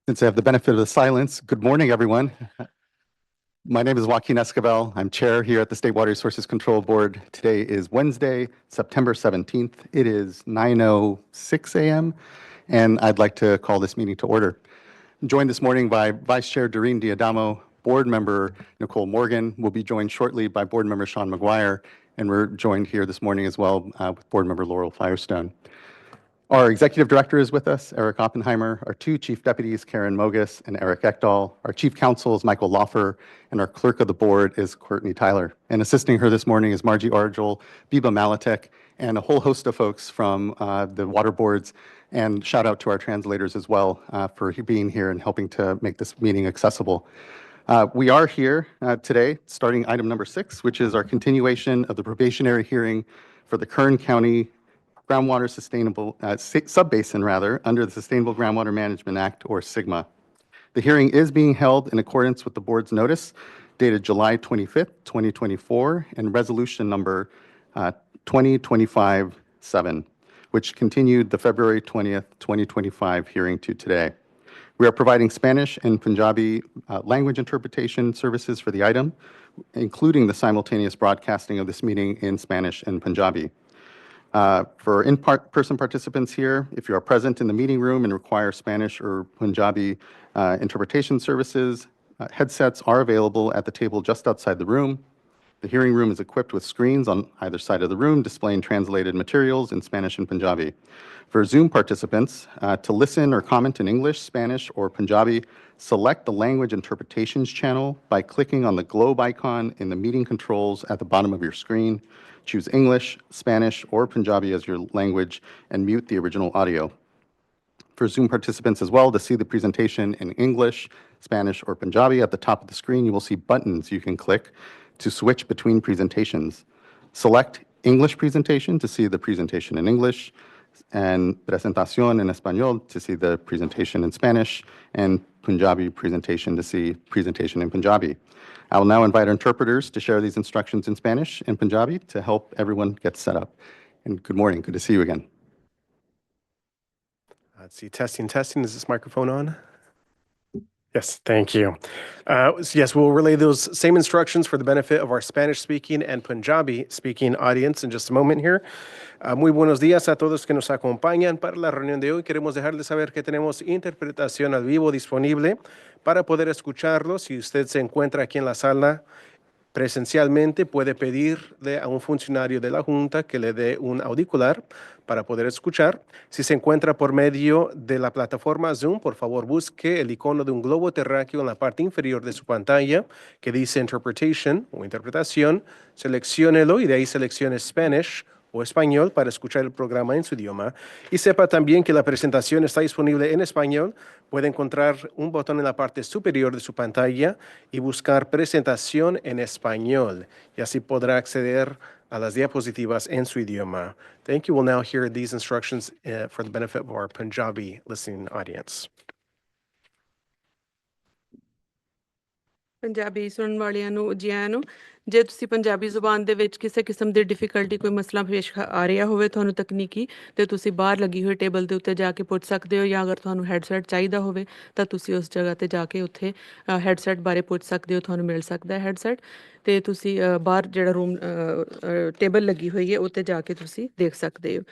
Since I have the benefit of the silence, good morning, everyone. My name is Joaquin Escobar. I'm chair here at the State Water Resources Control Board. Today is Wednesday, September 17th. It is 9:06 a.m., and I'd like to call this meeting to order. I'm joined this morning by Vice Chair Doreen Diadamo, Board Member Nicole Morgan. We'll be joined shortly by Board Member Sean McGuire, and we're joined here this morning as well with Board Member Laurel Firestone. Our executive director is with us, Eric Oppenheimer. Our two chief deputies, Karen Mogus and Eric Ekdahl. Our chief counsel is Michael Loffer, and our clerk of the board is Courtney Tyler. And assisting her this morning is Margie Argel, Biba Malatek, and a whole host of folks from the water boards. And shout out to our translators as well for being here and helping to make this meeting accessible. We are here today, starting item number 6, which is our continuation of the probationary hearing for the Kern County Groundwater Sustainable Subbasin under the Sustainable Groundwater Management Act, or SGMA. The hearing is being held in accordance with the board's notice dated July 25th, 2024, and resolution number 2025-7, which continued the February 20th, 2025 hearing to today. We are providing Spanish and Punjabi language interpretation services for the item, including the simultaneous broadcasting of this meeting in Spanish and Punjabi. For in-person participants here, if you are present in the meeting room and require Spanish or Punjabi interpretation services, headsets are available at the table just outside the room. The hearing room is equipped with screens on either side of the room displaying translated materials in Spanish and Punjabi. For Zoom participants, to listen or comment in English, Spanish, or Punjabi, select the language interpretations channel by clicking on the globe icon in the meeting controls at the bottom of your screen. Choose English, Spanish, or Punjabi as your language and mute the original audio. For Zoom participants as well, to see the presentation in English, Spanish, or Punjabi, at the top of the screen, you will see buttons you can click to switch between presentations. Select English presentation to see the presentation in English, and presentación en español to see the presentation in Spanish, and Punjabi presentation to see presentation in Punjabi. I will now invite our interpreters to share these instructions in Spanish and Punjabi to help everyone get set up. And good morning. Good to see you again. Let's see. Testing. Is this microphone on? Yes, thank you. Yes, we'll relay those same instructions for the benefit of our Spanish-speaking and Punjabi-speaking audience in just a moment here. Muy buenos días a todos que nos acompañan para la reunión de hoy. Queremos dejarles saber que tenemos interpretación al vivo disponible para poder escucharlo. Si usted se encuentra aquí en la sala presencialmente, puede pedirle a un funcionario de la Junta que le dé un auricular para poder escuchar. Si se encuentra por medio de la plataforma Zoom, por favor busque el icono de un globo terráqueo en la parte inferior de su pantalla que dice Interpretation o Interpretación. Selecciónelo y de ahí seleccione Spanish o español para escuchar el programa en su idioma. Y sepa también que la presentación está disponible en español. Puede encontrar un botón en la parte superior de su pantalla y buscar presentación en español. Y así podrá acceder a las diapositivas en su idioma. Thank you. We'll now hear these instructions for the benefit of our Punjabi listening audience. Punjabi ਸੁਣਨ ਵਾਲਿਆਂ ਨੂੰ ਜੀ ਆਇਆਂ ਨੂੰ। ਜੇ ਤੁਸੀਂ ਪੰਜਾਬੀ ਜ਼ੁਬਾਨ ਦੇ ਵਿੱਚ ਕਿਸੇ ਕਿਸਮ ਦੀ ਡਿਫਿਕਲਟੀ ਕੋਈ ਮਸਲਾ ਪੇਸ਼ ਆ ਰਿਹਾ ਹੋਵੇ ਤੁਹਾਨੂੰ ਤਕਨੀਕੀ, ਤੇ ਤੁਸੀਂ ਬਾਹਰ ਲੱਗੀ ਹੋਈ ਟੇਬਲ ਦੇ ਉੱਤੇ ਜਾ ਕੇ ਪੁੱਛ ਸਕਦੇ ਹੋ, ਜਾਂ ਅਗਰ ਤੁਹਾਨੂੰ ਹੈਡਸੈਟ ਚਾਹੀਦਾ ਹੋਵੇ ਤਾਂ ਤੁਸੀਂ ਉਸ ਜਗ੍ਹਾ 'ਤੇ ਜਾ ਕੇ ਉੱਥੇ ਹੈਡਸੈਟ ਬਾਰੇ ਪੁੱਛ ਸਕਦੇ ਹੋ, ਤੁਹਾਨੂੰ ਮਿਲ ਸਕਦਾ ਹੈਡਸੈਟ। ਅਤੇ ਤੁਸੀਂ ਬਾਹਰ ਜਿਹੜਾ ਰੂਮ ਟੇਬਲ ਲੱਗੀ ਹੋਈ ਹੈ ਉੱਤੇ ਜਾ ਕੇ ਤੁਸੀਂ ਦੇਖ ਸਕਦੇ ਹੋ।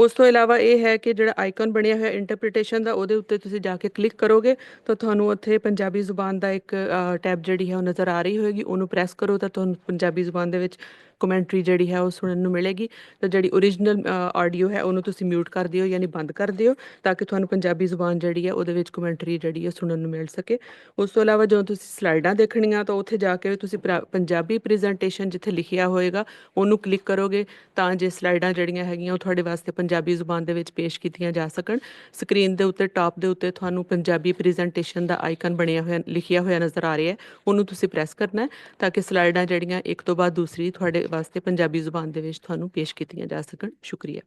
ਉਸ ਤੋਂ ਇਲਾਵਾ ਇਹ ਹੈ ਕਿ ਜਿਹੜਾ ਆਈਕਨ ਬਣਿਆ ਹੋਇਆ ਇੰਟਰਪ੍ਰੀਟੇਸ਼ਨ ਦਾ, ਉਹਦੇ ਉੱਤੇ ਤੁਸੀਂ ਜਾ ਕੇ ਕਲਿੱਕ ਕਰੋਗੇ ਤਾਂ ਤੁਹਾਨੂੰ ਉੱਥੇ ਪੰਜਾਬੀ ਜ਼ੁਬਾਨ ਦਾ ਇੱਕ ਟੈਬ ਜਿਹੜੀ ਹੈ ਉਹ ਨਜ਼ਰ ਆ ਰਹੀ ਹੋਏਗੀ। ਉਹਨੂੰ ਪ੍ਰੈਸ ਕਰੋ ਤਾਂ ਤੁਹਾਨੂੰ ਪੰਜਾਬੀ ਜ਼ੁਬਾਨ ਦੇ ਵਿੱਚ ਕਮੈਂਟਰੀ ਜਿਹੜੀ ਹੈ ਉਹ ਸੁਣਨ ਨੂੰ ਮਿਲੇਗੀ। ਤਾਂ ਜਿਹੜੀ ਓਰੀਜਨਲ ਆਡੀਓ ਹੈ ਉਹਨੂੰ ਤੁਸੀਂ ਮਿਊਟ ਕਰ ਦਿਓ, ਯਾਨੀ ਬੰਦ ਕਰ ਦਿਓ, ਤਾਂ ਕਿ ਤੁਹਾਨੂੰ ਪੰਜਾਬੀ ਜ਼ੁਬਾਨ ਜਿਹੜੀ ਹੈ ਉਹਦੇ ਵਿੱਚ ਕਮੈਂਟਰੀ ਜਿਹੜੀ ਹੈ ਸੁਣਨ ਨੂੰ ਮਿਲ ਸਕੇ। ਉਸ ਤੋਂ ਇਲਾਵਾ ਜਦੋਂ ਤੁਸੀਂ ਸਲਾਈਡਾਂ ਦੇਖਣੀਆਂ ਤਾਂ ਉੱਥੇ ਜਾ ਕੇ ਤੁਸੀਂ ਪੰਜਾਬੀ ਪ੍ਰੈਜੈਂਟੇਸ਼ਨ ਜਿੱਥੇ ਲਿਖਿਆ ਹੋਏਗਾ ਉਹਨੂੰ ਕਲਿੱਕ ਕਰੋਗੇ ਤਾਂ ਜੇ ਸਲਾਈਡਾਂ ਜਿਹੜੀਆਂ ਹੈਗੀਆਂ ਉਹ ਤੁਹਾਡੇ ਵਾਸਤੇ ਪੰਜਾਬੀ ਜ਼ੁਬਾਨ ਦੇ ਵਿੱਚ ਪੇਸ਼ ਕੀਤੀਆਂ ਜਾ ਸਕਣ। ਸਕਰੀਨ ਦੇ ਉੱਤੇ ਟਾਪ ਦੇ ਉੱਤੇ ਤੁਹਾਨੂੰ ਪੰਜਾਬੀ ਪ੍ਰੈਜੈਂਟੇਸ਼ਨ ਦਾ ਆਈਕਨ ਬਣਿਆ ਹੋਇਆ ਲਿਖਿਆ ਹੋਇਆ ਨਜ਼ਰ ਆ ਰਿਹਾ ਹੈ, ਉਹਨੂੰ ਤੁਸੀਂ ਪ੍ਰੈਸ ਕਰਨਾ ਤਾਂ ਕਿ ਸਲਾਈਡਾਂ ਜਿਹੜੀਆਂ ਇੱਕ ਤੋਂ ਬਾਅਦ ਦੂਸਰੀ ਤੁਹਾਡੇ ਵਾਸਤੇ ਪੰਜਾਬੀ ਜ਼ੁਬਾਨ ਦੇ ਵਿੱਚ ਤੁਹਾਨੂੰ ਪੇਸ਼ ਕੀਤੀਆਂ ਜਾ ਸਕਣ। ਸ਼ੁਕਰੀਆ।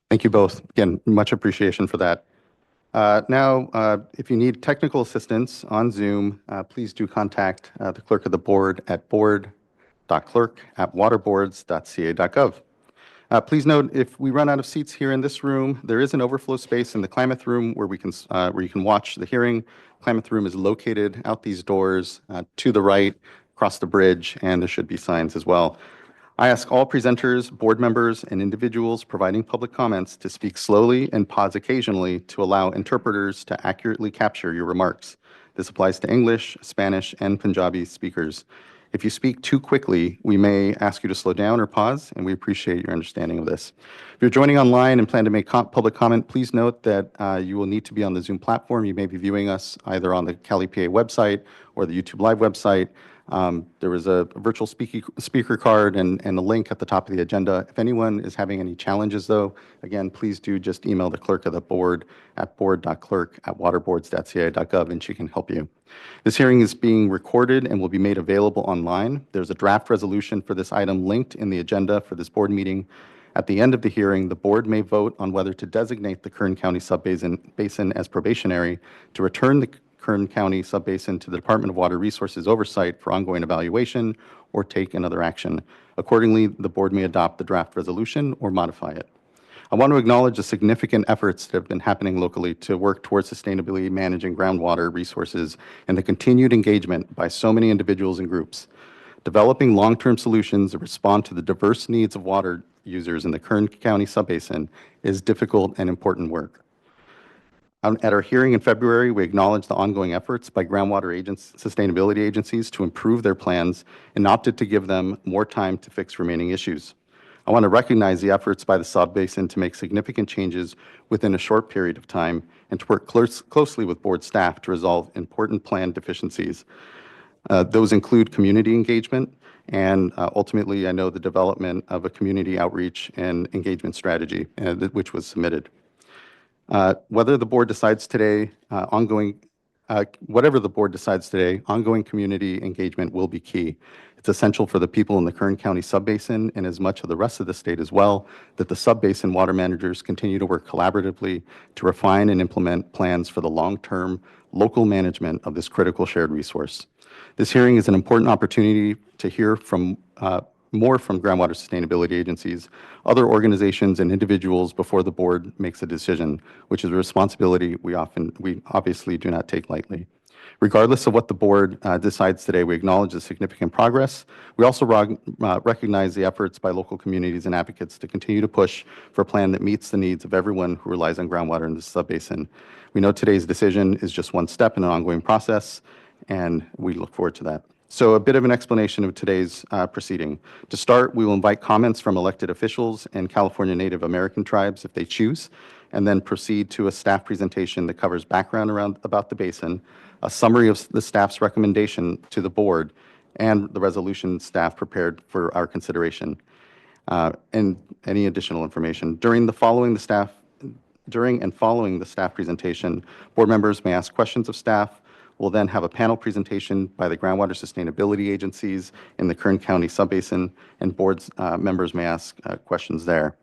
Thank you both. Again, much appreciation for that. Now, if you need technical assistance on Zoom, please do contact the clerk of the board at board.clerk@waterboards.ca.gov. Please note, if we run out of seats here in this room, there is an overflow space in the Klamath Room where you can watch the hearing. Klamath Room is located out these doors to the right, across the bridge, and there should be signs as well. I ask all presenters, board members, and individuals providing public comments to speak slowly and pause occasionally to allow interpreters to accurately capture your remarks. This applies to English, Spanish, and Punjabi speakers. If you speak too quickly, we may ask you to slow down or pause, and we appreciate your understanding of this. If you're joining online and plan to make public comment, please note that you will need to be on the Zoom platform. You may be viewing us either on the Cali PA website or the YouTube Live website. There was a virtual speaker card and a link at the top of the agenda. If anyone is having any challenges, though, again, please do just email the clerk of the board at board.clerk@waterboards.ca.gov, and she can help you. This hearing is being recorded and will be made available online. There's a draft resolution for this item linked in the agenda for this board meeting. At the end of the hearing, the board may vote on whether to designate the Kern County Subbasin as probationary, to return the Kern County Subbasin to the Department of Water Resources oversight for ongoing evaluation, or take another action. Accordingly, the board may adopt the draft resolution or modify it. I want to acknowledge the significant efforts that have been happening locally to work towards sustainably managing groundwater resources and the continued engagement by so many individuals and groups. Developing long-term solutions that respond to the diverse needs of water users in the Kern County Subbasin is difficult and important work. At our hearing in February, we acknowledged the ongoing efforts by groundwater sustainability agencies to improve their plans and opted to give them more time to fix remaining issues. I want to recognize the efforts by the subbasin to make significant changes within a short period of time and to work closely with board staff to resolve important plan deficiencies. Those include community engagement and ultimately, I know, the development of a community outreach and engagement strategy, which was submitted. Whatever the board decides today, ongoing community engagement will be key. It's essential for the people in the Kern County Subbasin and as much of the rest of the state as well, that the subbasin water managers continue to work collaboratively to refine and implement plans for the long-term local management of this critical shared resource. This hearing is an important opportunity to hear from more from groundwater sustainability agencies, other organizations, and individuals before the board makes a decision, which is a responsibility we obviously do not take lightly. Regardless of what the board decides today, we acknowledge the significant progress. We also recognize the efforts by local communities and advocates to continue to push for a plan that meets the needs of everyone who relies on groundwater in the subbasin. We know today's decision is just one step in an ongoing process, and we look forward to that. So a bit of an explanation of today's proceeding. To start, we will invite comments from elected officials and California Native American tribes if they choose, and then proceed to a staff presentation that covers background about the basin, a summary of the staff's recommendation to the board, and the resolution staff prepared for our consideration, and any additional information. During and following the staff presentation, board members may ask questions of staff. We'll then have a panel presentation by the groundwater sustainability agencies in the Kern County Subbasin, and board members may ask questions there.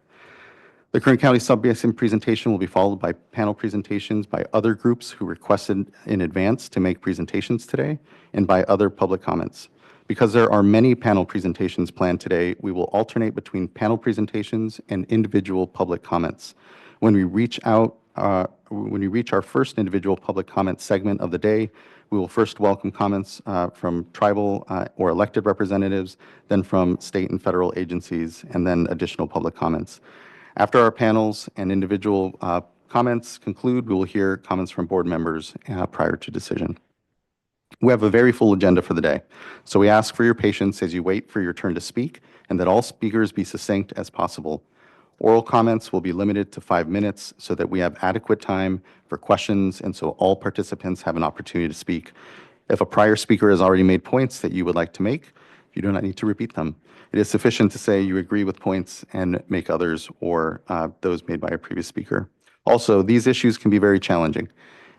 The Kern County Subbasin presentation will be followed by panel presentations by other groups who requested in advance to make presentations today, and by other public comments. Because there are many panel presentations planned today, we will alternate between panel presentations and individual public comments. When we reach our first individual public comment segment of the day, we will first welcome comments from tribal or elected representatives, then from state and federal agencies, and then additional public comments. After our panels and individual comments conclude, we will hear comments from board members prior to decision. We have a very full agenda for the day, so we ask for your patience as you wait for your turn to speak, and that all speakers be succinct as possible. Oral comments will be limited to 5 minutes so that we have adequate time for questions and so all participants have an opportunity to speak. If a prior speaker has already made points that you would like to make, you do not need to repeat them. It is sufficient to say you agree with points and make others or those made by a previous speaker. Also, these issues can be very challenging,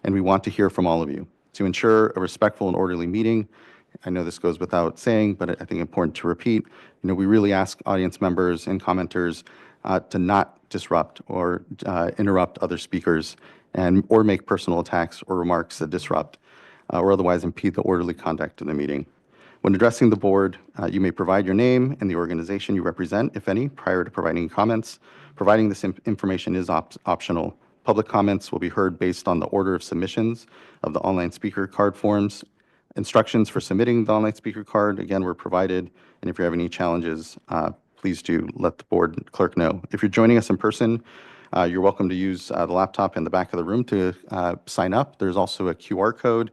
and we want to hear from all of you. To ensure a respectful and orderly meeting, I know this goes without saying, but I think important to repeat, we really ask audience members and commenters to not disrupt or interrupt other speakers or make personal attacks or remarks that disrupt or otherwise impede the orderly conduct of the meeting. When addressing the board, you may provide your name and the organization you represent, if any, prior to providing comments. Providing this information is optional. Public comments will be heard based on the order of submissions of the online speaker card forms. Instructions for submitting the online speaker card, again, were provided, and if you have any challenges, please do let the board clerk know. If you're joining us in person, you're welcome to use the laptop in the back of the room to sign up. There's also a QR code.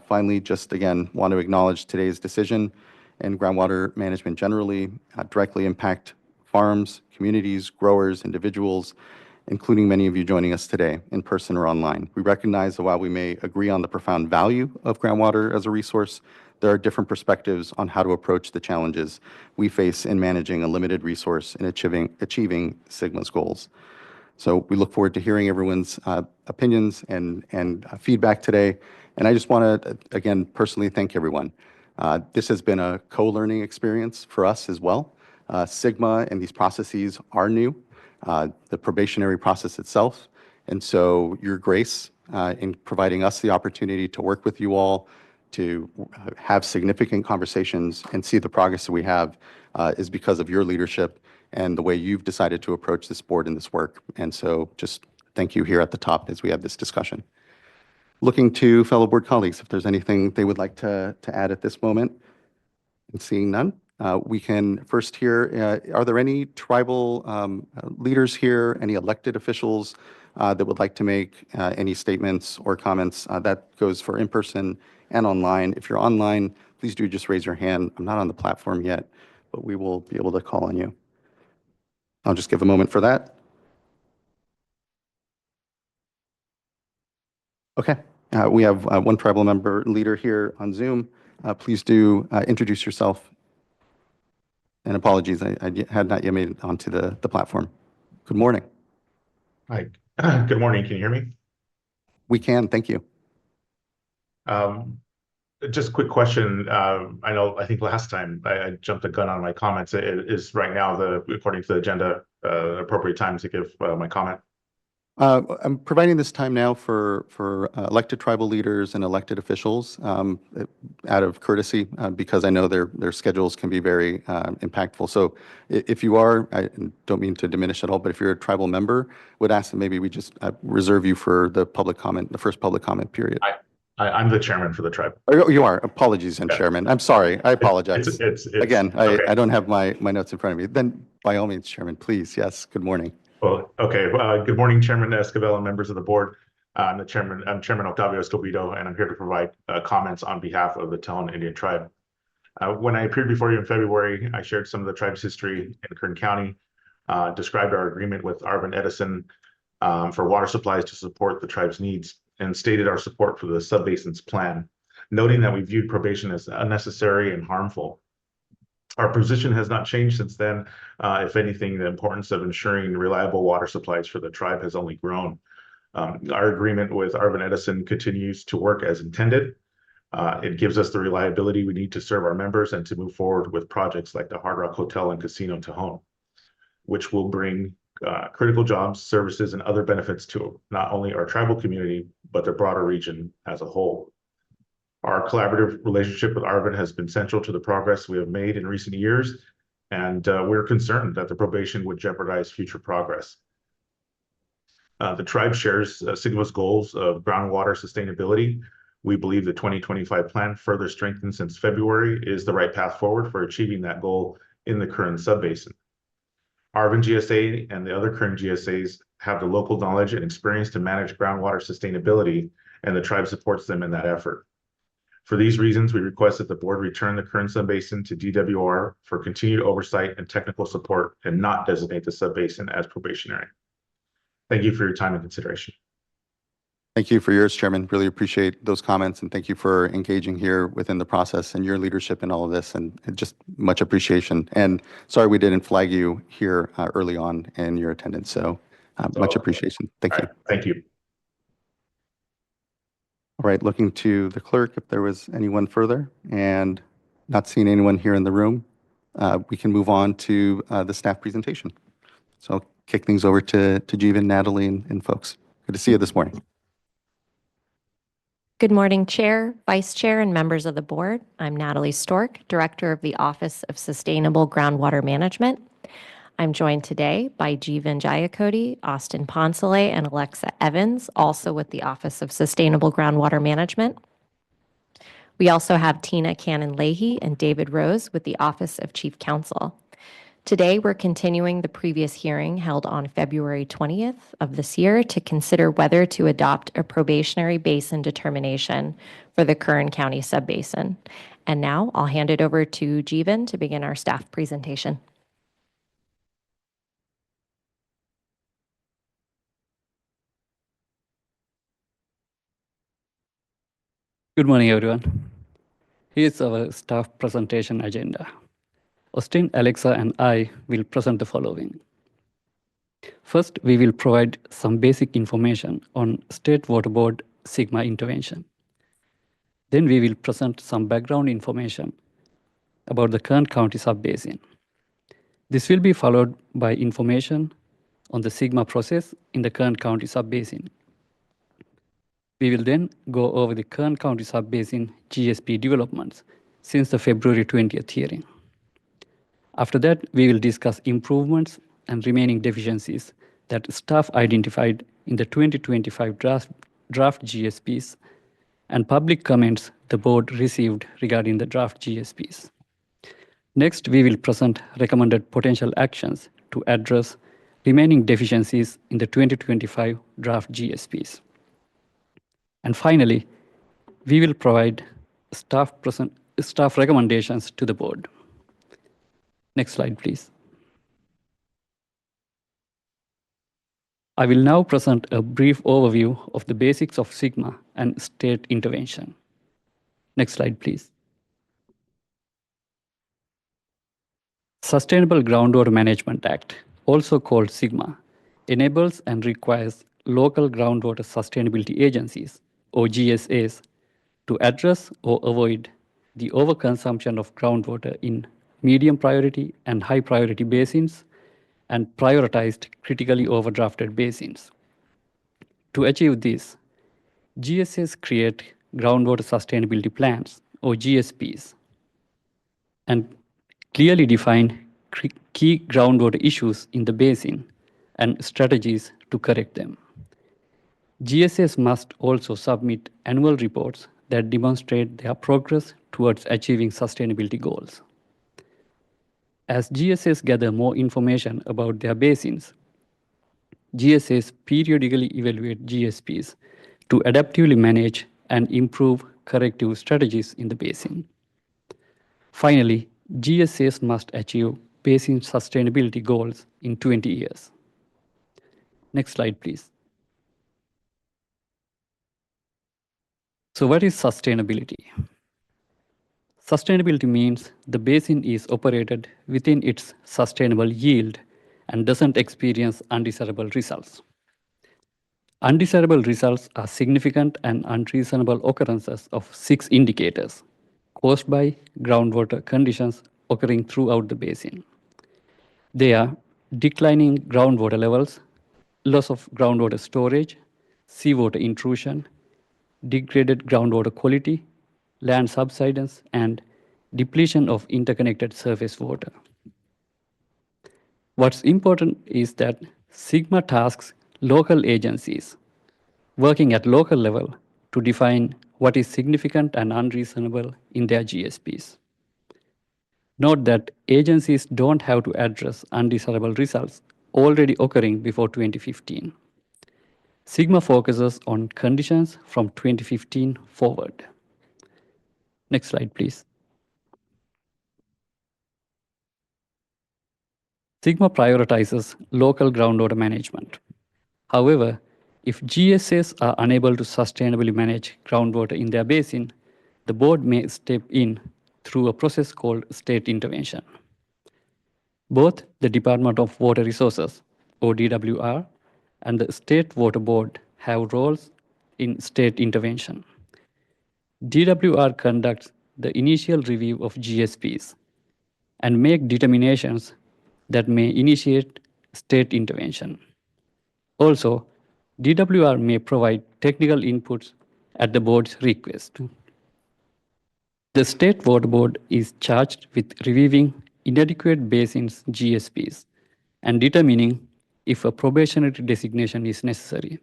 Finally, just again, want to acknowledge today's decision and groundwater management generally directly impact farms, communities, growers, individuals, including many of you joining us today in person or online. We recognize that while we may agree on the profound value of groundwater as a resource, there are different perspectives on how to approach the challenges we face in managing a limited resource and achieving Sigma's goals. So we look forward to hearing everyone's opinions and feedback today. And I just want to, again, personally thank everyone. This has been a co-learning experience for us as well. Sigma and these processes are new, the probationary process itself. And so your grace in providing us the opportunity to work with you all, to have significant conversations and see the progress that we have is because of your leadership and the way you've decided to approach this board and this work. And so just thank you here at the top as we have this discussion. Looking to fellow board colleagues, if there's anything they would like to add at this moment. And seeing none, we can first hear, are there any tribal leaders here, any elected officials that would like to make any statements or comments? That goes for in-person and online. If you're online, please do just raise your hand. I'm not on the platform yet, but we will be able to call on you. I'll just give a moment for that. Okay, we have one tribal member leader here on Zoom. Please do introduce yourself. And apologies, I had not yet made it onto the platform. Good morning. Hi, good morning. Can you hear me? We can, thank you. Just a quick question. I think last time I jumped the gun on my comments. Is right now, according to the agenda, appropriate time to give my comment? I'm providing this time now for elected tribal leaders and elected officials out of courtesy because I know their schedules can be very impactful. So if you are, I don't mean to diminish at all, but if you're a tribal member, would ask that maybe we just reserve you for the public comment, the first public comment period. I'm the chairman for the tribe. Oh, you are. Apologies, and Chairman. I'm sorry. I apologize. It's Again, okay. I don't have my notes in front of me. Then by all means, Chairman, please. Yes. Good morning. Well, okay. Good morning, Chairman Escobedo and members of the board. I'm Chairman Octavio Escobedo, and I'm here to provide comments on behalf of the Tejon Indian tribe. When I appeared before you in February, I shared some of the tribe's history in Kern County, described our agreement with Arvin Edison for water supplies to support the tribe's needs, and stated our support for the subbasins plan, noting that we viewed probation as unnecessary and harmful. Our position has not changed since then. If anything, the importance of ensuring reliable water supplies for the tribe has only grown. Our agreement with Arvin Edison continues to work as intended. It gives us the reliability we need to serve our members and to move forward with projects like the Hard Rock Hotel and Casino Tejon, which will bring critical jobs, services, and other benefits to not only our tribal community, but the broader region as a whole. Our collaborative relationship with Arvin has been central to the progress we have made in recent years, and we're concerned that the probation would jeopardize future progress. The tribe shares Sigma's goals of groundwater sustainability. We believe the 2025 plan, further strengthened since February, is the right path forward for achieving that goal in the Kern subbasin. Arvin GSA and the other Kern GSAs have the local knowledge and experience to manage groundwater sustainability, and the tribe supports them in that effort. For these reasons, we request that the board return the Kern subbasin to DWR for continued oversight and technical support and not designate the subbasin as probationary. Thank you for your time and consideration. Thank you for yours, Chairman. Really appreciate those comments, and thank you for engaging here within the process and your leadership in all of this, and just much appreciation. And sorry we didn't flag you here early on in your attendance, so much appreciation. Thank you. Right. Thank you. All right, looking to the clerk if there was anyone further, and not seeing anyone here in the room, we can move on to the staff presentation. So I'll kick things over to Jeevan, Natalie, and folks. Good to see you this morning. Good morning, Chair, Vice Chair, and members of the board. I'm Natalie Stork, Director of the Office of Sustainable Groundwater Management. I'm joined today by Jeevan Jayakody, Austin Ponsole, and Alexa Evans, also with the Office of Sustainable Groundwater Management. We also have Tina Cannon-Leahy and David Rose with the Office of Chief Counsel. Today, we're continuing the previous hearing held on February 20th of this year to consider whether to adopt a probationary basin determination for the Kern County subbasin. And now I'll hand it over to Jeevan to begin our staff presentation. Good morning, everyone. Here's our staff presentation agenda. Austin, Alexa, and I will present the following. First, we will provide some basic information on State Water Board Sigma intervention. Then we will present some background information about the Kern County subbasin. This will be followed by information on the Sigma process in the Kern County subbasin. We will then go over the Kern County subbasin GSP developments since the February 20th hearing. After that, we will discuss improvements and remaining deficiencies that staff identified in the 2025 draft GSPs and public comments the board received regarding the draft GSPs. Next, we will present recommended potential actions to address remaining deficiencies in the 2025 draft GSPs. And finally, we will provide staff recommendations to the board. Next slide, please. I will now present a brief overview of the basics of Sigma and state intervention. Next slide, please. Sustainable Groundwater Management Act, also called Sigma, enables and requires local groundwater sustainability agencies, or GSAs, to address or avoid the overconsumption of groundwater in medium priority and high priority basins and prioritized critically overdrafted basins. To achieve this, GSAs create groundwater sustainability plans, or GSPs, and clearly define key groundwater issues in the basin and strategies to correct them. GSAs must also submit annual reports that demonstrate their progress towards achieving sustainability goals. As GSAs gather more information about their basins, GSAs periodically evaluate GSPs to adaptively manage and improve corrective strategies in the basin. Finally, GSAs must achieve basin sustainability goals in 20 years. Next slide, please. So what is sustainability? Sustainability means the basin is operated within its sustainable yield and doesn't experience undesirable results. Undesirable results are significant and unreasonable occurrences of 6 indicators caused by groundwater conditions occurring throughout the basin. They are declining groundwater levels, loss of groundwater storage, seawater intrusion, degraded groundwater quality, land subsidence, and depletion of interconnected surface water. What's important is that Sigma tasks local agencies working at local level to define what is significant and unreasonable in their GSPs. Note that agencies don't have to address undesirable results already occurring before 2015. Sigma focuses on conditions from 2015 forward. Next slide, please. Sigma prioritizes local groundwater management. However, if GSAs are unable to sustainably manage groundwater in their basin, the board may step in through a process called state intervention. Both the Department of Water Resources, or DWR, and the State Water Board have roles in state intervention. DWR conducts the initial review of GSPs and make determinations that may initiate state intervention. Also, DWR may provide technical inputs at the board's request. The State Water Board is charged with reviewing inadequate basins GSPs and determining if a probationary designation is necessary.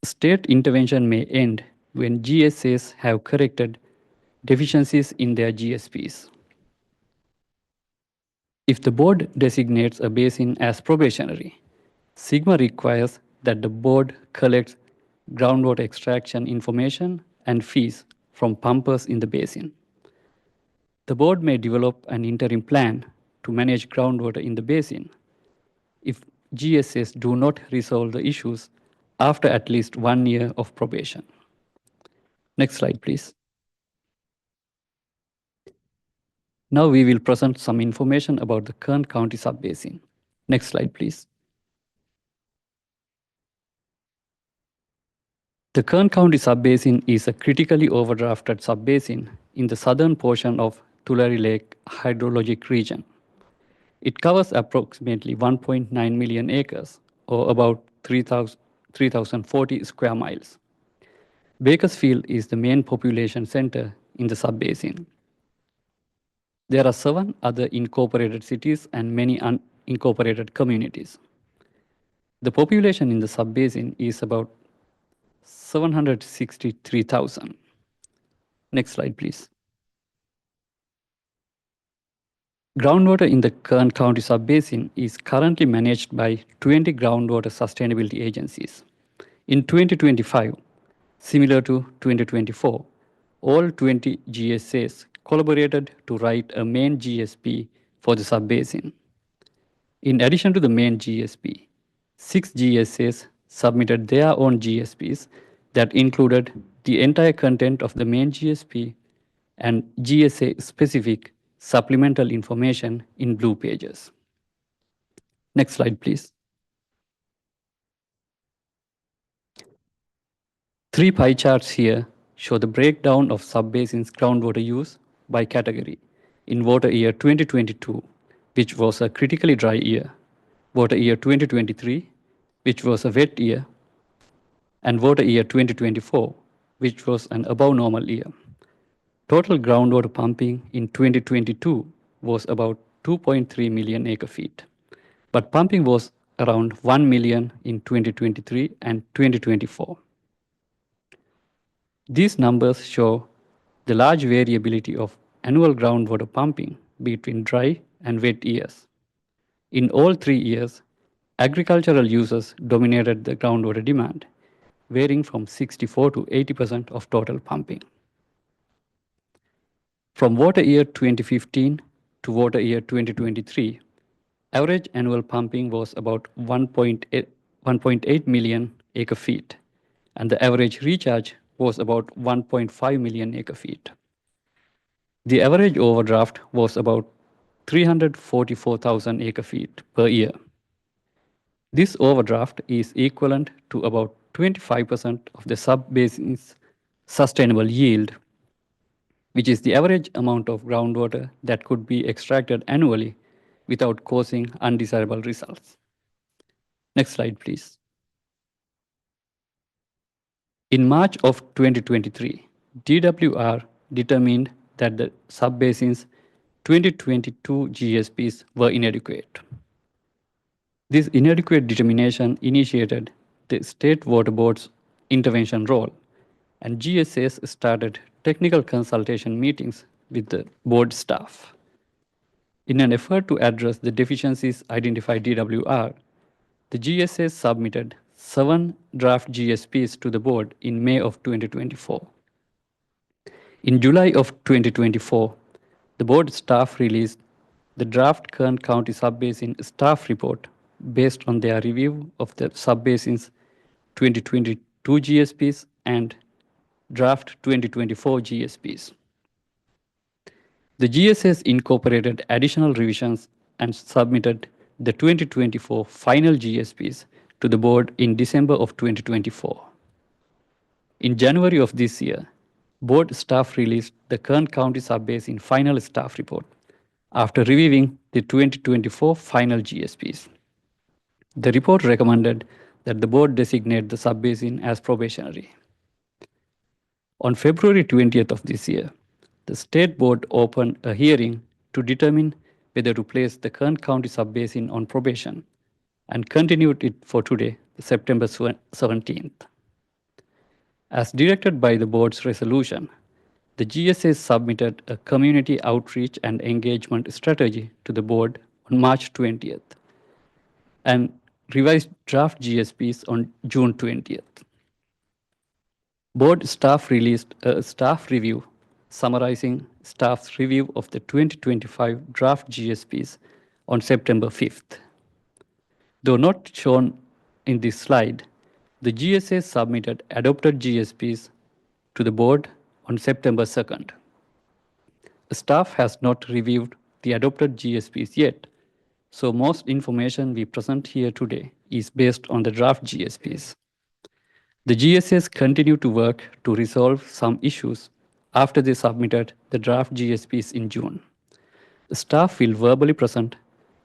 State intervention may end when GSAs have corrected deficiencies in their GSPs. If the board designates a basin as probationary, SIGMA requires that the board collects groundwater extraction information and fees from pumpers in the basin. The board may develop an interim plan to manage groundwater in the basin if GSAs do not resolve the issues after at least 1 year of probation. Next slide, please. Now we will present some information about the Kern County Subbasin. Next slide, please. The Kern County Subbasin is a critically overdrafted subbasin in the southern portion of Tulare Lake hydrologic region. It covers approximately 1.9 million acres, or about 3,040 square miles. Bakersfield is the main population center in the subbasin. There are 7 other incorporated cities and many unincorporated communities. The population in the subbasin is about 763,000. Next slide, please. Groundwater in the Kern County Subbasin is currently managed by 20 groundwater sustainability agencies. In 2025, similar to 2024, all 20 GSAs collaborated to write a main GSP for the subbasin. In addition to the main GSP, 6 GSAs submitted their own GSPs that included the entire content of the main GSP and GSA-specific supplemental information in blue pages. Next slide, please. 3 pie charts here show the breakdown of subbasin's groundwater use by category in water year 2022, which was a critically dry year, water year 2023, which was a wet year, and water year 2024, which was an above normal year. Total groundwater pumping in 2022 was about 2.3 million acre feet, but pumping was around 1 million in 2023 and 2024. These numbers show the large variability of annual groundwater pumping between dry and wet years. In all 3 years, agricultural uses dominated the groundwater demand, varying from 64 to 80% of total pumping. From water year 2015 to water year 2023, average annual pumping was about 1.8 million acre feet, and the average recharge was about 1.5 million acre feet. The average overdraft was about 344,000 acre feet per year. This overdraft is equivalent to about 25% of the subbasin's sustainable yield, which is the average amount of groundwater that could be extracted annually without causing undesirable results. Next slide, please. In March of 2023, DWR determined that the subbasin's 2022 GSPs were inadequate. This inadequate determination initiated the State Water Board's intervention role, and GSAs started technical consultation meetings with the board staff. In an effort to address the deficiencies identified by DWR, the GSAs submitted 7 draft GSPs to the board in May of 2024. In July of 2024, the board staff released the draft Kern County Subbasin staff report based on their review of the subbasin's 2022 GSPs and draft 2024 GSPs. The GSAs incorporated additional revisions and submitted the 2024 final GSPs to the board in December of 2024. In January of this year, board staff released the Kern County Subbasin final staff report after reviewing the 2024 final GSPs. The report recommended that the board designate the subbasin as probationary. On February 20th of this year, the State Board opened a hearing to determine whether to place the Kern County Subbasin on probation and continued it for today, September 17th. As directed by the board's resolution, the GSA submitted a community outreach and engagement strategy to the board on March 20th and revised draft GSPs on June 20th. Board staff released a staff review summarizing staff's review of the 2025 draft GSPs on September 5th. Though not shown in this slide, the GSA submitted adopted GSPs to the board on September 2nd. The staff has not reviewed the adopted GSPs yet, so most information we present here today is based on the draft GSPs. The GSAs continue to work to resolve some issues after they submitted the draft GSPs in June. The staff will verbally present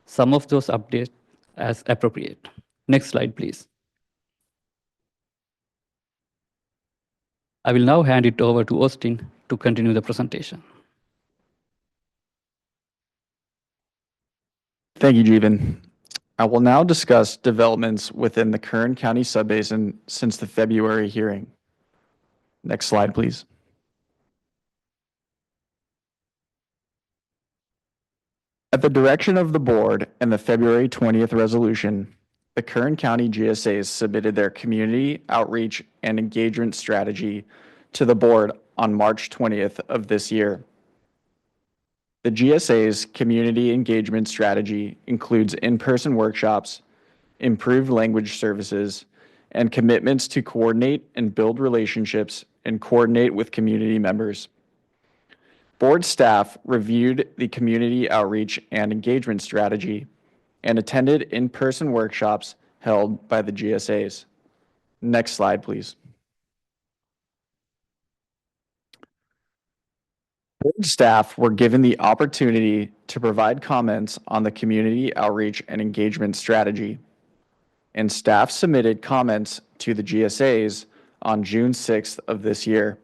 some of those updates as appropriate. Next slide, please. I will now hand it over to Austin to continue the presentation. Thank you, Jeevan. I will now discuss developments within the Kern County Subbasin since the February hearing. Next slide, please. At the direction of the board and the February 20th resolution, the Kern County GSAs submitted their community outreach and engagement strategy to the board on March 20th of this year. The GSA's community engagement strategy includes in-person workshops, improved language services, and commitments to coordinate and build relationships and coordinate with community members. Board staff reviewed the community outreach and engagement strategy and attended in-person workshops held by the GSAs. Next slide, please. Board staff were given the opportunity to provide comments on the community outreach and engagement strategy, and staff submitted comments to the GSAs on June 6th of this year.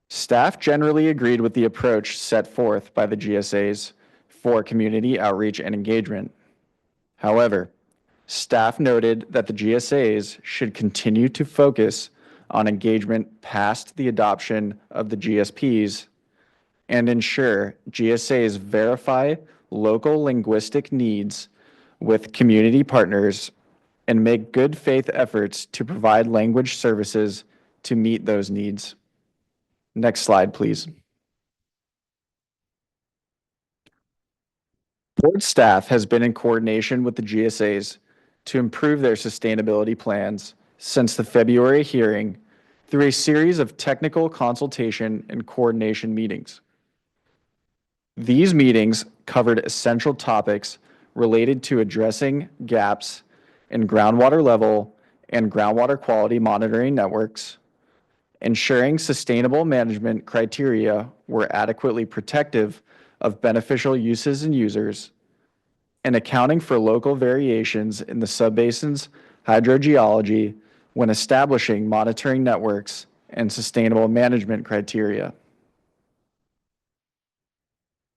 Staff generally agreed with the approach set forth by the GSAs for community outreach and engagement. However, staff noted that the GSAs should continue to focus on engagement past the adoption of the GSPs and ensure GSAs verify local linguistic needs with community partners and make good faith efforts to provide language services to meet those needs. Next slide, please. Board staff has been in coordination with the GSAs to improve their sustainability plans since the February hearing through a series of technical consultation and coordination meetings. These meetings covered essential topics related to addressing gaps in groundwater level and groundwater quality monitoring networks, ensuring sustainable management criteria were adequately protective of beneficial uses and users, and accounting for local variations in the subbasin's hydrogeology when establishing monitoring networks and sustainable management criteria.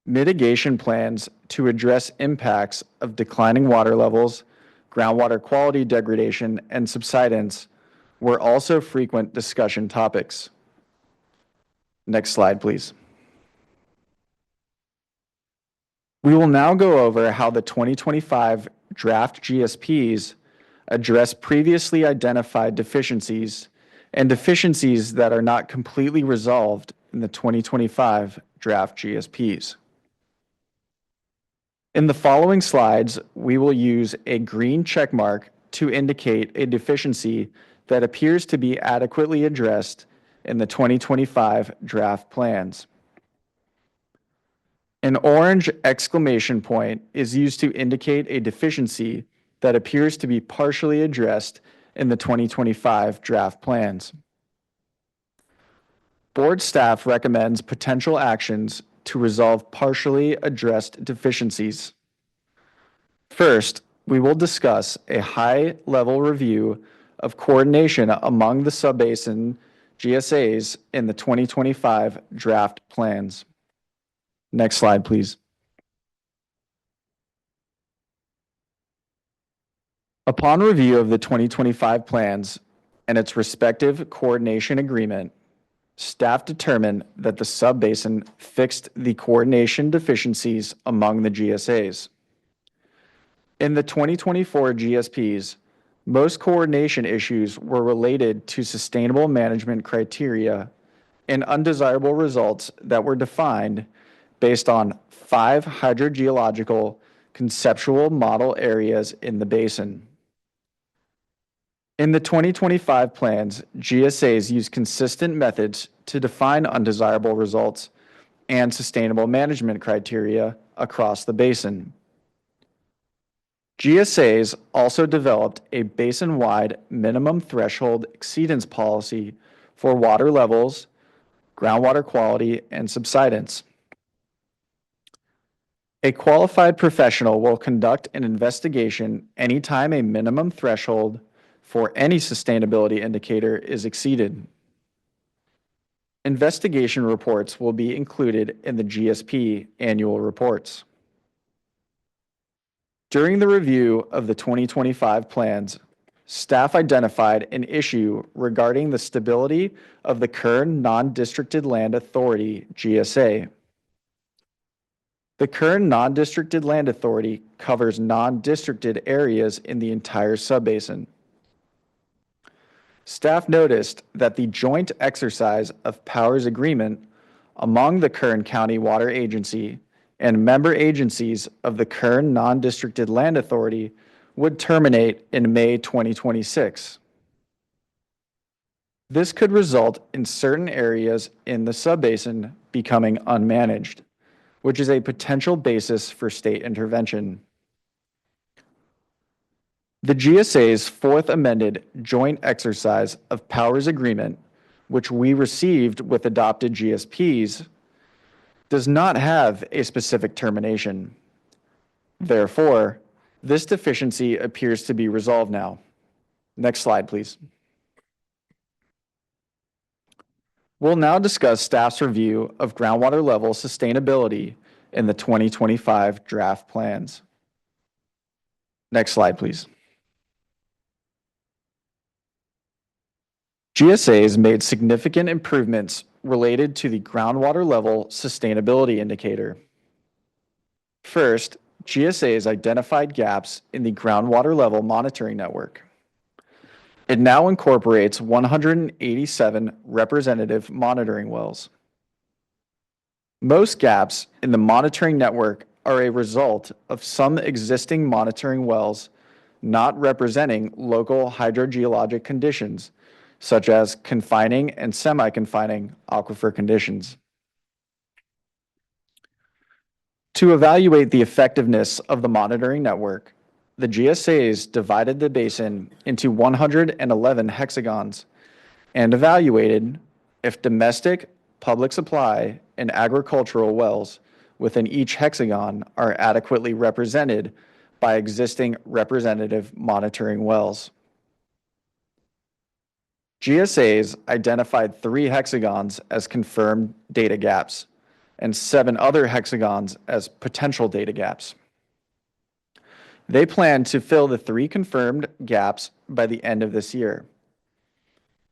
Mitigation plans to address impacts of declining water levels, groundwater quality degradation, and subsidence were also frequent discussion topics. Next slide, please. We will now go over how the 2025 draft GSPs address previously identified deficiencies and deficiencies that are not completely resolved in the 2025 draft GSPs. In the following slides, we will use a green check mark to indicate a deficiency that appears to be adequately addressed in the 2025 draft plans. An orange exclamation point is used to indicate a deficiency that appears to be partially addressed in the 2025 draft plans. Board staff recommends potential actions to resolve partially addressed deficiencies. First, we will discuss a high-level review of coordination among the subbasin GSAs in the 2025 draft plans. Next slide, please. Upon review of the 2025 plans and its respective coordination agreement, staff determined that the subbasin fixed the coordination deficiencies among the GSAs. In the 2024 GSPs, most coordination issues were related to sustainable management criteria and undesirable results that were defined based on 5 hydrogeological conceptual model areas in the basin. In the 2025 plans, GSAs use consistent methods to define undesirable results and sustainable management criteria across the basin. GSAs also developed a basin-wide minimum threshold exceedance policy for water levels, groundwater quality, and subsidence. A qualified professional will conduct an investigation anytime a minimum threshold for any sustainability indicator is exceeded. Investigation reports will be included in the GSP annual reports. During the review of the 2025 plans, staff identified an issue regarding the stability of the Kern Non-Districted Land Authority, GSA. The Kern Non-Districted Land Authority covers non-districted areas in the entire subbasin. Staff noticed that the joint exercise of powers agreement among the Kern County Water Agency and member agencies of the Kern Non-Districted Land Authority would terminate in May 2026. This could result in certain areas in the subbasin becoming unmanaged, which is a potential basis for state intervention. The GSA's fourth amended joint exercise of powers agreement, which we received with adopted GSPs, does not have a specific termination. Therefore, this deficiency appears to be resolved now. Next slide, please. We'll now discuss staff's review of groundwater level sustainability in the 2025 draft plans. Next slide, please. GSAs made significant improvements related to the groundwater level sustainability indicator. First, GSAs identified gaps in the groundwater level monitoring network. It now incorporates 187 representative monitoring wells. Most gaps in the monitoring network are a result of some existing monitoring wells not representing local hydrogeologic conditions, such as confining and semi-confining aquifer conditions. To evaluate the effectiveness of the monitoring network, the GSAs divided the basin into 111 hexagons and evaluated if domestic, public supply, and agricultural wells within each hexagon are adequately represented by existing representative monitoring wells. GSAs identified 3 hexagons as confirmed data gaps and 7 other hexagons as potential data gaps. They plan to fill the 3 confirmed gaps by the end of this year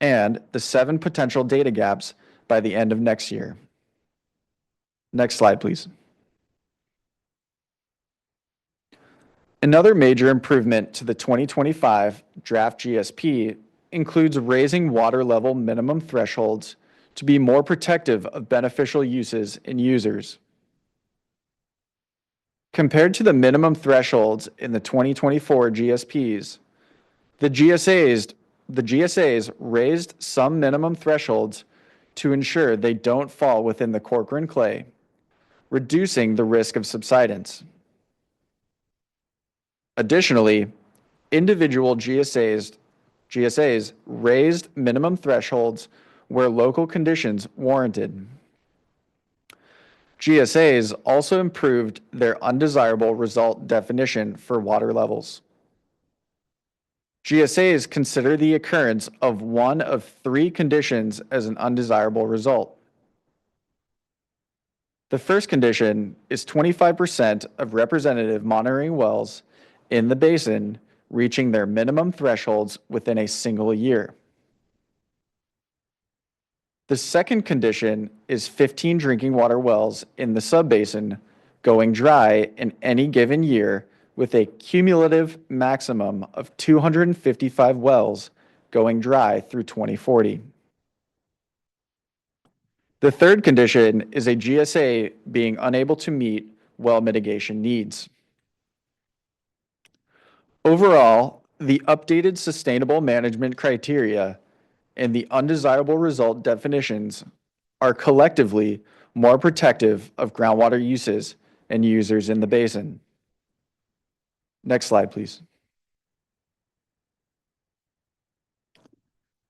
and the 7 potential data gaps by the end of next year. Next slide, please. Another major improvement to the 2025 draft GSP includes raising water level minimum thresholds to be more protective of beneficial uses and users. Compared to the minimum thresholds in the 2024 GSPs, the GSAs raised some minimum thresholds to ensure they don't fall within the Corcoran clay, reducing the risk of subsidence. Additionally, individual GSAs raised minimum thresholds where local conditions warranted. GSAs also improved their undesirable result definition for water levels. GSAs consider the occurrence of one of three conditions as an undesirable result. The first condition is 25% of representative monitoring wells in the basin reaching their minimum thresholds within a single year. The second condition is 15 drinking water wells in the subbasin going dry in any given year with a cumulative maximum of 255 wells going dry through 2040. The third condition is a GSA being unable to meet well mitigation needs. Overall, the updated sustainable management criteria and the undesirable result definitions are collectively more protective of groundwater uses and users in the basin. Next slide, please.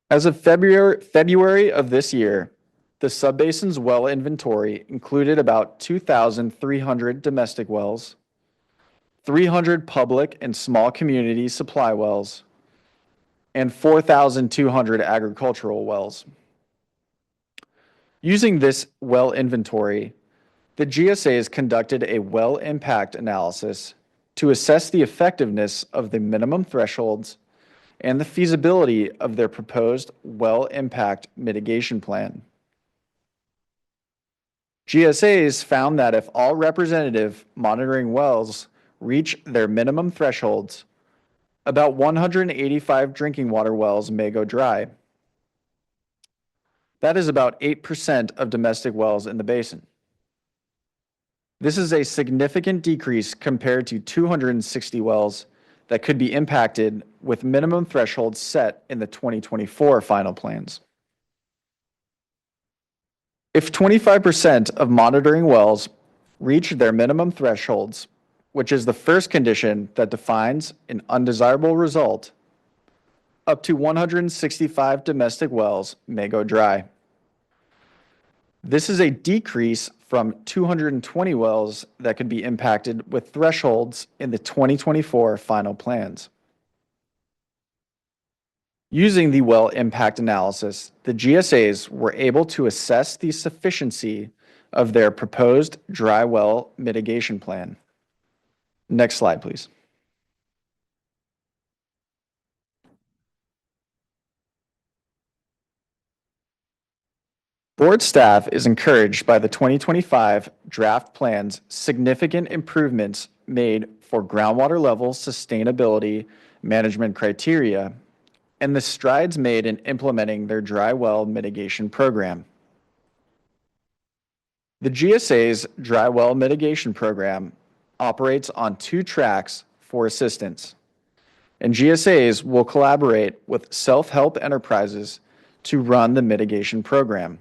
As of February of this year, the subbasin's well inventory included about 2,300 domestic wells, 300 public and small community supply wells, and 4,200 agricultural wells. Using this well inventory, the GSAs conducted a well impact analysis to assess the effectiveness of the minimum thresholds and the feasibility of their proposed well impact mitigation plan. GSAs found that if all representative monitoring wells reach their minimum thresholds, about 185 drinking water wells may go dry. That is about 8% of domestic wells in the basin. This is a significant decrease compared to 260 wells that could be impacted with minimum thresholds set in the 2024 final plans. If 25% of monitoring wells reach their minimum thresholds, which is the first condition that defines an undesirable result, up to 165 domestic wells may go dry. This is a decrease from 220 wells that could be impacted with thresholds in the 2024 final plans. Using the well impact analysis, the GSAs were able to assess the sufficiency of their proposed dry well mitigation plan. Next slide, please. Board staff is encouraged by the 2025 draft plan's significant improvements made for groundwater level sustainability management criteria and the strides made in implementing their dry well mitigation program. The GSA's dry well mitigation program operates on 2 tracks for assistance, and GSAs will collaborate with self-help enterprises to run the mitigation program.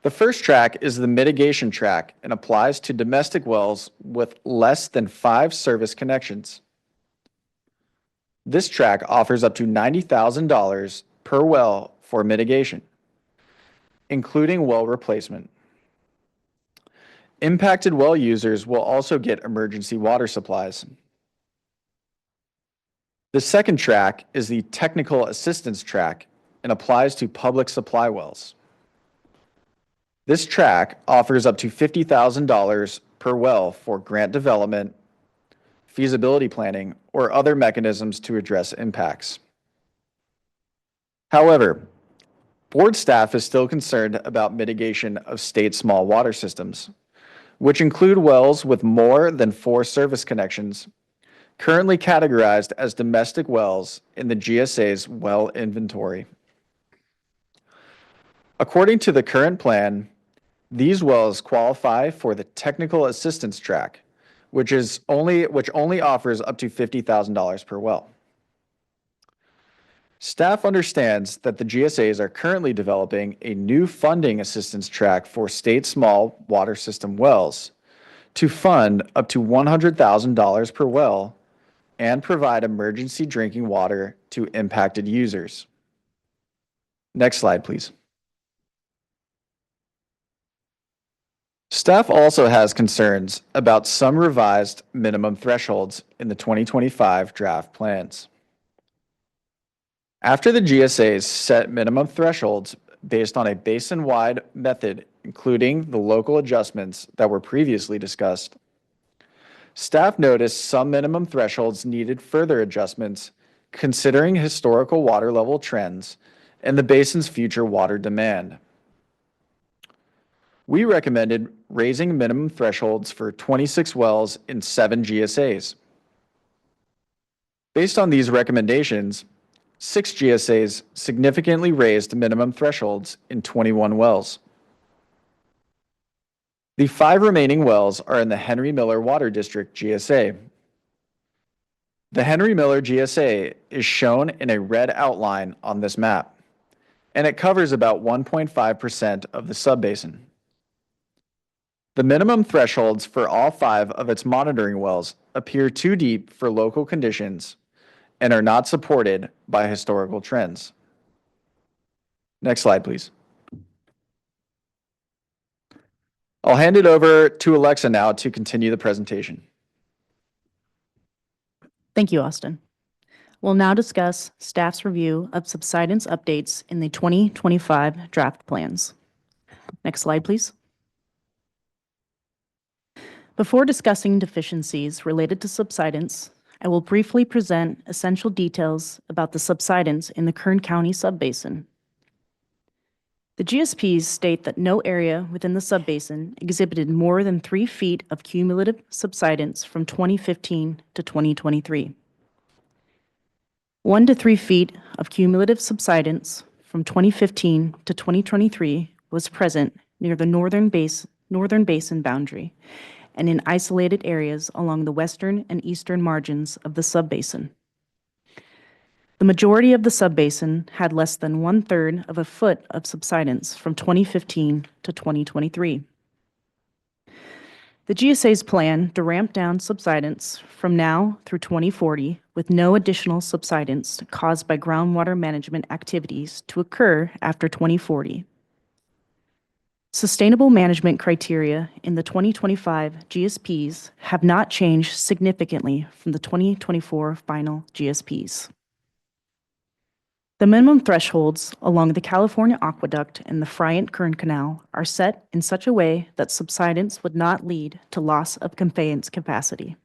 The first track is the mitigation track and applies to domestic wells with less than 5 service connections. This track offers up to $90,000 per well for mitigation, including well replacement. Impacted well users will also get emergency water supplies. The second track is the technical assistance track and applies to public supply wells. This track offers up to $50,000 per well for grant development, feasibility planning, or other mechanisms to address impacts. However, board staff is still concerned about mitigation of state small water systems, which include wells with more than 4 service connections, currently categorized as domestic wells in the GSA's well inventory. According to the current plan, these wells qualify for the technical assistance track, which only offers up to $50,000 per well. Staff understands that the GSAs are currently developing a new funding assistance track for state small water system wells to fund up to $100,000 per well and provide emergency drinking water to impacted users. Next slide, please. Staff also has concerns about some revised minimum thresholds in the 2025 draft plans. After the GSAs set minimum thresholds based on a basin-wide method, including the local adjustments that were previously discussed, staff noticed some minimum thresholds needed further adjustments considering historical water level trends and the basin's future water demand. We recommended raising minimum thresholds for 26 wells in 7 GSAs. Based on these recommendations, 6 GSAs significantly raised minimum thresholds in 21 wells. The 5 remaining wells are in the Henry Miller Water District GSA. The Henry Miller GSA is shown in a red outline on this map, and it covers about 1.5% of the subbasin. The minimum thresholds for all 5 of its monitoring wells appear too deep for local conditions and are not supported by historical trends. Next slide, please. I'll hand it over to Alexa now to continue the presentation. Thank you, Austin. We'll now discuss staff's review of subsidence updates in the 2025 draft plans. Next slide, please. Before discussing deficiencies related to subsidence, I will briefly present essential details about the subsidence in the Kern County subbasin. The GSPs state that no area within the subbasin exhibited more than 3 feet of cumulative subsidence from 2015 to 2023. 1 to 3 feet of cumulative subsidence from 2015 to 2023 was present near the northern basin boundary and in isolated areas along the western and eastern margins of the subbasin. The majority of the subbasin had less than 1/3 of a foot of subsidence from 2015 to 2023. The GSA's plan to ramp down subsidence from now through 2040 with no additional subsidence caused by groundwater management activities to occur after 2040. Sustainable management criteria in the 2025 GSPs have not changed significantly from the 2024 final GSPs. The minimum thresholds along the California Aqueduct and the Friant-Kern Canal are set in such a way that subsidence would not lead to loss of conveyance capacity.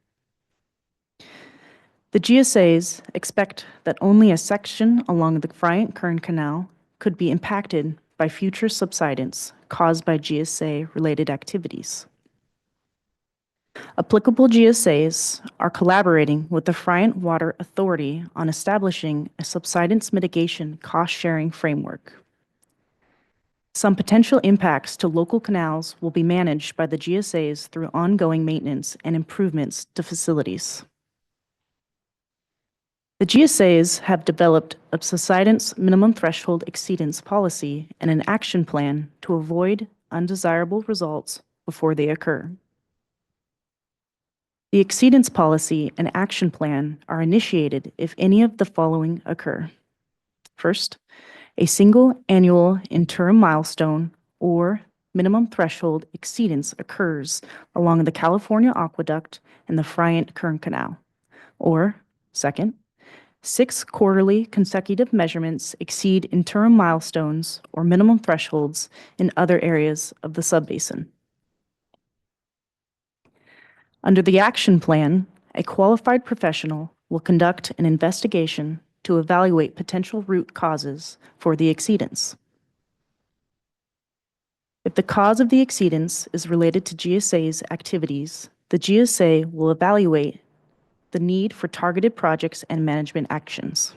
The GSAs expect that only a section along the Friant-Kern Canal could be impacted by future subsidence caused by GSA-related activities. Applicable GSAs are collaborating with the Friant Water Authority on establishing a subsidence mitigation cost-sharing framework. Some potential impacts to local canals will be managed by the GSAs through ongoing maintenance and improvements to facilities. The GSAs have developed a subsidence minimum threshold exceedance policy and an action plan to avoid undesirable results before they occur. The exceedance policy and action plan are initiated if any of the following occur. First, a single annual interim milestone or minimum threshold exceedance occurs along the California Aqueduct and the Friant-Kern Canal. Or, second, 6 quarterly consecutive measurements exceed interim milestones or minimum thresholds in other areas of the subbasin. Under the action plan, a qualified professional will conduct an investigation to evaluate potential root causes for the exceedance. If the cause of the exceedance is related to GSA's activities, the GSA will evaluate the need for targeted projects and management actions.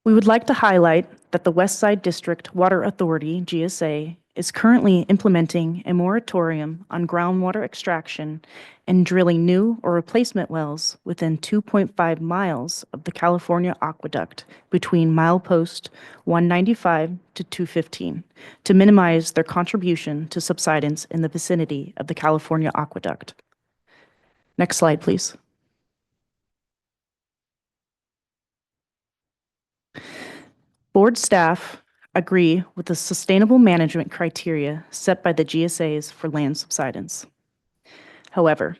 We would like to highlight that the Westside District Water Authority, GSA, is currently implementing a moratorium on groundwater extraction and drilling new or replacement wells within 2.5 miles of the California Aqueduct between milepost 195 to 215 to minimize their contribution to subsidence in the vicinity of the California Aqueduct. Next slide, please. Board staff agree with the sustainable management criteria set by the GSAs for land subsidence. However,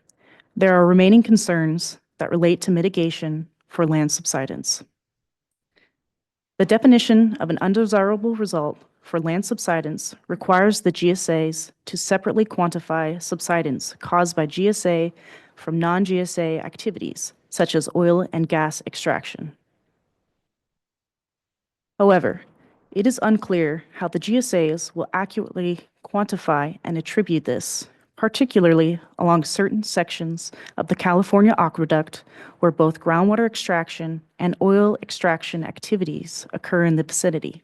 there are remaining concerns that relate to mitigation for land subsidence. The definition of an undesirable result for land subsidence requires the GSAs to separately quantify subsidence caused by GSA from non-GSA activities, such as oil and gas extraction. However, it is unclear how the GSAs will accurately quantify and attribute this, particularly along certain sections of the California Aqueduct where both groundwater extraction and oil extraction activities occur in the vicinity.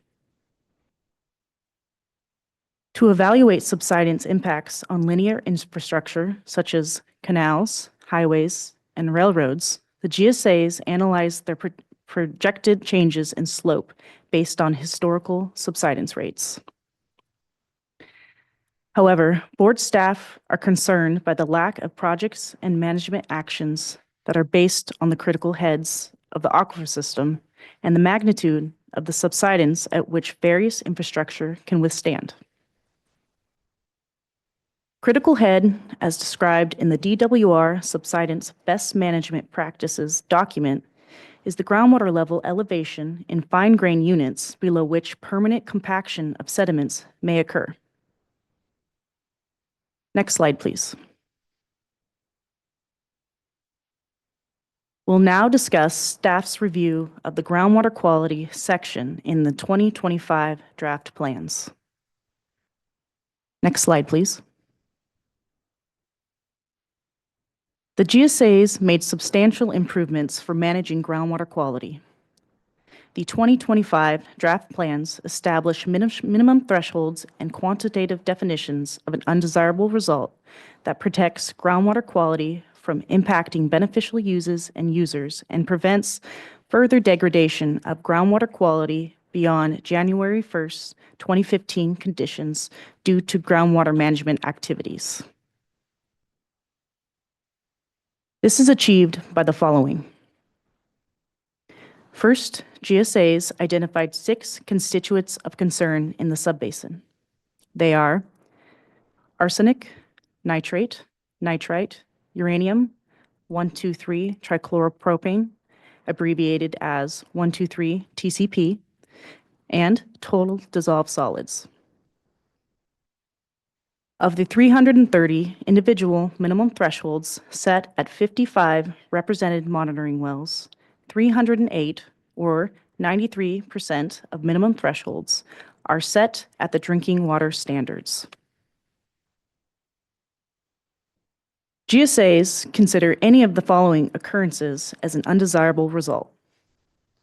To evaluate subsidence impacts on linear infrastructure such as canals, highways, and railroads, the GSAs analyze their projected changes in slope based on historical subsidence rates. However, board staff are concerned by the lack of projects and management actions that are based on the critical heads of the aquifer system and the magnitude of the subsidence at which various infrastructure can withstand. Critical head, as described in the DWR Subsidence Best Management Practices document, is the groundwater level elevation in fine-grained units below which permanent compaction of sediments may occur. Next slide, please. We'll now discuss staff's review of the groundwater quality section in the 2025 draft plans. Next slide, please. The GSAs made substantial improvements for managing groundwater quality. The 2025 draft plans establish minimum thresholds and quantitative definitions of an undesirable result that protects groundwater quality from impacting beneficial uses and users and prevents further degradation of groundwater quality beyond January 1st, 2015 conditions due to groundwater management activities. This is achieved by the following. First, GSAs identified 6 constituents of concern in the subbasin. They are arsenic, nitrate, nitrite, uranium, 1,2,3-trichloropropane, abbreviated as 1,2,3-TCP, and total dissolved solids. Of the 330 individual minimum thresholds set at 55 represented monitoring wells, 308, or 93% of minimum thresholds, are set at the drinking water standards. GSAs consider any of the following occurrences as an undesirable result.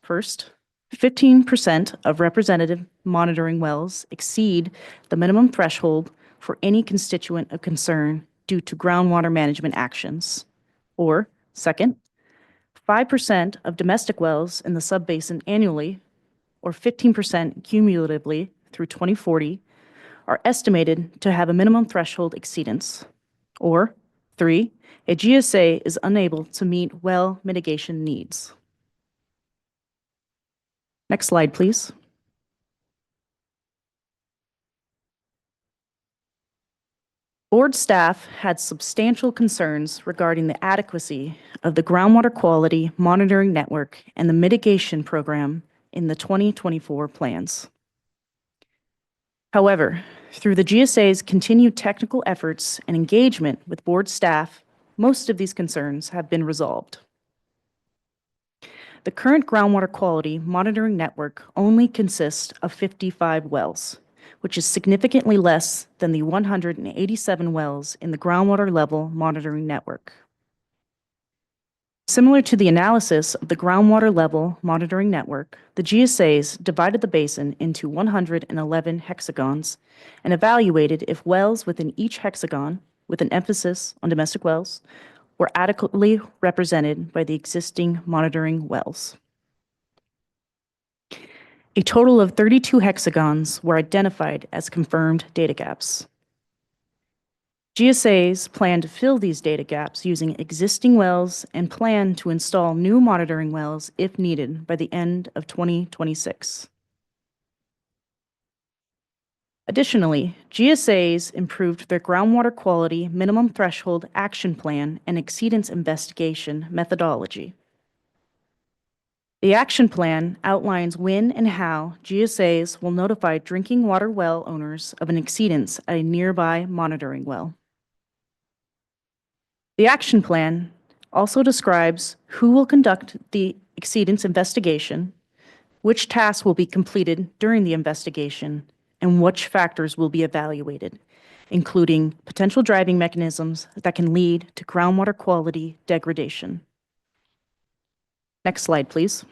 First, 15% of representative monitoring wells exceed the minimum threshold for any constituent of concern due to groundwater management actions. Or, second, 5% of domestic wells in the subbasin annually, or 15% cumulatively through 2040, are estimated to have a minimum threshold exceedance. Or, 3, a GSA is unable to meet well mitigation needs. Next slide, please. Board staff had substantial concerns regarding the adequacy of the groundwater quality monitoring network and the mitigation program in the 2024 plans. However, through the GSA's continued technical efforts and engagement with board staff, most of these concerns have been resolved. The current groundwater quality monitoring network only consists of 55 wells, which is significantly less than the 187 wells in the groundwater level monitoring network. Similar to the analysis of the groundwater level monitoring network, the GSAs divided the basin into 111 hexagons and evaluated if wells within each hexagon, with an emphasis on domestic wells, were adequately represented by the existing monitoring wells. A total of 32 hexagons were identified as confirmed data gaps. GSAs plan to fill these data gaps using existing wells and plan to install new monitoring wells if needed by the end of 2026. Additionally, GSAs improved their groundwater quality minimum threshold action plan and exceedance investigation methodology. The action plan outlines when and how GSAs will notify drinking water well owners of an exceedance at a nearby monitoring well. The action plan also describes who will conduct the exceedance investigation, which tasks will be completed during the investigation, and which factors will be evaluated, including potential driving mechanisms that can lead to groundwater quality degradation. Next slide, please.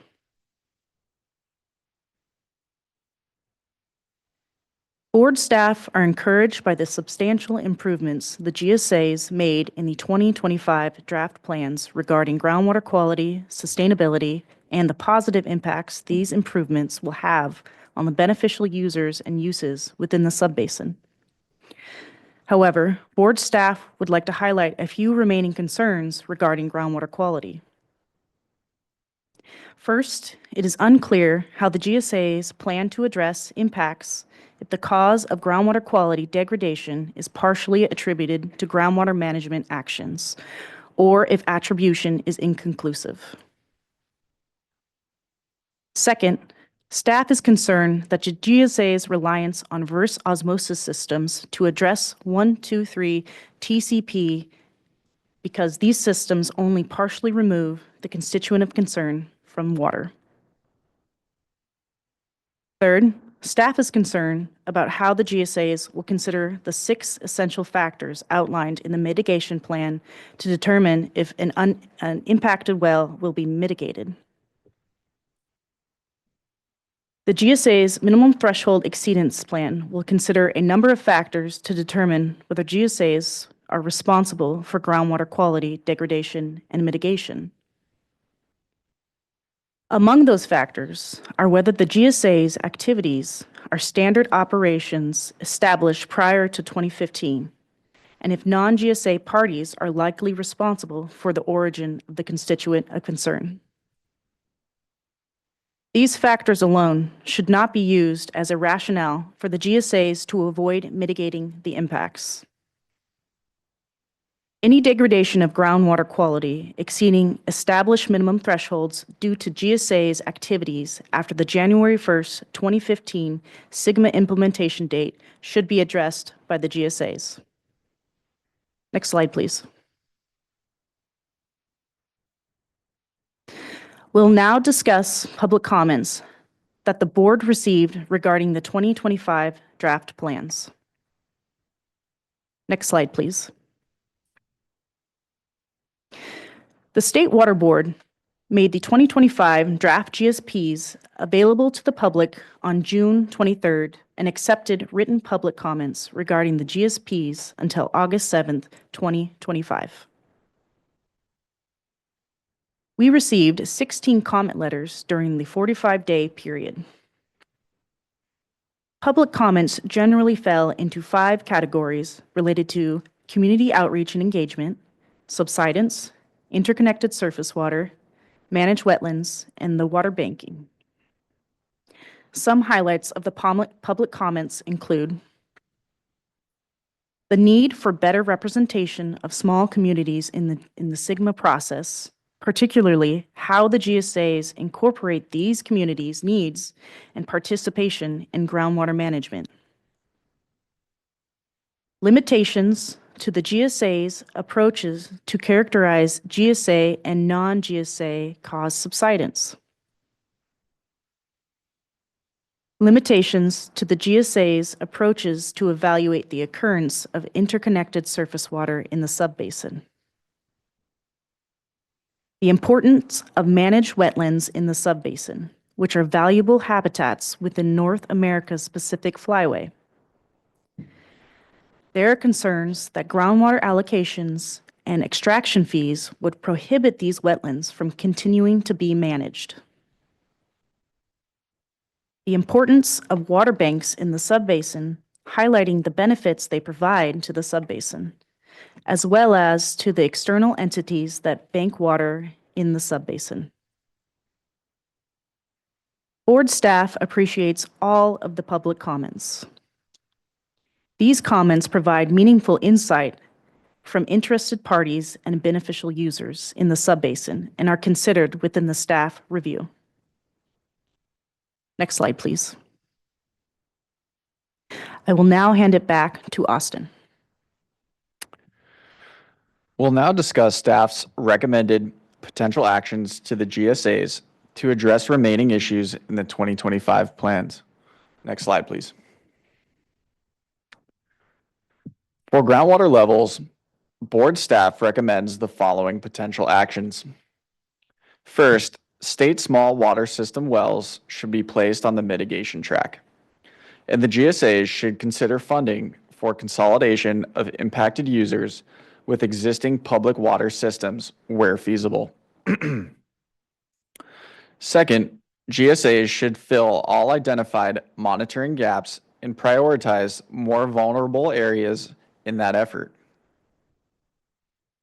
Board staff are encouraged by the substantial improvements the GSAs made in the 2025 draft plans regarding groundwater quality, sustainability, and the positive impacts these improvements will have on the beneficial users and uses within the subbasin. However, board staff would like to highlight a few remaining concerns regarding groundwater quality. First, it is unclear how the GSAs plan to address impacts if the cause of groundwater quality degradation is partially attributed to groundwater management actions, or if attribution is inconclusive. Second, staff is concerned that the GSA's reliance on reverse osmosis systems to address 1,2,3 TCP because these systems only partially remove the constituent of concern from water. Third, staff is concerned about how the GSAs will consider the 6 essential factors outlined in the mitigation plan to determine if an impacted well will be mitigated. The GSA's minimum threshold exceedance plan will consider a number of factors to determine whether GSAs are responsible for groundwater quality degradation and mitigation. Among those factors are whether the GSA's activities are standard operations established prior to 2015, and if non-GSA parties are likely responsible for the origin of the constituent of concern. These factors alone should not be used as a rationale for the GSAs to avoid mitigating the impacts. Any degradation of groundwater quality exceeding established minimum thresholds due to GSA's activities after the January 1st, 2015 SGMA implementation date should be addressed by the GSAs. Next slide, please. We'll now discuss public comments that the board received regarding the 2025 draft plans. Next slide, please. The State Water Board made the 2025 draft GSPs available to the public on June 23rd and accepted written public comments regarding the GSPs until August 7th, 2025. We received 16 comment letters during the 45-day period. Public comments generally fell into 5 categories related to community outreach and engagement, subsidence, interconnected surface water, managed wetlands, and the water banking. Some highlights of the public comments include the need for better representation of small communities in the SGMA process, particularly how the GSAs incorporate these communities' needs and participation in groundwater management. Limitations to the GSA's approaches to characterize GSA and non-GSA cause subsidence. Limitations to the GSA's approaches to evaluate the occurrence of interconnected surface water in the subbasin. The importance of managed wetlands in the subbasin, which are valuable habitats within North America's Pacific Flyway. There are concerns that groundwater allocations and extraction fees would prohibit these wetlands from continuing to be managed. The importance of water banks in the subbasin, highlighting the benefits they provide to the subbasin, as well as to the external entities that bank water in the subbasin. Board staff appreciates all of the public comments. These comments provide meaningful insight from interested parties and beneficial users in the subbasin and are considered within the staff review. Next slide, please. I will now hand it back to Austin. We'll now discuss staff's recommended potential actions to the GSAs to address remaining issues in the 2025 plans. Next slide, please. For groundwater levels, board staff recommends the following potential actions. First, state small water system wells should be placed on the mitigation track, and the GSAs should consider funding for consolidation of impacted users with existing public water systems where feasible. Second, GSAs should fill all identified monitoring gaps and prioritize more vulnerable areas in that effort.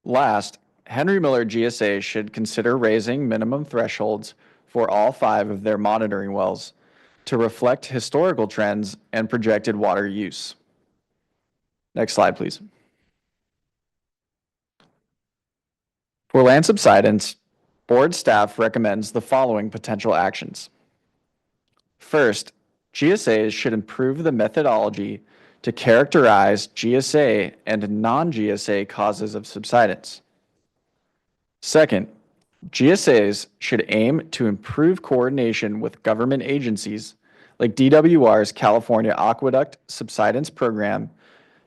Last, Henry Miller GSA should consider raising minimum thresholds for all 5 of their monitoring wells to reflect historical trends and projected water use. Next slide, please. For land subsidence, board staff recommends the following potential actions. First, GSAs should improve the methodology to characterize GSA and non-GSA causes of subsidence. Second, GSAs should aim to improve coordination with government agencies like DWR's California Aqueduct Subsidence Program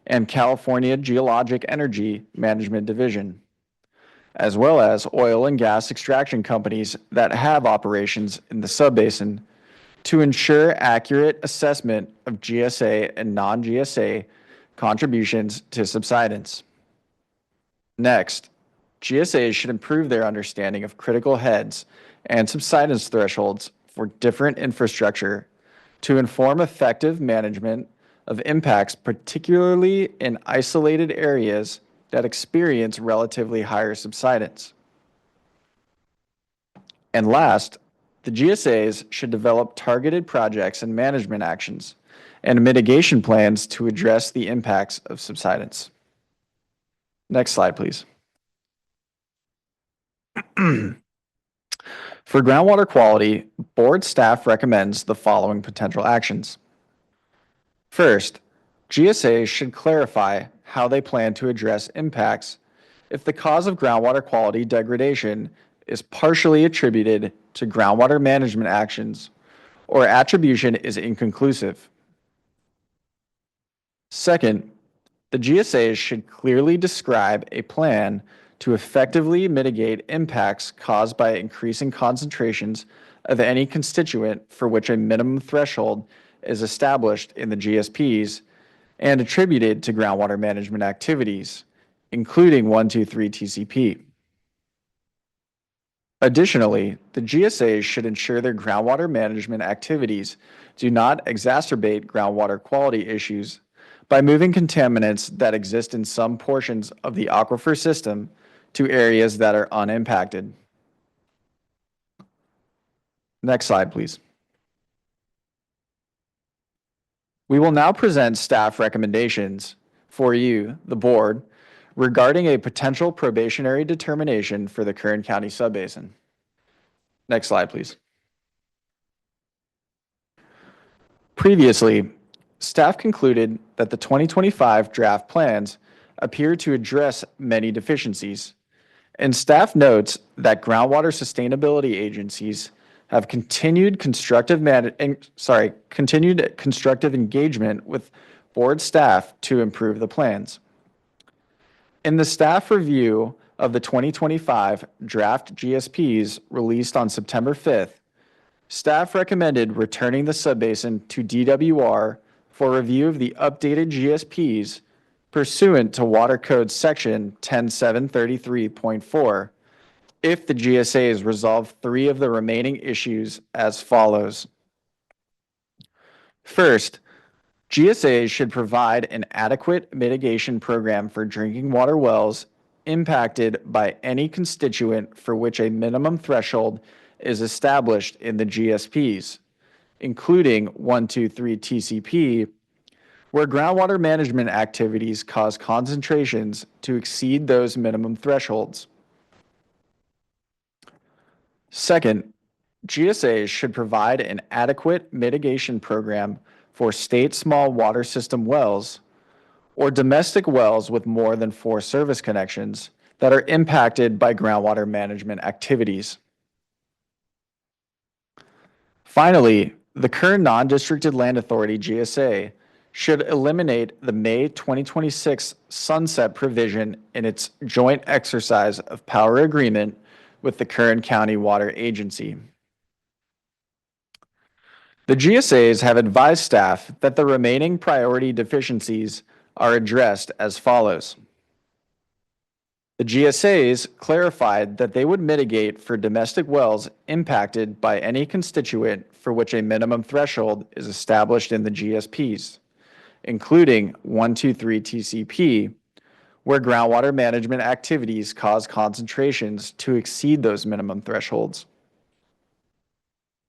and California Geologic Energy Management Division, as well as oil and gas extraction companies that have operations in the subbasin to ensure accurate assessment of GSA and non-GSA contributions to subsidence. Next, GSAs should improve their understanding of critical heads and subsidence thresholds for different infrastructure to inform effective management of impacts, particularly in isolated areas that experience relatively higher subsidence. And last, the GSAs should develop targeted projects and management actions and mitigation plans to address the impacts of subsidence. Next slide, please. For groundwater quality, board staff recommends the following potential actions. First, GSAs should clarify how they plan to address impacts if the cause of groundwater quality degradation is partially attributed to groundwater management actions or attribution is inconclusive. Second, the GSAs should clearly describe a plan to effectively mitigate impacts caused by increasing concentrations of any constituent for which a minimum threshold is established in the GSPs and attributed to groundwater management activities, including 123 TCP. Additionally, the GSAs should ensure their groundwater management activities do not exacerbate groundwater quality issues by moving contaminants that exist in some portions of the aquifer system to areas that are unimpacted. Next slide, please. We will now present staff recommendations for you, the board, regarding a potential probationary determination for the Kern County subbasin. Next slide, please. Previously, staff concluded that the 2025 draft plans appear to address many deficiencies, and staff notes that groundwater sustainability agencies have continued constructive engagement with board staff to improve the plans. In the staff review of the 2025 draft GSPs released on September 5th, staff recommended returning the subbasin to DWR for review of the updated GSPs pursuant to Water Code Section 10733.4 if the GSAs resolve 3 of the remaining issues as follows. First, GSAs should provide an adequate mitigation program for drinking water wells impacted by any constituent for which a minimum threshold is established in the GSPs, including 123 TCP, where groundwater management activities cause concentrations to exceed those minimum thresholds. Second, GSAs should provide an adequate mitigation program for state small water system wells or domestic wells with more than 4 service connections that are impacted by groundwater management activities. Finally, the current non-districted land authority GSA should eliminate the May 2026 sunset provision in its joint exercise of power agreement with the Kern County Water Agency. The GSAs have advised staff that the remaining priority deficiencies are addressed as follows. The GSAs clarified that they would mitigate for domestic wells impacted by any constituent for which a minimum threshold is established in the GSPs, including 123 TCP, where groundwater management activities cause concentrations to exceed those minimum thresholds.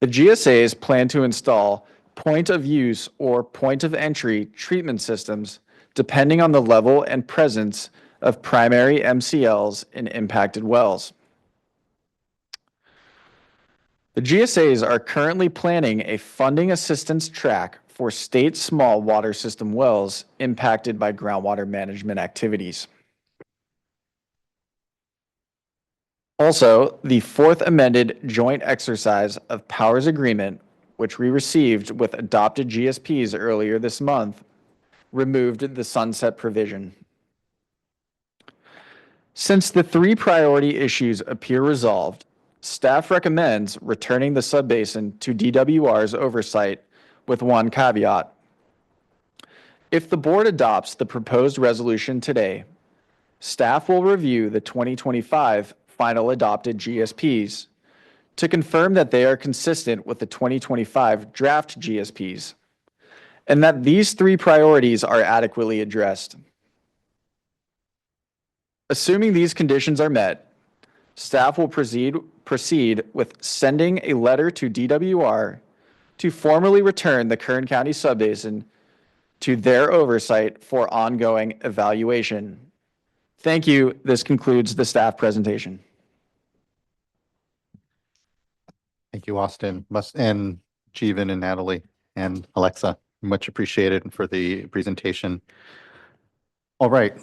The GSAs plan to install point of use or point of entry treatment systems depending on the level and presence of primary MCLs in impacted wells. The GSAs are currently planning a funding assistance track for state small water system wells impacted by groundwater management activities. Also, the fourth amended joint exercise of powers agreement, which we received with adopted GSPs earlier this month, removed the sunset provision. Since the 3 priority issues appear resolved, staff recommends returning the subbasin to DWR's oversight with one caveat. If the board adopts the proposed resolution today, staff will review the 2025 final adopted GSPs to confirm that they are consistent with the 2025 draft GSPs and that these 3 priorities are adequately addressed. Assuming these conditions are met, staff will proceed with sending a letter to DWR to formally return the Kern County subbasin to their oversight for ongoing evaluation. Thank you. This concludes the staff presentation. Thank you, Austin, and Jeevan and Natalie and Alexa. Much appreciated for the presentation. All right.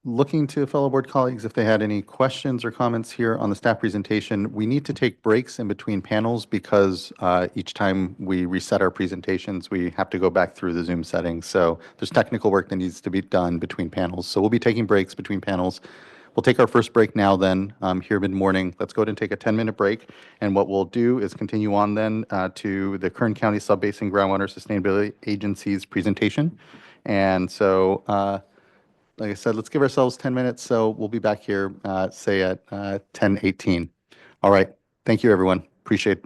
Looking to fellow board colleagues if they had any questions or comments here on the staff presentation. We need to take breaks in between panels because each time we reset our presentations, we have to go back through the Zoom settings. So there's technical work that needs to be done between panels. So we'll be taking breaks between panels. We'll take our first break now then, here mid-morning. Let's go ahead and take a 10-minute break. And what we'll do is continue on then to the Kern County Subbasin Groundwater Sustainability Agency's presentation. And so, like I said, let's give ourselves 10 minutes. So we'll be back here, say at 10:18. All right. Thank you, everyone. Appreciate it.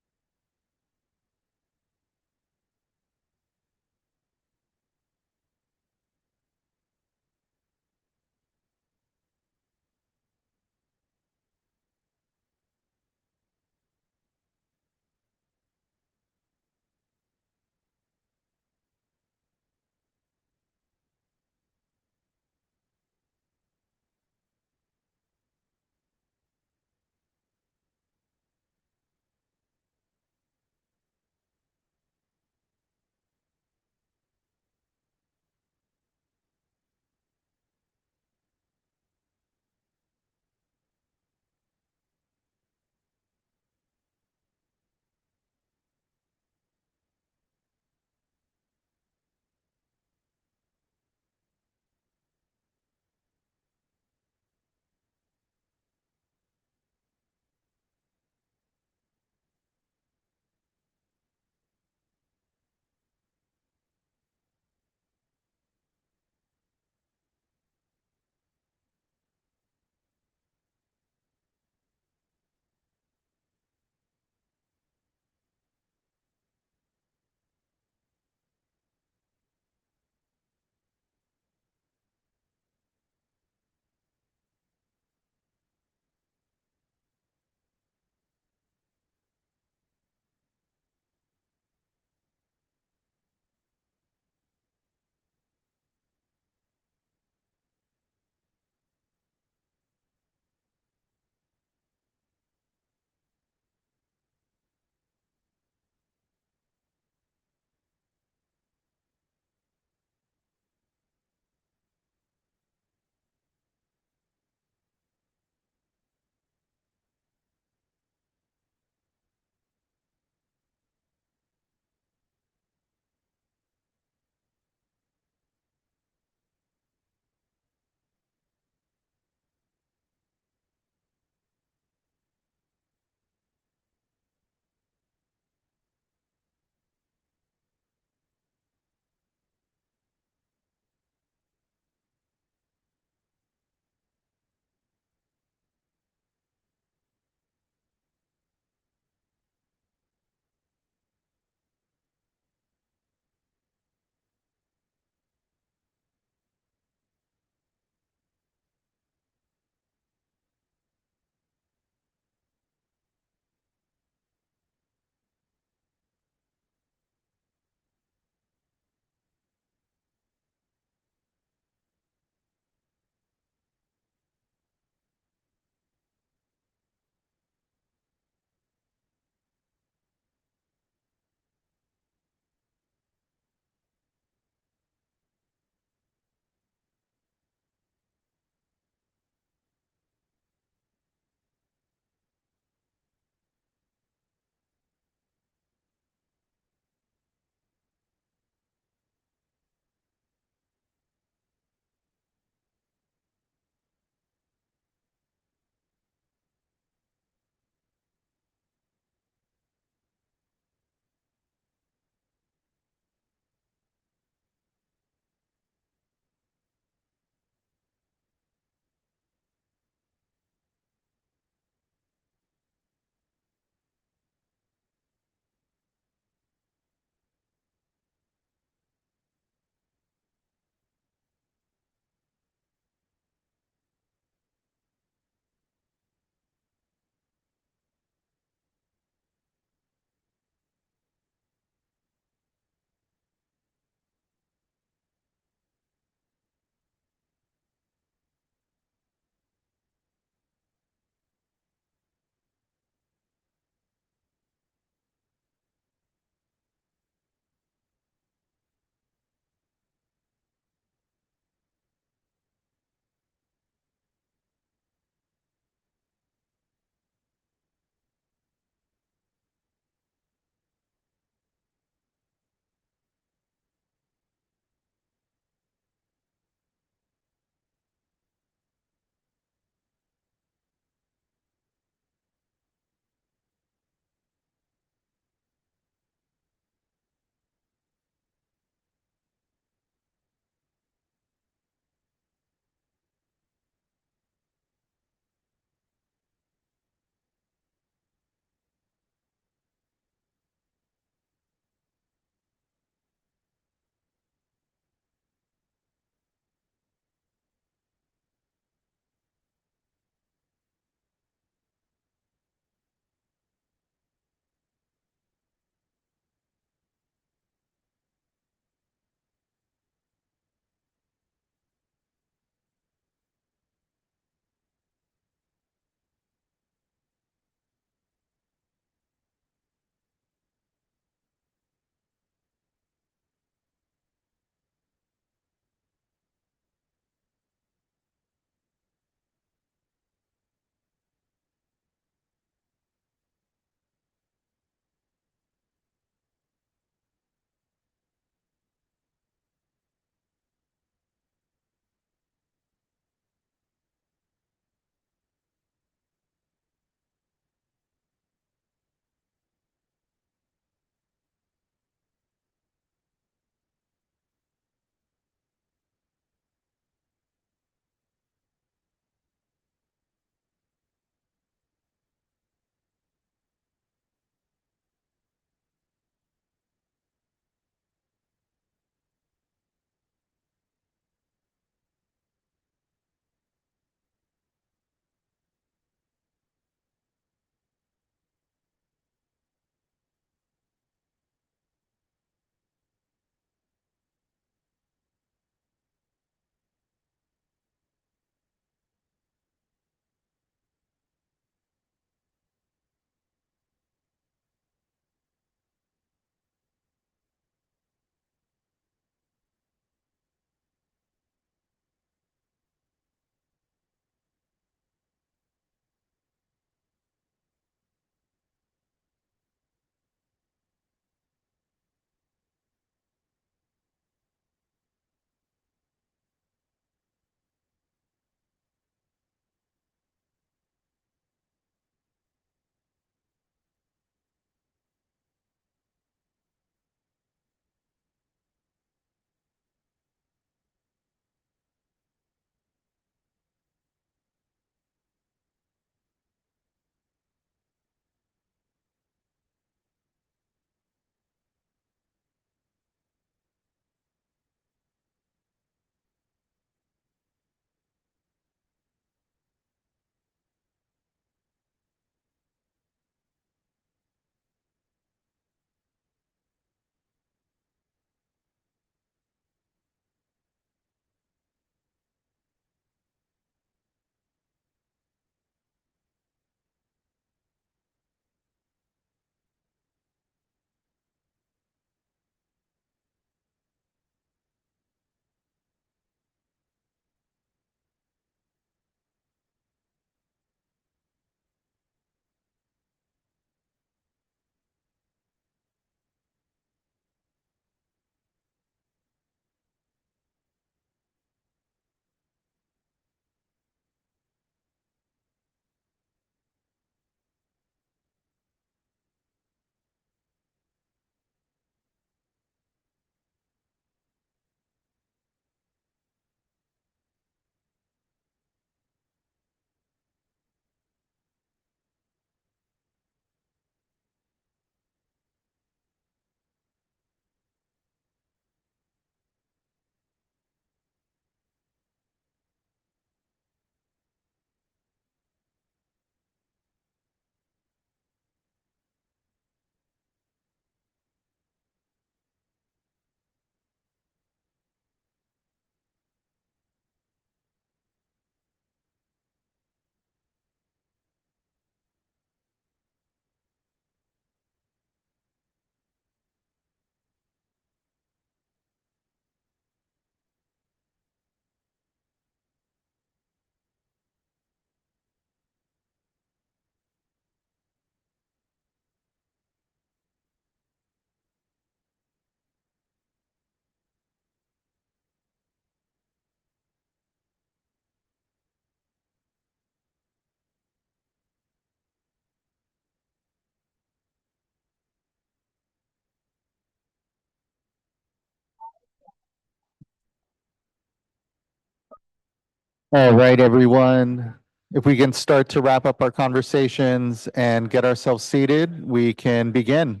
All right, everyone. If we can start to wrap up our conversations and get ourselves seated, we can begin.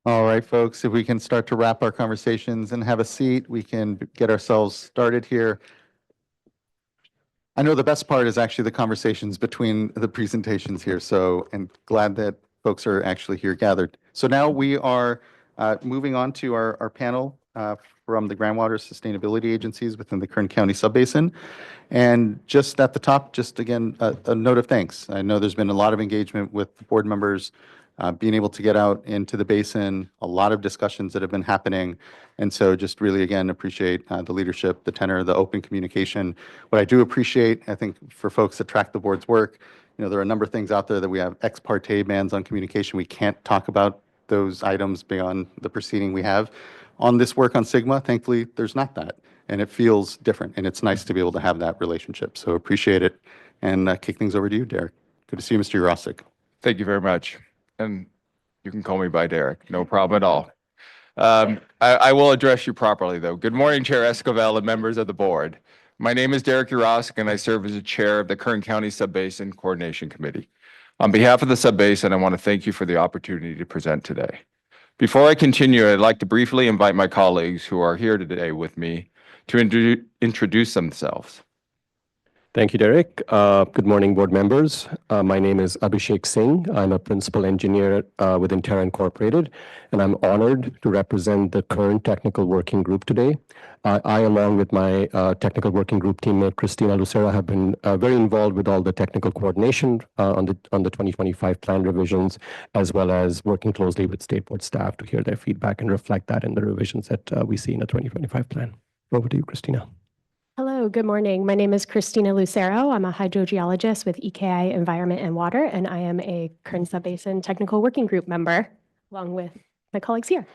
All right, folks, if we can start to wrap our conversations and have a seat, we can get ourselves started here. I know the best part is actually the conversations between the presentations here, so, and glad that folks are actually here gathered. So now we are moving on to our panel from the groundwater sustainability agencies within the Kern County Subbasin. And just at the top, just again, a note of thanks. I know there's been a lot of engagement with the board members, being able to get out into the basin, a lot of discussions that have been happening. And so just really, again, appreciate the leadership, the tenor, the open communication. What I do appreciate, I think for folks that track the board's work, there are a number of things out there that we have ex parte bans on communication. We can't talk about those items beyond the proceeding we have. On this work on Sigma, thankfully, there's not that. And it feels different, and it's nice to be able to have that relationship. So appreciate it. And kick things over to you, Derek. Good to see you, Mr. Urosik. Thank you very much. And you can call me by Derek, no problem at all. I will address you properly, though. Good morning, Chair Escovel and members of the board. My name is Derek Urosik, and I serve as the chair of the Kern County Subbasin Coordination Committee. On behalf of the Subbasin, I want to thank you for the opportunity to present today. Before I continue, I'd like to briefly invite my colleagues who are here today with me to introduce themselves. Thank you, Derek. Good morning, board members. My name is Abhishek Singh. I'm a principal engineer within Terra Incorporated, and I'm honored to represent the current technical working group today. I, along with my technical working group teammate, Christina Lucera, have been very involved with all the technical coordination on the 2025 plan revisions, as well as working closely with state board staff to hear their feedback and reflect that in the revisions that we see in the 2025 plan. Over to you, Christina. Hello, good morning. My name is Christina Lucero. I'm a hydrogeologist with EKI Environment and Water, and I am a Kern Subbasin Technical Working Group member, along with my colleagues here.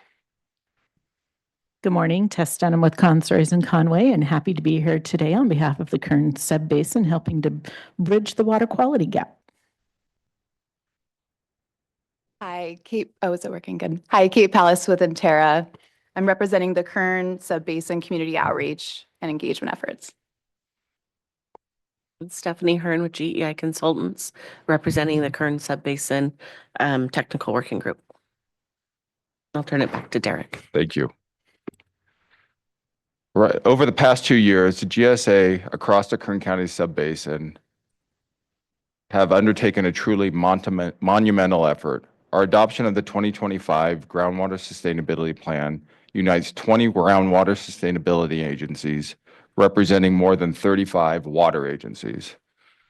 Good morning, Tess Dunham with Consories and Conway, and happy to be here today on behalf of the Kern Subbasin, helping to bridge the water quality gap. Hi, Kate. Oh, is it working? Good. Hi, Kate Pallas with Terra. I'm representing the Kern Subbasin Community Outreach and Engagement efforts. Stephanie Hearn with GEI Consultants, representing the Kern Subbasin Technical Working Group. I'll turn it back to Derek. Thank you. Right. Over the past 2 years, the GSA across the Kern County Subbasin have undertaken a truly monumental effort. Our adoption of the 2025 Groundwater Sustainability Plan unites 20 groundwater sustainability agencies, representing more than 35 water agencies,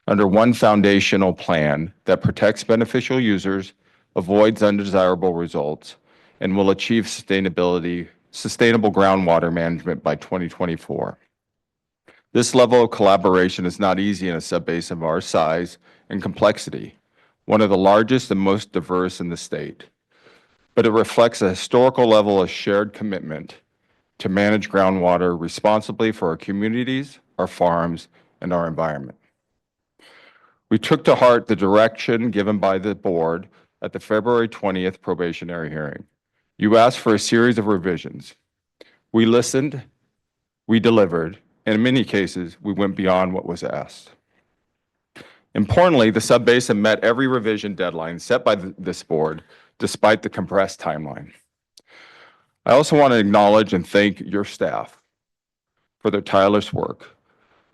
under one foundational plan that protects beneficial users, avoids undesirable results, and will achieve sustainable groundwater management by 2024. This level of collaboration is not easy in a subbasin of our size and complexity, one of the largest and most diverse in the state. But it reflects a historical level of shared commitment to manage groundwater responsibly for our communities, our farms, and our environment. We took to heart the direction given by the board at the February 20th probationary hearing. You asked for a series of revisions. We listened, we delivered, and in many cases, we went beyond what was asked. Importantly, the subbasin met every revision deadline set by this board, despite the compressed timeline. I also want to acknowledge and thank your staff for their tireless work.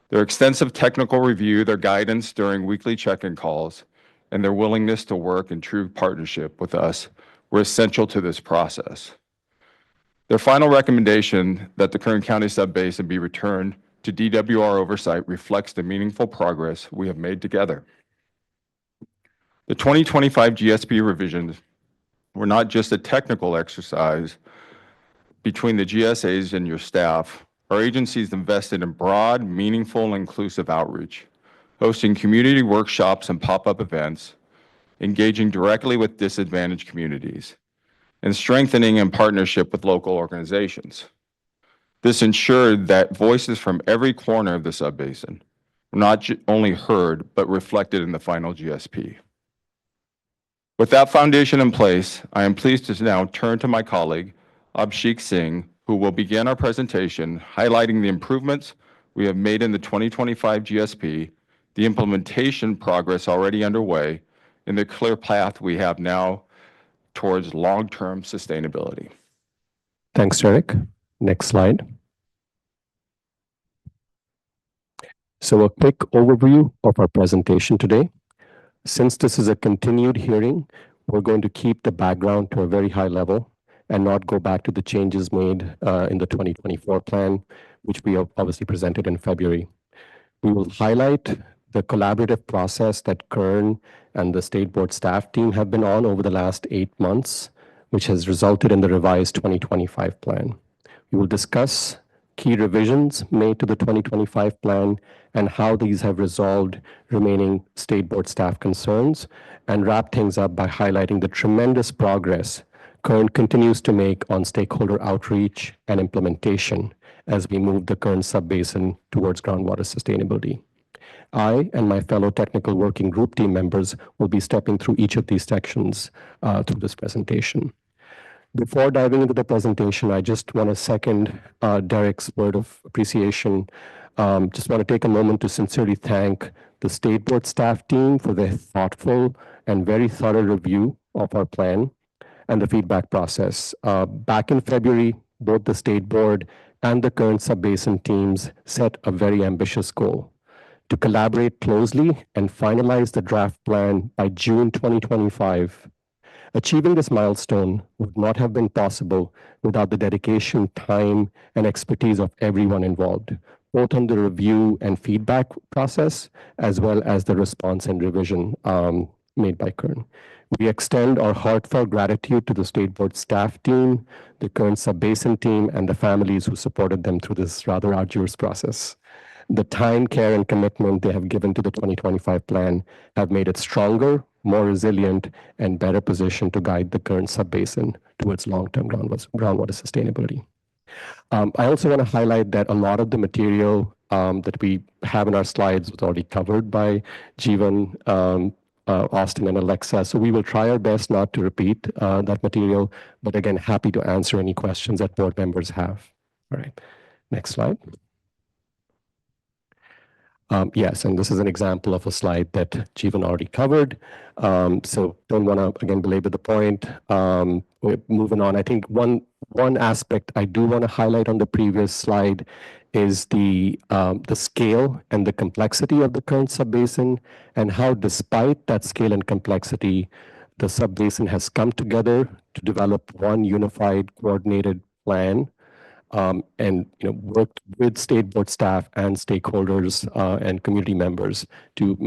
Their extensive technical review, their guidance during weekly check-in calls, and their willingness to work in true partnership with us were essential to this process. Their final recommendation that the Kern County Subbasin be returned to DWR oversight reflects the meaningful progress we have made together. The 2025 GSP revisions were not just a technical exercise between the GSAs and your staff, our agencies invested in broad, meaningful, and inclusive outreach, hosting community workshops and pop-up events, engaging directly with disadvantaged communities, and strengthening in partnership with local organizations. This ensured that voices from every corner of the subbasin were not only heard, but reflected in the final GSP. With that foundation in place, I am pleased to now turn to my colleague, Abhishek Singh, who will begin our presentation highlighting the improvements we have made in the 2025 GSP, the implementation progress already underway, and the clear path we have now towards long-term sustainability. Thanks, Derek. Next slide. So a quick overview of our presentation today. Since this is a continued hearing, we're going to keep the background to a very high level and not go back to the changes made in the 2024 plan, which we have obviously presented in February. We will highlight the collaborative process that Kern and the State Board staff team have been on over the last 8 months, which has resulted in the revised 2025 plan. We will discuss key revisions made to the 2025 plan and how these have resolved remaining State Board staff concerns, and wrap things up by highlighting the tremendous progress Kern continues to make on stakeholder outreach and implementation as we move the Kern subbasin towards groundwater sustainability. I and my fellow technical working group team members will be stepping through each of these sections through this presentation. Before diving into the presentation, I just want to second Derek's word of appreciation. Just want to take a moment to sincerely thank the State Board staff team for their thoughtful and very thorough review of our plan and the feedback process. Back in February, both the State Board and the Kern subbasin teams set a very ambitious goal to collaborate closely and finalize the draft plan by June 2025. Achieving this milestone would not have been possible without the dedication, time, and expertise of everyone involved, both on the review and feedback process, as well as the response and revision made by Kern. We extend our heartfelt gratitude to the State Board staff team, the Kern subbasin team, and the families who supported them through this rather arduous process. The time, care, and commitment they have given to the 2025 plan have made it stronger, more resilient, and better positioned to guide the Kern subbasin towards long-term groundwater sustainability. I also want to highlight that a lot of the material that we have in our slides was already covered by Jeevan, Austin, and Alexa. So we will try our best not to repeat that material, but again, happy to answer any questions that board members have. All right, next slide. Yes, and this is an example of a slide that Jeevan already covered. So don't want to, again, belabor the point. We're moving on. I think one aspect I do want to highlight on the previous slide is the scale and the complexity of the current subbasin, and how despite that scale and complexity, the subbasin has come together to develop one unified, coordinated plan, and worked with State Board staff and stakeholders and community members to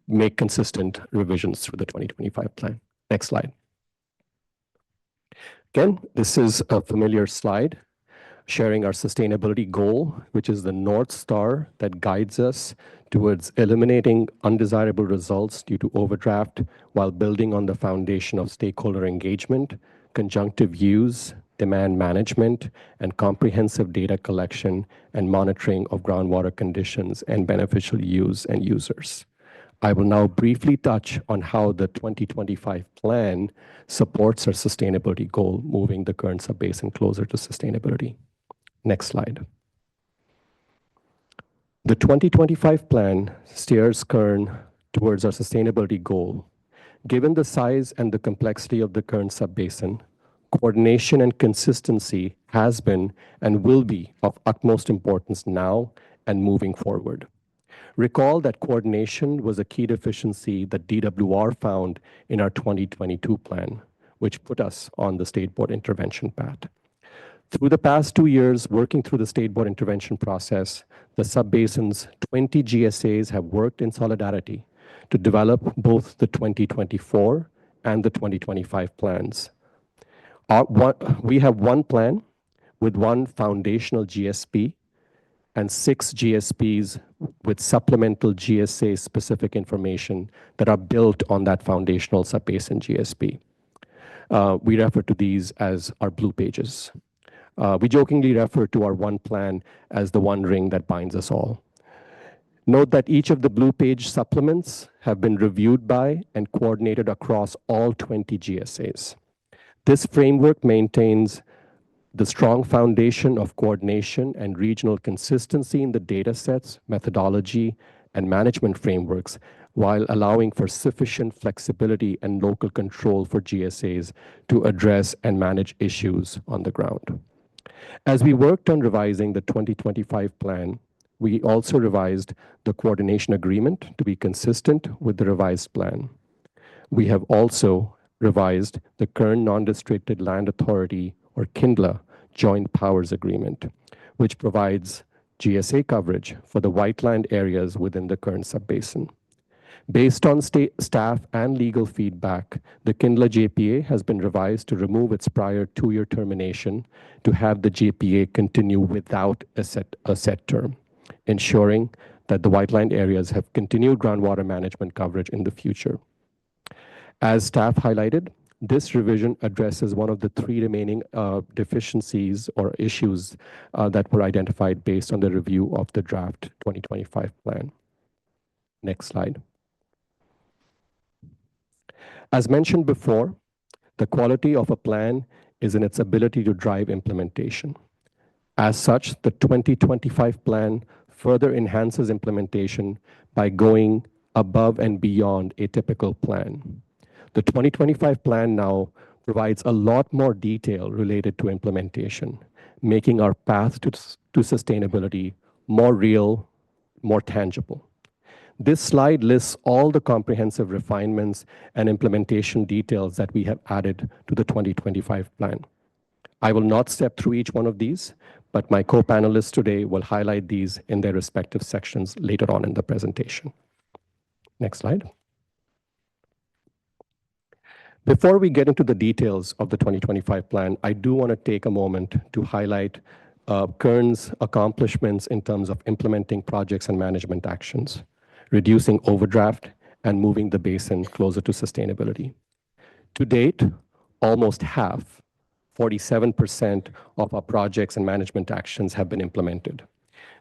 make consistent revisions through the 2025 plan. Next slide. Again, this is a familiar slide sharing our sustainability goal, which is the North Star that guides us towards eliminating undesirable results due to overdraft while building on the foundation of stakeholder engagement, conjunctive use, demand management, and comprehensive data collection and monitoring of groundwater conditions and beneficial use and users. I will now briefly touch on how the 2025 plan supports our sustainability goal, moving the current subbasin closer to sustainability. Next slide. The 2025 plan steers Kern towards our sustainability goal. Given the size and the complexity of the Kern subbasin, coordination and consistency has been and will be of utmost importance now and moving forward. Recall that coordination was a key deficiency that DWR found in our 2022 plan, which put us on the State Board intervention path. Through the past 2 years, working through the State Board intervention process, the subbasin's 20 GSAs have worked in solidarity to develop both the 2024 and the 2025 plans. We have one plan with one foundational GSP and 6 GSPs with supplemental GSA-specific information that are built on that foundational subbasin GSP. We refer to these as our blue pages. We jokingly refer to our one plan as the one ring that binds us all. Note that each of the blue page supplements have been reviewed by and coordinated across all 20 GSAs. This framework maintains the strong foundation of coordination and regional consistency in the data sets, methodology, and management frameworks, while allowing for sufficient flexibility and local control for GSAs to address and manage issues on the ground. As we worked on revising the 2025 plan, we also revised the coordination agreement to be consistent with the revised plan. We have also revised the Kern Non-Restricted Land Authority, or KNDLA, Joint Powers Agreement, which provides GSA coverage for the wetland areas within the Kern Subbasin. Based on staff and legal feedback, the KNDLA JPA has been revised to remove its prior 2-year termination to have the JPA continue without a set term, ensuring that the wetland areas have continued groundwater management coverage in the future. As staff highlighted, this revision addresses one of the 3 remaining deficiencies or issues that were identified based on the review of the draft 2025 plan. Next slide. As mentioned before, the quality of a plan is in its ability to drive implementation. As such, the 2025 plan further enhances implementation by going above and beyond a typical plan. The 2025 plan now provides a lot more detail related to implementation, making our path to sustainability more real, more tangible. This slide lists all the comprehensive refinements and implementation details that we have added to the 2025 plan. I will not step through each one of these, but my co-panelists today will highlight these in their respective sections later on in the presentation. Next slide. Before we get into the details of the 2025 plan, I do want to take a moment to highlight Kern's accomplishments in terms of implementing projects and management actions, reducing overdraft, and moving the basin closer to sustainability. To date, almost half, 47% of our projects and management actions have been implemented.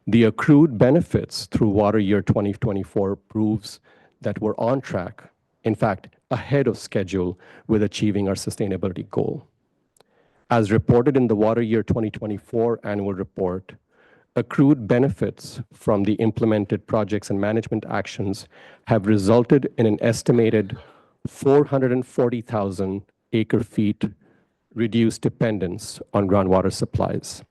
The accrued benefits through water year 2024 proves that we're on track, in fact, ahead of schedule with achieving our sustainability goal. As reported in the water year 2024 annual report, accrued benefits from the implemented projects and management actions have resulted in an estimated 440,000 acre-feet reduced dependence on groundwater supplies.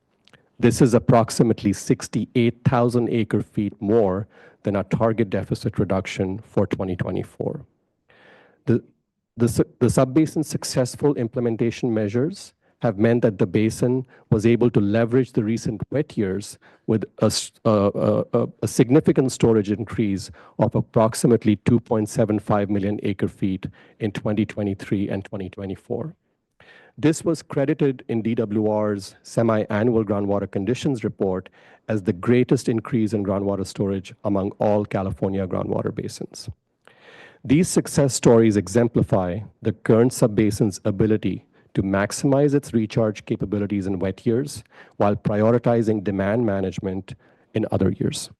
This is approximately 68,000 acre-feet more than our target deficit reduction for 2024. The subbasin's successful implementation measures have meant that the basin was able to leverage the recent wet years with a significant storage increase of approximately 2.75 million acre-feet in 2023 and 2024. This was credited in DWR's semi-annual groundwater conditions report as the greatest increase in groundwater storage among all California groundwater basins. These success stories exemplify the Kern Subbasin's ability to maximize its recharge capabilities in wet years while prioritizing demand management in other years.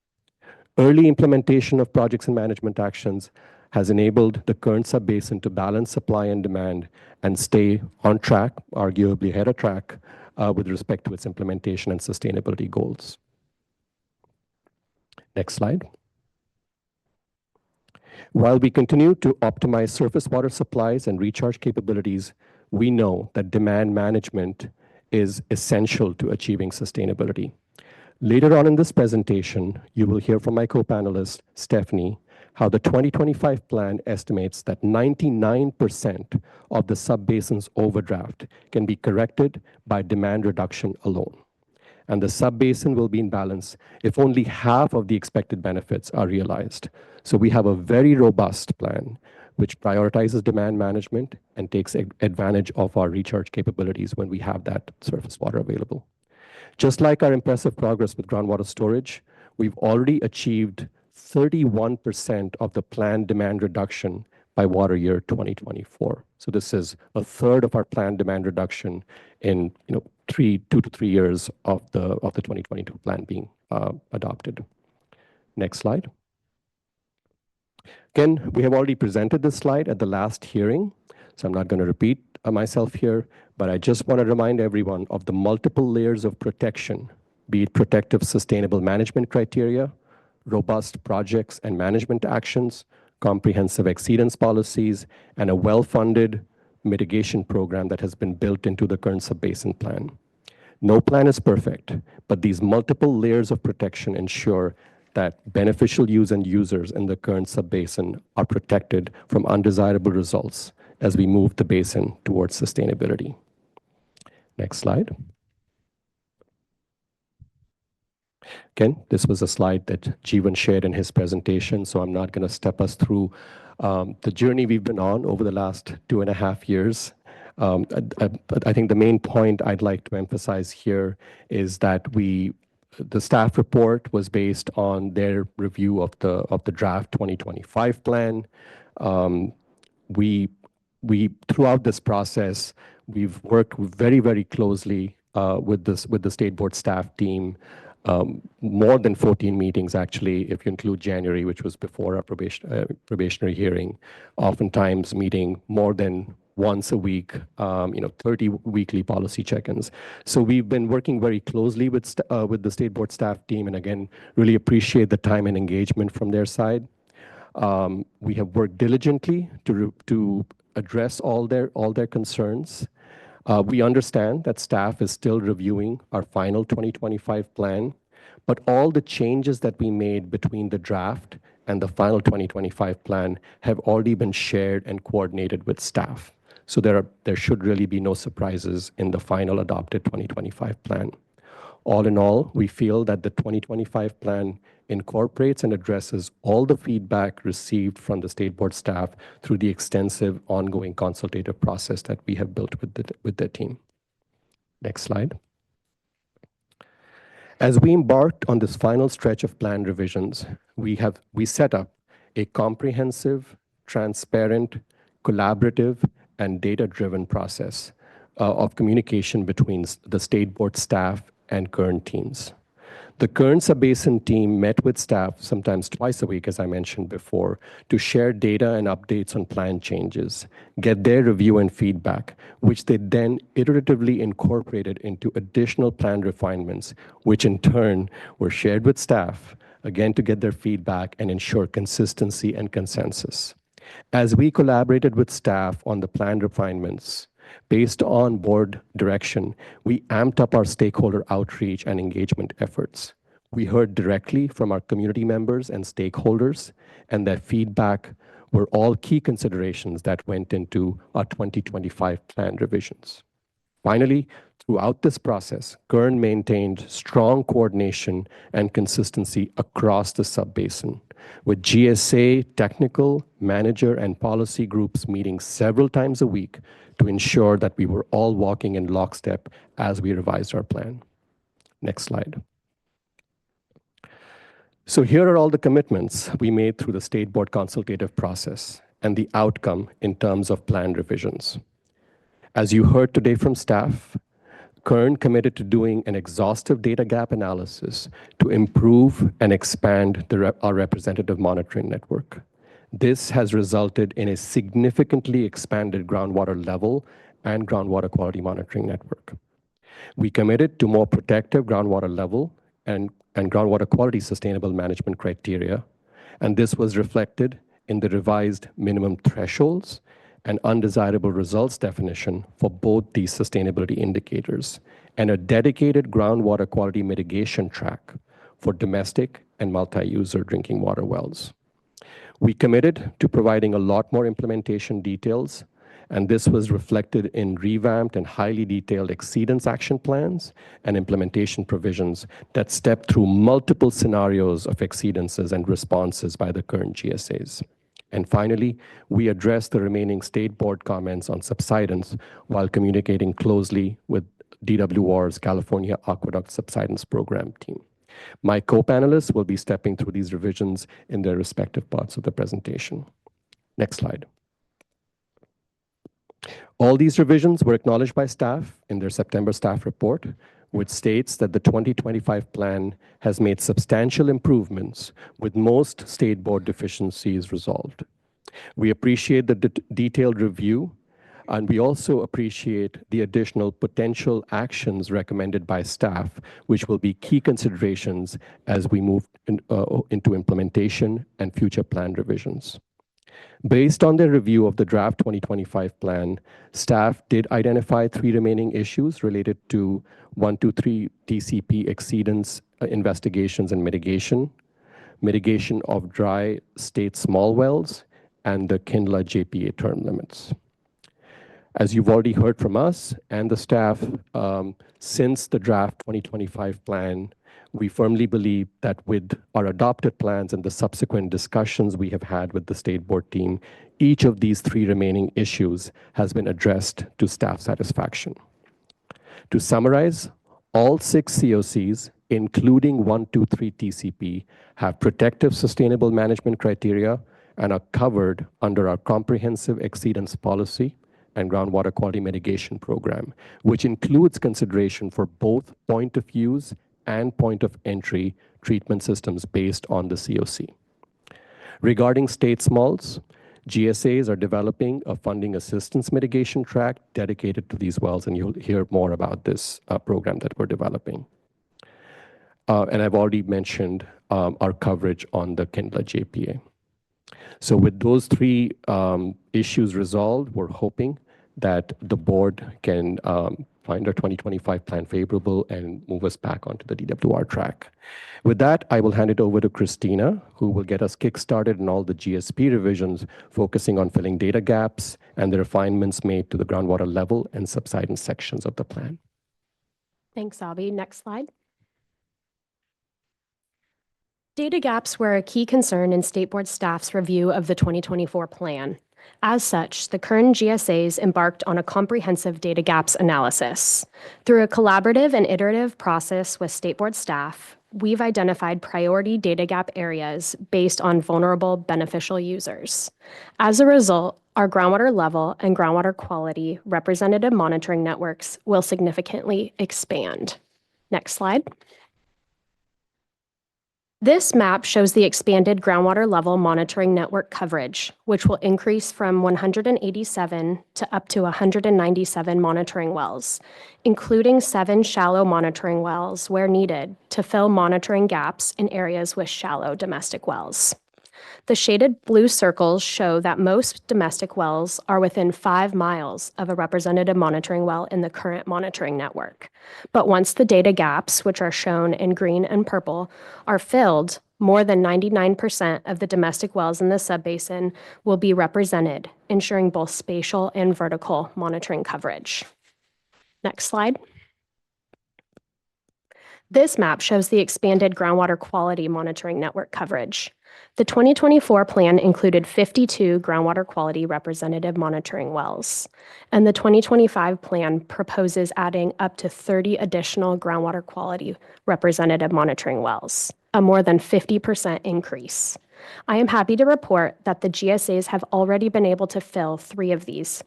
Early implementation of projects and management actions has enabled the Kern Subbasin to balance supply and demand and stay on track, arguably ahead of track, with respect to its implementation and sustainability goals. Next slide. While we continue to optimize surface water supplies and recharge capabilities, we know that demand management is essential to achieving sustainability. Later on in this presentation, you will hear from my co-panelist, Stephanie, how the 2025 plan estimates that 99% of the subbasin's overdraft can be corrected by demand reduction alone. And the subbasin will be in balance if only half of the expected benefits are realized. So we have a very robust plan which prioritizes demand management and takes advantage of our recharge capabilities when we have that surface water available. Just like our impressive progress with groundwater storage, we've already achieved 31% of the planned demand reduction by water year 2024. So this is a third of our planned demand reduction in 2 to 3 years of the 2022 plan being adopted. Next slide. Again, we have already presented this slide at the last hearing, so I'm not going to repeat myself here, but I just want to remind everyone of the multiple layers of protection, be it protective sustainable management criteria, robust projects and management actions, comprehensive exceedance policies, and a well-funded mitigation program that has been built into the Kern Subbasin Plan. No plan is perfect, but these multiple layers of protection ensure that beneficial use and users in the Kern Subbasin are protected from undesirable results as we move the basin towards sustainability. Next slide. Again, this was a slide that Jeevan shared in his presentation, so I'm not going to step us through the journey we've been on over the last 2.5 years. I think the main point I'd like to emphasize here is that the staff report was based on their review of the draft 2025 plan. Throughout this process, we've worked very, very closely with the State Board staff team. More than 14 meetings, actually, if you include January, which was before our probationary hearing, oftentimes meeting more than once a week, 30 weekly policy check-ins. So we've been working very closely with the State Board staff team, and again, really appreciate the time and engagement from their side. We have worked diligently to address all their concerns. We understand that staff is still reviewing our final 2025 plan, but all the changes that we made between the draft and the final 2025 plan have already been shared and coordinated with staff. So there should really be no surprises in the final adopted 2025 plan. All in all, we feel that the 2025 plan incorporates and addresses all the feedback received from the State Board staff through the extensive ongoing consultative process that we have built with their team. Next slide. As we embarked on this final stretch of plan revisions, we set up a comprehensive, transparent, collaborative, and data-driven process of communication between the State Board staff and Kern teams. The Kern Subbasin team met with staff sometimes twice a week, as I mentioned before, to share data and updates on plan changes, get their review and feedback, which they then iteratively incorporated into additional plan refinements, which in turn were shared with staff, again to get their feedback and ensure consistency and consensus. As we collaborated with staff on the plan refinements, based on board direction, we amped up our stakeholder outreach and engagement efforts. We heard directly from our community members and stakeholders, and their feedback were all key considerations that went into our 2025 plan revisions. Finally, throughout this process, Kern maintained strong coordination and consistency across the subbasin, with GSA technical, manager, and policy groups meeting several times a week to ensure that we were all walking in lockstep as we revised our plan. Next slide. So here are all the commitments we made through the State Board consultative process and the outcome in terms of plan revisions. As you heard today from staff, Kern committed to doing an exhaustive data gap analysis to improve and expand our representative monitoring network. This has resulted in a significantly expanded groundwater level and groundwater quality monitoring network. We committed to more protective groundwater level and groundwater quality sustainable management criteria, and this was reflected in the revised minimum thresholds and undesirable results definition for both these sustainability indicators, and a dedicated groundwater quality mitigation track for domestic and multi-user drinking water wells. We committed to providing a lot more implementation details, and this was reflected in revamped and highly detailed exceedance action plans and implementation provisions that step through multiple scenarios of exceedances and responses by the current GSAs. And finally, we addressed the remaining State Board comments on subsidence while communicating closely with DWR's California Aqueduct Subsidence Program team. My co-panelists will be stepping through these revisions in their respective parts of the presentation. Next slide. All these revisions were acknowledged by staff in their September staff report, which states that the 2025 plan has made substantial improvements with most state board deficiencies resolved. We appreciate the detailed review, and we also appreciate the additional potential actions recommended by staff, which will be key considerations as we move into implementation and future plan revisions. Based on their review of the draft 2025 plan, staff did identify 3 remaining issues related to 123 TCP exceedance investigations and mitigation of dry state small wells, and the KINLA JPA term limits. As you've already heard from us and the staff, since the draft 2025 plan, we firmly believe that with our adopted plans and the subsequent discussions we have had with the state board team, each of these 3 remaining issues has been addressed to staff satisfaction. To summarize, all 6 COCs, including 123 TCP, have protective sustainable management criteria and are covered under our comprehensive exceedance policy and groundwater quality mitigation program, which includes consideration for both point of use and point of entry treatment systems based on the COC. Regarding state smalls, GSAs are developing a funding assistance mitigation track dedicated to these wells, and you'll hear more about this program that we're developing. And I've already mentioned our coverage on the KINLA JPA. So with those 3 issues resolved, we're hoping that the board can find our 2025 plan favorable and move us back onto the DWR track. With that, I will hand it over to Christina, who will get us kickstarted in all the GSP revisions, focusing on filling data gaps and the refinements made to the groundwater level and subsidence sections of the plan. Thanks, Abhi. Next slide. Data gaps were a key concern in State Board staff's review of the 2024 plan. As such, the Kern GSAs embarked on a comprehensive data gaps analysis. Through a collaborative and iterative process with State Board staff, we've identified priority data gap areas based on vulnerable beneficial users. As a result, our groundwater level and groundwater quality representative monitoring networks will significantly expand. Next slide. This map shows the expanded groundwater level monitoring network coverage, which will increase from 187 to up to 197 monitoring wells, including 7 shallow monitoring wells where needed to fill monitoring gaps in areas with shallow domestic wells. The shaded blue circles show that most domestic wells are within 5 miles of a representative monitoring well in the current monitoring network. But once the data gaps, which are shown in green and purple, are filled, more than 99% of the domestic wells in the subbasin will be represented, ensuring both spatial and vertical monitoring coverage. Next slide. This map shows the expanded groundwater quality monitoring network coverage. The 2024 plan included 52 groundwater quality representative monitoring wells, and the 2025 plan proposes adding up to 30 additional groundwater quality representative monitoring wells, a more than 50% increase. I am happy to report that the GSAs have already been able to fill 3 of these.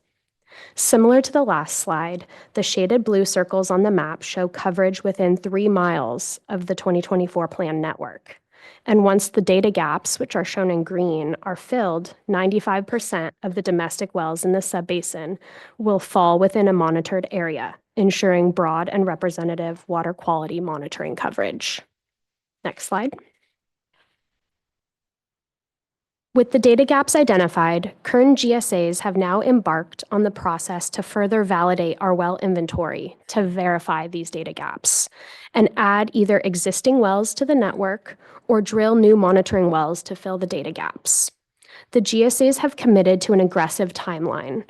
Similar to the last slide, the shaded blue circles on the map show coverage within 3 miles of the 2024 plan network. And once the data gaps, which are shown in green, are filled, 95% of the domestic wells in the subbasin will fall within a monitored area, ensuring broad and representative water quality monitoring coverage. Next slide. With the data gaps identified, Kern GSAs have now embarked on the process to further validate our well inventory to verify these data gaps and add either existing wells to the network or drill new monitoring wells to fill the data gaps. The GSAs have committed to an aggressive timeline.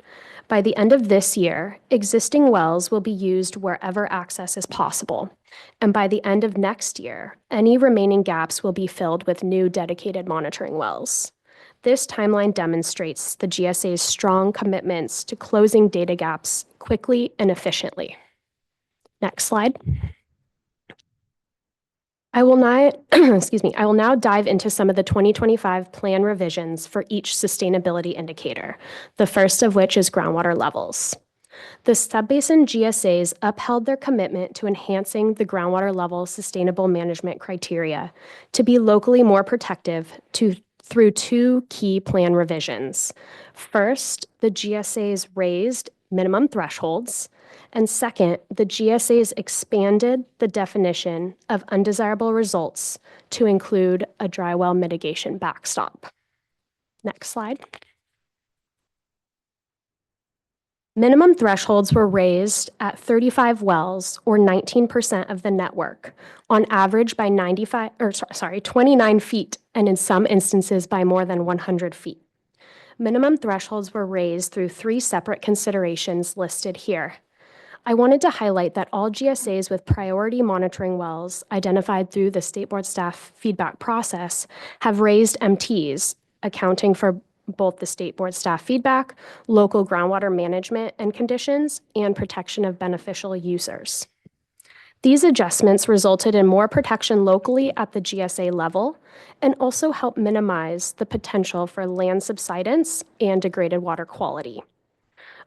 By the end of this year, existing wells will be used wherever access is possible. And by the end of next year, any remaining gaps will be filled with new dedicated monitoring wells. This timeline demonstrates the GSA's strong commitments to closing data gaps quickly and efficiently. Next slide. I will now, I will now dive into some of the 2025 plan revisions for each sustainability indicator, the first of which is groundwater levels. The subbasin GSAs upheld their commitment to enhancing the groundwater level sustainable management criteria to be locally more protective through two key plan revisions. First, the GSAs raised minimum thresholds, and second, the GSAs expanded the definition of undesirable results to include a dry well mitigation backstop. Next slide. Minimum thresholds were raised at 35 wells, or 19% of the network, on average by 29 feet, and in some instances by more than 100 feet. Minimum thresholds were raised through three separate considerations listed here. I wanted to highlight that all GSAs with priority monitoring wells identified through the State Board staff feedback process have raised MTs, accounting for both the State Board staff feedback, local groundwater management and conditions, and protection of beneficial users. These adjustments resulted in more protection locally at the GSA level and also help minimize the potential for land subsidence and degraded water quality.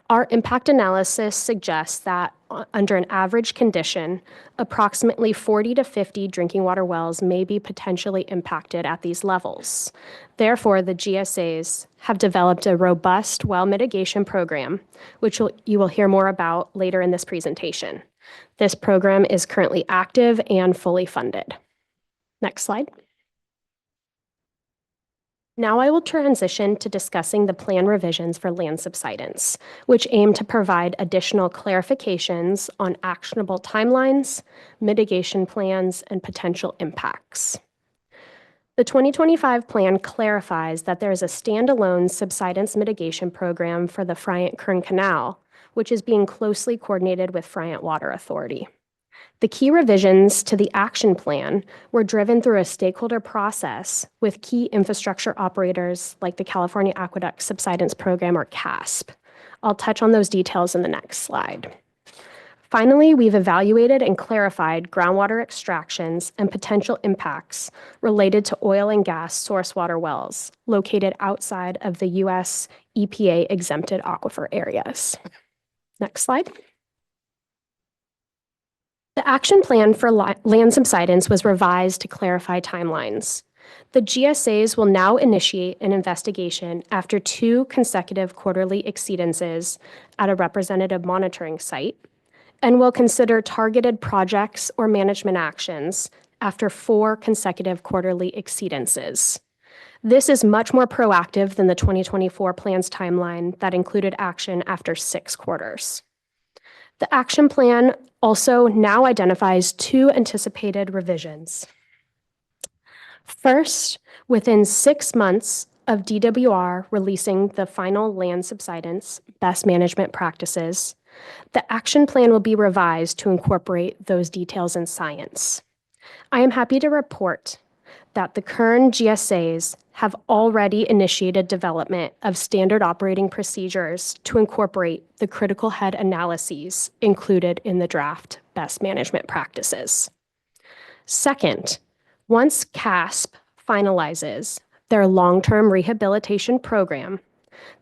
Our impact analysis suggests that under an average condition, approximately 40 to 50 drinking water wells may be potentially impacted at these levels. Therefore, the GSAs have developed a robust well mitigation program, which you will hear more about later in this presentation. This program is currently active and fully funded. Next slide. Now I will transition to discussing the plan revisions for land subsidence, which aim to provide additional clarifications on actionable timelines, mitigation plans, and potential impacts. The 2025 plan clarifies that there is a standalone subsidence mitigation program for the Friant-Kern Canal, which is being closely coordinated with Friant Water Authority. The key revisions to the action plan were driven through a stakeholder process with key infrastructure operators like the California Aqueduct Subsidence Program, or CASP. I'll touch on those details in the next slide. Finally, we've evaluated and clarified groundwater extractions and potential impacts related to oil and gas source water wells located outside of the U.S. EPA exempted aquifer areas. Next slide. The action plan for land subsidence was revised to clarify timelines. The GSAs will now initiate an investigation after 2 consecutive quarterly exceedances at a representative monitoring site and will consider targeted projects or management actions after 4 consecutive quarterly exceedances. This is much more proactive than the 2024 plan's timeline that included action after 6 quarters. The action plan also now identifies 2 anticipated revisions. First, within 6 months of DWR releasing the final land subsidence best management practices, the action plan will be revised to incorporate those details in science. I am happy to report that the Kern GSAs have already initiated development of standard operating procedures to incorporate the critical head analyses included in the draft best management practices. Second, once CASP finalizes their long-term rehabilitation program,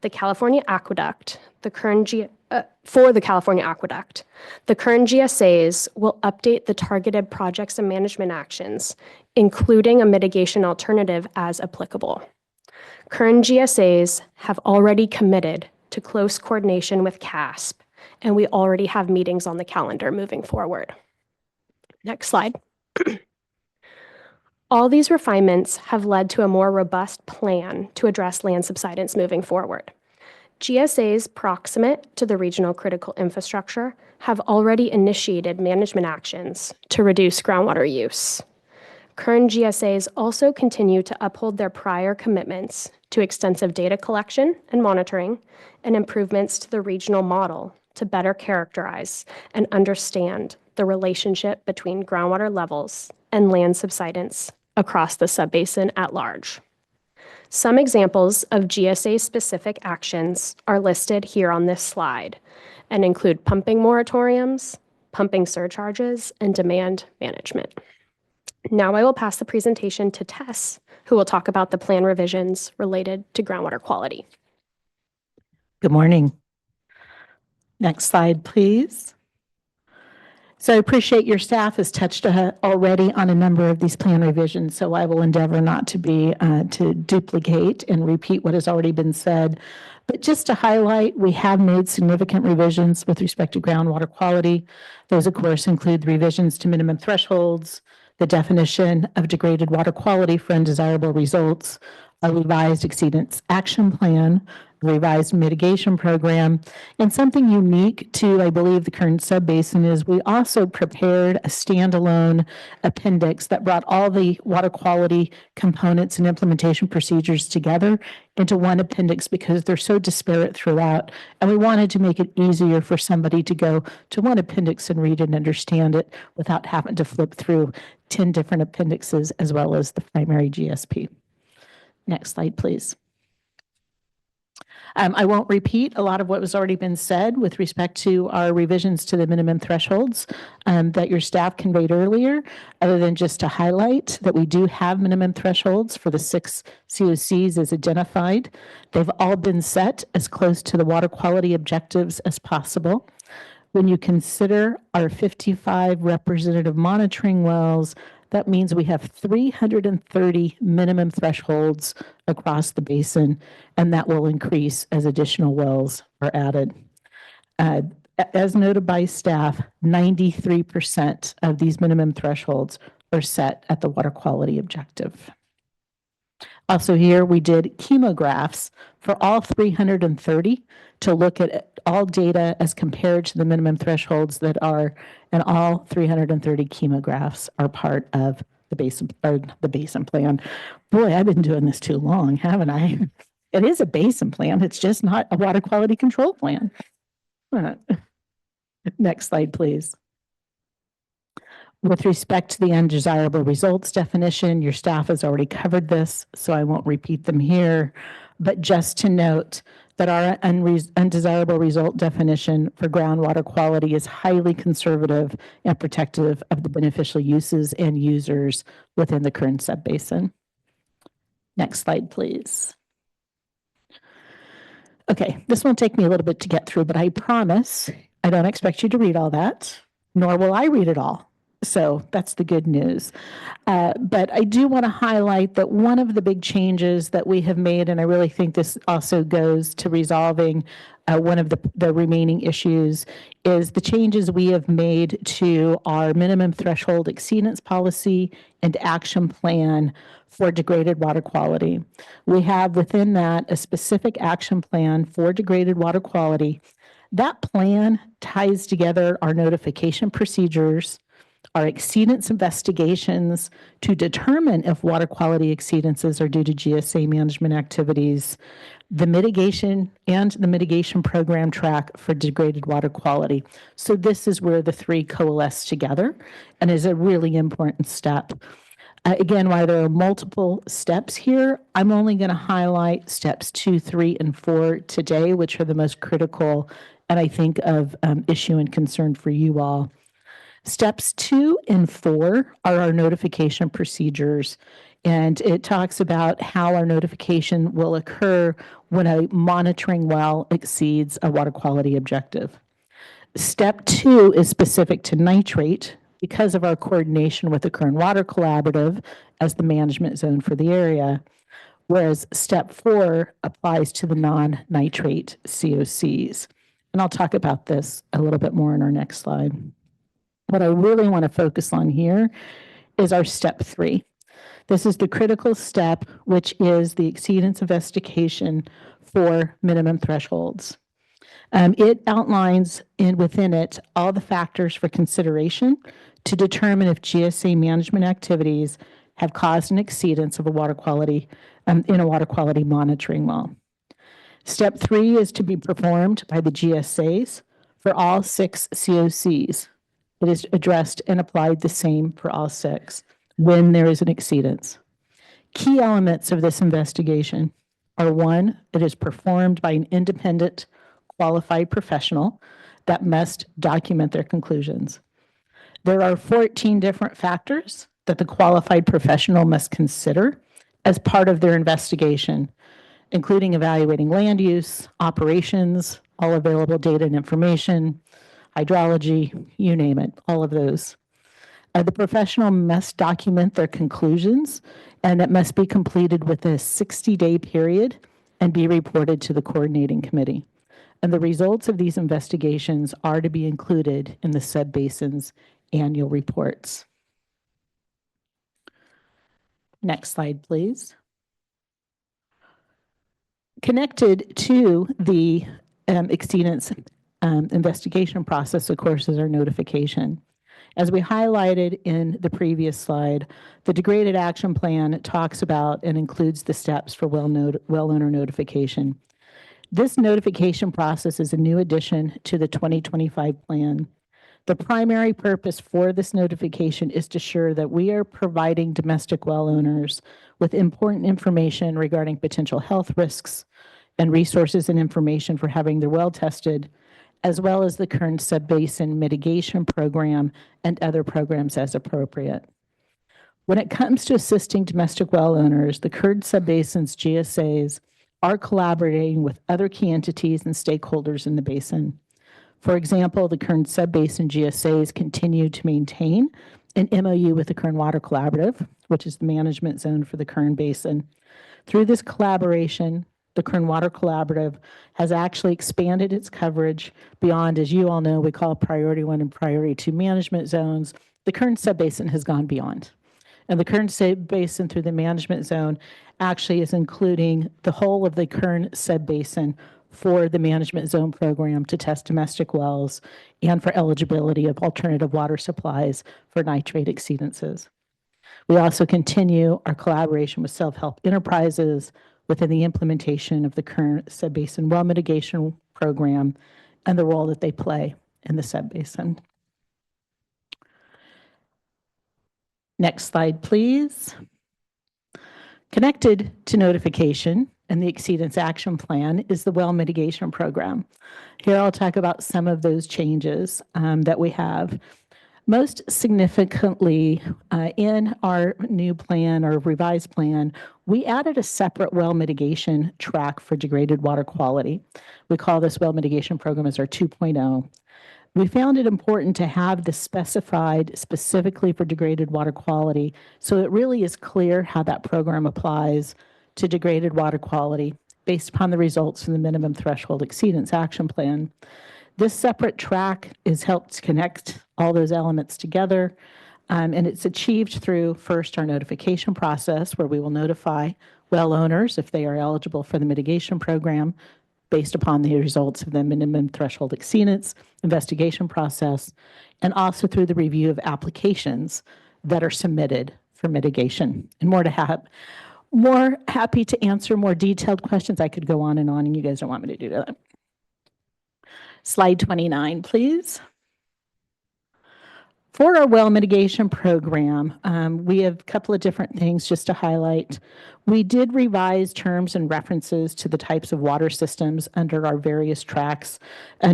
the California Aqueduct, for the California Aqueduct, the Kern GSAs will update the targeted projects and management actions, including a mitigation alternative as applicable. Kern GSAs have already committed to close coordination with CASP, and we already have meetings on the calendar moving forward. Next slide. All these refinements have led to a more robust plan to address land subsidence moving forward. GSAs proximate to the regional critical infrastructure have already initiated management actions to reduce groundwater use. Kern GSAs also continue to uphold their prior commitments to extensive data collection and monitoring and improvements to the regional model to better characterize and understand the relationship between groundwater levels and land subsidence across the subbasin at large. Some examples of GSA-specific actions are listed here on this slide and include pumping moratoriums, pumping surcharges, and demand management. Now I will pass the presentation to Tess, who will talk about the plan revisions related to groundwater quality. Good morning. Next slide, please. So I appreciate your staff has touched already on a number of these plan revisions, so I will endeavor not to to duplicate and repeat what has already been said. But just to highlight, we have made significant revisions with respect to groundwater quality. Those, of course, include the revisions to minimum thresholds, the definition of degraded water quality for undesirable results, a revised exceedance action plan, revised mitigation program, and something unique to, I believe, the Kern Subbasin is we also prepared a standalone appendix that brought all the water quality components and implementation procedures together into one appendix because they're so disparate throughout. And we wanted to make it easier for somebody to go to one appendix and read and understand it without having to flip through 10 different appendixes as well as the primary GSP. Next slide, please. I won't repeat a lot of what has already been said with respect to our revisions to the minimum thresholds that your staff conveyed earlier, other than just to highlight that we do have minimum thresholds for the 6 COCs as identified. They've all been set as close to the water quality objectives as possible. When you consider our 55 representative monitoring wells, that means we have 330 minimum thresholds across the basin, and that will increase as additional wells are added. As noted by staff, 93% of these minimum thresholds are set at the water quality objective. Also here, we did chemographs for all 330 to look at all data as compared to the minimum thresholds that are, and all 330 chemographs are part of the basin, or the basin plan. Boy, I've been doing this too long, haven't I? It is a basin plan. It's just not a water quality control plan. Next slide, please. With respect to the undesirable results definition, your staff has already covered this, so I won't repeat them here. But just to note that our undesirable result definition for groundwater quality is highly conservative and protective of the beneficial uses and users within the Kern Subbasin. Next slide, please. Okay, this will take me a little bit to get through, but I promise I don't expect you to read all that, nor will I read it all. So that's the good news. But I do want to highlight that one of the big changes that we have made, and I really think this also goes to resolving one of the remaining issues, is the changes we have made to our minimum threshold exceedance policy and action plan for degraded water quality. We have within that a specific action plan for degraded water quality. That plan ties together our notification procedures, our exceedance investigations to determine if water quality exceedances are due to GSA management activities, the mitigation and the mitigation program track for degraded water quality. So this is where the three coalesce together and is a really important step. Again, while there are multiple steps here, I'm only going to highlight steps 2, 3, and 4 today, which are the most critical and I think of issue and concern for you all. Steps 2 and 4 are our notification procedures, and it talks about how our notification will occur when a monitoring well exceeds a water quality objective. Step 2 is specific to nitrate because of our coordination with the Kern Water Collaborative as the management zone for the area, whereas step 4 applies to the non-nitrate COCs. And I'll talk about this a little bit more in our next slide. What I really want to focus on here is our step 3. This is the critical step, which is the exceedance investigation for minimum thresholds. It outlines within it all the factors for consideration to determine if GSA management activities have caused an exceedance of a water quality in a water quality monitoring well. Step 3 is to be performed by the GSAs for all 6 COCs. It is addressed and applied the same for all 6 when there is an exceedance. Key elements of this investigation are: 1, it is performed by an independent qualified professional that must document their conclusions. There are 14 different factors that the qualified professional must consider as part of their investigation, including evaluating land use, operations, all available data and information, hydrology, you name it, all of those. The professional must document their conclusions, and it must be completed with a 60-day period and be reported to the coordinating committee. And the results of these investigations are to be included in the subbasin's annual reports. Next slide, please. Connected to the exceedance investigation process, of course, is our notification. As we highlighted in the previous slide, the degraded action plan talks about and includes the steps for well owner notification. This notification process is a new addition to the 2025 plan. The primary purpose for this notification is to ensure that we are providing domestic well owners with important information regarding potential health risks and resources and information for having their well tested, as well as the current subbasin mitigation program and other programs as appropriate. When it comes to assisting domestic well owners, the Kern Subbasin's GSAs are collaborating with other key entities and stakeholders in the basin. For example, the Kern Subbasin GSAs continue to maintain an MOU with the Kern Water Collaborative, which is the management zone for the Kern Basin. Through this collaboration, the Kern Water Collaborative has actually expanded its coverage beyond, as you all know, we call Priority 1 and Priority 2 management zones. The Kern Subbasin has gone beyond. And the Kern Subbasin through the management zone actually is including the whole of the Kern Subbasin for the management zone program to test domestic wells and for eligibility of alternative water supplies for nitrate exceedances. We also continue our collaboration with self-help enterprises within the implementation of the current subbasin well mitigation program and the role that they play in the subbasin. Next slide, please. Connected to notification and the Exceedance Action Plan is the well mitigation program. Here I'll talk about some of those changes that we have. Most significantly, in our new plan or revised plan, we added a separate well mitigation track for degraded water quality. We call this well mitigation program as our 2.0. We found it important to have this specified specifically for degraded water quality, so it really is clear how that program applies to degraded water quality based upon the results from the minimum threshold exceedance action plan. This separate track is helped connect all those elements together, and it's achieved through, first, our notification process, where we will notify well owners if they are eligible for the mitigation program based upon the results of the minimum threshold exceedance investigation process, and also through the review of applications that are submitted for mitigation. And more happy to answer more detailed questions. I could go on, and you guys don't want me to do that. Slide 29, please. For our well mitigation program, we have a couple of different things just to highlight. We did revise terms and references to the types of water systems under our various tracks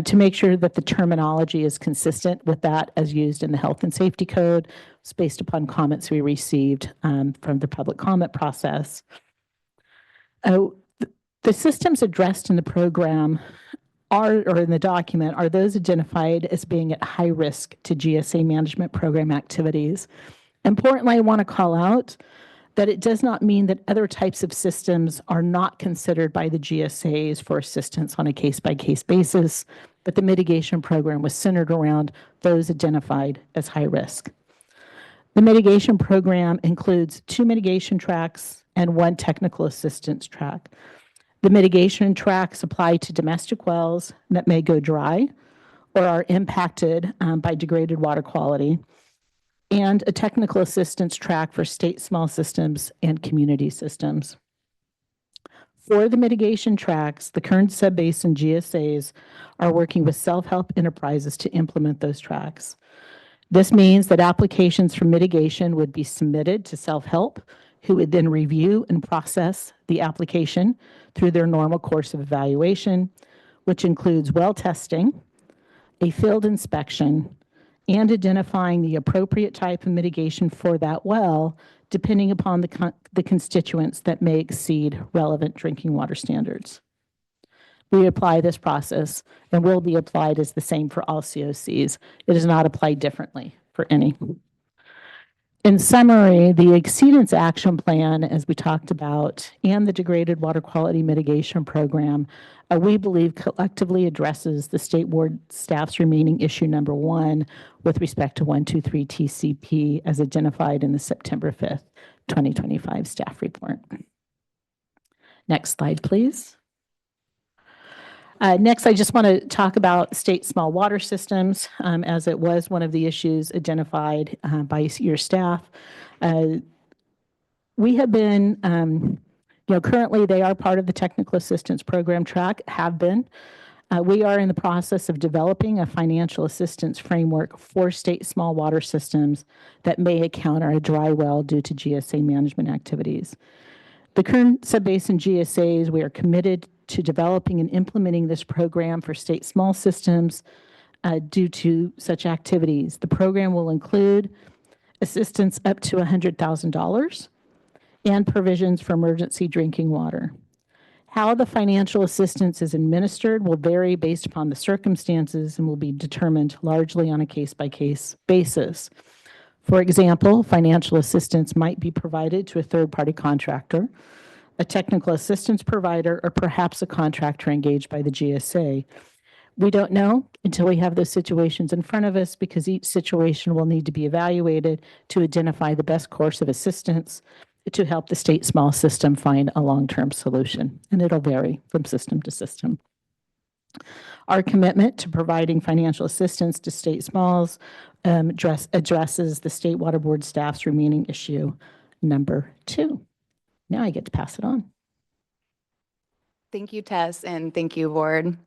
to make sure that the terminology is consistent with that as used in the Health and Safety Code. It's based upon comments we received from the public comment process. The systems addressed in the program or in the document are those identified as being at high risk to GSA management program activities. Importantly, I want to call out that it does not mean that other types of systems are not considered by the GSAs for assistance on a case-by-case basis, but the mitigation program was centered around those identified as high risk. The mitigation program includes 2 mitigation tracks and 1 technical assistance track. The mitigation tracks apply to domestic wells that may go dry or are impacted by degraded water quality, and a technical assistance track for state small systems and community systems. For the mitigation tracks, the current subbasin GSAs are working with self-help enterprises to implement those tracks. This means that applications for mitigation would be submitted to self-help, who would then review and process the application through their normal course of evaluation, which includes well testing, a field inspection, and identifying the appropriate type of mitigation for that well, depending upon the constituents that may exceed relevant drinking water standards. We apply this process and will be applied as the same for all COCs. It is not applied differently for any. In summary, the Exceedance Action Plan, as we talked about, and the Degraded Water Quality Mitigation Program, we believe collectively addresses the State Board staff's remaining issue number 1 with respect to 123 TCP as identified in the September 5th, 2025 staff report. Next slide, please. Next, I just want to talk about state small water systems, as it was one of the issues identified by your staff. We have been, currently they are part of the technical assistance program track, have been. We are in the process of developing a financial assistance framework for state small water systems that may encounter a dry well due to GSA management activities. The current subbasin GSAs, we are committed to developing and implementing this program for state small systems due to such activities. The program will include assistance up to $100,000 and provisions for emergency drinking water. How the financial assistance is administered will vary based upon the circumstances and will be determined largely on a case-by-case basis. For example, financial assistance might be provided to a third-party contractor, a technical assistance provider, or perhaps a contractor engaged by the GSA. We don't know until we have those situations in front of us because each situation will need to be evaluated to identify the best course of assistance to help the state small system find a long-term solution, and it'll vary from system to system. Our commitment to providing financial assistance to state smalls addresses the State Water Board staff's remaining issue number 2. Now I get to pass it on. Thank you, Tess, and thank you, Board.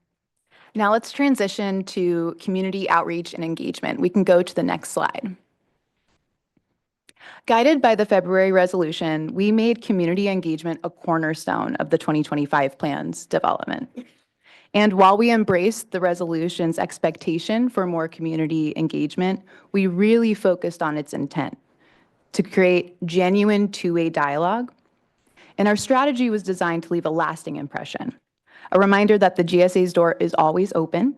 Now let's transition to community outreach and engagement. We can go to the next slide. Guided by the February resolution, we made community engagement a cornerstone of the 2025 plan's development. And while we embraced the resolution's expectation for more community engagement, we really focused on its intent to create genuine two-way dialogue. And our strategy was designed to leave a lasting impression, a reminder that the GSA's door is always open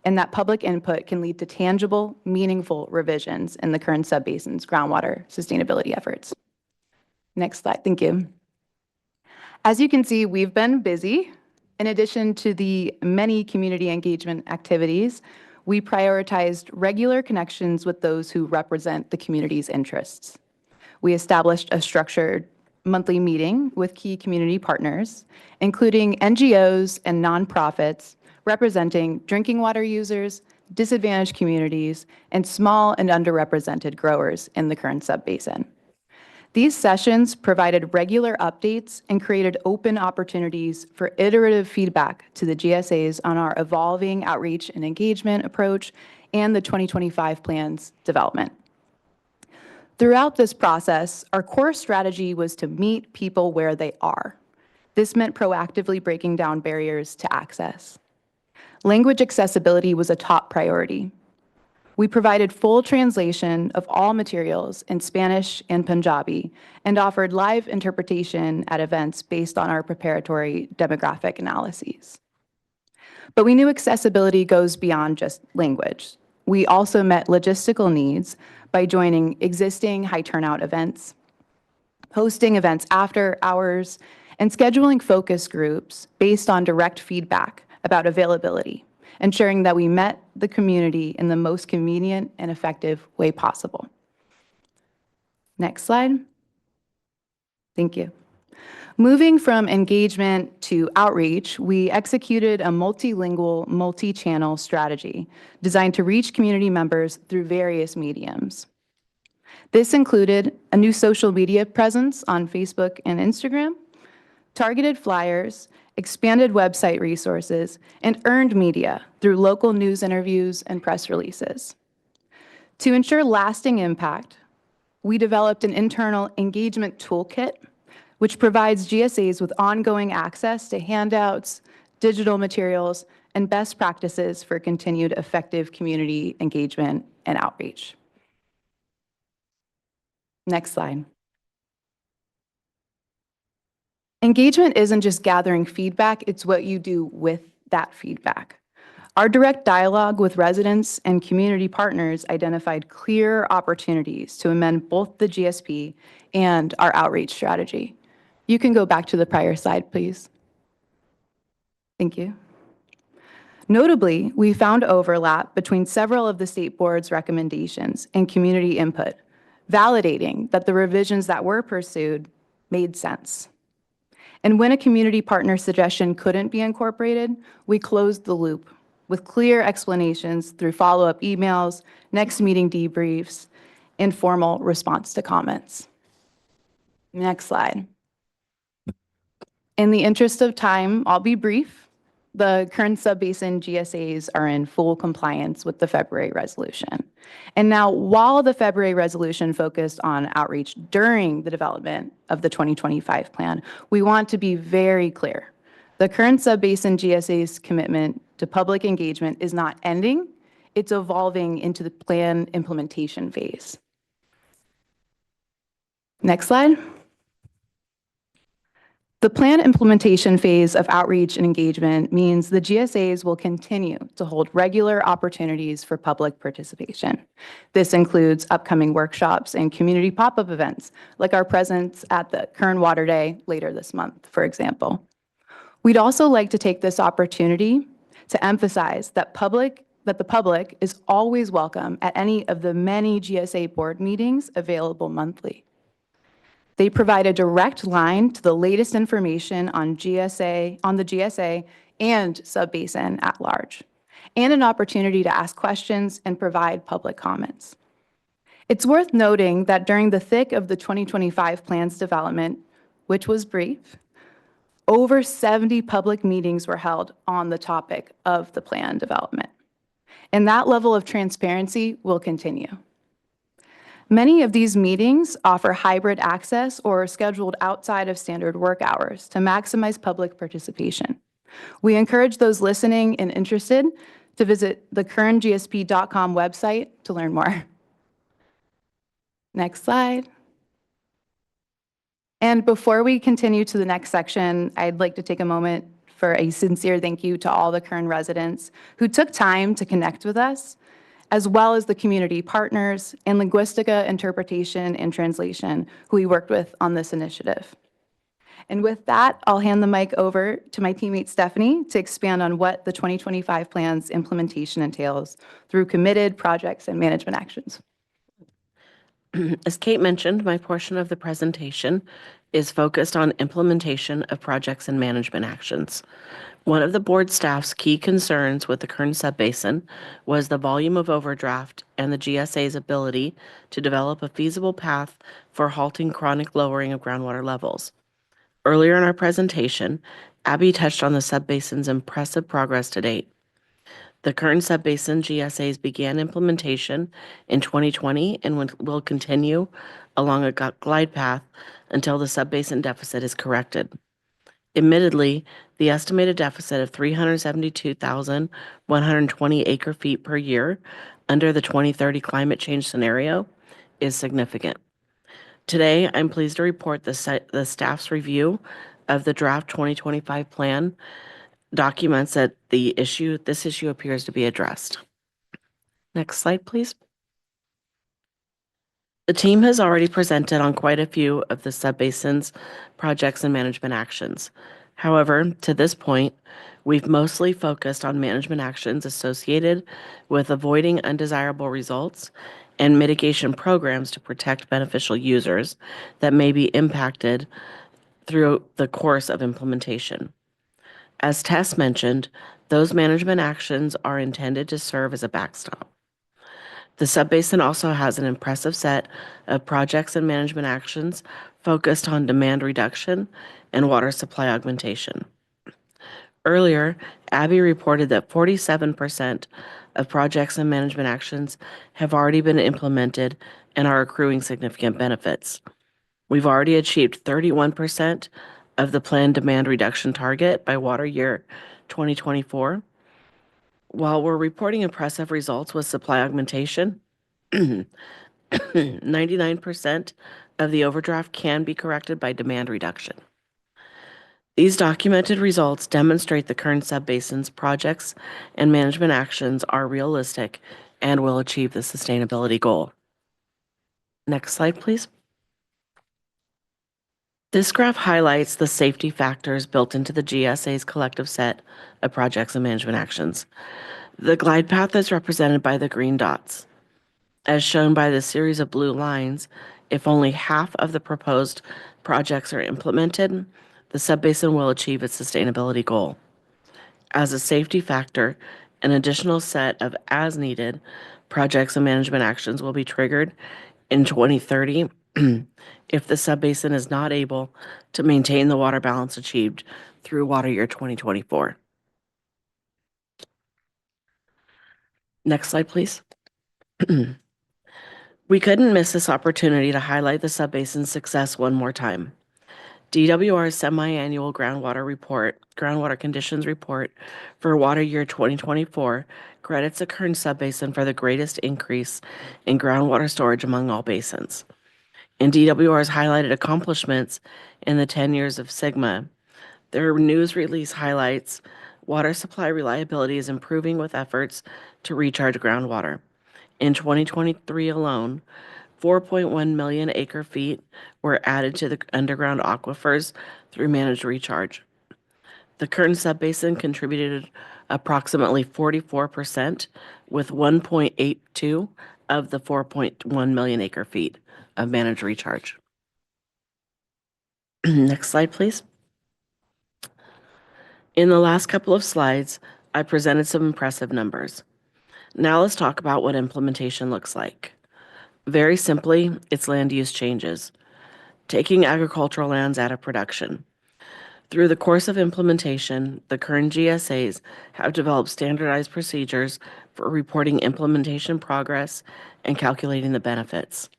and that public input can lead to tangible, meaningful revisions in the Kern Subbasin's groundwater sustainability efforts. Next slide, thank you. As you can see, we've been busy. In addition to the many community engagement activities, we prioritized regular connections with those who represent the community's interests. We established a structured monthly meeting with key community partners, including NGOs and nonprofits representing drinking water users, disadvantaged communities, and small and underrepresented growers in the Kern Subbasin. These sessions provided regular updates and created open opportunities for iterative feedback to the GSAs on our evolving outreach and engagement approach and the 2025 plan's development. Throughout this process, our core strategy was to meet people where they are. This meant proactively breaking down barriers to access. Language accessibility was a top priority. We provided full translation of all materials in Spanish and Punjabi and offered live interpretation at events based on our preparatory demographic analyses. But we knew accessibility goes beyond just language. We also met logistical needs by joining existing high turnout events, hosting events after hours, and scheduling focus groups based on direct feedback about availability, ensuring that we met the community in the most convenient and effective way possible. Next slide. Thank you. Moving from engagement to outreach, we executed a multilingual, multi-channel strategy designed to reach community members through various mediums. This included a new social media presence on Facebook and Instagram, targeted flyers, expanded website resources, and earned media through local news interviews and press releases. To ensure lasting impact, we developed an internal engagement toolkit which provides GSAs with ongoing access to handouts, digital materials, and best practices for continued effective community engagement and outreach. Next slide. Engagement isn't just gathering feedback, it's what you do with that feedback. Our direct dialogue with residents and community partners identified clear opportunities to amend both the GSP and our outreach strategy. You can go back to the prior slide, please. Thank you. Notably, we found overlap between several of the state board's recommendations and community input, validating that the revisions that were pursued made sense. And when a community partner suggestion couldn't be incorporated, we closed the loop with clear explanations through follow-up emails, next meeting debriefs, and formal response to comments. Next slide. In the interest of time, I'll be brief. The Kern Subbasin GSAs are in full compliance with the February resolution. And now, while the February resolution focused on outreach during the development of the 2025 plan, we want to be very clear. The Kern Subbasin GSA's commitment to public engagement is not ending, it's evolving into the plan implementation phase. Next slide. The plan implementation phase of outreach and engagement means the GSAs will continue to hold regular opportunities for public participation. This includes upcoming workshops and community pop-up events, like our presence at the Kern Water Day later this month, for example. We'd also like to take this opportunity to emphasize that the public is always welcome at any of the many GSA board meetings available monthly. They provide a direct line to the latest information on the GSA and Subbasin at large, and an opportunity to ask questions and provide public comments. It's worth noting that during the thick of the 2025 plan's development, which was brief, over 70 public meetings were held on the topic of the plan development. And that level of transparency will continue. Many of these meetings offer hybrid access or are scheduled outside of standard work hours to maximize public participation. We encourage those listening and interested to visit the kerngsp.com website to learn more. Next slide. And before we continue to the next section, I'd like to take a moment for a sincere thank you to all the Kern residents who took time to connect with us, as well as the community partners and Linguistica Interpretation and Translation who we worked with on this initiative. And with that, I'll hand the mic over to my teammate Stephanie to expand on what the 2025 plan's implementation entails through committed projects and management actions. As Kate mentioned, my portion of the presentation is focused on implementation of projects and management actions. One of the board staff's key concerns with the Kern Subbasin was the volume of overdraft and the GSA's ability to develop a feasible path for halting chronic lowering of groundwater levels. Earlier in our presentation, Abby touched on the subbasin's impressive progress to date. The Kern Subbasin GSAs began implementation in 2020 and will continue along a glide path until the subbasin deficit is corrected. Admittedly, the estimated deficit of 372,120 acre-feet per year under the 2030 climate change scenario is significant. Today, I'm pleased to report the staff's review of the draft 2025 plan documents that this issue appears to be addressed. Next slide, please. The team has already presented on quite a few of the subbasin's projects and management actions. However, to this point, we've mostly focused on management actions associated with avoiding undesirable results and mitigation programs to protect beneficial users that may be impacted through the course of implementation. As Tess mentioned, those management actions are intended to serve as a backstop. The subbasin also has an impressive set of projects and management actions focused on demand reduction and water supply augmentation. Earlier, Abby reported that 47% of projects and management actions have already been implemented and are accruing significant benefits. We've already achieved 31% of the planned demand reduction target by water year 2024, While we're reporting impressive results with supply augmentation, 99% of the overdraft can be corrected by demand reduction. These documented results demonstrate the current subbasin's projects and management actions are realistic and will achieve the sustainability goal. Next slide, please. This graph highlights the safety factors built into the GSA's collective set of projects and management actions. The glide path is represented by the green dots. As shown by the series of blue lines, if only half of the proposed projects are implemented, the subbasin will achieve its sustainability goal. As a safety factor, an additional set of as-needed projects and management actions will be triggered in 2030 if the subbasin is not able to maintain the water balance achieved through water year 2024. Next slide, please. We couldn't miss this opportunity to highlight the subbasin's success one more time. DWR's semi-annual groundwater conditions report for water year 2024 credits the Kern subbase for the greatest increase in groundwater storage among all basins. In DWR's highlighted accomplishments in the 10 years of SGMA, their news release highlights water supply reliability is improving with efforts to recharge groundwater. In 2023 alone, 4.1 million acre feet were added to the underground aquifers through managed recharge. The Kern subbasin contributed approximately 44%, with 1.82 of the 4.1 million acre feet of managed recharge. Next slide, please. In the last couple of slides, I presented some impressive numbers. Now let's talk about what implementation looks like. Very simply, it's land use changes, taking agricultural lands out of production. Through the course of implementation, the current GSAs have developed standardized procedures for reporting implementation progress and calculating the benefits.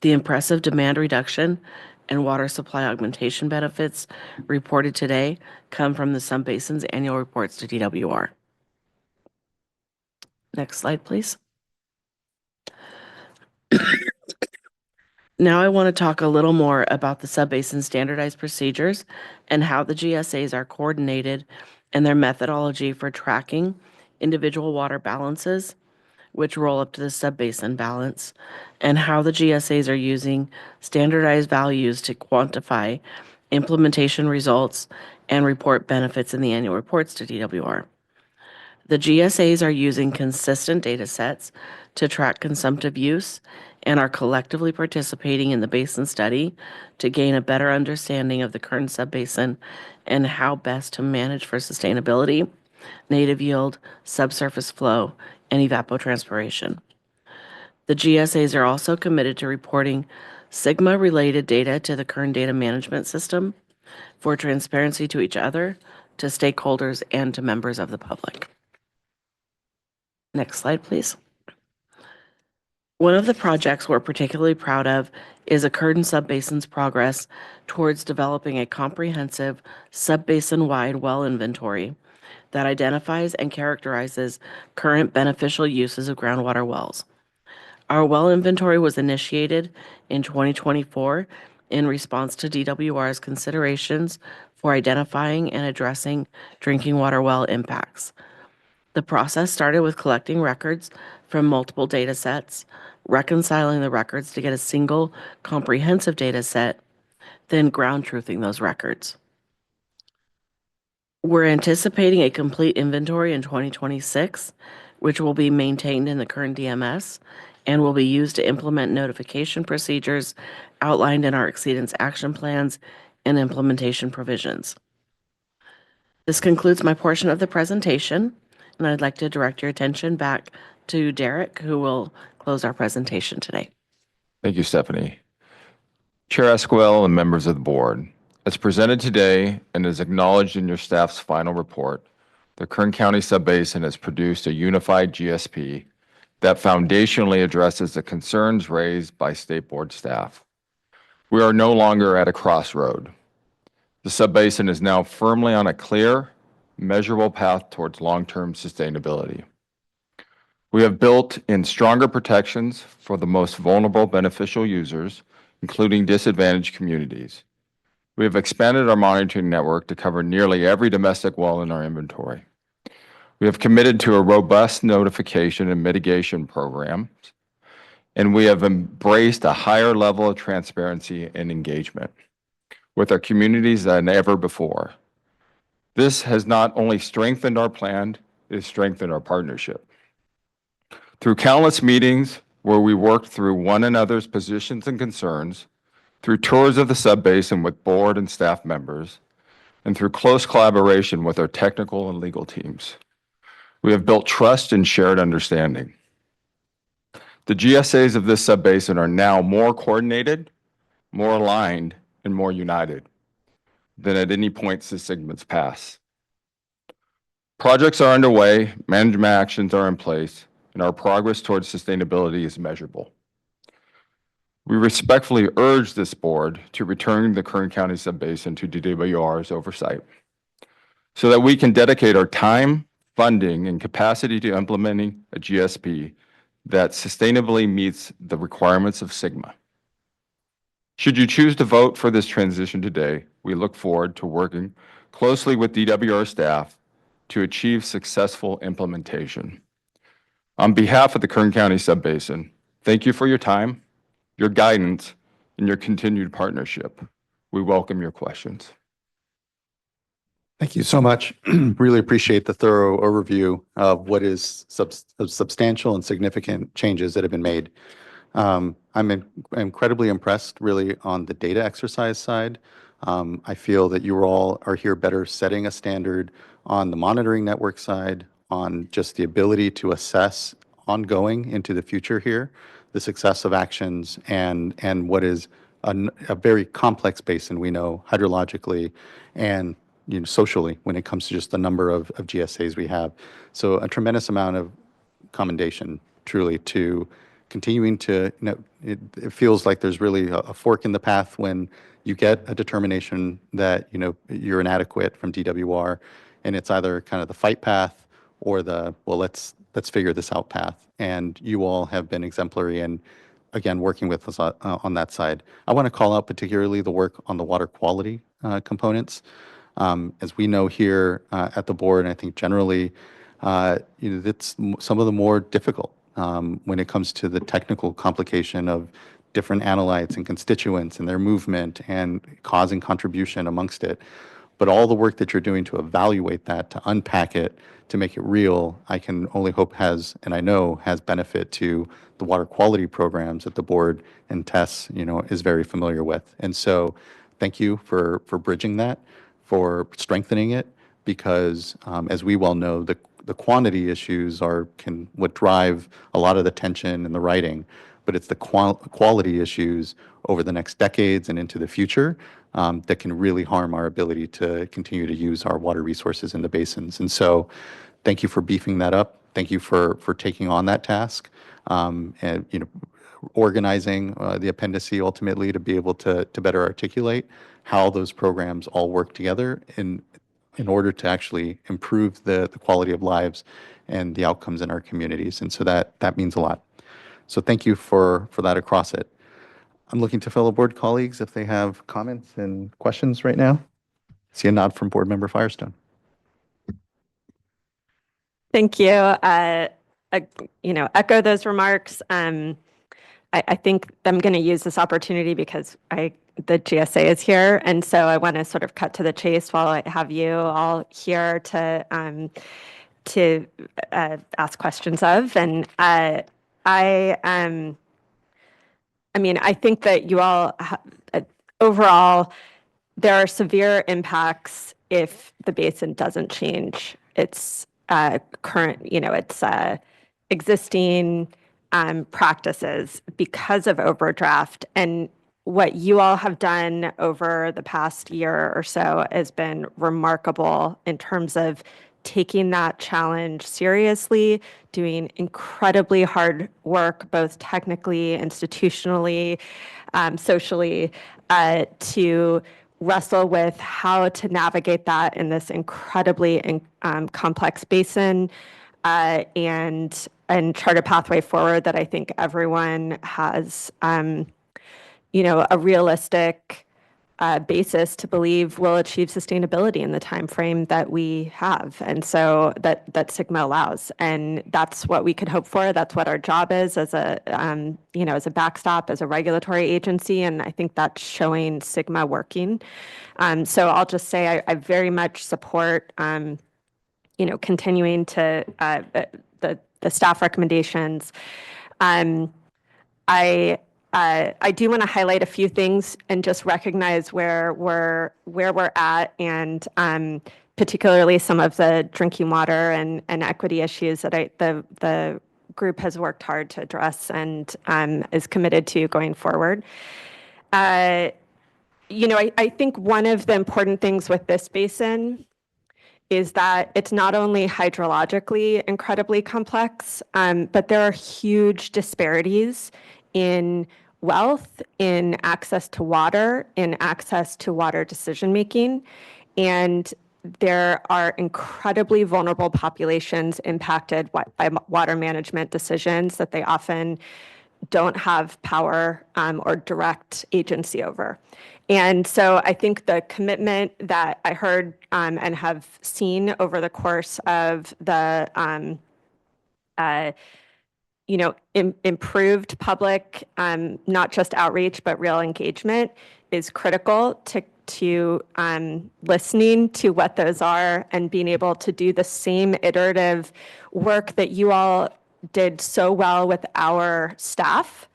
The impressive demand reduction and water supply augmentation benefits reported today come from the subbasin's annual reports to DWR. Next slide, please. Now I want to talk a little more about the subbasin standardized procedures and how the GSAs are coordinated and their methodology for tracking individual water balances, which roll up to the subbasin balance, and how the GSAs are using standardized values to quantify implementation results and report benefits in the annual reports to DWR. The GSAs are using consistent data sets to track consumptive use and are collectively participating in the basin study to gain a better understanding of the current subbasin and how best to manage for sustainability, native yield, subsurface flow, and evapotranspiration. The GSAs are also committed to reporting SGMA-related data to the current data management system for transparency to each other, to stakeholders, and to members of the public. Next slide, please. One of the projects we're particularly proud of is a Kern subbasin's progress towards developing a comprehensive subbasin-wide well inventory that identifies and characterizes current beneficial uses of groundwater wells. Our well inventory was initiated in 2024 in response to DWR's considerations for identifying and addressing drinking water well impacts. The process started with collecting records from multiple data sets, reconciling the records to get a single comprehensive data set, then ground truthing those records. We're anticipating a complete inventory in 2026, which will be maintained in the current DMS and will be used to implement notification procedures outlined in our exceedance action plans and implementation provisions. This concludes my portion of the presentation, and I'd like to direct your attention back to Derek, who will close our presentation today. Thank you, Stephanie. Chair Esquivel and members of the board, as presented today and as acknowledged in your staff's final report, the Kern County Subbasin has produced a unified GSP that foundationally addresses the concerns raised by State Board staff. We are no longer at a crossroad. The subbasin is now firmly on a clear, measurable path towards long-term sustainability. We have built in stronger protections for the most vulnerable beneficial users, including disadvantaged communities. We have expanded our monitoring network to cover nearly every domestic well in our inventory. We have committed to a robust notification and mitigation program, and we have embraced a higher level of transparency and engagement with our communities than ever before. This has not only strengthened our plan, it has strengthened our partnership. Through countless meetings where we worked through one another's positions and concerns, through tours of the subbasin with board and staff members, and through close collaboration with our technical and legal teams, we have built trust and shared understanding. The GSAs of this subbasin are now more coordinated, more aligned, and more united than at any point since Sigma's past. Projects are underway, management actions are in place, and our progress towards sustainability is measurable. We respectfully urge this board to return the Kern County subbasin to DWR's oversight so that we can dedicate our time, funding, and capacity to implementing a GSP that sustainably meets the requirements of Sigma. Should you choose to vote for this transition today, we look forward to working closely with DWR staff to achieve successful implementation. On behalf of the Kern County subbasin, thank you for your time, your guidance, and your continued partnership. We welcome your questions. Thank you so much. Really appreciate the thorough overview of what is substantial and significant changes that have been made. I'm incredibly impressed really on the data exercise side. I feel that you all are here better setting a standard on the monitoring network side, on just the ability to assess ongoing into the future here, the success of actions and what is a very complex basin, we know, hydrologically and socially when it comes to just the number of GSAs we have. So a tremendous amount of commendation truly to continuing to, it feels like there's really a fork in the path when you get a determination that, you're inadequate from DWR, and it's either kind of the fight path or the, well, let's figure this out path. And you all have been exemplary in, again, working with us on that side. I want to call out particularly the work on the water quality components. As we know here at the board, and I think generally, it's some of the more difficult when it comes to the technical complication of different analytes and constituents and their movement and causing contribution amongst it. But all the work that you're doing to evaluate that, to unpack it, to make it real, I can only hope has, and I know has benefit to the water quality programs that the board and Tess, is very familiar with. And so thank you for bridging that, for strengthening it, because as we well know, the quantity issues can what drive a lot of the tension and the writing, but it's the quality issues over the next decades and into the future that can really harm our ability to continue to use our water resources in the basins. And so thank you for beefing that up. Thank you for taking on that task and organizing the appendice ultimately to be able to better articulate how those programs all work together in order to actually improve the quality of lives and the outcomes in our communities. And so that means a lot. So thank you for that across it. I'm looking to fellow board colleagues if they have comments and questions right now. See a nod from Board Member Firestone. Thank you. Echo those remarks. I think I'm going to use this opportunity because the GSA is here, and so I want to sort of cut to the chase while I have you all here to ask questions of. And I think that you all overall there are severe impacts if the basin doesn't change its current, its existing practices because of overdraft. And what you all have done over the past year or so has been remarkable in terms of taking that challenge seriously, doing incredibly hard work, both technically, institutionally, socially, to wrestle with how to navigate that in this incredibly complex basin, and chart a pathway forward that I think everyone has, a realistic basis to believe we'll achieve sustainability in the time frame that we have, and so that Sigma allows, and that's what we could hope for. That's what our job is as a as a backstop, as a regulatory agency, and I think that's showing Sigma working. So I'll just say I very much support continuing to the staff recommendations. I do want to highlight a few things and just recognize where we're at, and particularly some of the drinking water and equity issues that the group has worked hard to address and is committed to going forward. I think one of the important things with this basin is that it's not only hydrologically incredibly complex, but there are huge disparities in wealth, in access to water decision-making, and there are incredibly vulnerable populations impacted by water management decisions that they often don't have power or direct agency over. And so I think the commitment that I heard and have seen over the course of the improved public, not just outreach, but real engagement is critical to listening to what those are and being able to do the same iterative work that you all did so well with our staff,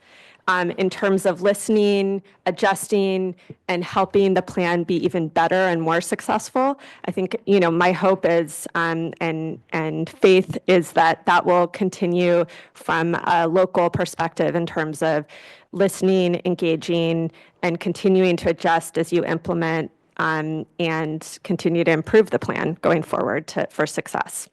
in terms of listening, adjusting, and helping the plan be even better and more successful. I think, my hope is, and faith is that will continue from a local perspective in terms of listening, engaging, and continuing to adjust as you implement, and continue to improve the plan going forward for success.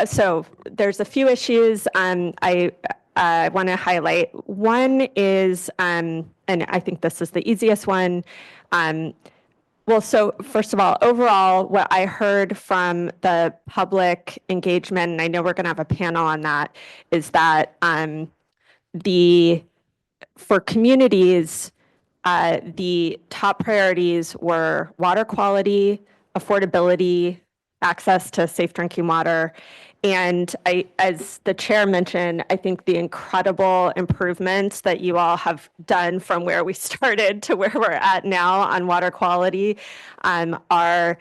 So there's a few issues I want to highlight. One is, and I think this is the easiest one. So first of all, overall, what I heard from the public engagement, and I know we're going to have a panel on that, is that for communities, the top priorities were water quality, affordability, access to safe drinking water. And as the chair mentioned, I think the incredible improvements that you all have done from where we started to where we're at now on water quality are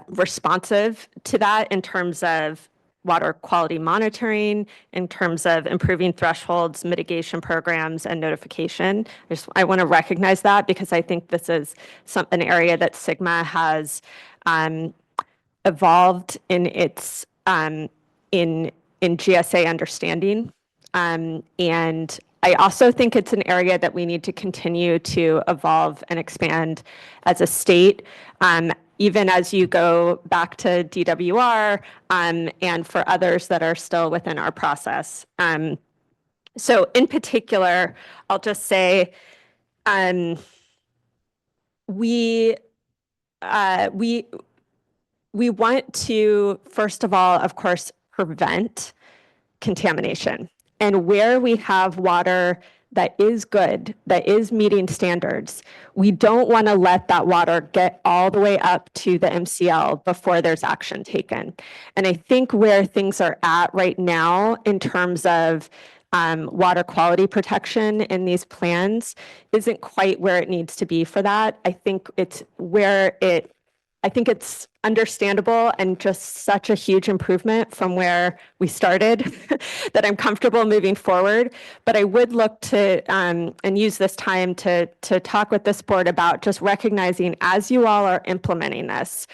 responsive to that in terms of water quality monitoring, in terms of improving thresholds, mitigation programs, and notification. I want to recognize that because I think this is an area that Sigma has evolved in its in GSA understanding, and I also think it's an area that we need to continue to evolve and expand as a state. Even as you go back to DWR, and for others that are still within our process. So in particular, I'll just say, we want to, first of all, of course, prevent contamination. And where we have water that is good, that is meeting standards, we don't want to let that water get all the way up to the MCL before there's action taken. And I think where things are at right now in terms of water quality protection in these plans isn't quite where it needs to be for that. I think it's understandable and just such a huge improvement from where we started that I'm comfortable moving forward. But I would look to and use this time to talk with this board about just recognizing as you all are implementing this.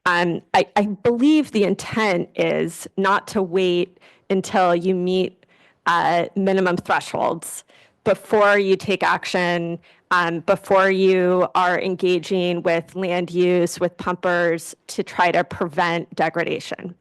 I believe the intent is not to wait until you meet minimum thresholds before you take action, before you are engaging with land use, with pumpers to try to prevent degradation.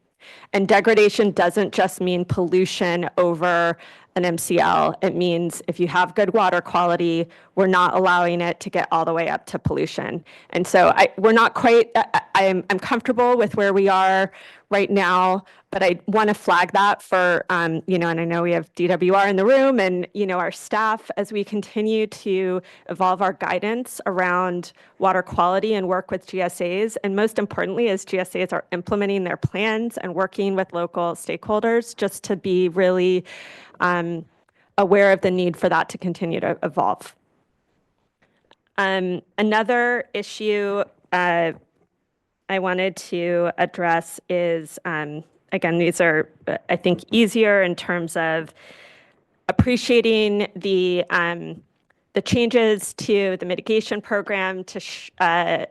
And degradation doesn't just mean pollution over an MCL. It means if you have good water quality, we're not allowing it to get all the way up to pollution. And so we're not quite, I'm comfortable with where we are right now, but I want to flag that for, and I know we have DWR in the room and, our staff as we continue to evolve our guidance around water quality and work with GSAs. And most importantly, as GSAs are implementing their plans and working with local stakeholders, just to be really aware of the need for that to continue to evolve. Another issue I wanted to address is, again, these are, I think, easier in terms of appreciating the changes to the mitigation program to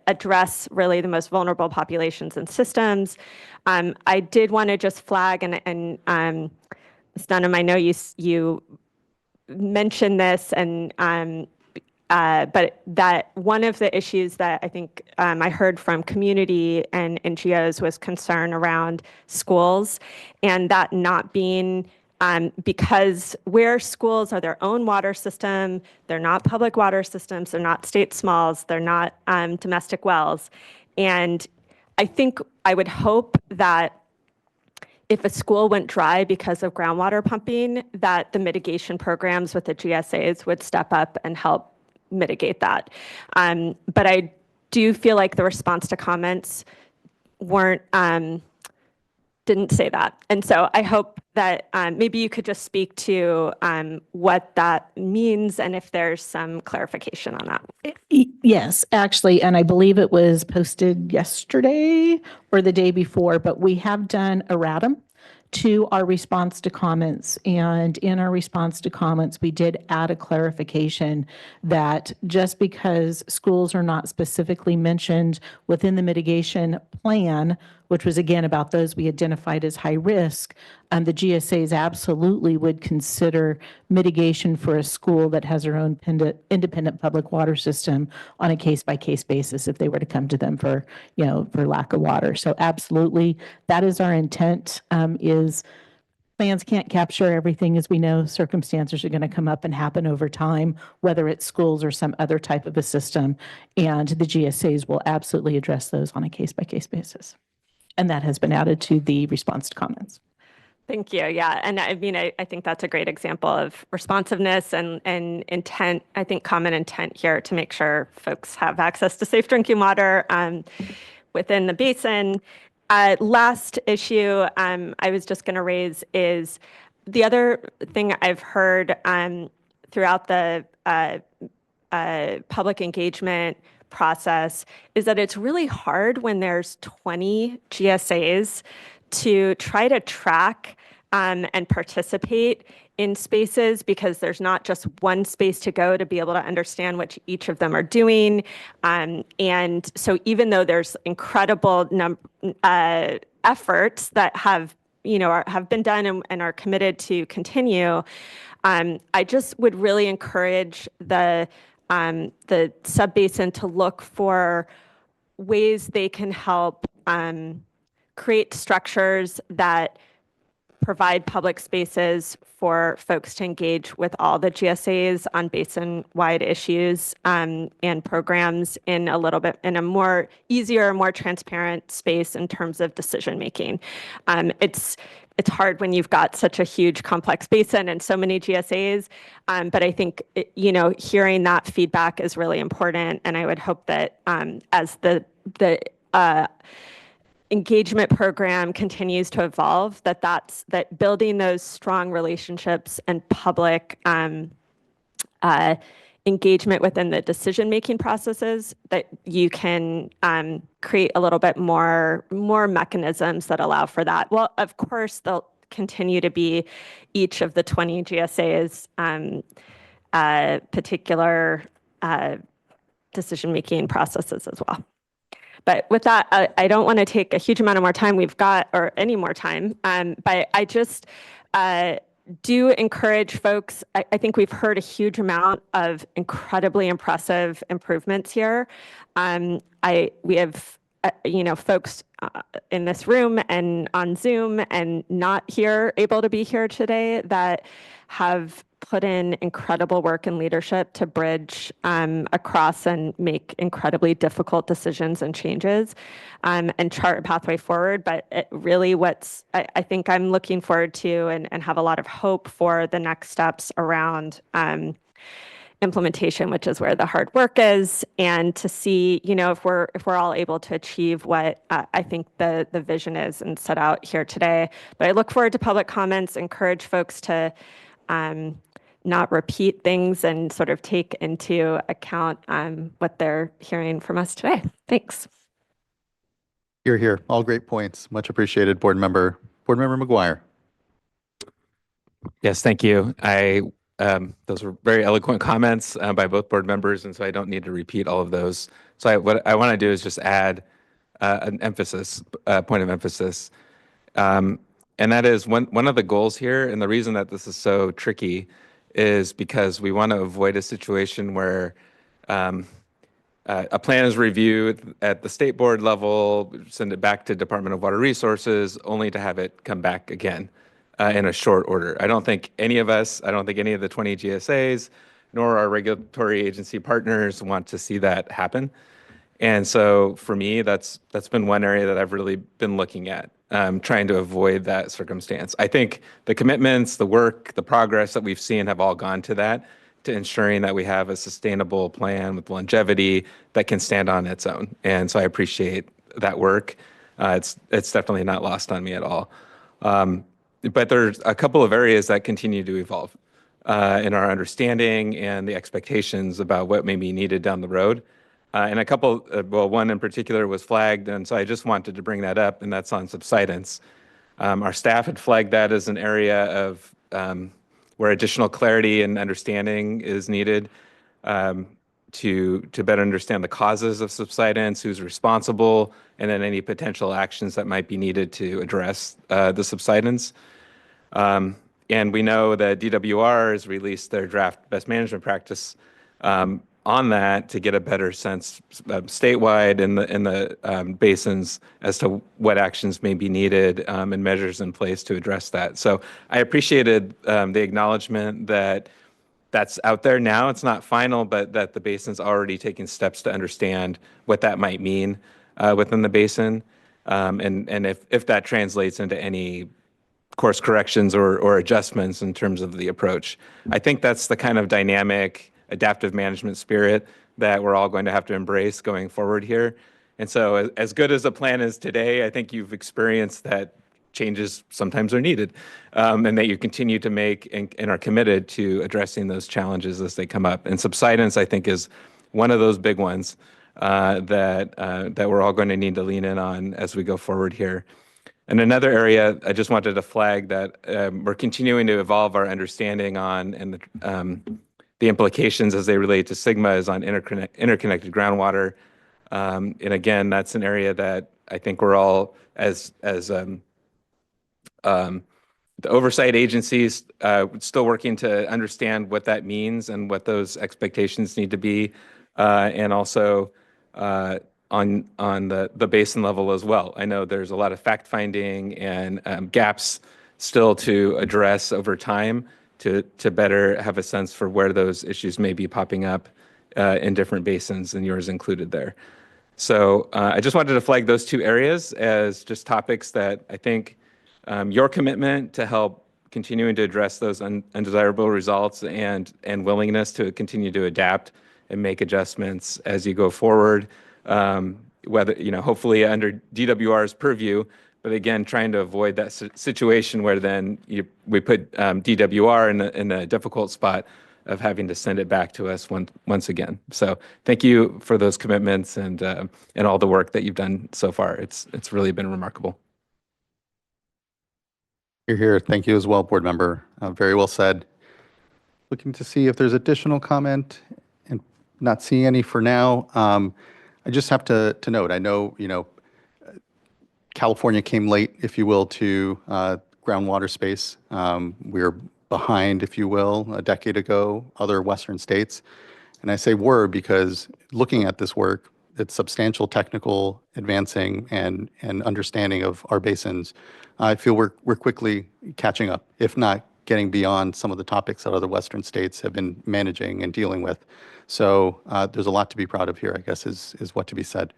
address really the most vulnerable populations and systems. I did want to just flag, and Ms. Dunham, I know you mentioned this, and but that one of the issues that I think I heard from community and NGOs was concern around schools, and that not being because where schools are their own water system, they're not public water systems, they're not state smalls, they're not domestic wells. And I think I would hope that if a school went dry because of groundwater pumping, that the mitigation programs with the GSAs would step up and help mitigate that. But I do feel like the response to comments didn't say that. And so I hope that maybe you could just speak to what that means and if there's some clarification on that. Yes, actually, and I believe it was posted yesterday or the day before, but we have done erratum to our response to comments. And in our response to comments, we did add a clarification that just because schools are not specifically mentioned within the mitigation plan, which was again about those we identified as high risk, the GSAs absolutely would consider mitigation for a school that has their own independent public water system on a case-by-case basis if they were to come to them for lack of water. So absolutely, that is our intent. Is plans can't capture everything, as we know. Circumstances are going to come up and happen over time, whether it's schools or some other type of a system, and the GSAs will absolutely address those on a case-by-case basis. And that has been added to the response to comments. Thank you. Yeah. And I mean, I think that's a great example of responsiveness and intent, I think common intent here to make sure folks have access to safe drinking water within the basin. Last issue I was just going to raise is the other thing I've heard throughout the public engagement process is that it's really hard when there's 20 GSAs to try to track and participate in spaces, because there's not just one space to go to be able to understand what each of them are doing. And so even though there's incredible efforts that have been done and are committed to continue, I just would really encourage the subbasin to look for ways they can help create structures that provide public spaces for folks to engage with all the GSAs on basin-wide issues and programs in a more easier, more transparent space in terms of decision making. It's hard when you've got such a huge, complex basin and so many GSAs, but I think hearing that feedback is really important, and I would hope that as the engagement program continues to evolve, that building those strong relationships and public engagement within the decision-making processes, that you can create a little bit more mechanisms that allow for that. Well, of course, they'll continue to be each of the 20 GSAs particular decision-making processes as well. But with that, I don't want to take a huge amount of more time or any more time, but I just do encourage folks. I think we've heard a huge amount of incredibly impressive improvements here. We have folks in this room and on Zoom and not able to be here today that have put in incredible work and leadership to bridge across and make incredibly difficult decisions and changes and chart a pathway forward. But really I think I'm looking forward to and have a lot of hope for the next steps around implementation, which is where the hard work is, and to see, if we're all able to achieve what I think the vision is and set out here today. But I look forward to public comments, encourage folks to not repeat things and sort of take into account what they're hearing from us today. Thanks. Hear, hear. All great points. Much appreciated, Board Member. Board Member McGuire. Yes, thank you. Those were very eloquent comments by both board members, and so I don't need to repeat all of those. So what I want to do is just add an point of emphasis. And that is one of the goals here, and the reason that this is so tricky is because we want to avoid a situation where a plan is reviewed at the state board level, send it back to Department of Water Resources, only to have it come back again in a short order. I don't think any of the 20 GSAs, nor our regulatory agency partners want to see that happen. And so for me, that's been one area that I've really been looking at, trying to avoid that circumstance. I think the commitments, the work, the progress that we've seen have all gone to that, to ensuring that we have a sustainable plan with longevity that can stand on its own. And so I appreciate that work. It's definitely not lost on me at all. But there's a couple of areas that continue to evolve in our understanding and the expectations about what may be needed down the road. And a couple, one in particular was flagged, and so I just wanted to bring that up, and that's on subsidence. Our staff had flagged that as an area of where additional clarity and understanding is needed to better understand the causes of subsidence, who's responsible, and then any potential actions that might be needed to address the subsidence. And we know that DWR has released their draft best management practice on that to get a better sense statewide in the basins as to what actions may be needed and measures in place to address that. So I appreciated the acknowledgement that that's out there now. It's not final, but that the basin's already taking steps to understand what that might mean within the basin, and if that translates into any course corrections or adjustments in terms of the approach. I think that's the kind of dynamic, adaptive management spirit that we're all going to have to embrace going forward here. And so as good as the plan is today, I think you've experienced that changes sometimes are needed, and that you continue to make and are committed to addressing those challenges as they come up. And subsidence, I think, is one of those big ones that we're all going to need to lean in on as we go forward here. And another area I just wanted to flag that we're continuing to evolve our understanding on, and the implications as they relate to SGMA is on interconnected groundwater. And again, that's an area that I think we're all, as the oversight agencies, still working to understand what that means and what those expectations need to be, and also on the basin level as well. I know there's a lot of fact finding and gaps still to address over time to better have a sense for where those issues may be popping up in different basins, and yours included there. So I just wanted to flag those two areas as just topics that I think your commitment to help continuing to address those undesirable results and willingness to continue to adapt and make adjustments as you go forward, whether, hopefully under DWR's purview, but again, trying to avoid that situation where then we put DWR in a difficult spot of having to send it back to us once again. So thank you for those commitments and all the work that you've done so far. It's really been remarkable. You're here. Thank you as well, Board Member. Very well said. Looking to see if there's additional comment, and not seeing any for now. I just have to note, I know, California came late, if you will, to groundwater space. We're behind, if you will, a decade ago, other Western states. And I say were because looking at this work, it's substantial technical advancing and understanding of our basins. I feel we're quickly catching up, if not getting beyond some of the topics that other Western states have been managing and dealing with. So there's a lot to be proud of here, I guess, is what to be said.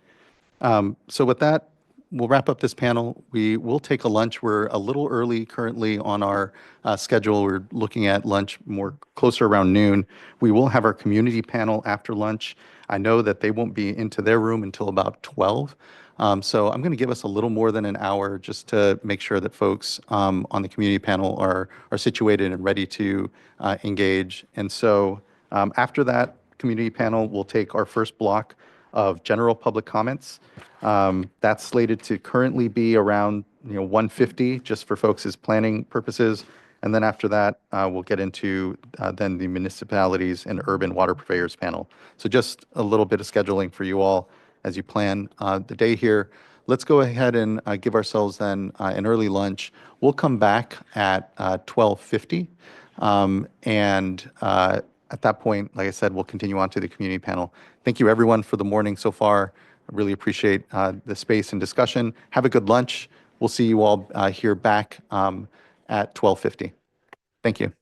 So with that, we'll wrap up this panel. We will take a lunch. We're a little early currently on our schedule. We're looking at lunch more closer around noon. We will have our community panel after lunch. I know that they won't be into their room until about 12. So I'm going to give us a little more than an hour just to make sure that folks on the community panel are situated and ready to engage. And so after that community panel, we'll take our first block of general public comments. That's slated to currently be around 150 just for folks' planning purposes. And then after that, we'll get into then the municipalities and urban water purveyors panel. So just a little bit of scheduling for you all as you plan the day here. Let's go ahead and give ourselves then an early lunch. We'll come back at 12:50. And at that point, like I said, we'll continue on to the community panel. Thank you, everyone, for the morning so far. I really appreciate the space and discussion. Have a good lunch. We'll see you all here back at 12:50. Thank you.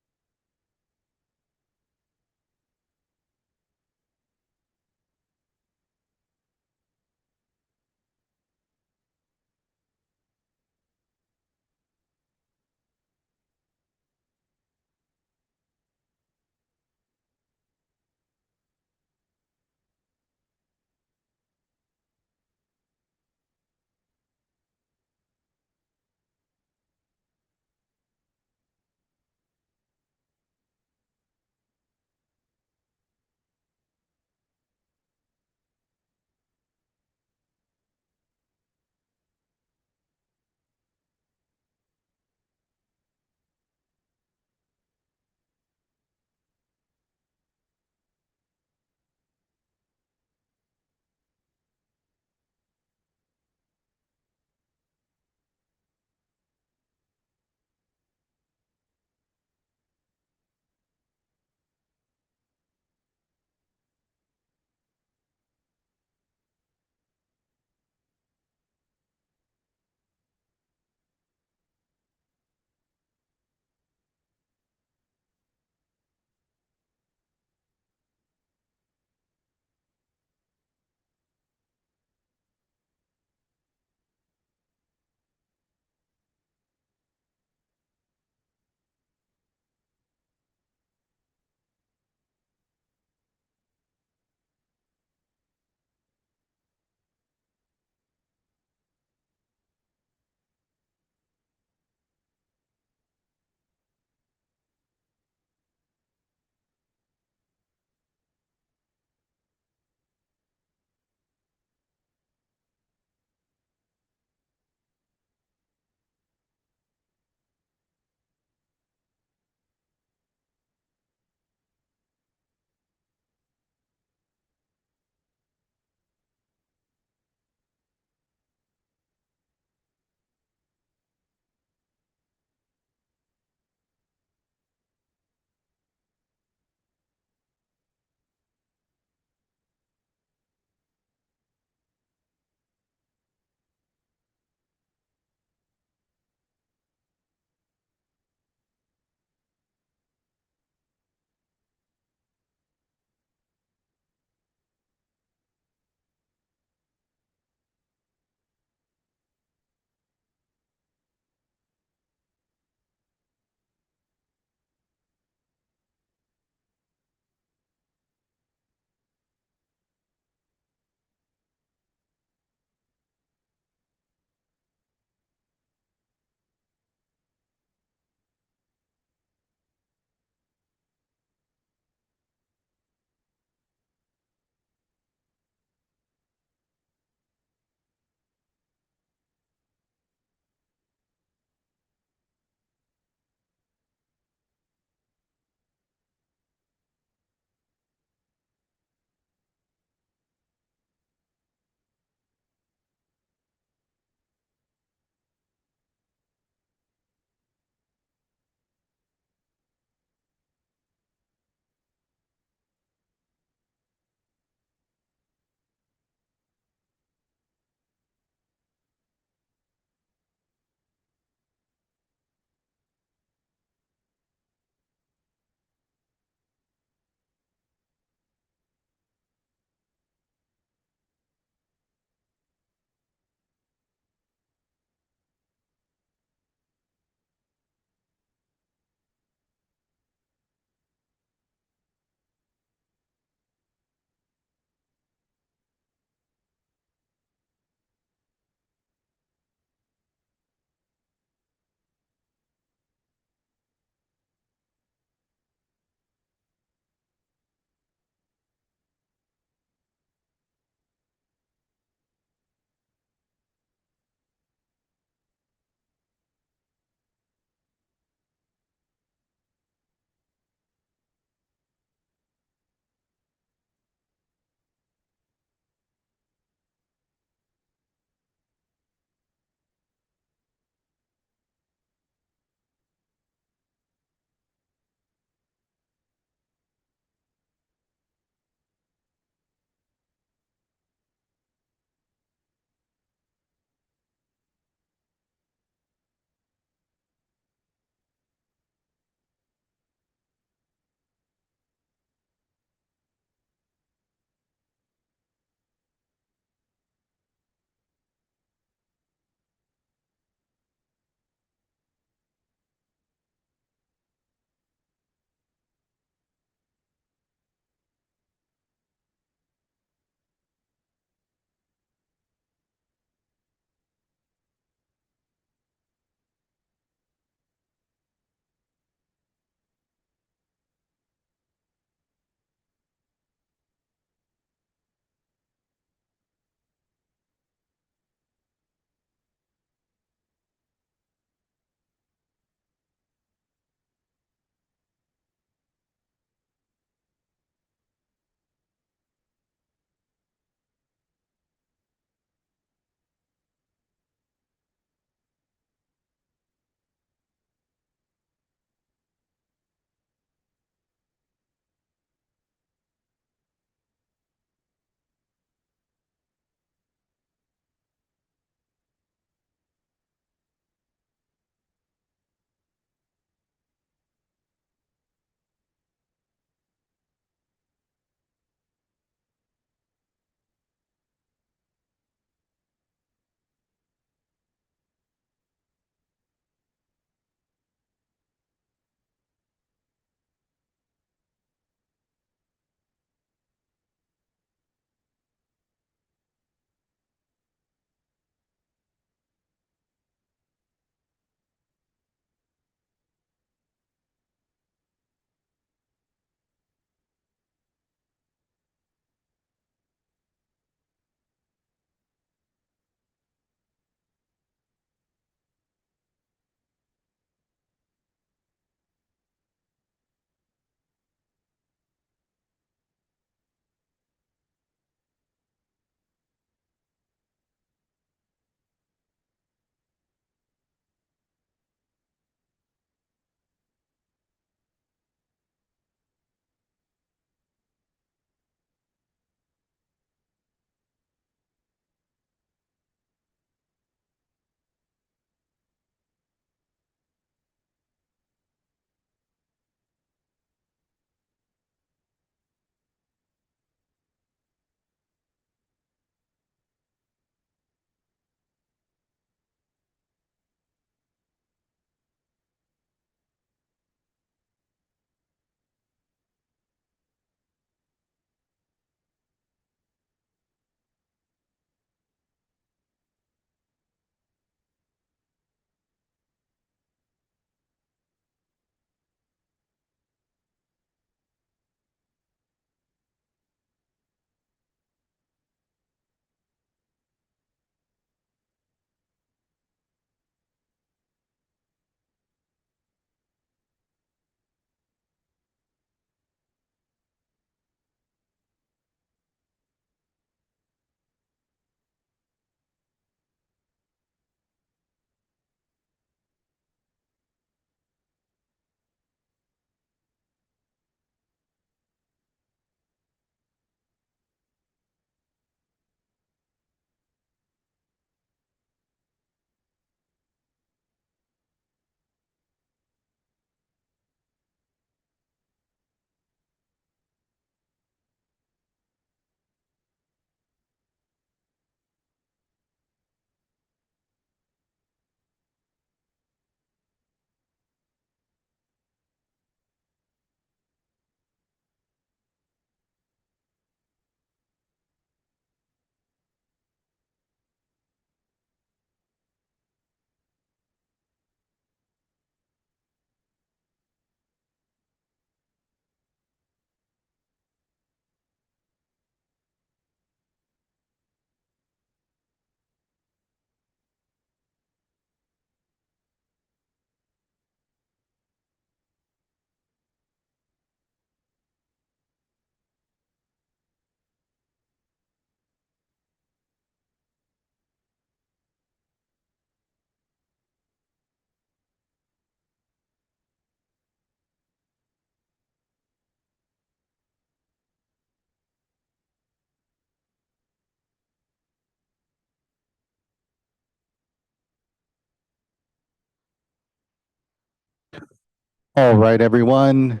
All right, everyone.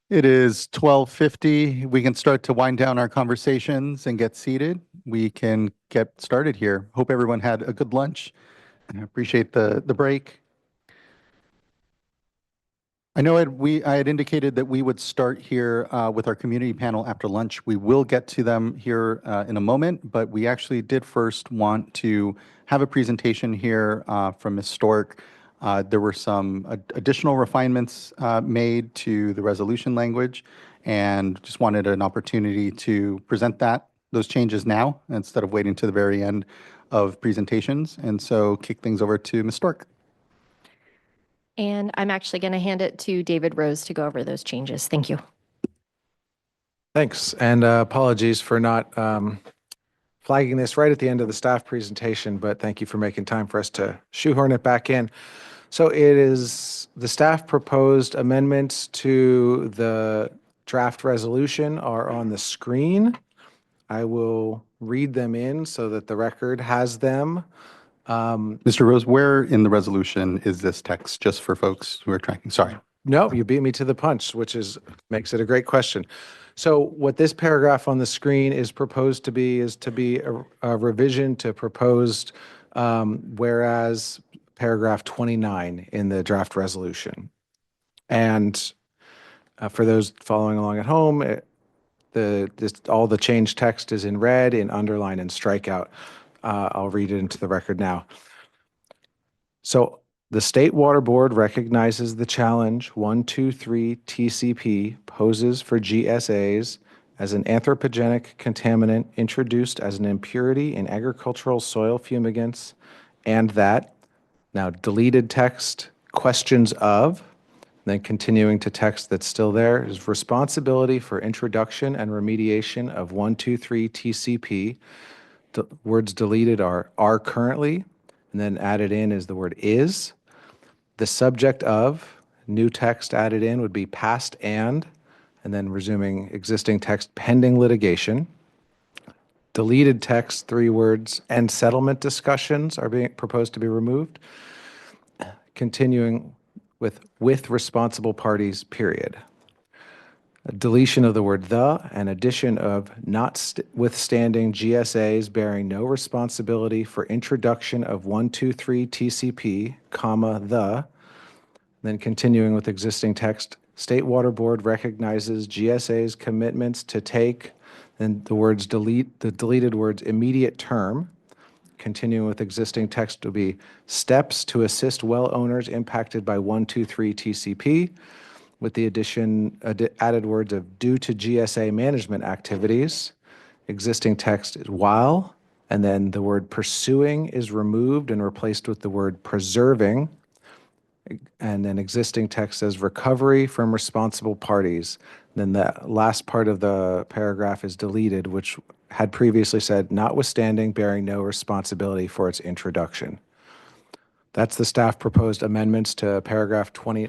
It is 12:50. We can start to wind down our conversations and get seated. We can get started here. Hope everyone had a good lunch. I appreciate the break. I know I had indicated that we would start here with our community panel after lunch. We will get to them here in a moment, but we actually did first want to have a presentation here from Ms. Stork. There were some additional refinements made to the resolution language, and just wanted an opportunity to present those changes now instead of waiting to the very end of presentations. And so kick things over to Ms. Stork. And I'm actually going to hand it to David Rose to go over those changes. Thank you. Thanks, and apologies for not flagging this right at the end of the staff presentation, but thank you for making time for us to shoehorn it back in. So it is the staff proposed amendments to the draft resolution are on the screen. I will read them in so that the record has them. Mr. Rose, where in the resolution is this text, just for folks who are tracking? Sorry. No, you beat me to the punch, which makes it a great question. So what this paragraph on the screen is proposed to be is to be a revision to proposed whereas paragraph 29 in the draft resolution. And for those following along at home, all the changed text is in red, in underline, and strikeout. I'll read it into the record now. So the State Water Board recognizes the challenge 123 TCP poses for GSAs as an anthropogenic contaminant introduced as an impurity in agricultural soil fumigants, and that, now deleted text, questions of, then continuing to text that's still there, is responsibility for introduction and remediation of 123 TCP. The words deleted are currently, and then added in is the word is. The subject of, new text added in would be past and then resuming existing text pending litigation. Deleted text, 3 words, and settlement discussions are being proposed to be removed. Continuing with responsible parties, period. A deletion of the word the and addition of notwithstanding GSAs bearing no responsibility for introduction of 123 TCP, comma, then continuing with existing text, State Water Board recognizes GSA's commitments to take, then the deleted words immediate term, continuing with existing text will be steps to assist well owners impacted by 123 TCP, with the added words of due to GSA management activities. Existing text is while, and then the word pursuing is removed and replaced with the word preserving. And then existing text says recovery from responsible parties. Then the last part of the paragraph is deleted, which had previously said notwithstanding bearing no responsibility for its introduction. That's the staff proposed amendments to paragraph 20,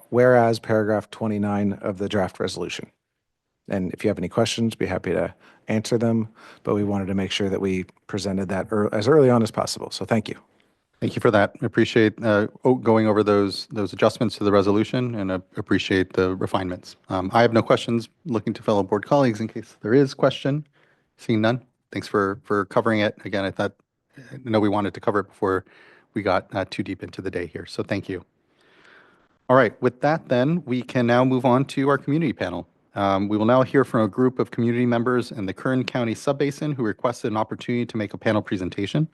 whereas paragraph 29 of the draft resolution. And if you have any questions, be happy to answer them, but we wanted to make sure that we presented that as early on as possible. So thank you. Thank you for that. I appreciate going over those adjustments to the resolution, and appreciate the refinements. I have no questions. Looking to fellow board colleagues in case there is question. Seeing none. Thanks for covering it. Again, I know we wanted to cover it before we got too deep into the day here. So thank you. All right. With that, then we can now move on to our community panel. We will now hear from a group of community members in the Kern County Subbasin who requested an opportunity to make a panel presentation.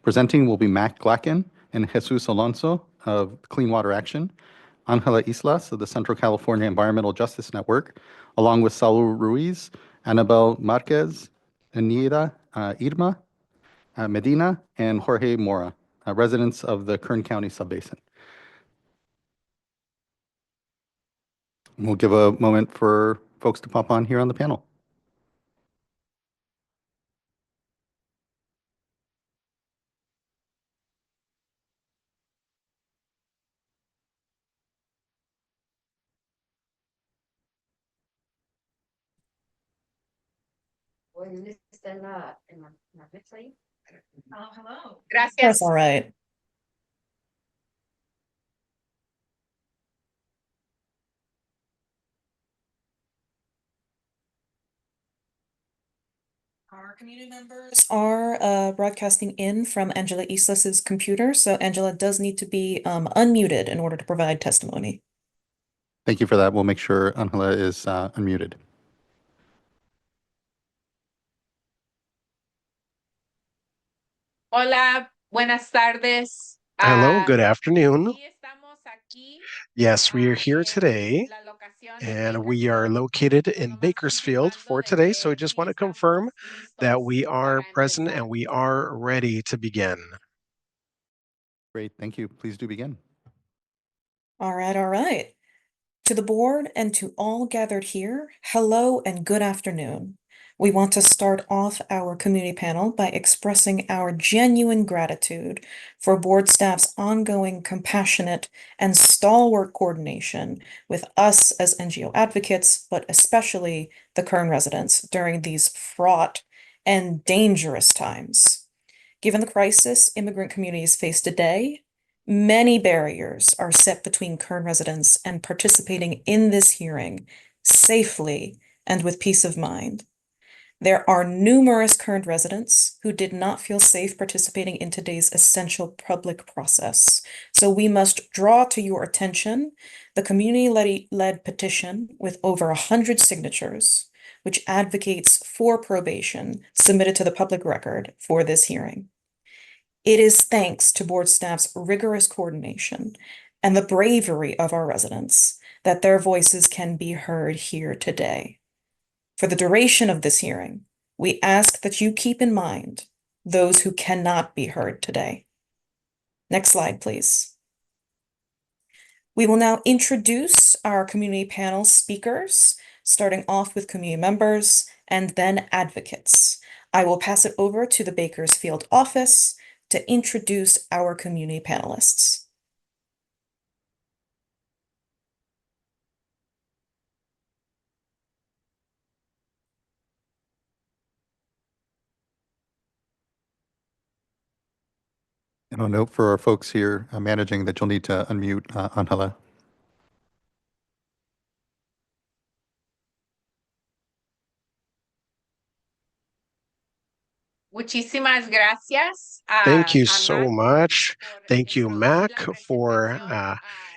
Presenting will be Mac Glacken and Jesus Alonso of Clean Water Action, Angela Islas of the Central California Environmental Justice Network, along with Saul Ruiz, Annabel Marquez, Anita Irma, Medina, and Jorge Mora, residents of the Kern County Subbasin. We'll give a moment for folks to pop on here on the panel. Hello. Gracias. That's all right. Our community members are broadcasting in from Angela Islas's computer, so Angela does need to be unmuted in order to provide testimony. Thank you for that. We'll make sure Angela is unmuted. Hola, buenas tardes. Hello, good afternoon. Yes, we are here today, and we are located in Bakersfield for today. So I just want to confirm that we are present and we are ready to begin. Great, thank you. Please do begin. All right, all right. To the board and to all gathered here, hello and good afternoon. We want to start off our community panel by expressing our genuine gratitude for board staff's ongoing compassionate and stalwart coordination with us as NGO advocates, but especially the Kern residents during these fraught and dangerous times. Given the crisis immigrant communities face today, many barriers are set between Kern residents and participating in this hearing safely and with peace of mind. There are numerous Kern residents who did not feel safe participating in today's essential public process. So we must draw to your attention the community-led petition with over 100 signatures, which advocates for probation submitted to the public record for this hearing. It is thanks to board staff's rigorous coordination and the bravery of our residents that their voices can be heard here today. For the duration of this hearing, we ask that you keep in mind those who cannot be heard today. Next slide, please. We will now introduce our community panel speakers, starting off with community members and then advocates. I will pass it over to the Bakersfield office to introduce our community panelists. And I'll note for our folks here managing that you'll need to unmute Angela. Muchísimas gracias. Thank you so much. Thank you, Mac, for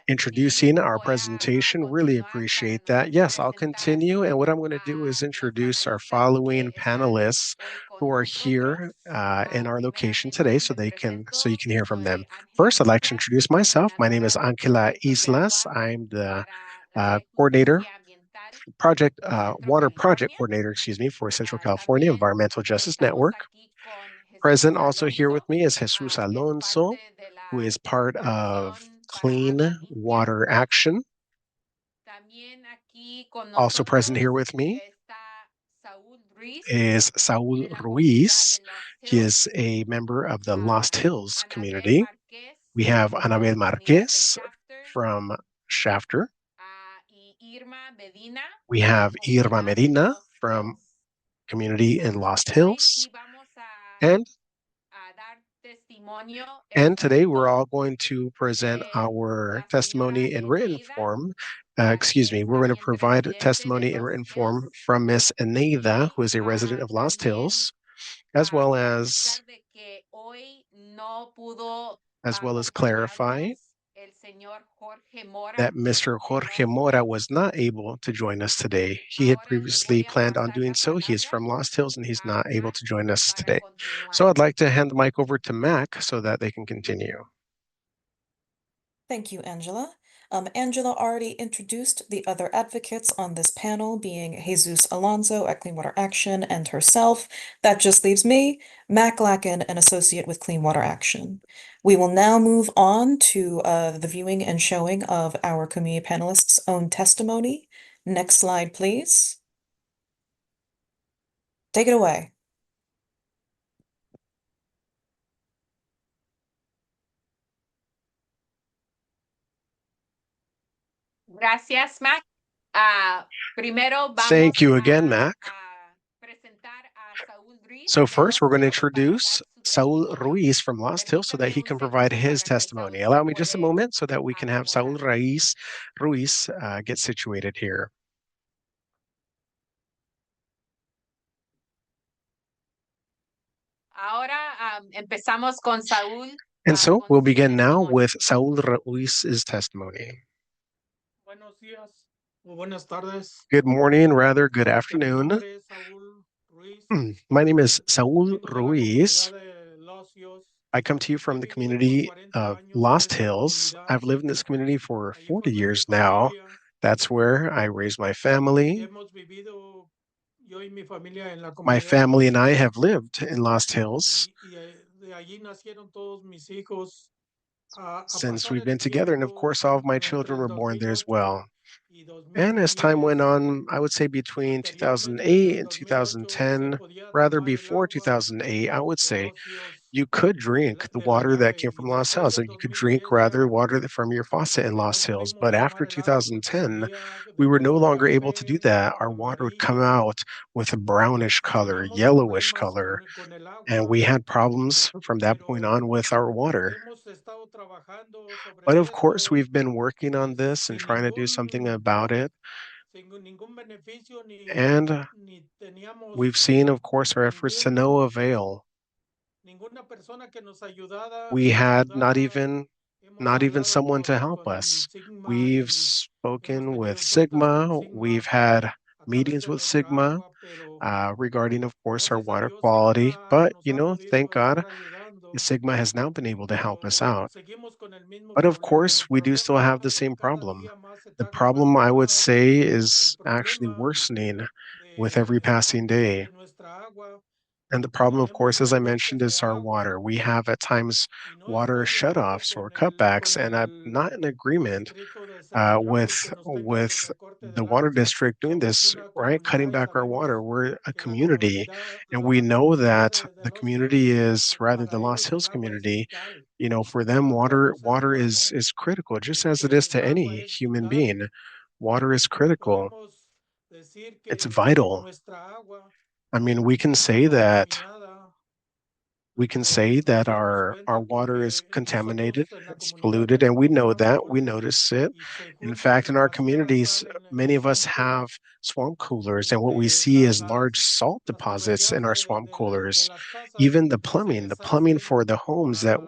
introducing our presentation. Really appreciate that. Yes, I'll continue. And what I'm going to do is introduce our following panelists who are here in our location today so you can hear from them. First, I'd like to introduce myself. My name is Angela Islas. I'm the coordinator, water project coordinator, for Central California Environmental Justice Network. Present also here with me is Jesus Alonso, who is part of Clean Water Action. Also present here with me is Saul Ruiz. He is a member of the Lost Hills community. We have Anabel Marquez from Shafter. We have Irma Medina from community in Lost Hills. And today we're all going to present our testimony in written form. We're going to provide testimony in written form from Miss Eneida, who is a resident of Lost Hills, as well as clarify that Mr. Jorge Mora was not able to join us today. He had previously planned on doing so. He is from Lost Hills and he's not able to join us today. So I'd like to hand the mic over to Mac so that they can continue. Thank you, Angela. Angela already introduced the other advocates on this panel, being Jesus Alonso at Clean Water Action and herself. That just leaves me, Mac Lacken, an associate with Clean Water Action. We will now move on to the viewing and showing of our community panelists' own testimony. Next slide, please. Take it away. Gracias, Mac. Thank you again, Mac. So first, we're going to introduce Saul Ruiz from Lost Hills so that he can provide his testimony. Allow me just a moment so that we can have Saul Ruiz get situated here. Ahora empezamos con Saúl. And so we'll begin now with Saúl Ruiz's testimony. Buenos días o buenas tardes. Good morning, rather good afternoon. nombre es Saúl Ruiz. My name is Saúl Vengo de la Ruiz. comunidad de Los Yos. I come to you from the community of Lost Hills. I've lived in this community for 40 years now. That's where I raised my family. Hemos vivido yo y mi familia en la My comunidad de family Los and I Yos, have lived in Lost Hills de allí nacieron todos mis hijos. A since pasar we've el been together. And of tiempo, course, all of my entre children el were born there as 2008 well. y And as time 2010, went on, I would say between 2008 and 2010, rather before 2008, I would say you could drink the water that came from Lost Hills, and you could drink rather water from your faucet in Lost Hills. But after 2010, we were no longer able to do that. Our water would come out with a brownish color, yellowish color, and we had problems from that point on with our water. But of course, we've been working on this and trying to do something about it. And we've seen, of course, our efforts to no avail. We had not even someone to help us. We've spoken with Sigma. We've had meetings with Sigma regarding, of course, our water quality. But, thank God, Sigma has now been able to help us out. But of course, we do still have the same problem. The problem, I would say, is actually worsening with every passing day. And the problem, of course, as I mentioned, is our water. We have at times water shutoffs or cutbacks, and I'm not in agreement with the water district doing this, right? Cutting back our water. We're a community, and we know that the community is rather the Lost Hills community. For them, water is critical, just as it is to any human being. Water is critical. It's vital. I mean, we can say that our water is contaminated, it's polluted, and we know that. We notice it. In fact, in our communities, many of us have swamp coolers, and what we see is large salt deposits in our swamp coolers. Even the plumbing for the homes that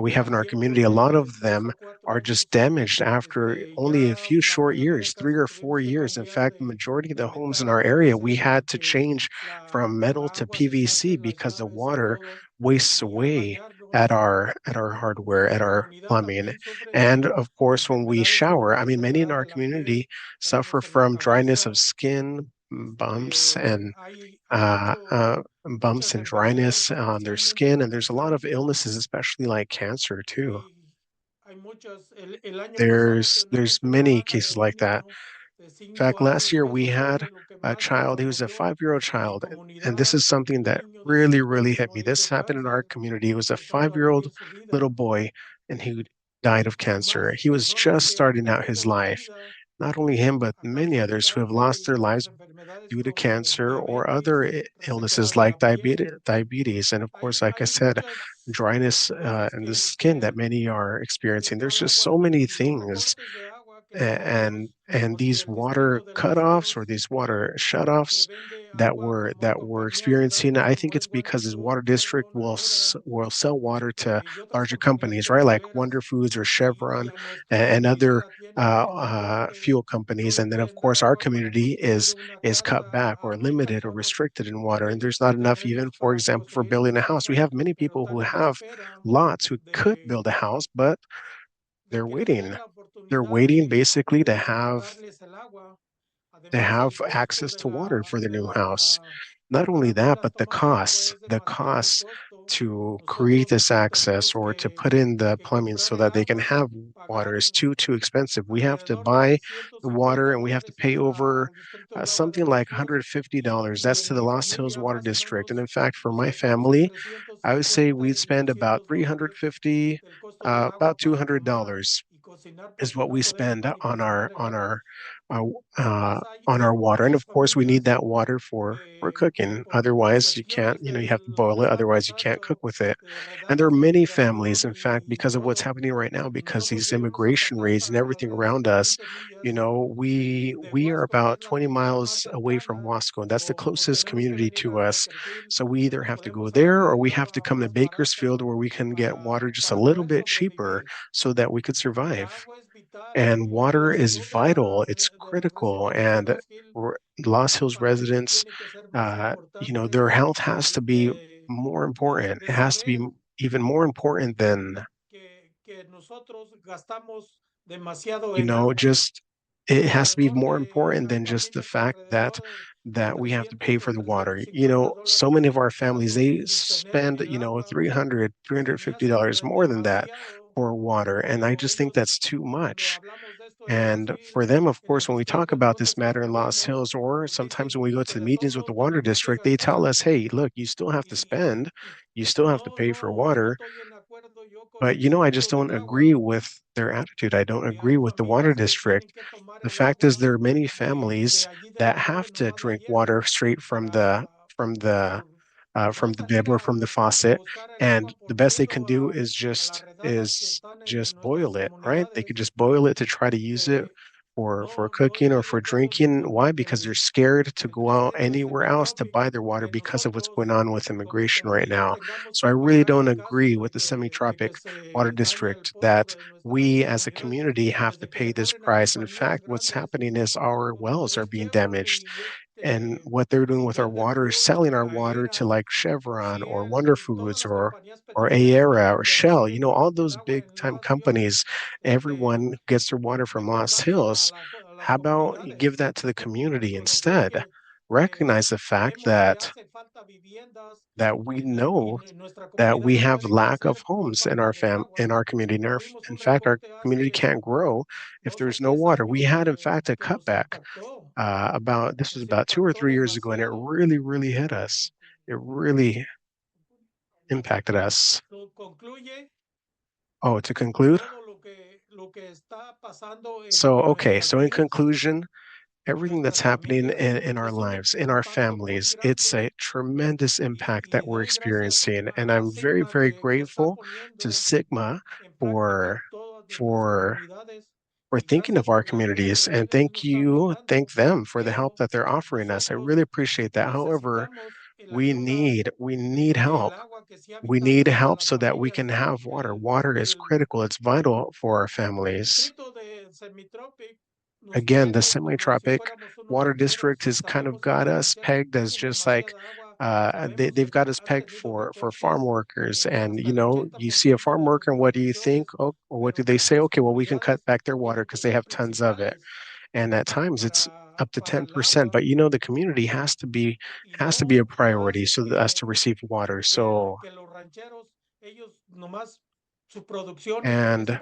we have in our community, a lot of them are just damaged after only a few short years, 3 or 4 years. In fact, the majority of the homes in our area, we had to change from metal to PVC because the water wastes away at our hardware, at our plumbing. And of course, when we shower, I mean, many in our community suffer from dryness of skin, uh, uh, bumps and dryness on their skin, and there's a lot of illnesses, especially like cancer too. There's many cases like that. In fact, last year we had a child, he was a 5-year-old child, and this is something that really, really hit me. This happened in our community. It was a 5-year-old little boy, and he died of cancer. He was just starting out his life. Not only him, but many others who have lost their lives due to cancer or other illnesses like diabetes. And of course, like I said, dryness in the skin that many are experiencing. There's just so many things and these water cutoffs or these water shutoffs that we're experiencing. I think it's because this water district will sell water to larger companies, right, like Wonder Foods or Chevron and other fuel companies, and then of course our community is cut back or limited or restricted in water, and there's not enough even, for example, for building a house. We have many people who have lots who could build a house, but they're waiting. They're waiting basically to have access to water for the new house. Not only that, but the costs to create this access or to put in the plumbing so that they can have water is too expensive. We have to buy the water and we have to pay over something like $150. That's to the Lost Hills Water District. And in fact, for my family, I would say we'd spend about $350, about $200 is what we spend on uh, uh, our water. And of course, we need that water for cooking. Otherwise, you can't, you have to boil it. Otherwise, you can't cook with it. And there are many families, in fact, because of what's happening right now, because these immigration rates and everything around us, we are about 20 miles away from Wasco, and that's the closest community to us. So we either have to go there or we have to come to Bakersfield where we can get water just a little bit cheaper so that we could survive. And water is vital, it's critical. And Lost Hills residents, their health has to be more important. It has to be even more important than, just it has to be more important than just the fact that we have to pay for the water. So many of our families, they spend, $350 more than that for water. And I just think that's too much. And for them, of course, when we talk about this matter in Lost Hills, or sometimes when we go to the meetings with the water district, they tell us, hey, look, you still have to spend, you still have to pay for water. But, I just don't agree with their attitude. I don't agree with the water district. The fact is, there are many families that have to drink water straight from the bib or from the faucet, and the best they can do is just boil it, right? They could just boil it to try to use it for cooking or for drinking. Why? Because they're scared to go out anywhere else to buy their water because of what's going on with immigration right now. So I really don't agree with the semi-tropic water district that we as a community have to pay this price. In fact, what's happening is our wells are being damaged. And what they're doing with our water is selling our water to like Chevron or Wonder Foods or Aera or Shell, all those big time companies. Everyone gets their water from Lost Hills. How about you give that to the community instead? Recognize the fact that we know that we have lack of homes in our community. In fact, our community can't grow if there's no water. We had, in fact, a cutback this was about 2 or 3 years ago, and it really, really hit us. It really impacted us. Oh, to conclude? So in conclusion, everything that's happening in our lives, in our families, it's a tremendous impact that we're experiencing. And I'm very, very grateful to Sigma for for for thinking of our communities, and thank them for the help that they're offering us. I really appreciate that. However, we need help. We need help so that we can have water. Water is critical. It's vital for our families. Again, the semi-tropic water district has kind of got us pegged as just like they've got us pegged for farm workers. And you see a farm worker, and what do you think? Oh, or what do they say? Okay, well, we can cut back their water because they have tons of it. And at times it's up to 10%. But the community has to be a priority so that us to receive water. So and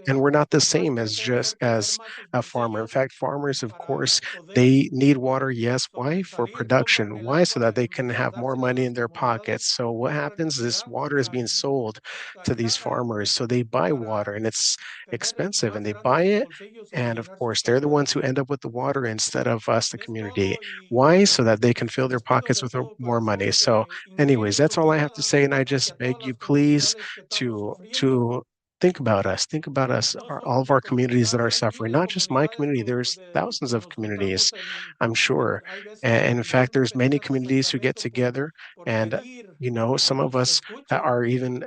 and we're not the same as just as a farmer. In fact, farmers, of course, they need water. Yes. Why? For production. Why? So that they can have more money in their pockets. So what happens? This water is being sold to these farmers. So they buy water, and it's expensive, and they buy it. And of course, they're the ones who end up with the water instead of us, the community. Why? So that they can fill their pockets with more money. So anyways, that's all I have to say. And I just beg you, please, to think about us, all of our communities that are suffering, not just my community. There's thousands of communities, I'm sure. And in fact, there's many communities who get together, and some of us are even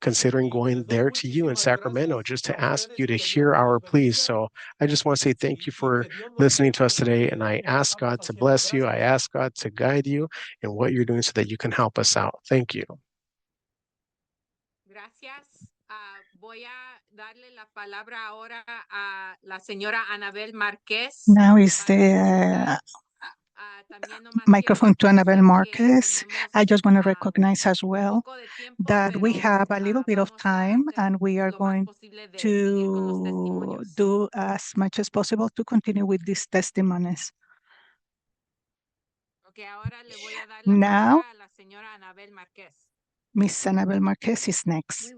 considering going there to you in Sacramento just to ask you to hear our pleas. So I just want to say thank you for listening to us today. And I ask God to bless you. I ask God to guide you in what you're doing so that you can help us out. Thank you. Gracias. Voy a darle la palabra ahora a la señora Anabel Márquez. Now is the microphone to Annabelle Marquez. I just want to recognize as well that we have a little bit of time, and we are going to do as much as possible to continue with these testimonies. Okay, ahora le voy a dar la Now, palabra a la señora Anabel Márquez. Miss Anabel Marquez is next.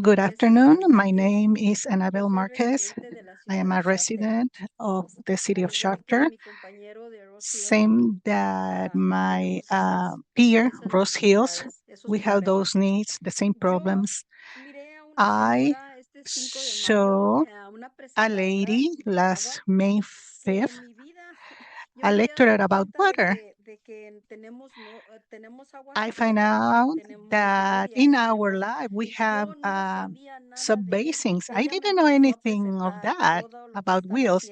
Good afternoon. My name is Anabel Marquez. I am a resident of the city of Shafter. Same that my peer, Rose Hills. We have those needs, the same problems. I saw a lady last May 5th, a lecture about water. I find out that in our life we have sub-basins. I didn't know anything of that about wheels.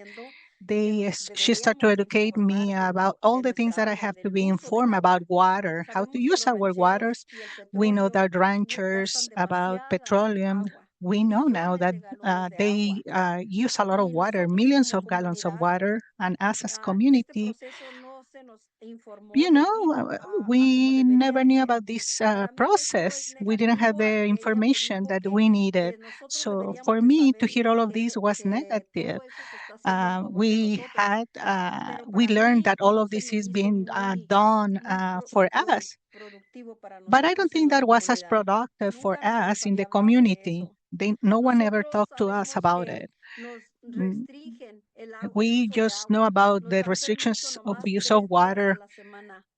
She started to educate me about all the things that I have to be informed about water, how to use our waters. We know that ranchers about petroleum. We know now that they use a lot of water, millions of gallons of water, and us as community, we never knew about this process. We didn't have the information that we needed. So for me to hear all of this was negative. We learned that all of this is being done for us. But I don't think that was as productive for us in the community. No one ever talked to us about it. We just know about the restrictions of use of water.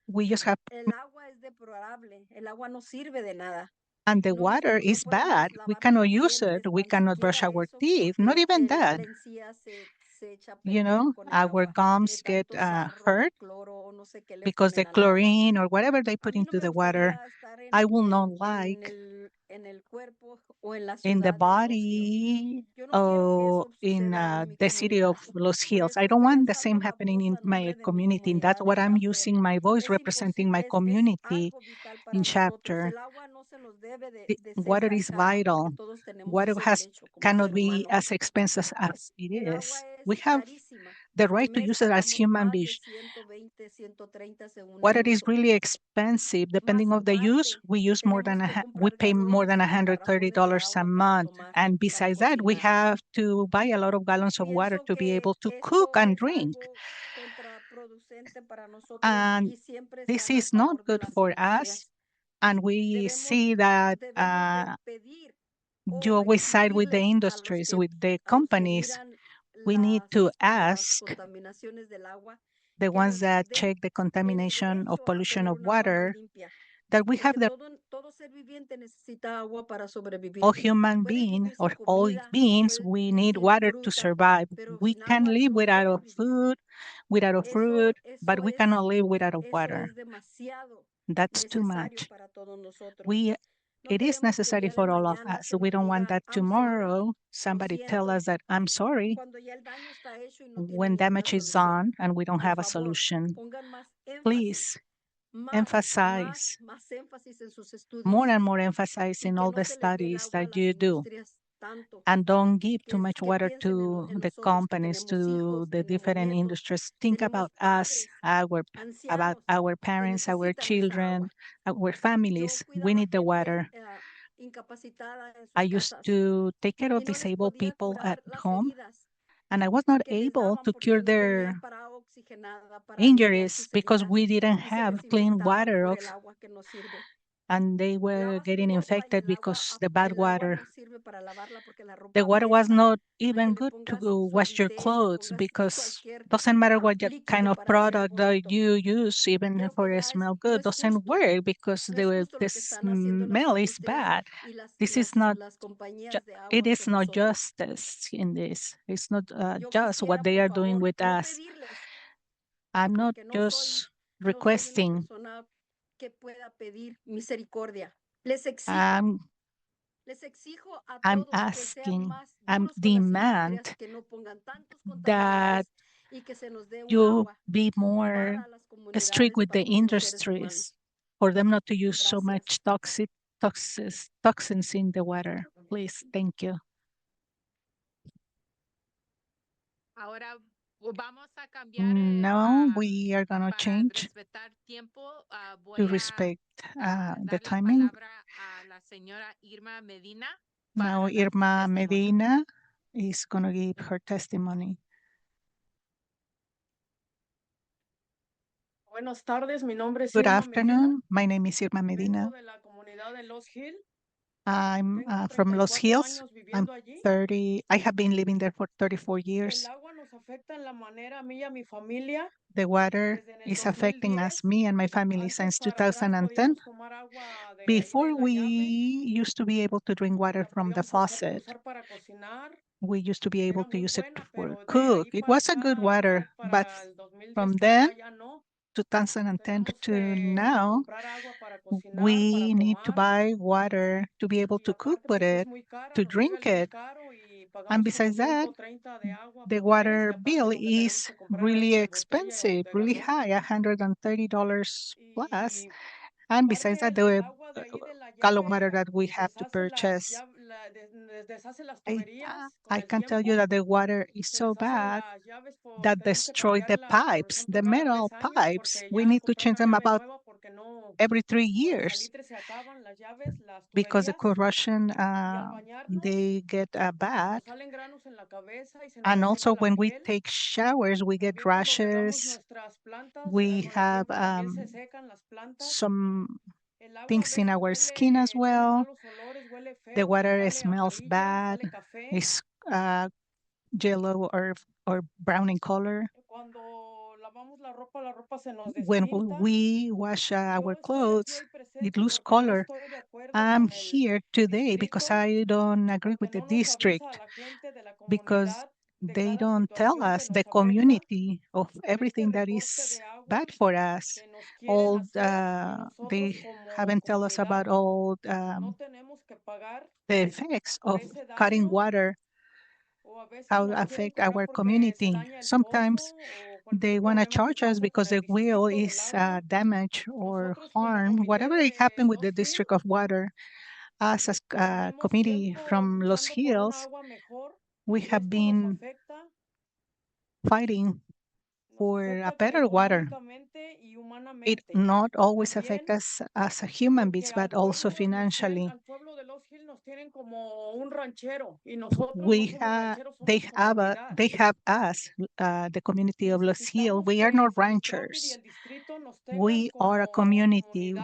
We just have, and the water is bad. We cannot use it. We cannot brush our teeth. Not even that. Our gums get hurt because the chlorine or whatever they put into the water. I will not like in the body or in the city of Los Hills. I don't want the same happening in my community. And that's what I'm using my voice representing my community in chapter. Water is vital. Water cannot be as expensive as it is. We have the right to use it as human beings. Water is really expensive. Depending on the use, we pay more than $130 a month. And besides that, we have to buy a lot of gallons of water to be able to cook and drink. And this is not good for us. And we see that you always side with the industries, with the companies. We need to ask the ones that check the contamination of pollution of water, that we have all human beings or all beings, we need water to survive. We can live without food, without fruit, but we cannot live without water. That's too much. It is necessary for all of us. We don't want that tomorrow somebody tell us that I'm sorry when damage is done and we don't have a solution. Please emphasize more and more emphasis in all the studies that you do. And don't give too much water to the companies, to the different industries. Think about us, about our parents, our children, our families. We need the water. I used to take care of disabled people at home, and I was not able to cure their injuries because we didn't have clean water, and they were getting infected because the bad water. The water was not even good to go wash your clothes because doesn't matter what kind of product that you use, even for it smell good, doesn't work because the smell is bad. This is not, it is not justice in this. It's not just what they are doing with us. I'm not just requesting. I'm asking, I'm demand that you be more strict with the industries for them not to use so much toxins in the water. Please, thank you. Now we are going to change to respect the timing. Now Irma Medina is going to give her testimony. Good afternoon. My name is Irma Medina. I'm from Los Hills. I'm 30. I have been living there for 34 years. The water is affecting us, me and my family, since 2010. Before, we used to be able to drink water from the faucet. We used to be able to use it for cook. It was a good water, but from then, 2010 to now, we need to buy water to be able to cook with it, to drink it. And besides that, the water bill is really expensive, really high, $130 plus. And besides that, the gallon water that we have to purchase, I can tell you that the water is so bad that destroy the pipes, the metal pipes. We need to change them about every 3 years because the corrosion, they get bad. And also when we take showers, we get rashes. We have some things in our skin as well. The water smells bad. It's yellow or brown in color. When we wash our clothes, it loses color. I'm here today because I don't agree with the district, because they don't tell us the community of everything that is bad for us. All they haven't tell us about all the effects of cutting water, how it affect our community. Sometimes they want to charge us because the well is damaged or harmed, whatever it happened with the District of Water. As a committee from Los Hills, we have been fighting for a better water. It not always affects us as a human beings, but also financially. They have us, the community of Los Hills. We are not ranchers. We are a community.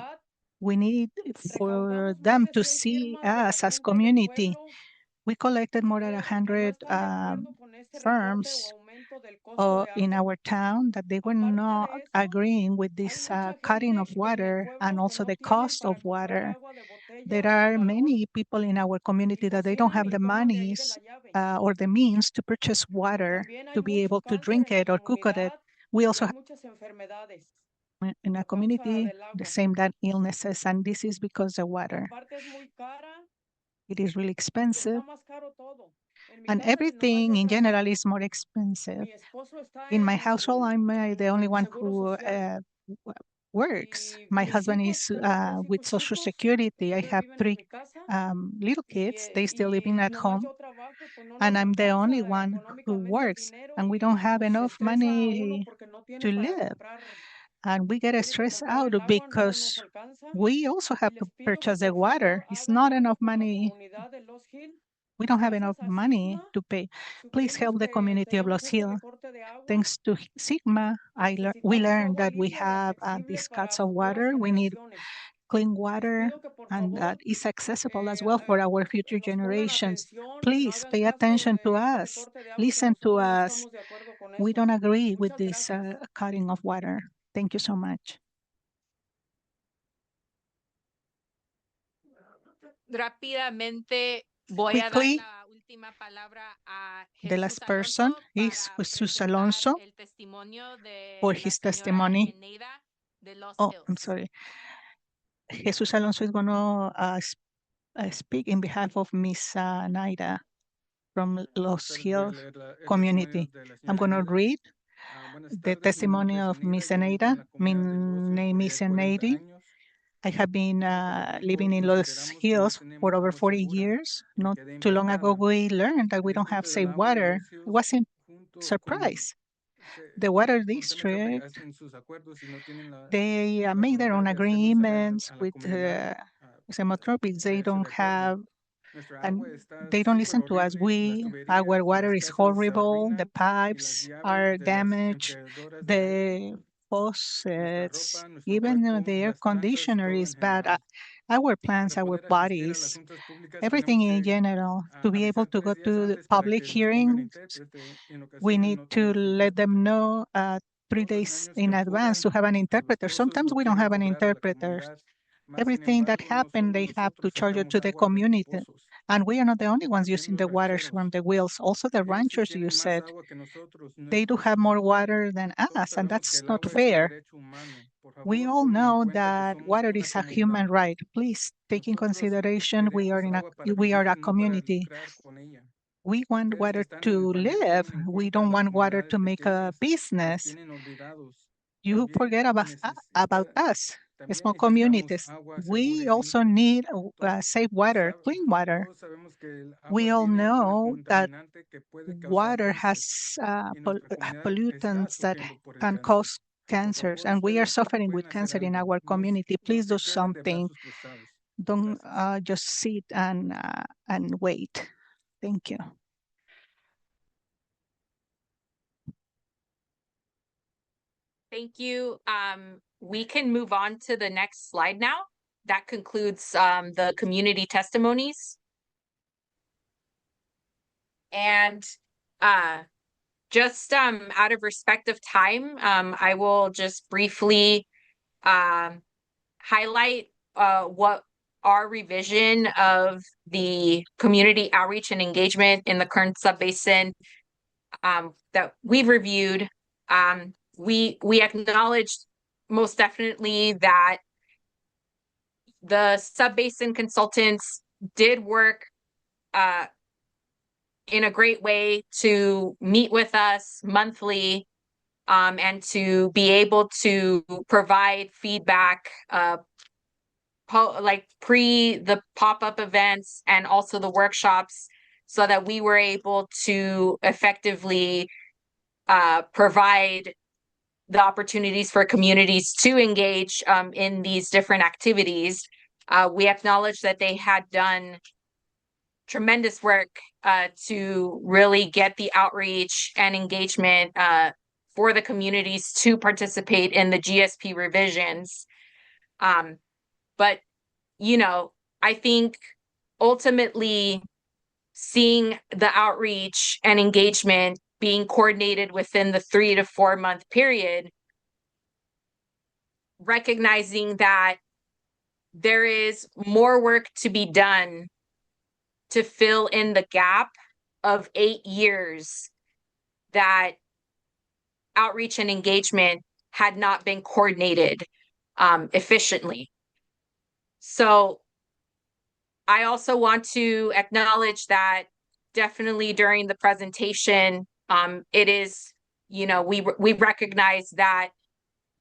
We need for them to see us as community. We collected more than 100 firms in our town that they were not agreeing with this cutting of water and also the cost of water. There are many people in our community that they don't have the monies or the means to purchase water to be able to drink it or cook it. We also have in a community the same that illnesses, and this is because the water. It is really expensive. And everything in general is more expensive. In my household, I'm the only one who works. My husband is with Social Security. I have 3 little kids. They still living at home. And I'm the only one who works. And we don't have enough money to live. And we get stressed out because we also have to purchase the water. It's not enough money. We don't have enough money to pay. Please help the community of Los Hills. Thanks to Sigma, we learned that we have these cuts of water. We need clean water, and that is accessible as well for our future generations. Please pay attention to us. Listen to us. We don't agree with this cutting of water. Thank you so much. Rápidamente voy a dar Quickly, la última palabra a the last person is Jesus Alonso el testimonio de for la his señora testimony. Eneida de Los Oh, Hills. I'm sorry. Jesus Alonso is going to speak in behalf of Miss Naida from Los Hills community. I'm going to read the testimony of Miss Eneida. My name is Eneida. I have been living in Los Hills for over 40 years. Not too long ago, we learned that we don't have safe water. I wasn't surprised. The water district, they make their own agreements with Semotropics. They don't have, and they don't listen to us. Our water is horrible. The pipes are damaged. The faucets, even the air conditioner is bad. our plans, our bodies, everything in general, to be able to go to the public hearings, we need to let them know 3 days in advance to have an interpreter. Sometimes we don't have an interpreter. Everything that happened, they have to charge it to the community. And we are not the only ones using the waters from the wells. Also the ranchers, you said, they do have more water than us, and that's not fair. We all know that water is a human right. Please take in consideration we are a community. We want water to live. We don't want water to make a business. You forget about us, small communities. We also need safe water, clean water. We all know that water has pollutants that can cause cancers, and we are suffering with cancer in our community. Please do something. Don't just sit and wait. Thank you. Thank you. We can move on to the next slide now. That concludes the community testimonies. And just out of respect of time, I will just briefly highlight what our revision of the community outreach and engagement in the Kern Subbasin that we've reviewed. We acknowledged most definitely that the Subbasin consultants did work in a great way to meet with us monthly and to be able to provide feedback like pre the pop-up events and also the workshops, so that we were able to effectively provide the opportunities for communities to engage in these different activities. We acknowledge that they had done tremendous work to really get the outreach and engagement for the communities to participate in the GSP revisions. But, you know, I think ultimately seeing the outreach and engagement being coordinated within the 3 to 4 month period, recognizing that there is more work to be done to fill in the gap of 8 years that outreach and engagement had not been coordinated efficiently. So I also want to acknowledge that definitely during the presentation, it is, you know, we recognize that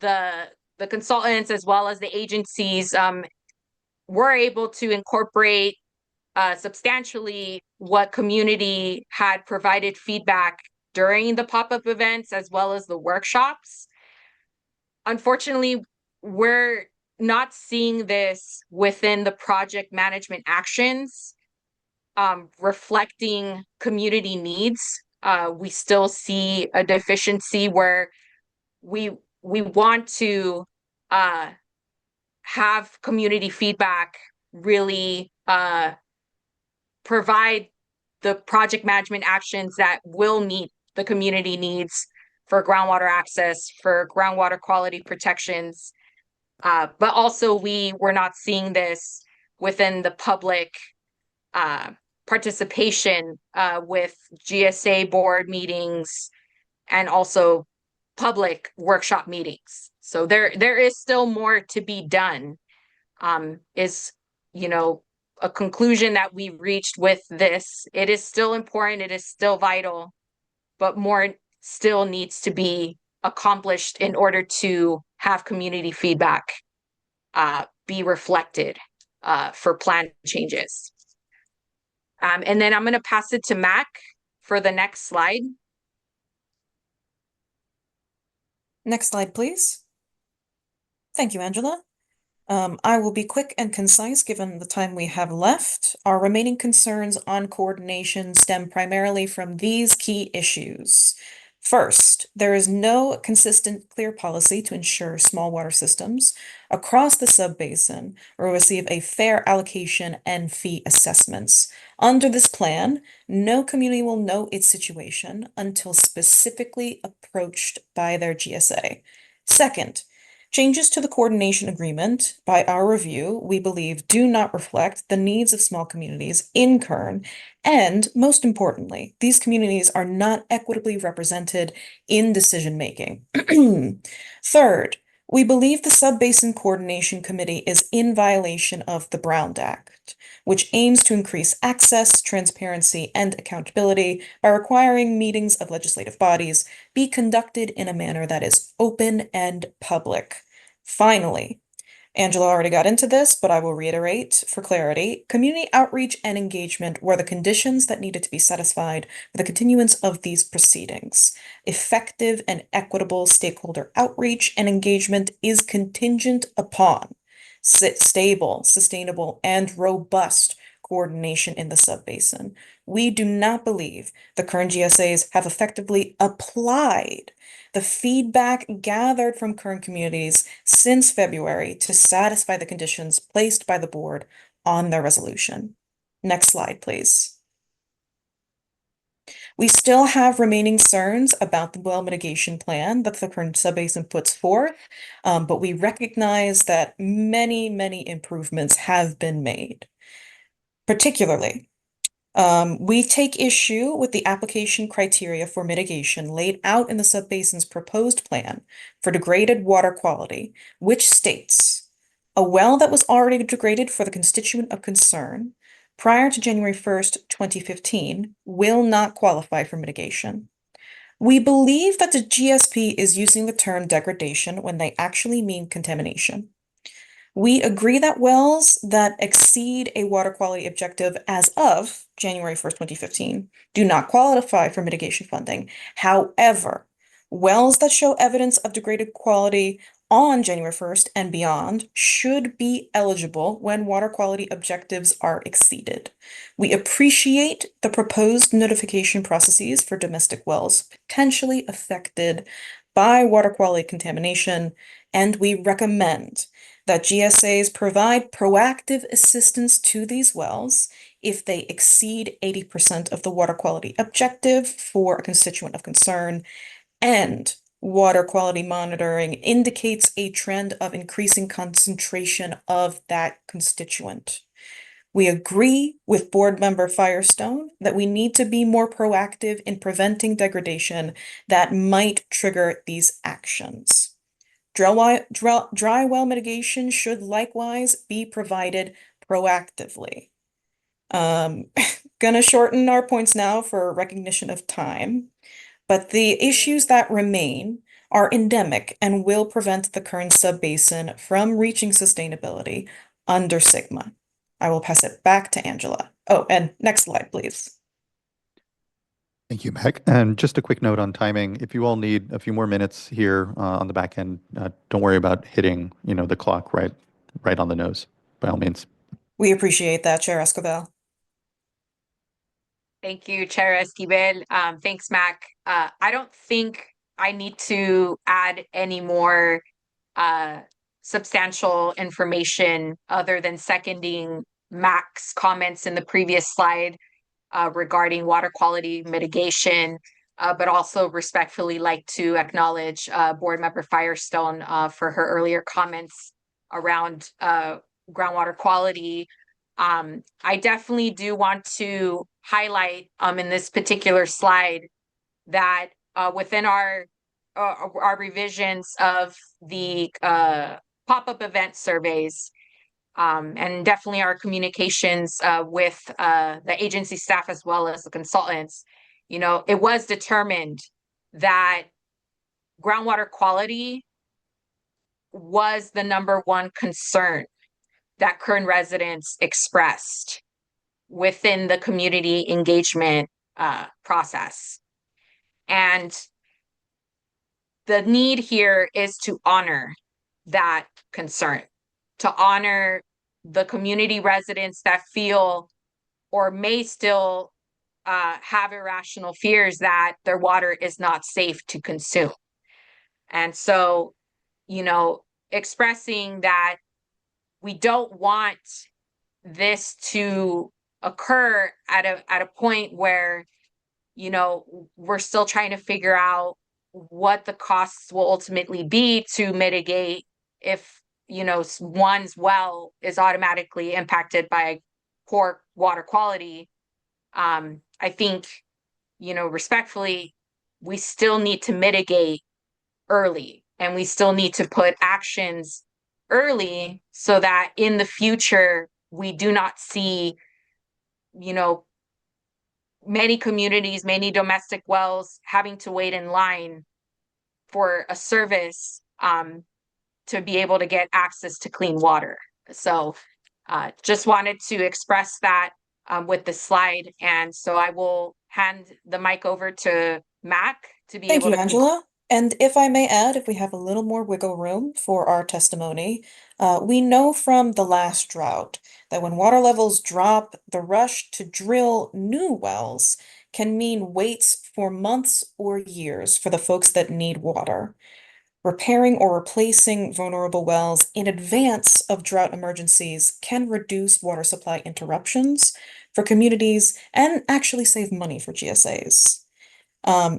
the consultants as well as the agencies were able to incorporate substantially what community had provided feedback during the pop-up events as well as the workshops. Unfortunately, we're not seeing this within the project management actions reflecting community needs. We still see a deficiency where we want to have community feedback really provide the project management actions that will meet the community needs for groundwater access, for groundwater quality protections. But also we're not seeing this within the public participation with GSA board meetings and also public workshop meetings. So there is still more to be done, is, you know, a conclusion that we reached with this. It is still important, it is still vital, but more still needs to be accomplished in order to have community feedback be reflected for plan changes. And then I'm going to pass it to Mac for the next slide. Next slide, please. Thank you, Angela. I will be quick and concise given the time we have left. Our remaining concerns on coordination stem primarily from these key issues. First, there is no consistent, clear policy to ensure small water systems across the subbasin will receive a fair allocation and fee assessments. Under this plan, no community will know its situation until specifically approached by their GSA. Second, changes to the coordination agreement, by our review, we believe do not reflect the needs of small communities in Kern, and most importantly, these communities are not equitably represented in decision-making. Third, we believe the Subbasin Coordination Committee is in violation of the Brown Act, which aims to increase access, transparency, and accountability by requiring meetings of legislative bodies be conducted in a manner that is open and public. Finally, Angela already got into this, but I will reiterate for clarity, community outreach and engagement were the conditions that needed to be satisfied for the continuance of these proceedings. Effective and equitable stakeholder outreach and engagement is contingent upon stable, sustainable, and robust coordination in the subbasin. We do not believe the current GSAs have effectively applied the feedback gathered from current communities since February to satisfy the conditions placed by the board on their resolution. Next slide, please. We still have remaining concerns about the well mitigation plan that the current subbasin puts forth, but we recognize that many improvements have been made. Particularly, we take issue with the application criteria for mitigation laid out in the subbasin's proposed plan for degraded water quality, which states a well that was already degraded for the constituent of concern prior to January 1st, 2015 will not qualify for mitigation. We believe that the GSP is using the term degradation when they actually mean contamination. We agree that wells that exceed a water quality objective as of January 1st, 2015 do not qualify for mitigation funding. However, wells that show evidence of degraded quality on January 1st and beyond should be eligible when water quality objectives are exceeded. We appreciate the proposed notification processes for domestic wells potentially affected by water quality contamination, and we recommend that GSAs provide proactive assistance to these wells if they exceed 80% of the water quality objective for a constituent of concern, and water quality monitoring indicates a trend of increasing concentration of that constituent. We agree with Board Member Firestone that we need to be more proactive in preventing degradation that might trigger these actions. Dry well mitigation should likewise be provided proactively. Gonna shorten our points now for recognition of time, but the issues that remain are endemic and will prevent the current subbasin from reaching sustainability under Sigma. I will pass it back to Angela. Oh, and next slide, please. Thank you, Meg. And just a quick note on timing. If you all need a few more minutes here on the back end, don't worry about hitting, the clock right on the nose, by all means. We appreciate that, Chair Escobar. Thank you, Chair Esquivel. Thanks, Mac. I don't think I need to add any more substantial information other than seconding Mac's comments in the previous slide regarding water quality mitigation, but also respectfully like to acknowledge Board Member Firestone for her earlier comments around groundwater quality. I definitely do want to highlight in this particular slide that within our revisions of the pop-up event surveys, and definitely our communications with the agency staff as well as the consultants, it was determined that groundwater quality was the number one concern that Kern residents expressed within the community engagement process. And the need here is to honor that concern, to honor the community residents that feel or may still have irrational fears that their water is not safe to consume. And so, expressing that we don't want this to occur at a point where, we're still trying to figure out what the costs will ultimately be to mitigate if, one's well is automatically impacted by poor water quality. I think, respectfully, we still need to mitigate early, and we still need to put actions early so that in the future we do not see, many communities, many domestic wells having to wait in line for a service to be able to get access to clean water. So just wanted to express that with the slide. And so I will hand the mic over to Mac to be Thank able you, to. Angela. And if I may add, if we have a little more wiggle room for our testimony, we know from the last drought that when water levels drop, the rush to drill new wells can mean waits for months or years for the folks that need water. Repairing or replacing vulnerable wells in advance of drought emergencies can reduce water supply interruptions for communities and actually save money for GSAs.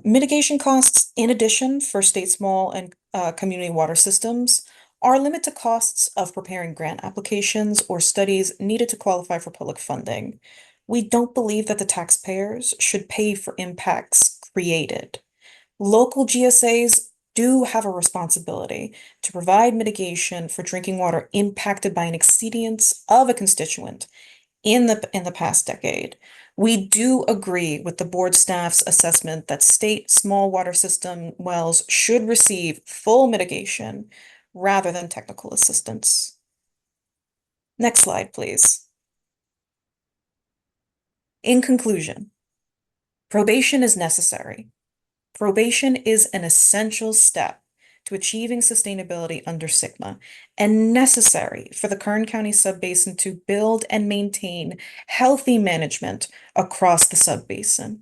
Mitigation costs, in addition, for state small and community water systems are limited to costs of preparing grant applications or studies needed to qualify for public funding. We don't believe that the taxpayers should pay for impacts created. Local GSAs do have a responsibility to provide mitigation for drinking water impacted by an exceedance of a constituent in the past decade. We do agree with the board staff's assessment that state small water system wells should receive full mitigation rather than technical assistance. Next slide, please. In conclusion, probation is necessary. Probation is an essential step to achieving sustainability under SWRCB and necessary for the Kern County subbasin to build and maintain healthy management across the subbasin.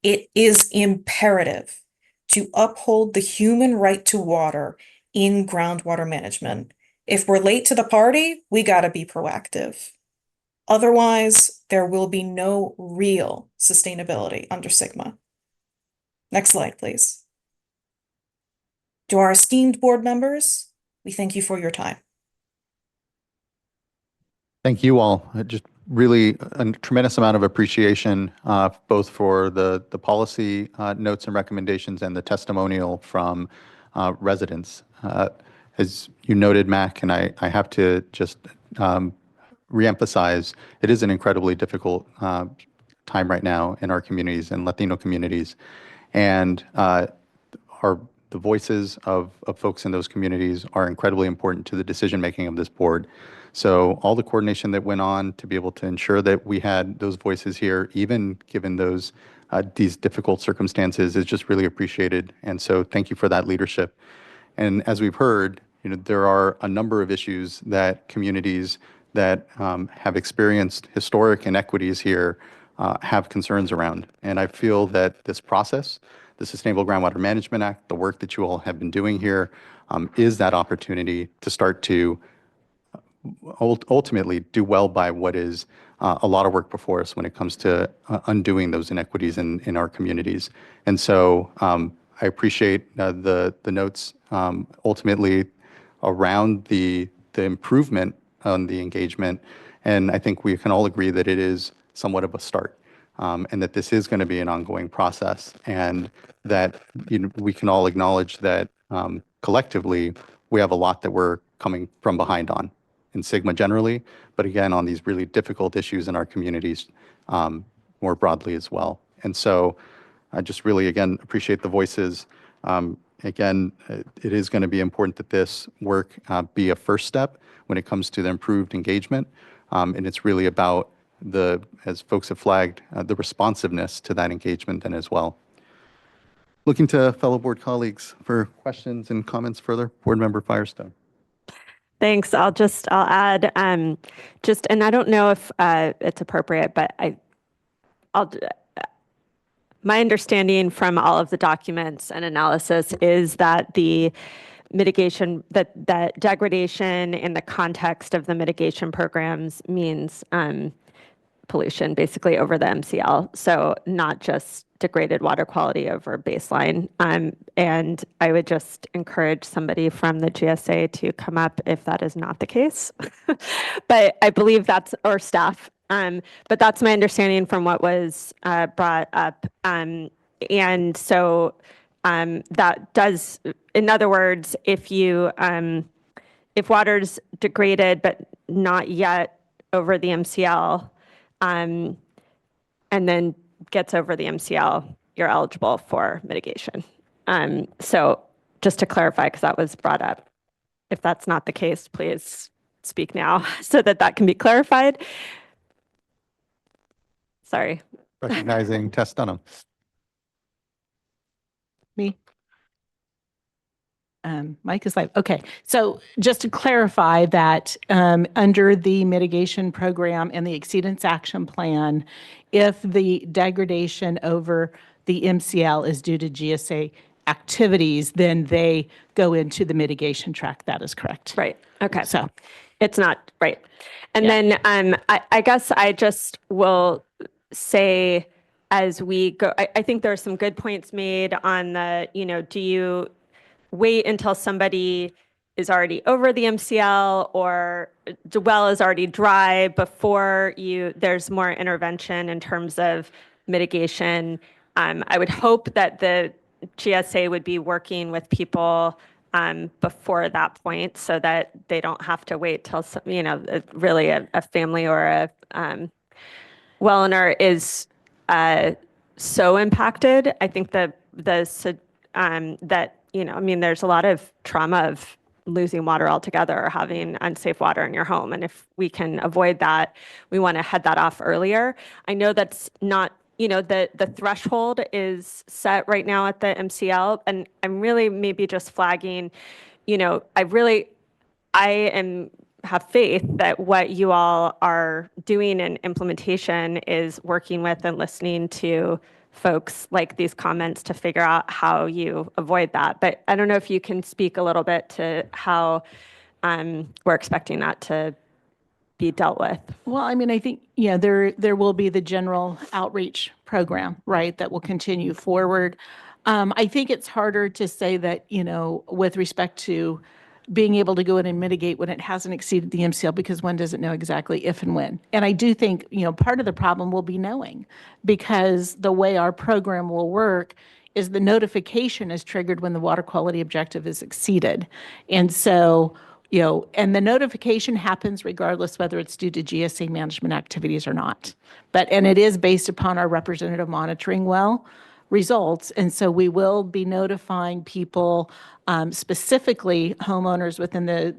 It is imperative to uphold the human right to water in groundwater management. If we're late to the party, we gotta be proactive. Otherwise, there will be no real sustainability under SWRCB. Next slide, please. To our esteemed board members, we thank you for your time. Thank you all. Just really a tremendous amount of appreciation, both for the policy notes and recommendations and the testimonial from residents. As you noted, Mac, and I have to just reemphasize, it is an incredibly difficult time right now in our communities and Latino communities. And the voices of folks in those communities are incredibly important to the decision-making of this board. So all the coordination that went on to be able to ensure that we had those voices here, even given these difficult circumstances, is just really appreciated. And so thank you for that leadership. And as we've heard, there are a number of issues that communities that have experienced historic inequities here have concerns around. And I feel that this process, the Sustainable Groundwater Management Act, the work that you all have been doing here, is that opportunity to start to ultimately do well by what is a lot of work before us when it comes to undoing those inequities in our communities. And so I appreciate the notes ultimately around the improvement on the engagement. And I think we can all agree that it is somewhat of a start. And that this is going to be an ongoing process, and that we can all acknowledge that collectively we have a lot that we're coming from behind on in SWRCB generally, but again on these really difficult issues in our communities more broadly as well. And so I just really again appreciate the voices. Again, it is going to be important that this work be a first step when it comes to the improved engagement, and it's really about as folks have flagged, the responsiveness to that engagement then as well. Looking to fellow board colleagues for questions and comments further. Board Member Firestone. Thanks. I'll add and I don't know if it's appropriate, but my understanding from all of the documents and analysis is that the mitigation, that degradation in the context of the mitigation programs means pollution basically over the MCL. So not just degraded water quality over baseline. And I would just encourage somebody from the GSA to come up if that is not the case. But I believe that's, or staff. But that's my understanding from what was brought up. And so that does, in other words, if you, if water's degraded but not yet over the MCL, and then gets over the MCL, you're eligible for mitigation. So just to clarify, because that was brought up, if that's not the case, please speak now so that that can be clarified. Sorry. Recognizing Tess Dunham. Me? Mike is live. Okay, so just to clarify that under the mitigation program and the exceedance action plan, if the degradation over the MCL is due to GSA activities, then they go into the mitigation track. That is correct. Right. Okay. So it's not right. And then I guess I just will say as we go, I think there are some good points made on the, do you wait until somebody is already over the MCL or the well is already dry before there's more intervention in terms of mitigation. I would hope that the GSA would be working with people before that point so that they don't have to wait till, really a family or a well owner is so impacted. I think that there's a lot of trauma of losing water altogether or having unsafe water in your home. And if we can avoid that, we want to head that off earlier. I know that's not, the threshold is set right now at the MCL. And I'm really maybe just flagging, have faith that what you all are doing in implementation is working with and listening to folks like these comments to figure out how you avoid that. But I don't know if you can speak a little bit to how we're expecting that to be dealt with. well, I mean, I think, there will be the general outreach program, right, that will continue forward. I think it's harder to say that, with respect to being able to go in and mitigate when it hasn't exceeded the MCL because one doesn't know exactly if and when. And I do think, part of the problem will be knowing because the way our program will work is the notification is triggered when the water quality objective is exceeded. And so, and the notification happens regardless whether it's due to GSA management activities or not. And it is based upon our representative monitoring well results. And so we will be notifying people, specifically homeowners within the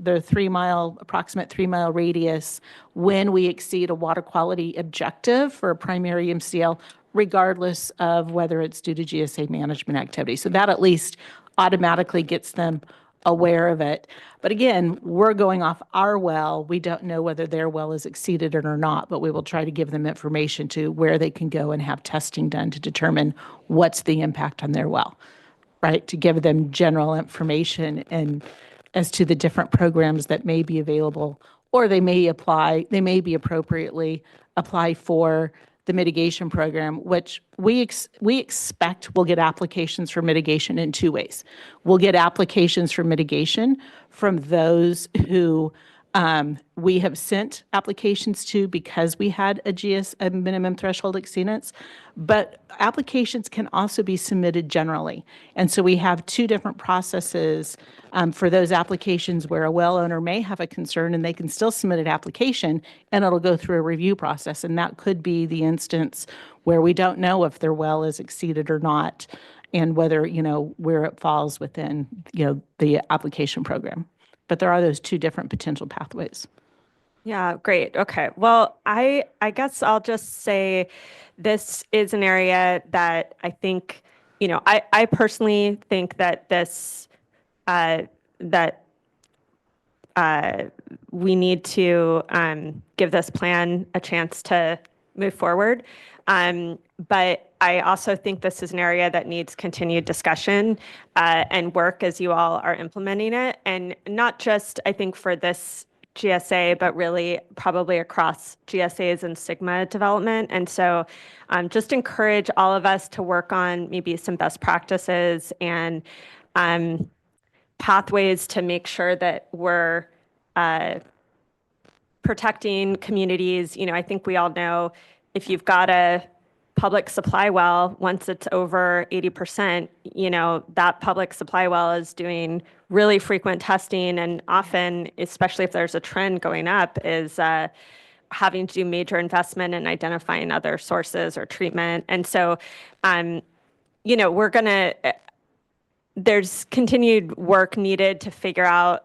approximate 3-mile radius when we exceed a water quality objective for a primary MCL, regardless of whether it's due to GSA management activity. So that at least automatically gets them aware of it. But again, we're going off our well. We don't know whether their well is exceeded or not, but we will try to give them information to where they can go and have testing done to determine what's the impact on their well, right? To give them general information and as to the different programs that may be available, or they may be appropriately apply for the mitigation program, which we expect will get applications for mitigation in 2 ways. We'll get applications for mitigation from those who we have sent applications to because we had a minimum threshold exceedance, but applications can also be submitted generally. And so we have 2 different processes for those applications where a well owner may have a concern and they can still submit an application and it'll go through a review process. And that could be the instance where we don't know if their well is exceeded or not and whether, where it falls within, the application program. But there are those 2 different potential pathways. Yeah, great. Okay. Well, I guess I'll just say this is an area that I think, I personally think that this, we need to give this plan a chance to move forward. But I also think this is an area that needs continued discussion and work as you all are implementing it. And not just, I think, for this GSA, but really probably across GSAs and Sigma development. And so just encourage all of us to work on maybe some best practices and pathways to make sure that we're protecting communities. You know, I think we all know if you've got a public supply well, once it's over 80%, you know, that public supply well is doing really frequent testing and often, especially if there's a trend going up, is having to do major investment in identifying other sources or treatment. And so, you know, there's continued work needed to figure out,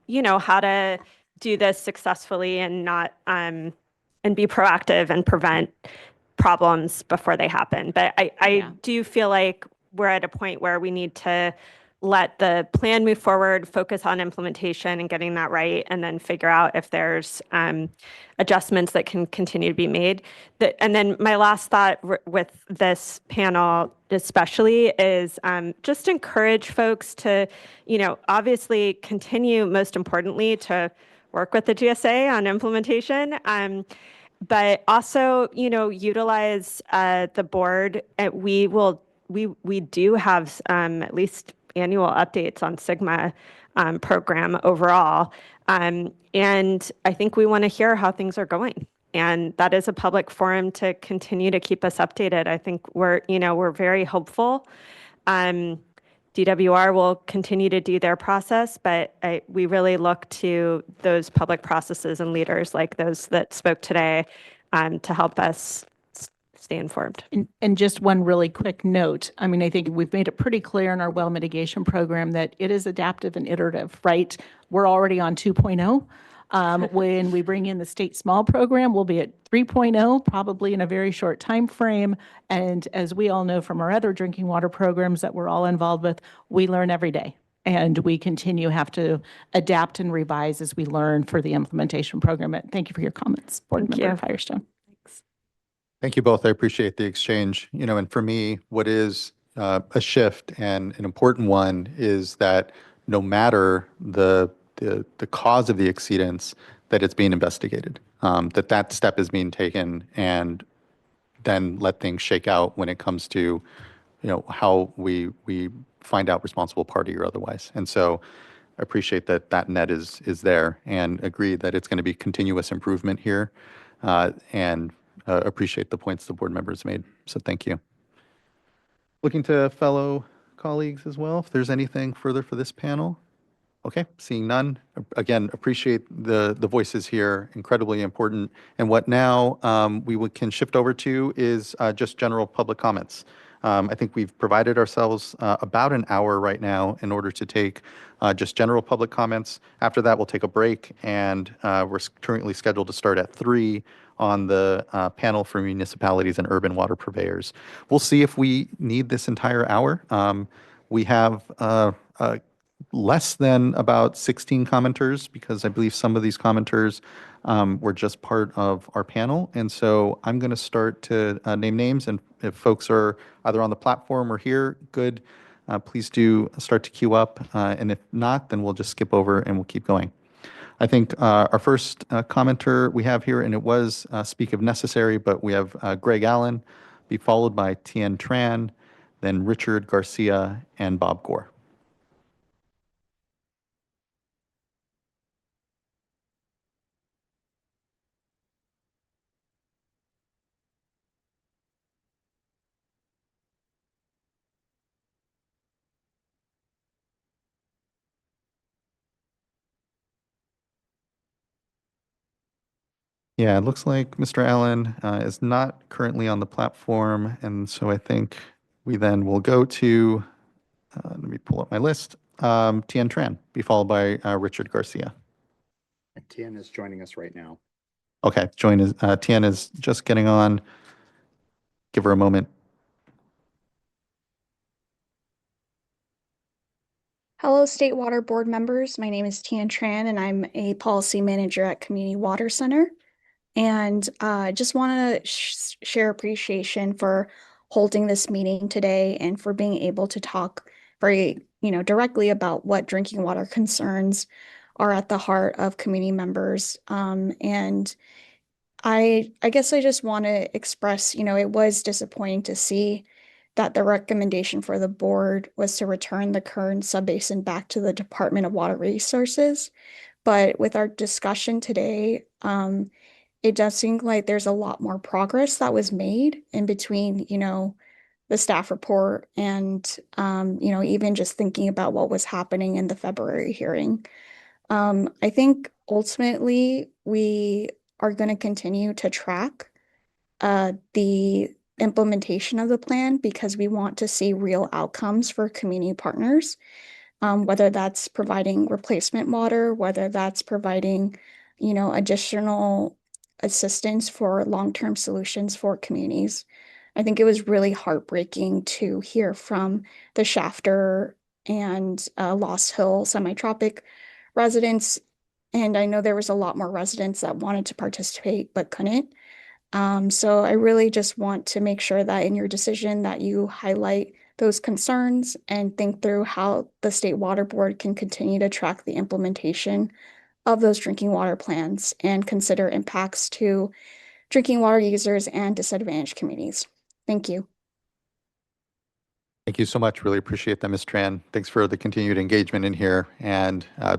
you know, how to do this successfully and not, and be proactive and prevent problems before they happen. But I do feel like we're at a point where we need to let the plan move forward, focus on implementation and getting that right, and then figure out if there's adjustments that can continue to be made. And then my last thought with this panel especially is just encourage folks to, you know, obviously continue, most importantly, to work with the GSA on implementation. But also, you know, utilize the board. We do have at least annual updates on Sigma program overall. And I think we want to hear how things are going. And that is a public forum to continue to keep us updated. I think we're very hopeful. DWR will continue to do their process, but we really look to those public processes and leaders like those that spoke today to help us stay informed. And just one really quick note. I mean, I think we've made it pretty clear in our well mitigation program that it is adaptive and iterative, right? We're already on 2.0. When we bring in the state small program, we'll be at 3.0, probably in a very short time frame. And as we all know from our other drinking water programs that we're all involved with, we learn every day. And we have to adapt and revise as we learn for the implementation program. Thank you for your comments, Board Member Firestone. Thank you both. I appreciate the exchange. You know, and for me, what is a shift and an important one is that no matter the cause of the exceedance, that it's being investigated, that step is being taken, and then let things shake out when it comes to, you know, how we find out responsible party or otherwise. And so I appreciate that net is there, and agree that it's going to be continuous improvement here, and appreciate the points the board members made. So thank you. Looking to fellow colleagues as well, if there's anything further for this panel. Okay, seeing none. Again, appreciate the voices here, incredibly important. And what now can shift over to is just general public comments. I think we've provided ourselves about an hour right now in order to take just general public comments. After that, we'll take a break, and we're currently scheduled to start at 3 on the panel for municipalities and urban water purveyors. We'll see if we need this entire hour. We have less than about 16 commenters, because I believe some of these commenters were just part of our panel. And so I'm going to start to name names, and if folks are either on the platform or here, good, please do start to queue up. And if not, then we'll just skip over and we'll keep going. I think our first commenter we have here, and it was speak if necessary, but we have Greg Allen, be followed by Tien Tran, then Richard Garcia, and Bob Gore. Yeah, it looks like Mr. Allen is not currently on the platform, and so I think we then will go to, let me pull up my list, Tien Tran, be followed by Richard Garcia. Tien is joining us right now. Okay, Tien is just getting on. Give her a moment. Hello, State Water Board members. My name is Tien Tran, and I'm a policy manager at Community Water Center. And just want to share appreciation for holding this meeting today and for being able to talk very, directly about what drinking water concerns are at the heart of community members. And I guess I just want to express, it was disappointing to see that the recommendation for the board was to return the Kern subbasin back to the Department of Water Resources. But with our discussion today, it does seem like there's a lot more progress that was made in between, the staff report and, even just thinking about what was happening in the February hearing. I think ultimately we are going to continue to track the implementation of the plan because we want to see real outcomes for community partners, whether that's providing replacement water, whether that's providing, additional assistance for long-term solutions for communities. I think it was really heartbreaking to hear from the Shafter and Lost Hill semi-tropic residents. And I know there was a lot more residents that wanted to participate but couldn't. So I really just want to make sure that in your decision that you highlight those concerns and think through how the State Water Board can continue to track the implementation of those drinking water plans and consider impacts to drinking water users and disadvantaged communities. Thank you. Thank you so much. Really appreciate that, Ms. Tran. Thanks for the continued engagement in here. And I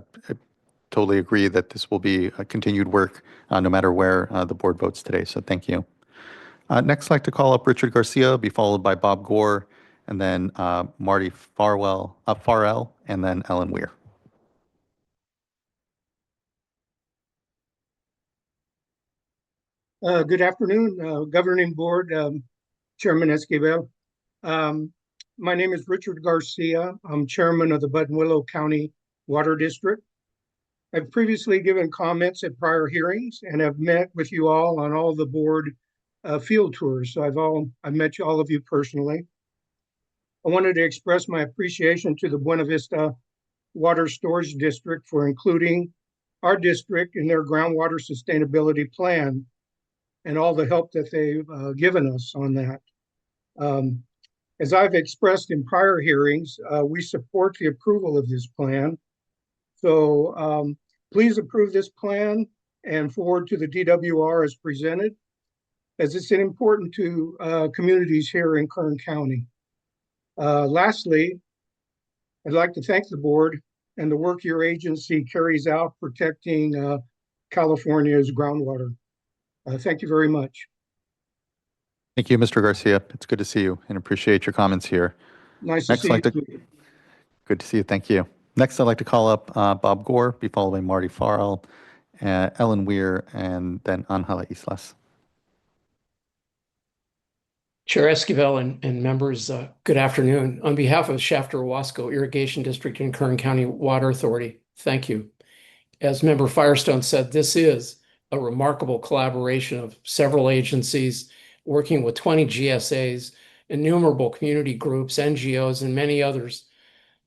totally agree that this will be a continued work no matter where the board votes today. So thank you. Next, I'd like to call up Richard Garcia, be followed by Bob Gore, and then Marty Farrell, and then Ellen Weir. Good afternoon, Governing Board, Chairman Esquivel. My name is Richard Garcia. I'm Chairman of the Buttonwillow County Water District. I've previously given comments at prior hearings and have met with you all on all the board field tours. So I've met all of you personally. I wanted to express my appreciation to the Buena Vista Water Storage District for including our district in their groundwater sustainability plan and all the help that they've given us on that. As I've expressed in prior hearings, we support the approval of this plan. So please approve this plan and forward to the DWR as presented, as it's important to communities here in Kern County. Lastly, I'd like to thank the board and the work your agency carries out protecting California's groundwater. Thank you very much. Thank you, Mr. Garcia. It's good to see you and appreciate your comments here. Nice to see you too. Good to see you. Thank you. Next, I'd like to call up Bob Gore, be followed by Marty Farrell, Ellen Weir, and then Angela Islas. Chair Esquivel and members, good afternoon. On behalf of Shafter-Wasco Irrigation District and Kern County Water Authority, thank you. As Member Firestone said, this is a remarkable collaboration of several agencies working with 20 GSAs, innumerable community groups, NGOs, and many others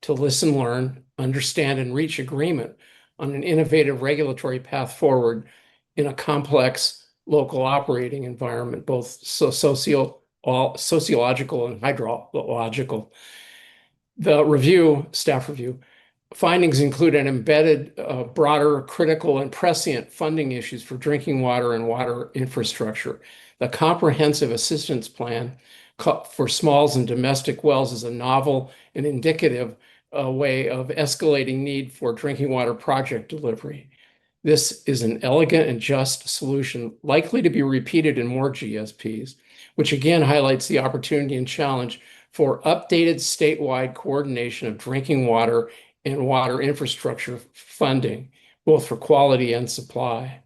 to listen, learn, understand, and reach agreement on an innovative regulatory path forward in a complex local operating environment, both sociological and hydrological. The staff review, findings include an embedded, broader, critical, and prescient funding issues for drinking water and water infrastructure. The comprehensive assistance plan for smalls and domestic wells is a novel and indicative way of escalating need for drinking water project delivery. This is an elegant and just solution likely to be repeated in more GSPs, which again highlights the opportunity and challenge for updated statewide coordination of drinking water and water infrastructure funding, both for quality and supply.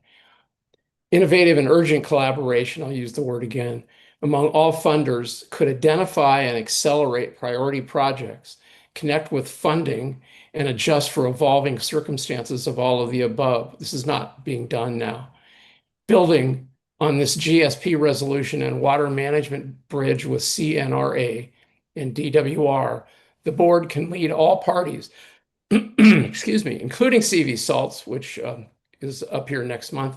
Innovative and urgent collaboration, I'll use the word again, among all funders could identify and accelerate priority projects, connect with funding, and adjust for evolving circumstances of all of the above. This is not being done now. Building on this GSP resolution and water management bridge with CNRA and DWR, the board can lead all parties, excuse me, including CV Salts, which is up here next month,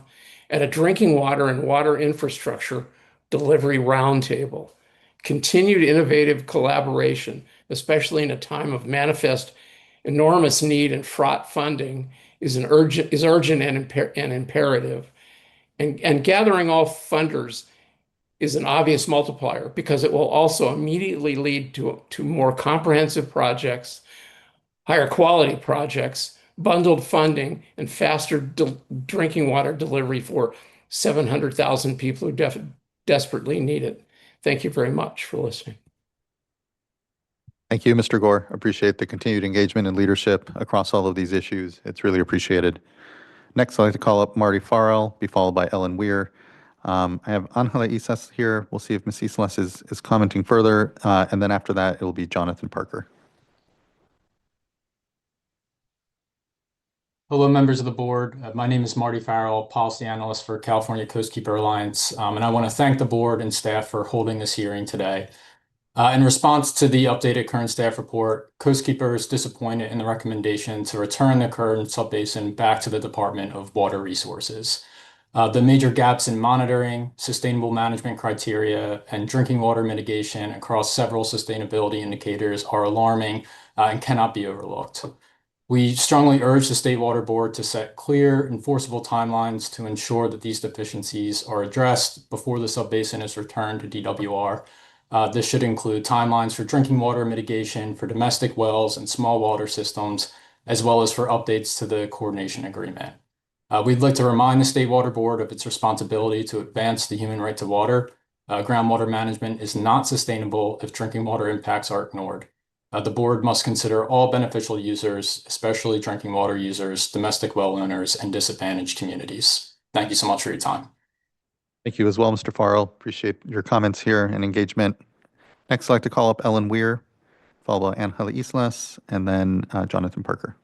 at a drinking water and water infrastructure delivery roundtable. Continued innovative collaboration, especially in a time of manifest enormous need and fraught funding, is urgent and imperative. And gathering all funders is an obvious multiplier because it will also immediately lead to more comprehensive projects, higher quality projects, bundled funding, and faster drinking water delivery for 700,000 people who desperately need it. Thank you very much for listening. Thank you, Mr. Gore. Appreciate the continued engagement and leadership across all of these issues. It's really appreciated. Next, I'd like to call up Marty Farrell, be followed by Ellen Weir. I have Angela Islas here. We'll see if Ms. Islas is commenting further. And then after that, it will be Jonathan Parker. Hello, members of the board. My name is Marty Farrell, Policy Analyst for California Coastkeeper Alliance, and I want to thank the board and staff for holding this hearing today. In response to the updated current staff report, Coastkeeper is disappointed in the recommendation to return the current subbasin back to the Department of Water Resources. The major gaps in monitoring, sustainable management criteria, and drinking water mitigation across several sustainability indicators are alarming and cannot be overlooked. We strongly urge the State Water Board to set clear, enforceable timelines to ensure that these deficiencies are addressed before the subbasin is returned to DWR. This should include timelines for drinking water mitigation for domestic wells and small water systems, as well as for updates to the coordination agreement. We'd like to remind the State Water Board of its responsibility to advance the human right to water. Groundwater management is not sustainable if drinking water impacts are ignored. The board must consider all beneficial users, especially drinking water users, domestic well owners, and disadvantaged communities. Thank you so much for your time. Thank you as well, Mr. Farrell. Appreciate your comments here and engagement. Next, I'd like to call up Ellen Weir, followed by Angela Islas, and then Jonathan Parker.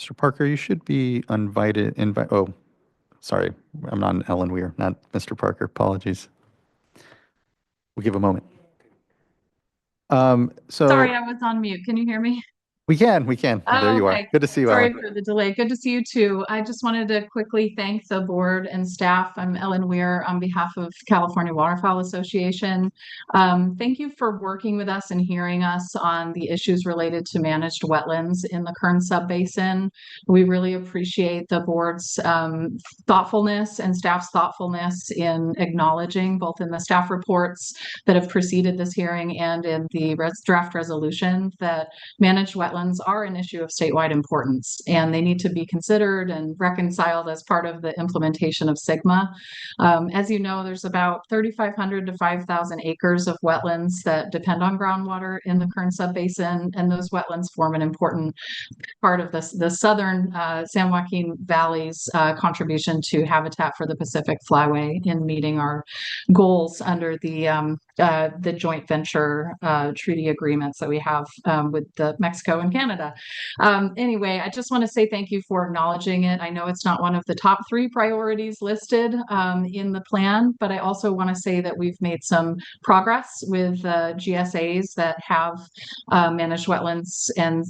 Mr. Parker, you should be invited. Oh, sorry. I'm not Ellen Weir, not Mr. Parker. Apologies. We'll give a moment. Sorry, I was on mute. Can you hear me? We can. There you are. Okay. Good to see you, Sorry Ellen. for the delay. Good to see you too. I just wanted to quickly thank the board and staff. I'm Ellen Weir on behalf of California Waterfowl Association. Thank you for working with us and hearing us on the issues related to managed wetlands in the Kern Subbasin. We really appreciate the board's thoughtfulness and staff's thoughtfulness in acknowledging both in the staff reports that have preceded this hearing and in the draft resolution that managed wetlands are an issue of statewide importance, and they need to be considered and reconciled as part of the implementation of SGMA. As you know, there's about 3,500 to 5,000 acres of wetlands that depend on groundwater in the Kern Subbasin, and those wetlands form an important part of the southern San Joaquin Valley's contribution to Habitat for the Pacific Flyway in meeting our goals under the joint venture treaty agreements that we have with Mexico and Canada. Anyway, I just want to say thank you for acknowledging it. I know it's not one of the top 3 priorities listed in the plan, but I also want to say that we've made some progress with GSAs that have managed wetlands and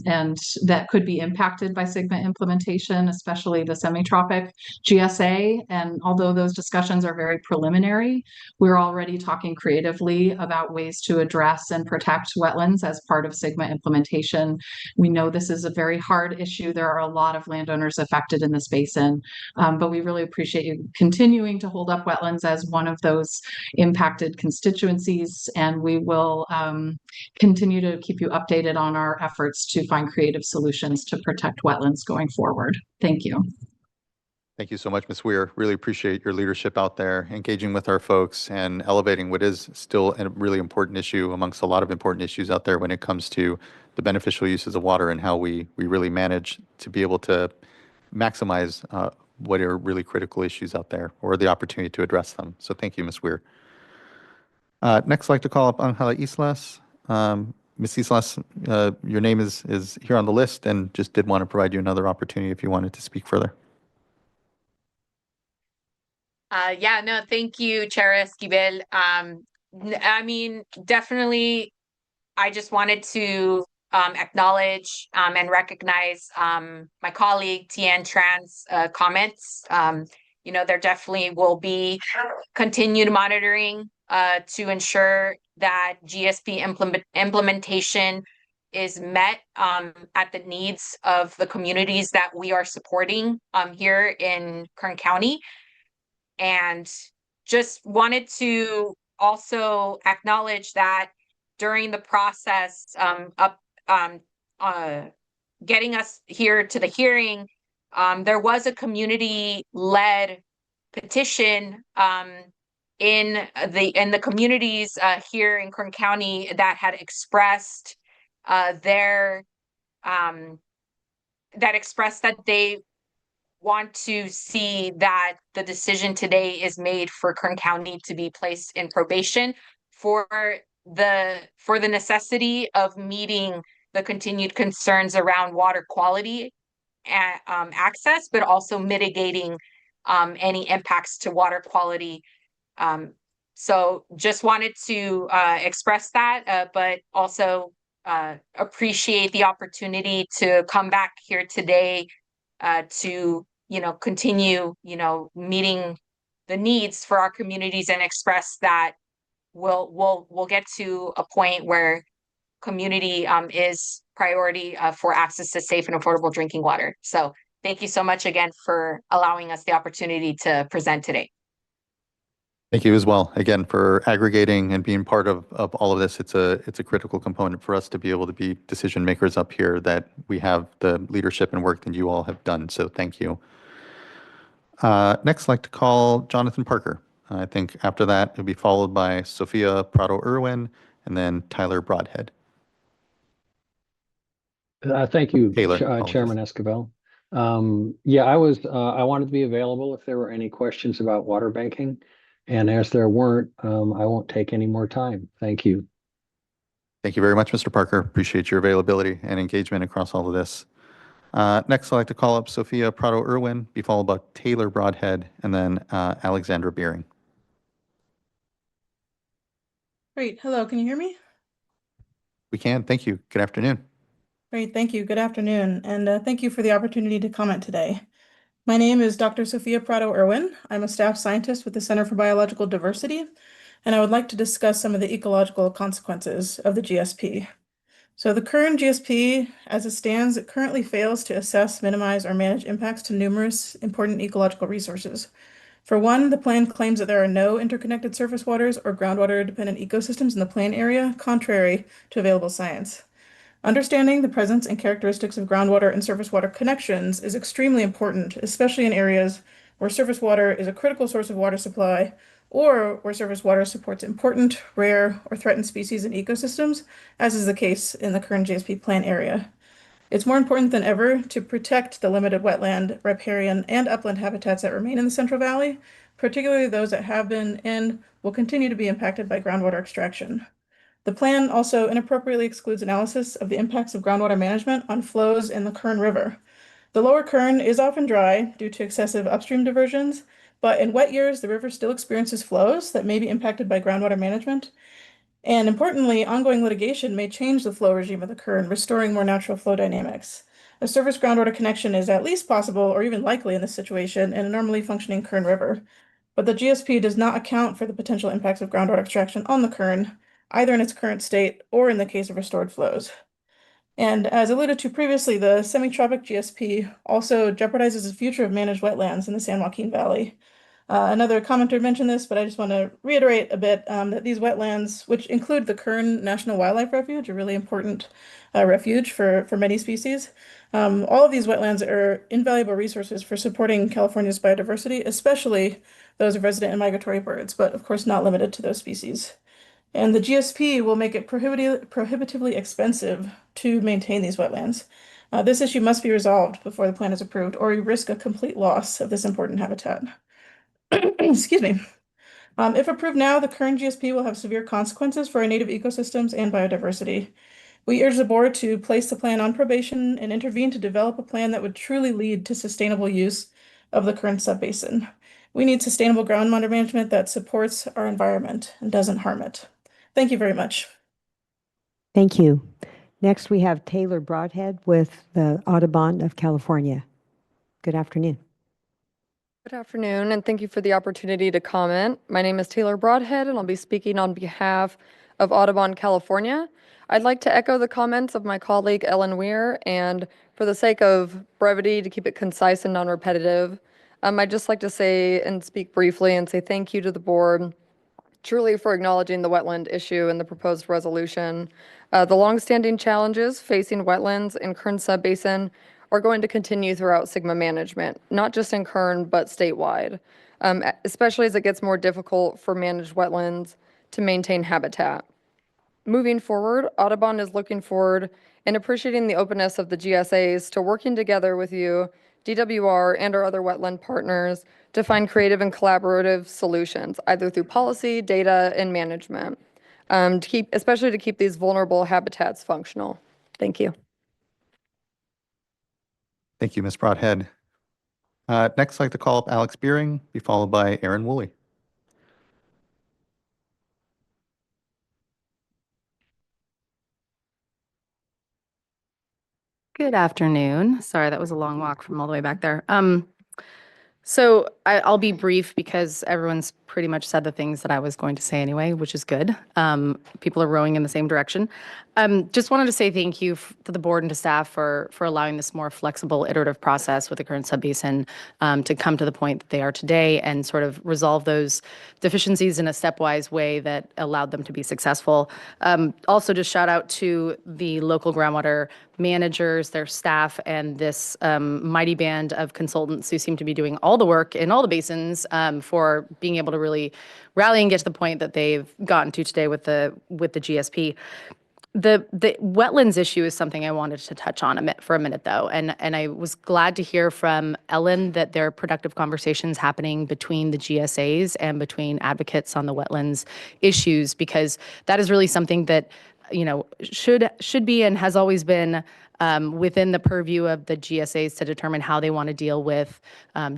that could be impacted by SGMA implementation, especially the semi-tropic GSA. And although those discussions are very preliminary, we're already talking creatively about ways to address and protect wetlands as part of SGMA implementation. We know this is a very hard issue. There are a lot of landowners affected in this basin, but we really appreciate you continuing to hold up wetlands as one of those impacted constituencies, and we will continue to keep you updated on our efforts to find creative solutions to protect wetlands going forward. Thank you. Thank you so much, Ms. Weir. Really appreciate your leadership out there, engaging with our folks and elevating what is still a really important issue amongst a lot of important issues out there when it comes to the beneficial uses of water and how we really manage to be able to maximize what are really critical issues out there or the opportunity to address them. So thank you, Ms. Weir. Next, I'd like to call up Angela Islas. Ms. Islas, your name is here on the list and just did want to provide you another opportunity if you wanted to speak further. Thank you, Chair Esquivel. I mean, definitely, I just wanted to acknowledge and recognize my colleague Tian Tran's comments. There definitely will be continued monitoring to ensure that GSP implementation is met at the needs of the communities that we are supporting here in Kern County. And just wanted to also acknowledge that during the process getting us here to the hearing, there was a community-led petition in the communities here in Kern County that had expressed that they want to see that the decision today is made for Kern County to be placed in probation for the necessity of meeting the continued concerns around water quality and access, but also mitigating any impacts to water quality. So just wanted to express that, but also appreciate the opportunity to come back here today to continue meeting the needs for our communities and express that we'll get to a point where community is priority for access to safe and affordable drinking water. So thank you so much again for allowing us the opportunity to present today. Thank you as well, again, for aggregating and being part of all of this. It's a critical component for us to be able to be decision makers up here, that we have the leadership and work that you all have done. So thank you. Next, I'd like to call Jonathan Parker. I think after that, it'll be followed by Sophia Prado-Irwin and then Tyler Broadhead. Thank you, Taylor, apologies. Chairman Esquivel. Yeah, I wanted to be available if there were any questions about water banking. And as there weren't, I won't take any more time. Thank you. Thank you very much, Mr. Parker. Appreciate your availability and engagement across all of this. Next, I'd like to call up Sophia Prado-Irwin, be followed by Taylor Broadhead, and then Alexandra Beering. Great. Hello, can you hear me? We can. Thank you. Good afternoon. Great, thank you. Good afternoon, and thank you for the opportunity to comment today. My name is Dr. Sophia Prado-Irwin. I'm a staff scientist with the Center for Biological Diversity, and I would like to discuss some of the ecological consequences of the GSP. So the current GSP, as it stands, it currently fails to assess, minimize, or manage impacts to numerous important ecological resources. For one, the plan claims that there are no interconnected surface waters or groundwater-dependent ecosystems in the plan area, contrary to available science. Understanding the presence and characteristics of groundwater and surface water connections is extremely important, especially in areas where surface water is a critical source of water supply, or where surface water supports important, rare, or threatened species and ecosystems, as is the case in the current GSP plan area. It's more important than ever to protect the limited wetland, riparian, and upland habitats that remain in the Central Valley, particularly those that have been and will continue to be impacted by groundwater extraction. The plan also inappropriately excludes analysis of the impacts of groundwater management on flows in the Kern River. The lower Kern is often dry due to excessive upstream diversions, but in wet years, the river still experiences flows that may be impacted by groundwater management. And importantly, ongoing litigation may change the flow regime of the Kern, restoring more natural flow dynamics. A surface groundwater connection is at least possible or even likely in this situation in a normally functioning Kern River. But the GSP does not account for the potential impacts of groundwater extraction on the Kern, either in its current state or in the case of restored flows. And as alluded to previously, the semi-tropic GSP also jeopardizes the future of managed wetlands in the San Joaquin Valley. Another commenter mentioned this, but I just want to reiterate a bit that these wetlands, which include the Kern National Wildlife Refuge, a really important refuge for many species, all of these wetlands are invaluable resources for supporting California's biodiversity, especially those of resident and migratory birds, but of course not limited to those species. And the GSP will make it prohibitively expensive to maintain these wetlands. This issue must be resolved before the plan is approved, or we risk a complete loss of this important habitat. Excuse me. If approved now, the current GSP will have severe consequences for our native ecosystems and biodiversity. We urge the board to place the plan on probation and intervene to develop a plan that would truly lead to sustainable use of the current subbasin. We need sustainable groundwater management that supports our environment and doesn't harm it. Thank you very much. Thank you. Next, we have Taylor Broadhead with the Audubon of California. Good afternoon. Good afternoon, and thank you for the opportunity to comment. My name is Taylor Broadhead, and I'll be speaking on behalf of Audubon, California. I'd like to echo the comments of my colleague Ellen Weir, and for the sake of brevity, to keep it concise and non-repetitive, I'd just like to say and speak briefly and say thank you to the board truly for acknowledging the wetland issue in the proposed resolution. The longstanding challenges facing wetlands in Kern Subbasin are going to continue throughout SGMA management, not just in Kern, but statewide, especially as it gets more difficult for managed wetlands to maintain habitat. Moving forward, Audubon is looking forward and appreciating the openness of the GSAs to working together with you, DWR, and our other wetland partners to find creative and collaborative solutions, either through policy, data, and management, especially to keep these vulnerable habitats functional. Thank you. Thank you, Ms. Broadhead. Next, I'd like to call up Alex Beering, be followed by Aaron Woolley. Good afternoon. Sorry, that was a long walk from all the way back there. So I'll be brief because everyone's pretty much said the things that I was going to say anyway, which is good. People are rowing in the same direction. Just wanted to say thank you to the board and to staff for allowing this more flexible iterative process with the Kern Subbasin to come to the point that they are today and sort of resolve those deficiencies in a stepwise way that allowed them to be successful. Also, just shout out to the local groundwater managers, their staff, and this mighty band of consultants who seem to be doing all the work in all the basins for being able to really rally and get to the point that they've gotten to today with the GSP. The wetlands issue is something I wanted to touch on for a minute, though, and I was glad to hear from Ellen that there are productive conversations happening between the GSAs and between advocates on the wetlands issues, because that is really something that should be and has always been within the purview of the GSAs to determine how they want to deal with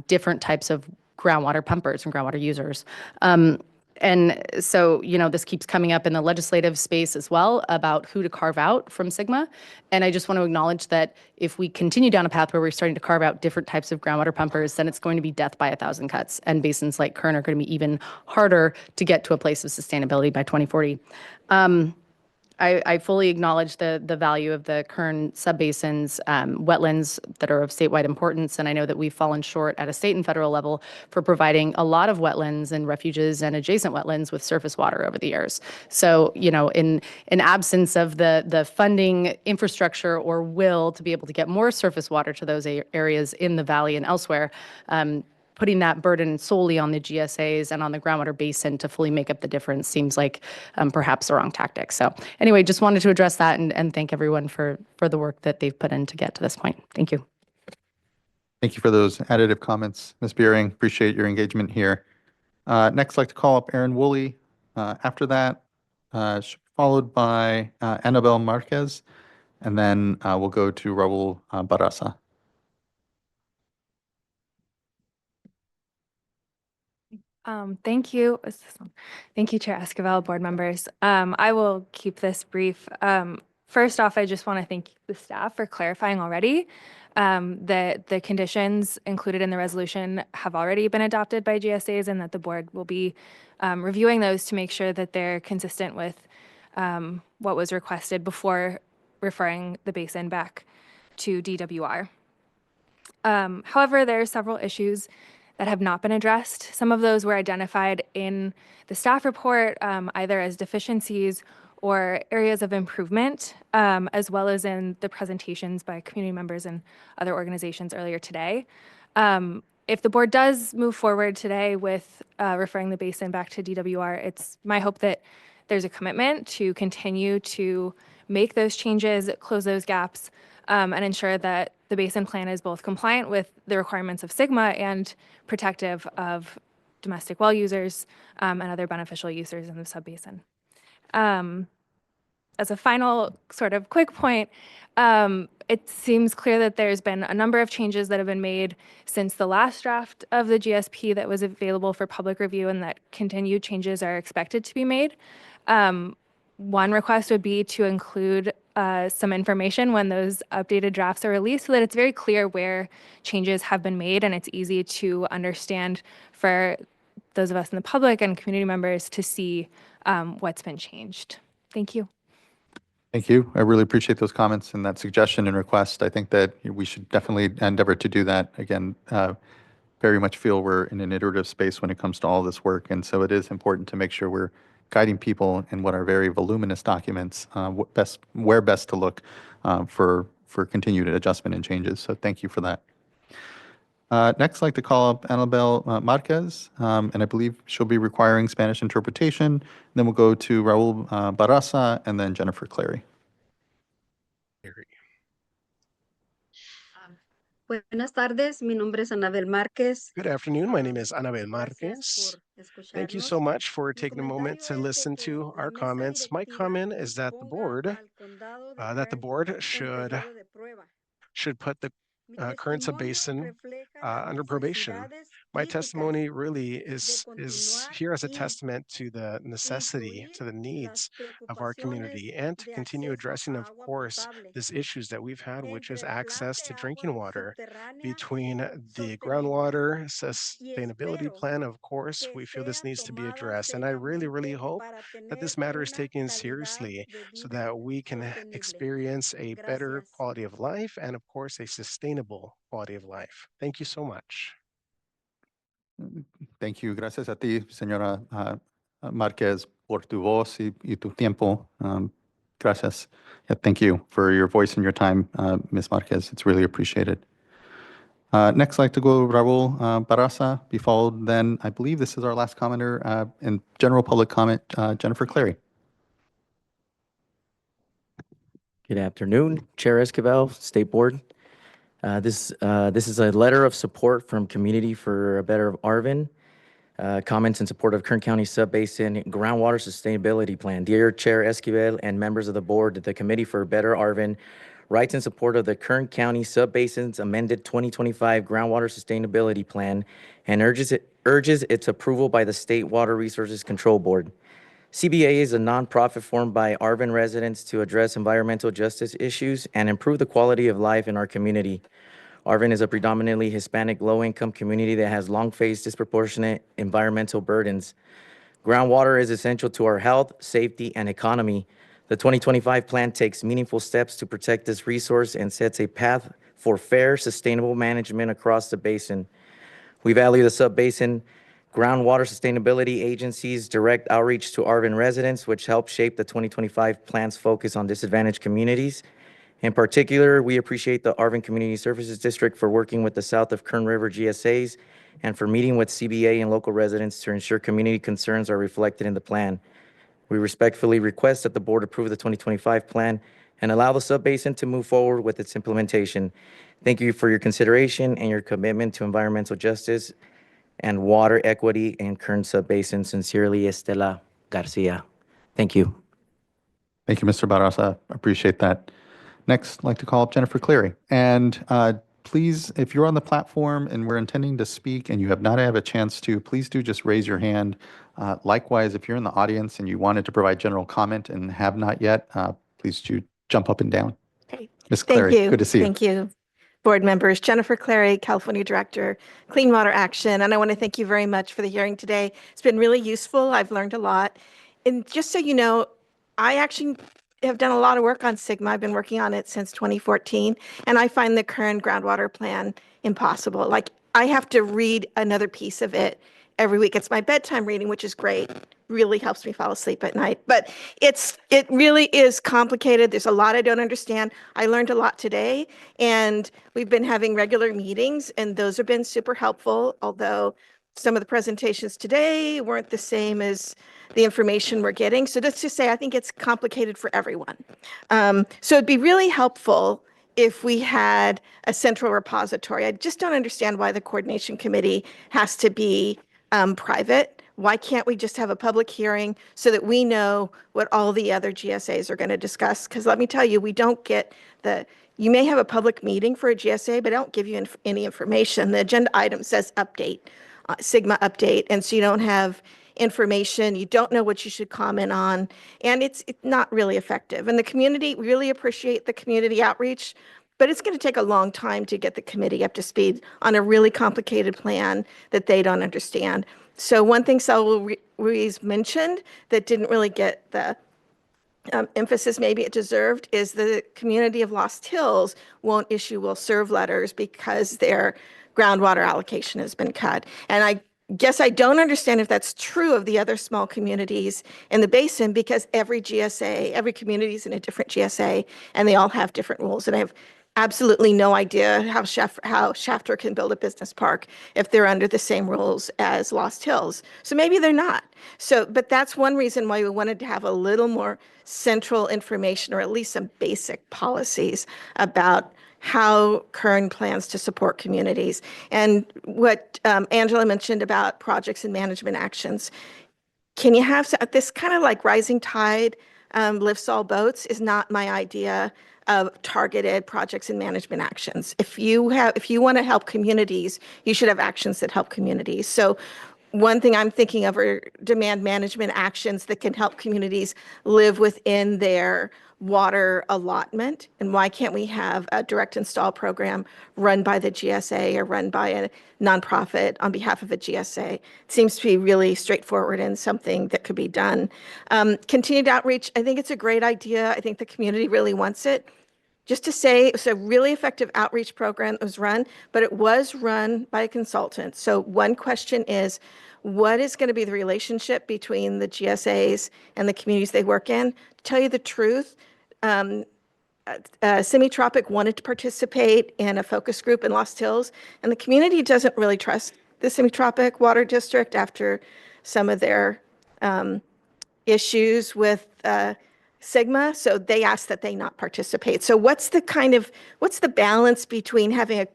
different types of groundwater pumpers and groundwater users. And so, this keeps coming up in the legislative space as well about who to carve out from SGMA. And I just want to acknowledge that if we continue down a path where we're starting to carve out different types of groundwater pumpers, then it's going to be death by 1,000 cuts. And basins like Kern are going to be even harder to get to a place of sustainability by 2040. I fully acknowledge the value of the Kern Subbasin's wetlands that are of statewide importance, and I know that we've fallen short at a state and federal level for providing a lot of wetlands and refuges and adjacent wetlands with surface water over the years. So, in absence of the funding, infrastructure, or will to be able to get more surface water to those areas in the valley and elsewhere, putting that burden solely on the GSAs and on the groundwater basin to fully make up the difference seems like perhaps the wrong tactic. So anyway, just wanted to address that and thank everyone for the work that they've put in to get to this point. Thank you. Thank you for those additive comments, Ms. Beering. Appreciate your engagement here. Next, I'd like to call up Aaron Woolley. After that, followed by Annabelle Marquez, and then we'll go to Raul Barraza. Thank you. Thank you, Chair Esquivel, board members. I will keep this brief. First off, I just want to thank the staff for clarifying already that the conditions included in the resolution have already been adopted by GSAs and that the board will be reviewing those to make sure that they're consistent with what was requested before referring the basin back to DWR. However, there are several issues that have not been addressed. Some of those were identified in the staff report, either as deficiencies or areas of improvement, as well as in the presentations by community members and other organizations earlier today. If the board does move forward today with referring the basin back to DWR, it's my hope that there's a commitment to continue to make those changes, close those gaps, and ensure that the basin plan is both compliant with the requirements of SGMA and protective of domestic well users and other beneficial users in the subbasin. as a final sort of quick point, it seems clear that there's been a number of changes that have been made since the last draft of the GSP that was available for public review, and that continued changes are expected to be made. One request would be to include some information when those updated drafts are released so that it's very clear where changes have been made and it's easy to understand for those of us in the public and community members to see what's been changed. Thank you. Thank you. I really appreciate those comments and that suggestion and request. I think that we should definitely endeavor to do that. Again, very much feel we're in an iterative space when it comes to all this work. And so it is important to make sure we're guiding people in what are very voluminous documents, where best to look for continued adjustment and changes. So thank you for that. Next, I'd like to call up Annabelle Marquez, and I believe she'll be requiring Spanish interpretation. Then we'll go to Raul Barraza and then Jennifer Clary. Buenas tardes, mi nombre es Anabel Márquez. Good afternoon. My name is Anabel Marquez. Thank you so much for taking a moment to listen to our comments. My comment is that the board should put the current subbasin under probation. My testimony really is here as a testament to the necessity, to the needs of our community, and to continue addressing, of course, these issues that we've had, which is access to drinking water. Between the groundwater sustainability plan, of course, we feel this needs to be addressed. And I really, really hope that this matter is taken seriously so that we can experience a better quality of life and, of course, a sustainable quality of life. Thank you so much. Thank you. Gracias a ti, señora Marquez, por tu voz y tu tiempo. Gracias. Yeah, thank you for your voice and your time, Ms. Marquez. It's really appreciated. Next, I'd like to go Raul Barraza, be followed then, I believe this is our last commenter in general public comment, Jennifer Clary. Good afternoon, Chair Esquivel, State Board. This is a letter of support from Community for a Better Arvin. Comments in support of Kern County Subbasin Groundwater Sustainability Plan. Dear Chair Esquivel and members of the board, the Committee for a Better Arvin writes in support of the Kern County Subbasin's amended 2025 Groundwater Sustainability Plan and urges its approval by the State Water Resources Control Board. CBA is a nonprofit formed by Arvin residents to address environmental justice issues and improve the quality of life in our community. Arvin is a predominantly Hispanic low-income community that has long faced disproportionate environmental burdens. Groundwater is essential to our health, safety, and economy. The 2025 plan takes meaningful steps to protect this resource and sets a path for fair, sustainable management across the basin. We value the subbasin groundwater sustainability agency's direct outreach to Arvin residents, which helped shape the 2025 plan's focus on disadvantaged communities. In particular, we appreciate the Arvin Community Services District for working with the South of Kern River GSAs and for meeting with CBA and local residents to ensure community concerns are reflected in the plan. We respectfully request that the board approve the 2025 plan and allow the subbasin to move forward with its implementation. Thank you for your consideration and your commitment to environmental justice and water equity in Kern Subbasin. Sincerely, Estela Garcia. Thank you. Thank you, Mr. Barraza. I appreciate that. Next, I'd like to call up Jennifer Clary. And please, if you're on the platform and we're intending to speak and you have not had a chance to, please do just raise your hand. Likewise, if you're in the audience and you wanted to provide general comment and have not yet, please do jump up and down. Okay. Ms. Clary, Thank you. good to see you. Thank you. Board members, Jennifer Clary, California Director, Clean Water Action. And I want to thank you very much for the hearing today. It's been really useful. I've learned a lot. And just so you know, I actually have done a lot of work on SGMA. I've been working on it since 2014. And I find the current groundwater plan impossible. Like, I have to read another piece of it every week. It's my bedtime reading, which is great. Really helps me fall asleep at night. But it really is complicated. There's a lot I don't understand. I learned a lot today, and we've been having regular meetings, and those have been super helpful, although some of the presentations today weren't the same as the information we're getting. So just to say, I think it's complicated for everyone. So it'd be really helpful if we had a central repository. I just don't understand why the coordination committee has to be private Why can't we just have a public hearing so that we know what all the other GSAs are going to discuss? Because let me tell you, we don't get you may have a public meeting for a GSA, but I don't give you any information. The agenda item says update, Sigma update, and so you don't have information, you don't know what you should comment on, and it's not really effective. And the community really appreciate the community outreach, but it's going to take a long time to get the committee up to speed on a really complicated plan that they don't understand. So one thing Saul Ruiz mentioned that didn't really get the emphasis maybe it deserved is the community of Lost Hills won't issue will serve letters because their groundwater allocation has been cut. And I guess I don't understand if that's true of the other small communities in the basin, because every GSA, every community is in a different GSA, and they all have different rules. And I have absolutely no idea how Shafter can build a business park if they're under the same rules as Lost Hills. So maybe they're not. So, but that's one reason why we wanted to have a little more central information, or at least some basic policies about how Kern plans to support communities. And what Angela mentioned about projects and management actions. Can you have this kind of like rising tide lifts all boats is not my idea of targeted projects and management actions. If you want to help communities, you should have actions that help communities. So one thing I'm thinking of are demand management actions that can help communities live within their water allotment. And why can't we have a direct install program run by the GSA or run by a nonprofit on behalf of a GSA? It seems to be really straightforward and something that could be done. Continued outreach, I think it's a great idea. I think the community really wants it. Just to say, it's a really effective outreach program that was run, but it was run by a consultant. So one question is, what is going to be the relationship between the GSAs and the communities they work in? To tell you the truth, Semi-Tropic wanted to participate in a focus group in Lost Hills, and the community doesn't really trust the Semi-Tropic Water District after some of their issues with Sigma, so they asked that they not participate. So what's the balance between having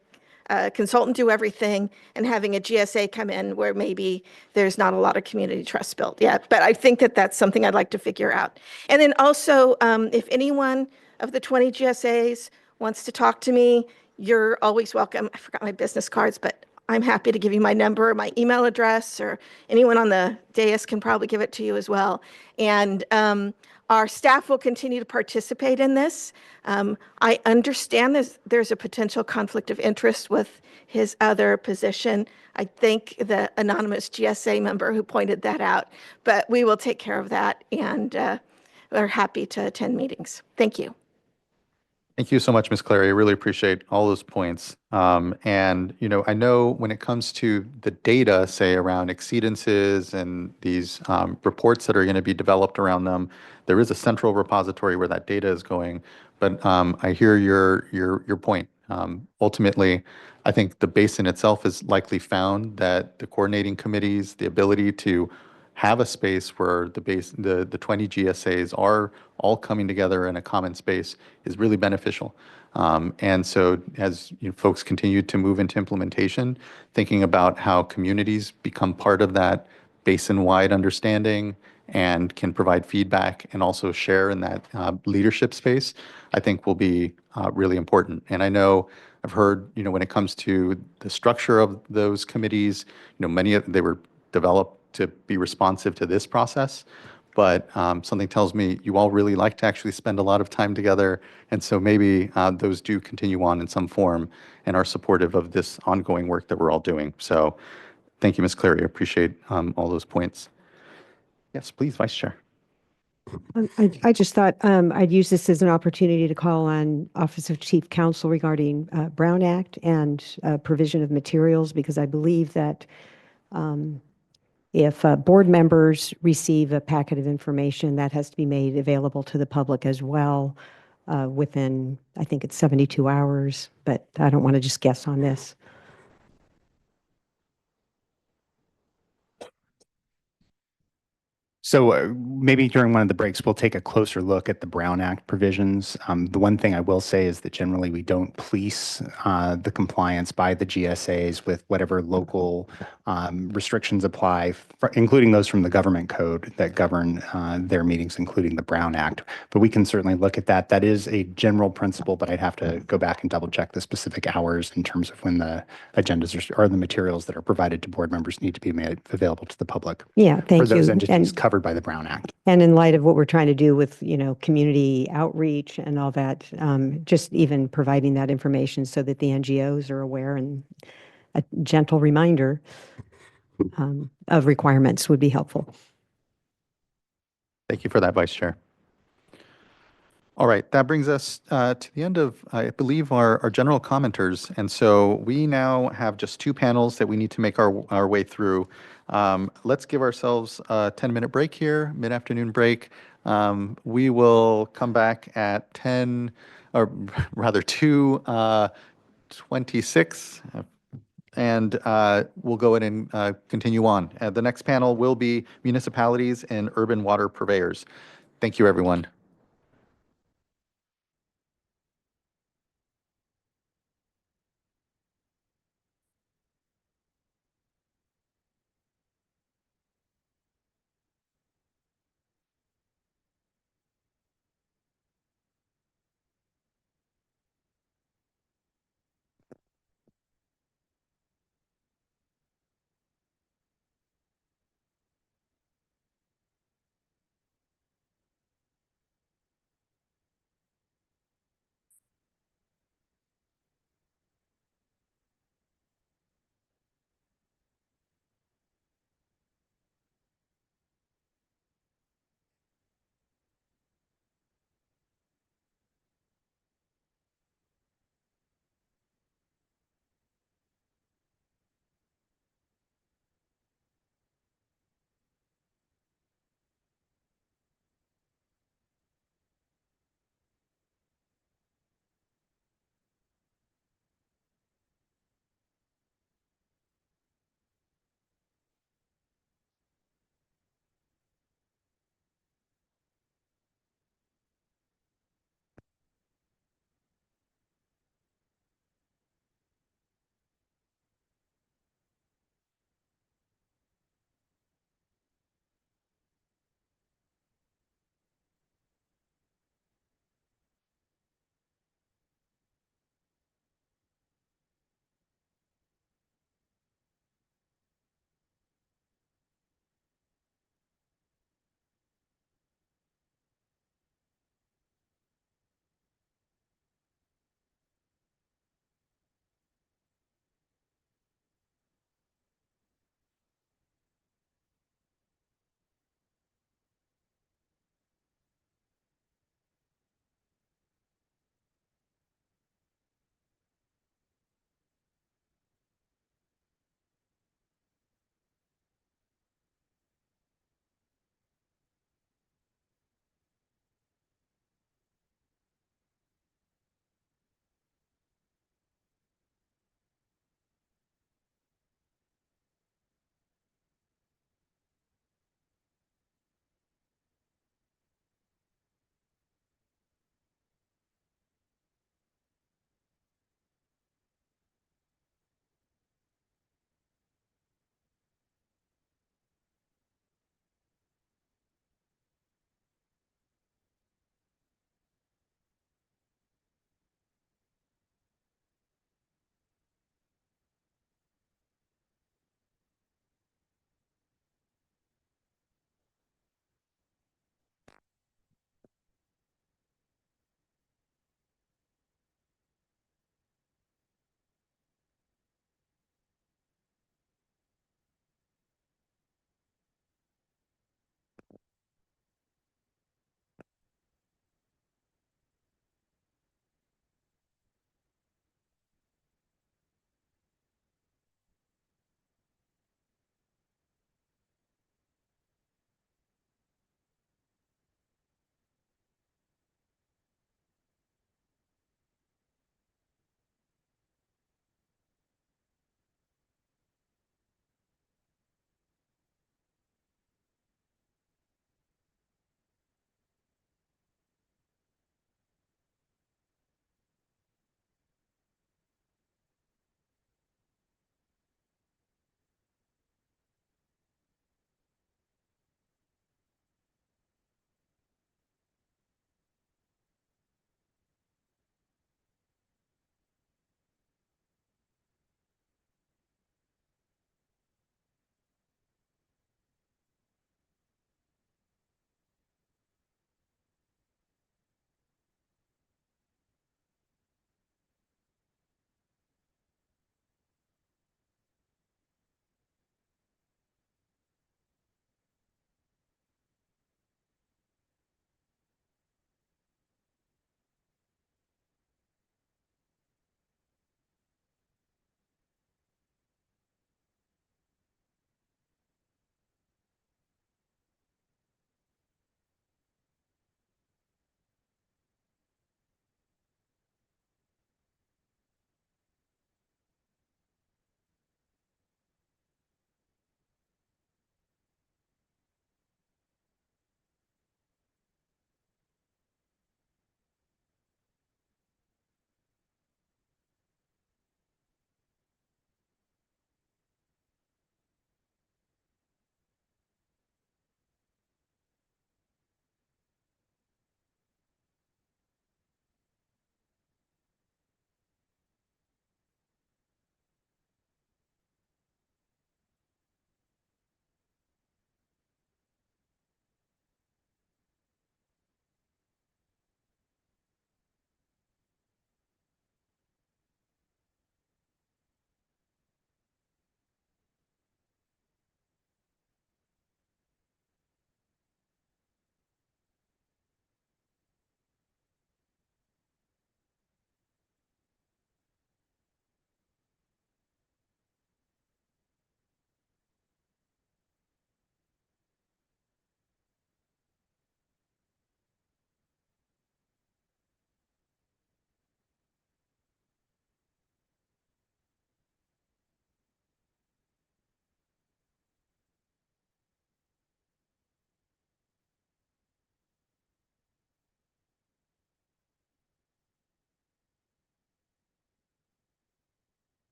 a consultant do everything and having a GSA come in where maybe there's not a lot of community trust built yet? But I think that that's something I'd like to figure out. And then also, if anyone of the 20 GSAs wants to talk to me, you're always welcome. I forgot my business cards, but I'm happy to give you my number, my email address, or anyone on the dais can probably give it to you as well. And our staff will continue to participate in this. I understand there's a potential conflict of interest with his other position. I thank the anonymous GSA member who pointed that out, but we will take care of that, and we're happy to attend meetings. Thank you. Thank you so much, Ms. Clary. I really appreciate all those points. And, I know when it comes to the data, say around exceedances and these reports that are going to be developed around them, there is a central repository where that data is going. But I hear your point. Ultimately, I think the basin itself has likely found that the coordinating committees, the ability to have a space where the 20 GSAs are all coming together in a common space is really beneficial. And so as folks continue to move into implementation, thinking about how communities become part of that basin-wide understanding and can provide feedback and also share in that leadership space, I think will be really important. And I know I've heard, when it comes to the structure of those committees, they were developed to be responsive to this process, but something tells me you all really like to actually spend a lot of time together, and so maybe those do continue on in some form and are supportive of this ongoing work that we're all doing. So thank you, Ms. Clary. I appreciate all those points. Yes, please, Vice Chair. I just thought I'd use this as an opportunity to call on Office of Chief Counsel regarding Brown Act and provision of materials, because I believe that if board members receive a packet of information, that has to be made available to the public as well within, I think it's 72 hours, but I don't want to just guess on this. So maybe during one of the breaks, we'll take a closer look at the Brown Act provisions. The one thing I will say is that generally we don't police the compliance by the GSAs with whatever local restrictions apply, including those from the government code that govern their meetings, including the Brown Act. But we can certainly look at that. That is a general principle, but I'd have to go back and double check the specific hours in terms of when the agendas or the materials that are provided to board members need to be made available to the public. Yeah, For thank those you. entities covered by the Brown Act. And in light of what we're trying to do with, community outreach and all that, just even providing that information so that the NGOs are aware, and a gentle reminder of requirements would be helpful. Thank you for that, Vice Chair. All right, that brings us to the end of, I believe, our general commenters. And so we now have just two panels that we need to make our way through. Let's give ourselves a 10-minute break here, mid-afternoon break. We will come back at 2:26, and we'll go ahead and continue on. The next panel will be municipalities and urban water purveyors. Thank you, everyone.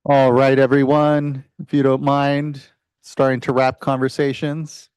All right, everyone, if you don't mind, starting to wrap conversations.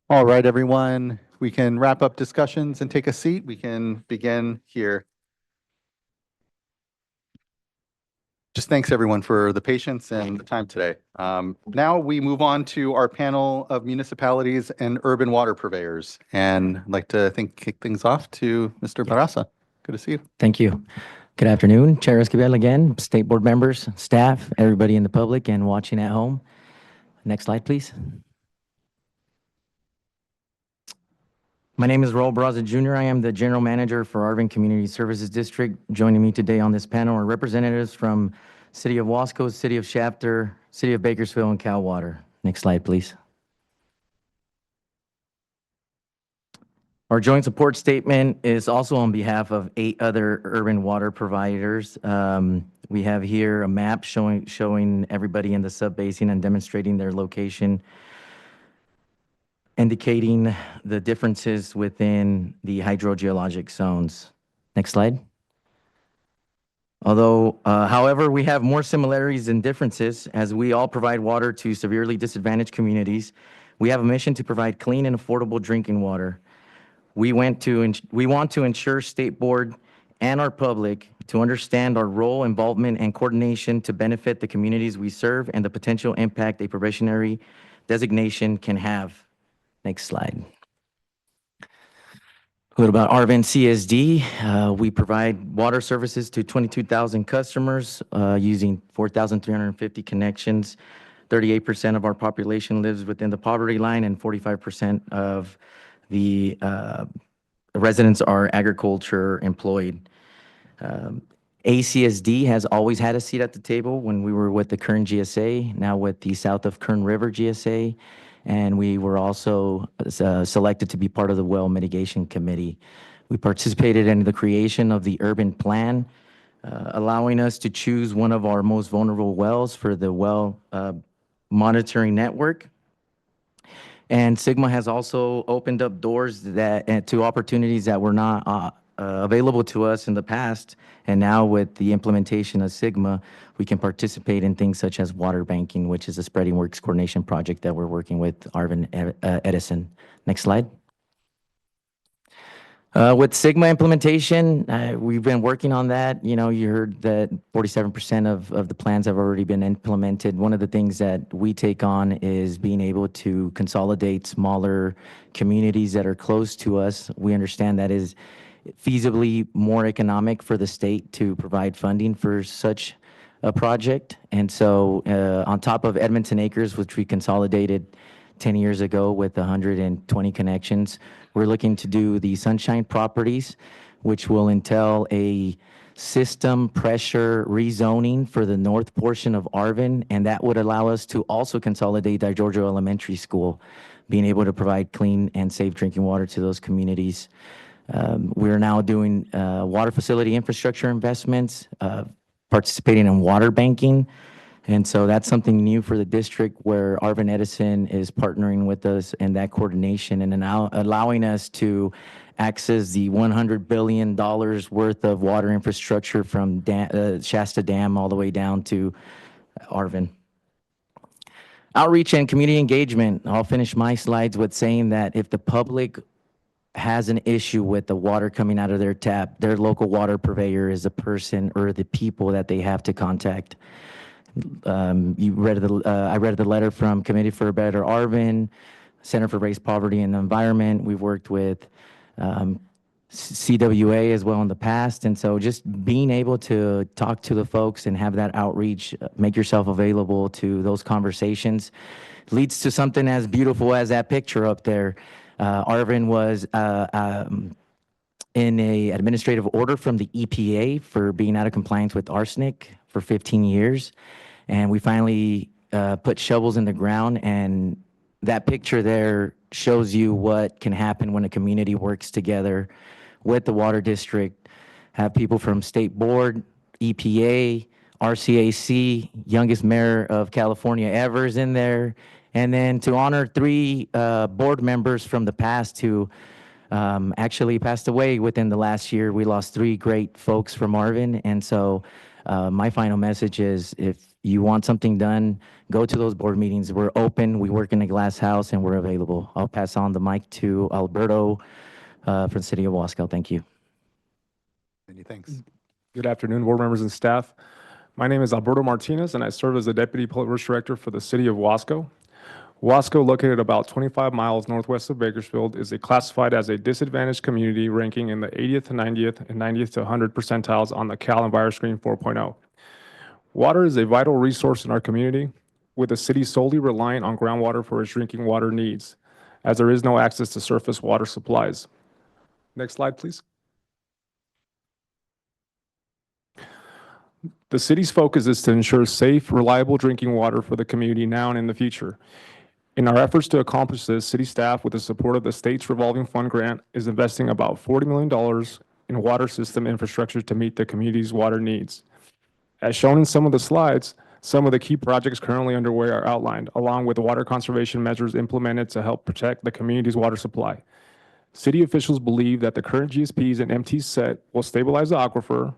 All right, everyone, we can wrap up discussions and take a seat. We can begin here. Just thanks everyone for the patience and the time today. Now we move on to our panel of municipalities and urban water purveyors. And I'd like to kick things off to Mr. Barraza. Good to see you. Thank you. Good afternoon, Chair Esquivel again, state board members, staff, everybody in the public and watching at home. Next slide, please. My name is Raul Barraza Jr. I am the General Manager for Arvin Community Services District. Joining me today on this panel are representatives from City of Wasco, City of Shafter, City of Bakersfield, and Cal Water. Next slide, please. Our joint support statement is also on behalf of 8 other urban water providers. We have here a map showing everybody in the sub-basin and demonstrating their location, indicating the differences within the hydrogeologic zones. Next slide. However, we have more similarities than differences as we all provide water to severely disadvantaged communities. We have a mission to provide clean and affordable drinking water. We want to ensure State Board and our public to understand our role, involvement, and coordination to benefit the communities we serve and the potential impact a probationary designation can have. Next slide. A little about Arvin CSD. We provide water services to 22,000 customers using 4,350 connections. 38% of our population lives within the poverty line and 45% of the residents are agriculture employed. ACSD has always had a seat at the table when we were with the Kern GSA, now with the South of Kern River GSA, and we were also selected to be part of the Well Mitigation Committee. We participated in the creation of the urban plan, allowing us to choose one of our most vulnerable wells for the well monitoring network. And Sigma has also opened up doors to opportunities that were not available to us in the past. And now with the implementation of Sigma, we can participate in things such as water banking, which is a spreading works coordination project that we're working with Arvin Edison. Next slide. With Sigma implementation, we've been working on that. You know, you heard that 47% of the plans have already been implemented. One of the things that we take on is being able to consolidate smaller communities that are close to us. We understand that is feasibly more economic for the state to provide funding for such a project. And so on top of Edmonton Acres, which we consolidated 10 years ago with 120 connections, we're looking to do the Sunshine properties, which will entail a system pressure rezoning for the north portion of Arvin, and that would allow us to also consolidate our Georgia Elementary School, being able to provide clean and safe drinking water to those communities. We're now doing water facility infrastructure investments, participating in water banking. And so that's something new for the district where Arvin Edison is partnering with us in that coordination and now allowing us to access the $100 billion worth of water infrastructure from Shasta Dam all the way down to Arvin. Outreach and community engagement. I'll finish my slides with saying that if the public has an issue with the water coming out of their tap, their local water purveyor is the person or the people that they have to contact. I read the letter from Committee for a Better Arvin, Center for Race, Poverty, and the Environment. We've worked with CWA as well in the past. And so just being able to talk to the folks and have that outreach, make yourself available to those conversations leads to something as beautiful as that picture up there. Arvin was in a administrative order from the EPA for being out of compliance with arsenic for 15 years. And we finally put shovels in the ground, and that picture there shows you what can happen when a community works together with the water district, have people from state board, EPA, RCAC, youngest mayor of California ever is in there, and then to honor 3 board members from the past who actually passed away within the last year. We lost 3 great folks from Arvin, and so my final message is if you want something done, go to those board meetings. We're open, we work in a glass house, and we're available. I'll pass on the mic to Alberto from the city of Wasco. Thank you. Many thanks. Good afternoon, board members and staff. My name is Alberto Martinez, and I serve as the Deputy Public Works Director for the city of Wasco. Wasco, located about 25 miles northwest of Bakersfield, is classified as a disadvantaged community, ranking in the 80th to 90th and 90th to 100 percentiles on the Cal EnviroScreen 4.0. Water is a vital resource in our community, with the city solely reliant on groundwater for its drinking water needs, as there is no access to surface water supplies. Next slide, please. The city's focus is to ensure safe, reliable drinking water for the community now and in the future. In our efforts to accomplish this, city staff, with the support of the state's revolving fund grant, is investing about $40 million in water system infrastructure to meet the community's water needs. As shown in some of the slides, some of the key projects currently underway are outlined, along with water conservation measures implemented to help protect the community's water supply. City officials believe that the current GSPs and MTs set will stabilize the aquifer,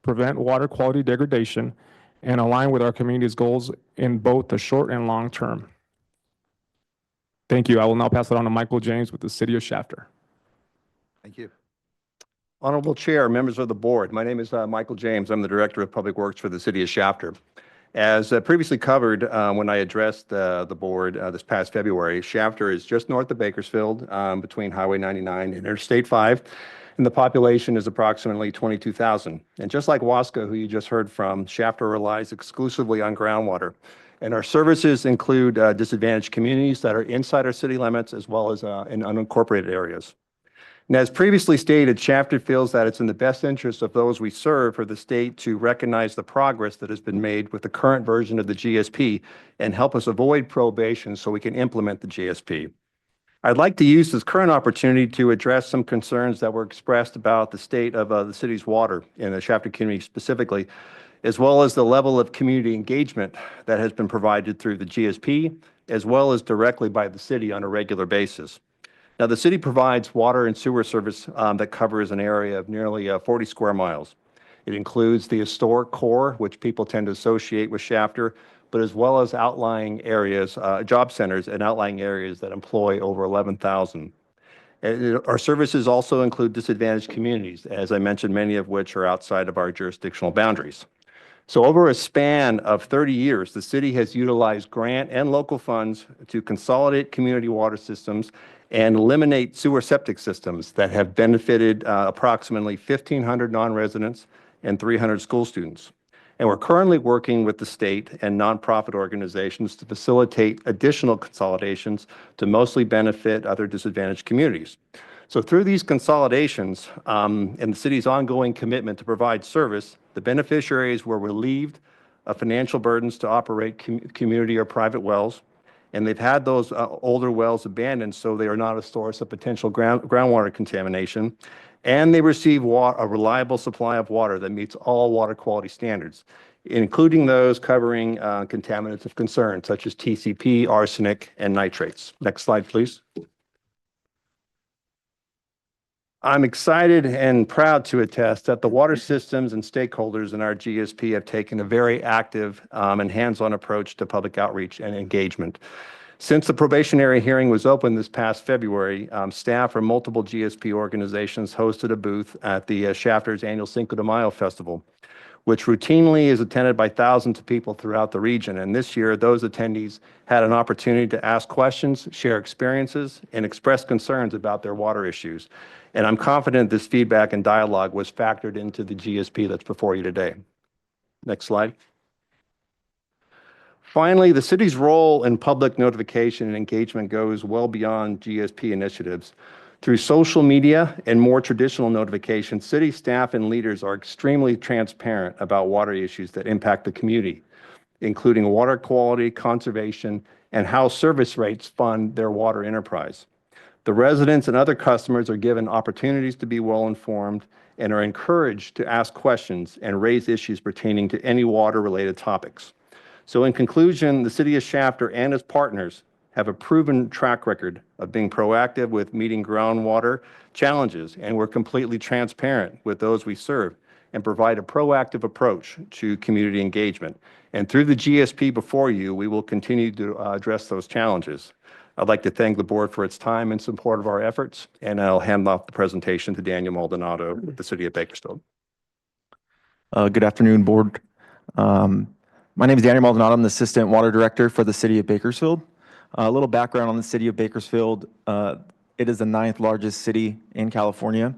prevent water quality degradation, and align with our community's goals in both the short and long term. Thank you. I will now pass it on to Michael James with the City of Shafter. Thank you. Honorable Chair, members of the board, my name is Michael James. I'm the Director of Public Works for the City of Shafter. As previously covered when I addressed the board this past February, Shafter is just north of Bakersfield between Highway 99 and Interstate 5, and the population is approximately 22,000. And just like Wasco, who you just heard from, Shafter relies exclusively on groundwater. And our services include disadvantaged communities that are inside our city limits as well as in unincorporated areas. And as previously stated, Shafter feels that it's in the best interest of those we serve for the state to recognize the progress that has been made with the current version of the GSP and help us avoid probation so we can implement the GSP. I'd like to use this current opportunity to address some concerns that were expressed about the state of the city's water in the Shafter community specifically, as well as the level of community engagement that has been provided through the GSP, as well as directly by the city on a regular basis. Now, the city provides water and sewer service that covers an area of nearly 40 square miles. It includes the historic core, which people tend to associate with Shafter, but as well as outlying areas, job centers and outlying areas that employ over 11,000. Our services also include disadvantaged communities, as I mentioned, many of which are outside of our jurisdictional boundaries. So over a span of 30 years, the city has utilized grant and local funds to consolidate community water systems and eliminate sewer septic systems that have benefited approximately 1,500 non-residents and 300 school students. And we're currently working with the state and nonprofit organizations to facilitate additional consolidations to mostly benefit other disadvantaged communities. So through these consolidations and the city's ongoing commitment to provide service, the beneficiaries were relieved of financial burdens to operate community or private wells, and they've had those older wells abandoned so they are not a source of potential groundwater contamination, and they receive a reliable supply of water that meets all water quality standards, including those covering contaminants of concern such as TCP, arsenic, and nitrates. Next slide, please. I'm excited and proud to attest that the water systems and stakeholders in our GSP have taken a very active and hands-on approach to public outreach and engagement. Since the probationary hearing was open this past February, staff from multiple GSP organizations hosted a booth at the Shafter's annual Cinco de Mayo Festival, which routinely is attended by thousands of people throughout the region. And this year, those attendees had an opportunity to ask questions, share experiences, and express concerns about their water issues. And I'm confident this feedback and dialogue was factored into the GSP that's before you today. Next slide. Finally, the city's role in public notification and engagement goes well beyond GSP initiatives. Through social media and more traditional notification, city staff and leaders are extremely transparent about water issues that impact the community, including water quality, conservation, and how service rates fund their water enterprise. The residents and other customers are given opportunities to be well-informed and are encouraged to ask questions and raise issues pertaining to any water-related topics. So in conclusion, the City of Shafter and its partners have a proven track record of being proactive with meeting groundwater challenges, and we're completely transparent with those we serve and provide a proactive approach to community engagement. And through the GSP before you, we will continue to address those challenges. I'd like to thank the board for its time and support of our efforts, and I'll hand off the presentation to Daniel Maldonado with the City of Bakersfield. Good afternoon, board. My name is Daniel Maldonado. I'm the Assistant Water Director for the City of Bakersfield. A little background on the City of Bakersfield. It is the 9th largest city in California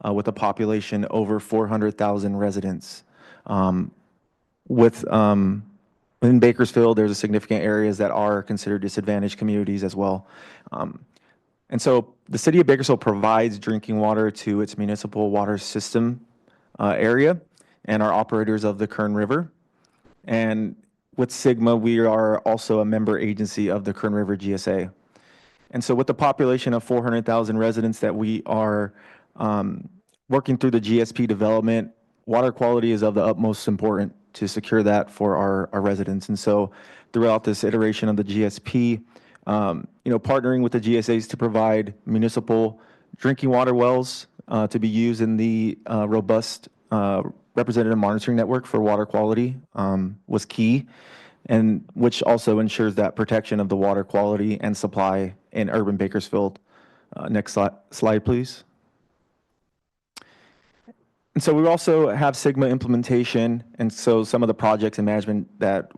with a population over 400,000 residents. In Bakersfield, there's a significant areas that are considered disadvantaged communities as well. And so the City of Bakersfield provides drinking water to its municipal water system area and are operators of the Kern River. And with Sigma, we are also a member agency of the Kern River GSA. And so with the population of 400,000 residents that we are working through the GSP development, water quality is of the utmost importance to secure that for our residents. And so throughout this iteration of the GSP, partnering with the GSAs to provide municipal drinking water wells to be used in the robust representative monitoring network for water quality was key, and which also ensures that protection of the water quality and supply in urban Bakersfield. Next slide, please. And so we also have Sigma implementation, and so some of the projects and management that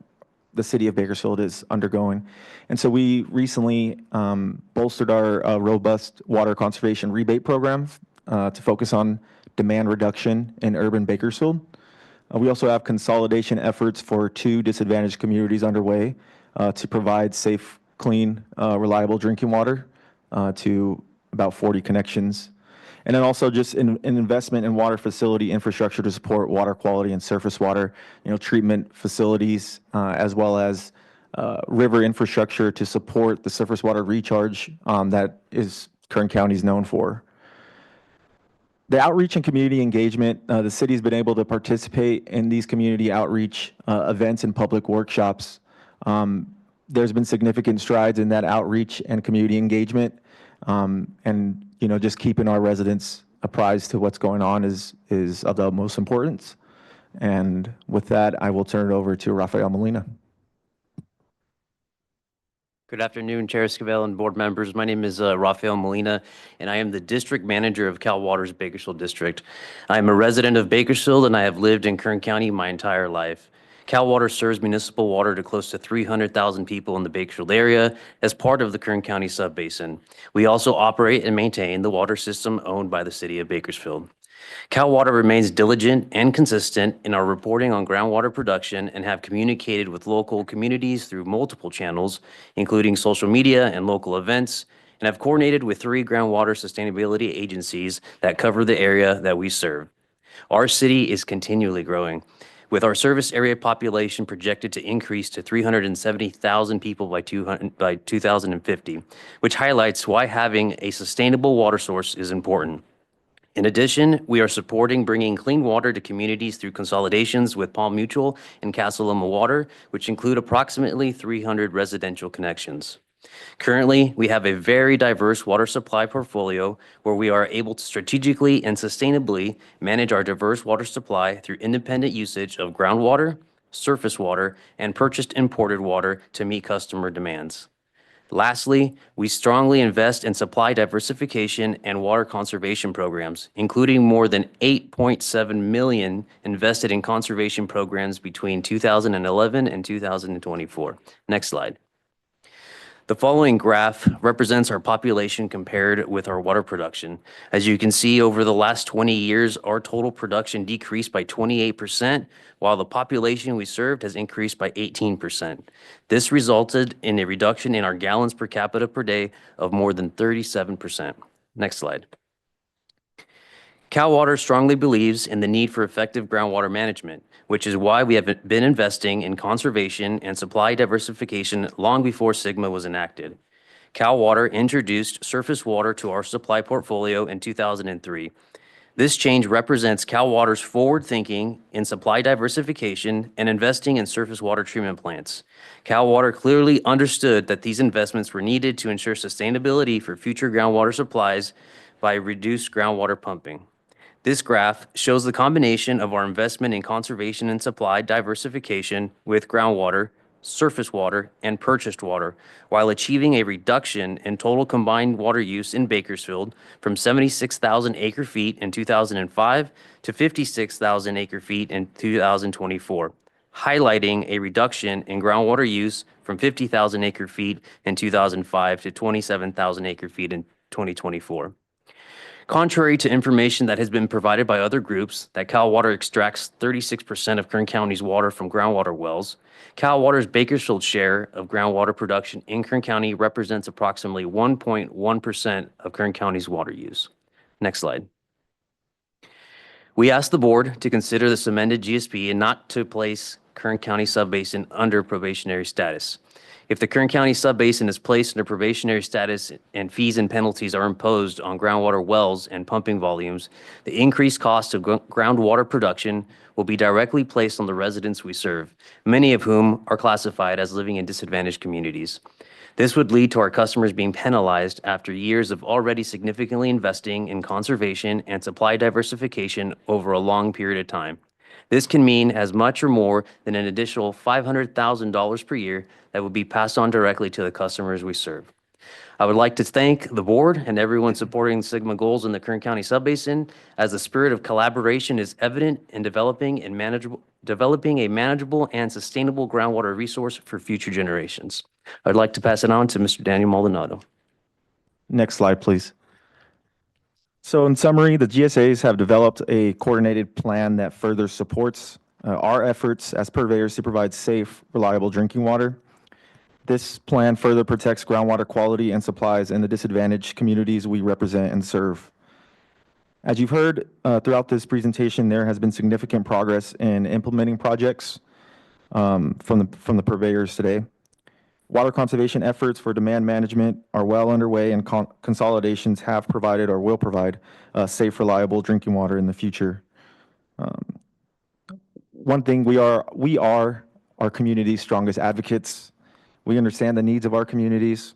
the City of Bakersfield is undergoing. And so we recently bolstered our robust water conservation rebate program to focus on demand reduction in urban Bakersfield. We also have consolidation efforts for 2 disadvantaged communities underway to provide safe, clean, reliable drinking water to about 40 connections. And then also just an investment in water facility infrastructure to support water quality and surface water, treatment facilities, as well as river infrastructure to support the surface water recharge that is Kern County is known for. The outreach and community engagement, the city's been able to participate in these community outreach events and public workshops. There's been significant strides in that outreach and community engagement. And just keeping our residents apprised to what's going on is of the utmost importance. And with that, I will turn it over to Rafael Molina. Good afternoon, Chair Esquivel and board members. My name is Rafael Molina, and I am the district manager of Cal Water's Bakersfield District. I am a resident of Bakersfield, and I have lived in Kern County my entire life. Cal Water serves municipal water to close to 300,000 people in the Bakersfield area as part of the Kern County subbasin. We also operate and maintain the water system owned by the City of Bakersfield. Cal Water remains diligent and consistent in our reporting on groundwater production and have communicated with local communities through multiple channels, including social media and local events, and have coordinated with 3 groundwater sustainability agencies that cover the area that we serve. Our city is continually growing, with our service area population projected to increase to 370,000 people by 2050, which highlights why having a sustainable water source is important. In addition, we are supporting bringing clean water to communities through consolidations with Palm Mutual and Casa Loma Water, which include approximately 300 residential connections. Currently, we have a very diverse water supply portfolio where we are able to strategically and sustainably manage our diverse water supply through independent usage of groundwater, surface water, and purchased imported water to meet customer demands. Lastly, we strongly invest in supply diversification and water conservation programs, including more than $8.7 million invested in conservation programs between 2011 and 2024. Next slide. The following graph represents our population compared with our water production. As you can see, over the last 20 years, our total production decreased by 28%, while the population we served has increased by 18%. This resulted in a reduction in our gallons per capita per day of more than 37%. Next slide. Cal Water strongly believes in the need for effective groundwater management, which is why we have been investing in conservation and supply diversification long before SGMA was enacted. Cal Water introduced surface water to our supply portfolio in 2003. This change represents Cal Water's forward thinking in supply diversification and investing in surface water treatment plants. Cal Water clearly understood that these investments were needed to ensure sustainability for future groundwater supplies by reduced groundwater pumping. This graph shows the combination of our investment in conservation and supply diversification with groundwater, surface water, and purchased water, while achieving a reduction in total combined water use in Bakersfield from 76,000 acre-feet in 2005 to 56,000 acre-feet in 2024, highlighting a reduction in groundwater use from 50,000 acre-feet in 2005 to 27,000 acre-feet in 2024. Contrary to information that has been provided by other groups that Cal Water extracts 36% of Kern County's water from groundwater wells, Cal Water's Bakersfield share of groundwater production in Kern County represents approximately 1.1% of Kern County's water use. Next slide. We ask the board to consider this amended GSP and not to place Kern County subbasin under probationary status. If the Kern County subbasin is placed under probationary status and fees and penalties are imposed on groundwater wells and pumping volumes, the increased cost of groundwater production will be directly placed on the residents we serve, many of whom are classified as living in disadvantaged communities. This would lead to our customers being penalized after years of already significantly investing in conservation and supply diversification over a long period of time. This can mean as much or more than an additional $500,000 per year that would be passed on directly to the customers we serve. I would like to thank the board and everyone supporting SGMA goals in the Kern County Subbasin, as the spirit of collaboration is evident in developing a manageable and sustainable groundwater resource for future generations. I'd like to pass it on to Mr. Daniel Maldonado. Next slide, please. So in summary, the GSAs have developed a coordinated plan that further supports our efforts as purveyors to provide safe, reliable drinking water. This plan further protects groundwater quality and supplies in the disadvantaged communities we represent and serve. As you've heard throughout this presentation, there has been significant progress in implementing projects from the purveyors today. Water conservation efforts for demand management are well underway, and consolidations have provided or will provide safe, reliable drinking water in the future. One thing, we are our community's strongest advocates. We understand the needs of our communities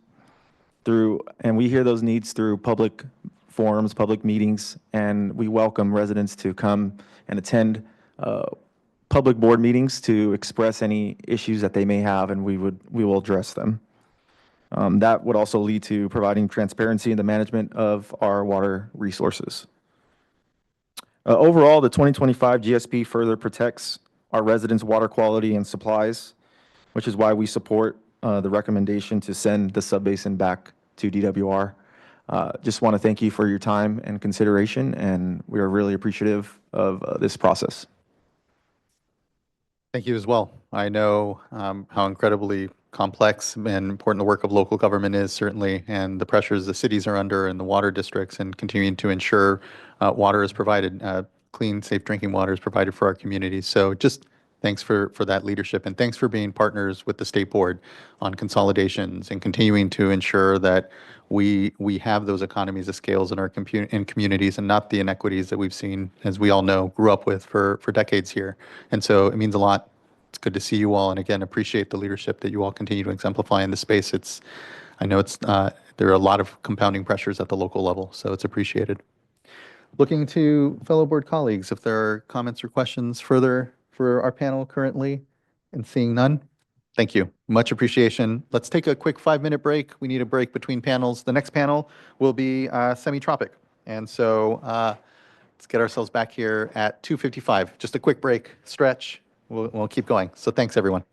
and we hear those needs through public forums, public meetings, and we welcome residents to come and attend public board meetings to express any issues that they may have, and we will address them. That would also lead to providing transparency in the management of our water resources. Overall, the 2025 GSP further protects our residents' water quality and supplies, which is why we support the recommendation to send the subbasin back to DWR. Just want to thank you for your time and consideration, and we are really appreciative of this process. Thank you as well. I know how incredibly complex and important the work of local government is, certainly, and the pressures the cities are under and the water districts, and continuing to ensure water is provided, clean, safe drinking water is provided for our communities. So just thanks for that leadership, and thanks for being partners with the state board on consolidations and continuing to ensure that we have those economies of scales in our communities and not the inequities that we've seen, as we all know, grew up with for decades here. And so it means a lot. It's good to see you all, and again, appreciate the leadership that you all continue to exemplify in the space. I know there are a lot of compounding pressures at the local level, so it's appreciated. Looking to fellow board colleagues, if there are comments or questions further for our panel currently, and seeing none, Thank you. Much appreciation. Let's take a quick 5-minute break. We need a break between panels. The next panel will be semi-tropic. And so let's get ourselves back here at 2:55. Just a quick break, stretch. We'll keep going. So thanks, everyone.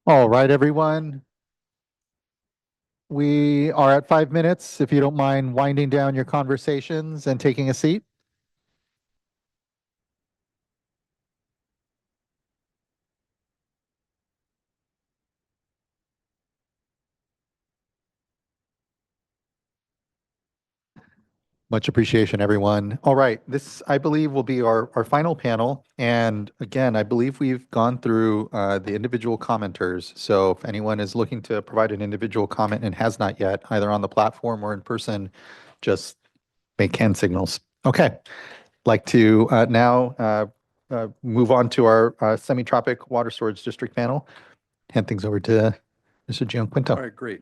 All right, everyone. We are at 5 minutes. If you don't mind winding down your conversations and taking a seat. Much appreciation, everyone. All right, this, I believe, will be our final panel. And again, I believe we've gone through the individual commenters. So if anyone is looking to provide an individual comment and has not yet, either on the platform or in person, just make hand signals. Okay, like to now move on to our semi-tropic water storage district panel. Hand things over to Mr. Gianquinto. All right, great.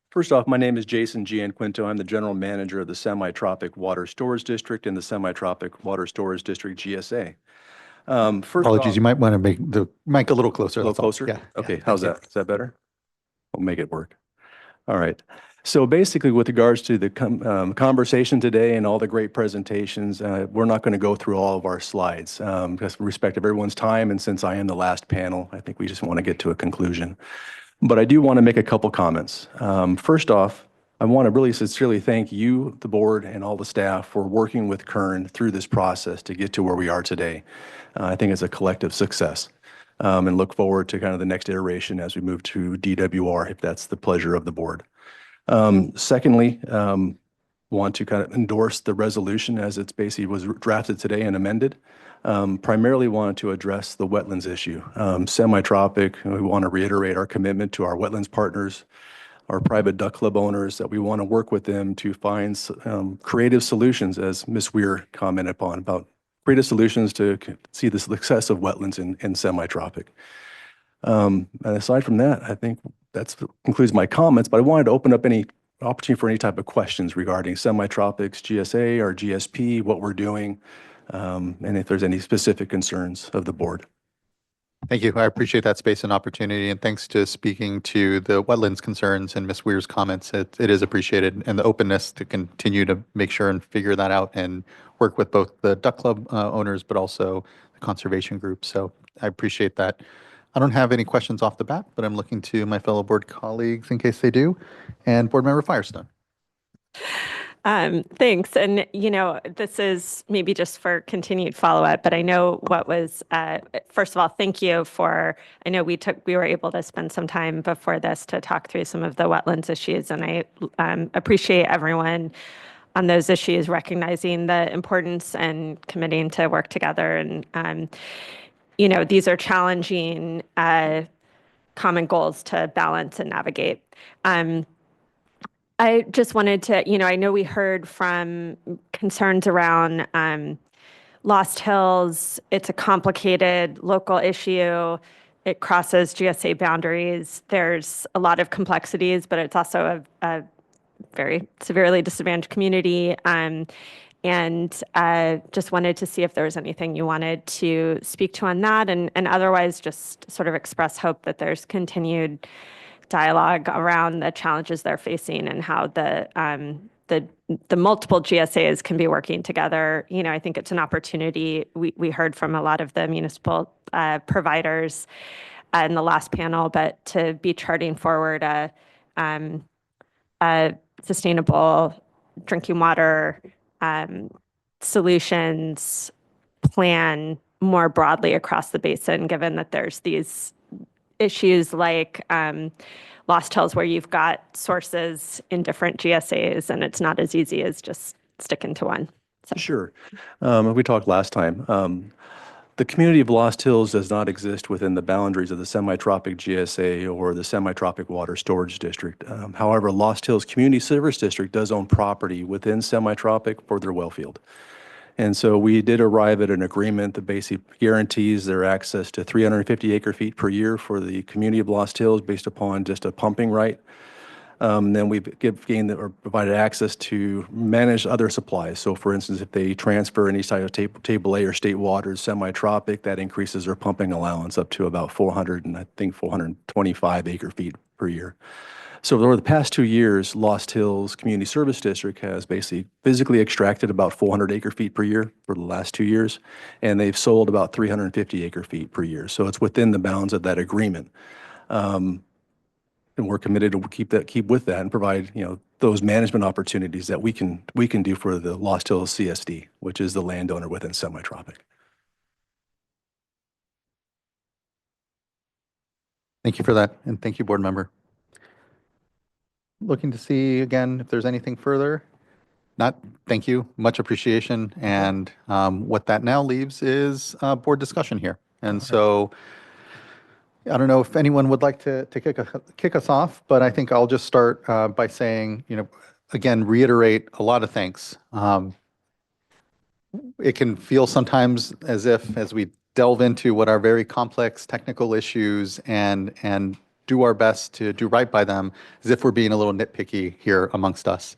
First off, my name is Jason Gianquinto. I'm the general manager of the Semi-Tropic Water Storage District and the Semi-Tropic Water Storage District GSA. First Apologies, off, you might want to make the mic a little closer. a little that's all. closer? Yeah. Okay, yeah, how's thank you. that? Is that better? We'll make it work. All right. So basically, with regards to the conversation today and all the great presentations, we're not going to go through all of our slides because we respect everyone's time. And since I am the last panel, I think we just want to get to a conclusion. But I do want to make a couple comments. First off, I want to really sincerely thank you, the board, and all the staff for working with Kern through this process to get to where we are today. I think it's a collective success. And look forward to kind of the next iteration as we move to DWR, if that's the pleasure of the board. Secondly, want to kind of endorse the resolution as it's basically was drafted today and amended. Primarily wanted to address the wetlands issue. Semi-tropic, we want to reiterate our commitment to our wetlands partners, our private duck club owners, that we want to work with them to find creative solutions, as Ms. Weir commented upon, about creative solutions to see the success of wetlands in semi-tropic. And aside from that, I think that concludes my comments, but I wanted to open up any opportunity for any type of questions regarding semi-tropics, GSA or GSP, what we're doing, and if there's any specific concerns of the board. Thank you. I appreciate that space and opportunity, and thanks to speaking to the wetlands concerns and Ms. Weir's comments. It is appreciated, and the openness to continue to make sure and figure that out and work with both the duck club owners, but also the conservation group. So I appreciate that. I don't have any questions off the bat, but I'm looking to my fellow board colleagues in case they do. And Board Member Firestone. Thanks. And, this is maybe just for continued follow-up, but I know what was, first of all, thank you for, I know we were able to spend some time before this to talk through some of the wetlands issues, and I appreciate everyone on those issues recognizing the importance and committing to work together. And, these are challenging common goals to balance and navigate. I just wanted to, I know we heard from concerns around Lost Hills. It's a complicated local issue. It crosses GSA boundaries. There's a lot of complexities, but it's also a very severely disadvantaged community. And just wanted to see if there was anything you wanted to speak to on that, and otherwise just sort of express hope that there's continued dialogue around the challenges they're facing and how the multiple GSAs can be working together. I think it's an opportunity. We heard from a lot of the municipal providers in the last panel, but to be charting forward a sustainable drinking water solutions plan more broadly across the basin, given that there's these issues like Lost Hills where you've got sources in different GSAs and it's not as easy as just sticking to one. So. Sure. We talked last time. The community of Lost Hills does not exist within the boundaries of the Semi-Tropic GSA or the Semi-Tropic Water Storage District. However, Lost Hills Community Service District does own property within Semi-Tropic for their well field. And so we did arrive at an agreement that basically guarantees their access to 350 acre feet per year for the community of Lost Hills based upon just a pumping right. Then we've gained or provided access to manage other supplies. So for instance, if they transfer any side of table A or state waters, semi-tropic, that increases their pumping allowance up to about 425 acre feet per year. So over the past 2 years, Lost Hills Community Service District has basically physically extracted about 400 acre feet per year for the last 2 years, and they've sold about 350 acre feet per year. So it's within the bounds of that agreement. And we're committed to keep with that and provide, those management opportunities that we can do for the Lost Hills CSD, which is the landowner within Semitropic. Thank you for that, and thank you, board member. Looking to see again if there's anything further. Not, thank you, much appreciation. And what that now leaves is board discussion here. And so I don't know if anyone would like to kick us off, but I think I'll just start by saying, again, reiterate a lot of thanks. It can feel sometimes as if, as we delve into what are very complex technical issues and do our best to do right by them, as if we're being a little nitpicky here amongst us.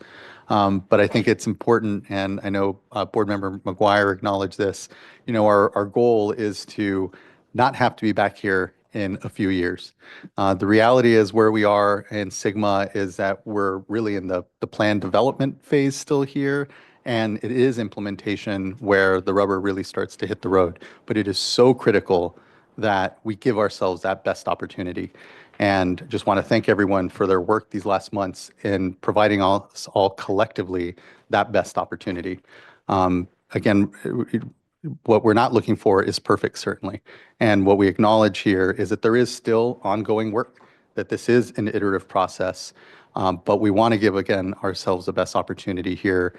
But I think it's important, and I know Board Member McGuire acknowledged this, our goal is to not have to be back here in a few years. The reality is where we are in Sigma is that we're really in the plan development phase still here, and it is implementation where the rubber really starts to hit the road. But it is so critical that we give ourselves that best opportunity. And just want to thank everyone for their work these last months in providing us all collectively that best opportunity. Again, what we're not looking for is perfect, certainly. And what we acknowledge here is that there is still ongoing work, that this is an iterative process, but we want to give, again, ourselves the best opportunity here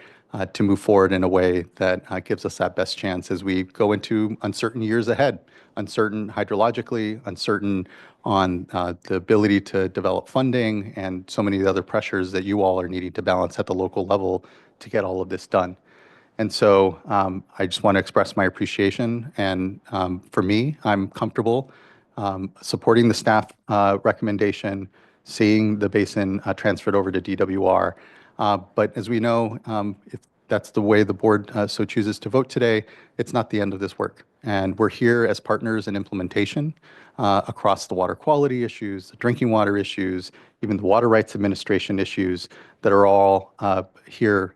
to move forward in a way that gives us that best chance as we go into uncertain years ahead, uncertain hydrologically, uncertain on the ability to develop funding and so many of the other pressures that you all are needing to balance at the local level to get all of this done. And so I just want to express my appreciation. And for me, I'm comfortable supporting the staff recommendation, seeing the basin transferred over to DWR. But as we know, if that's the way the board so chooses to vote today, it's not the end of this work. And we're here as partners in implementation across the water quality issues, the drinking water issues, even the Water Rights Administration issues that are all here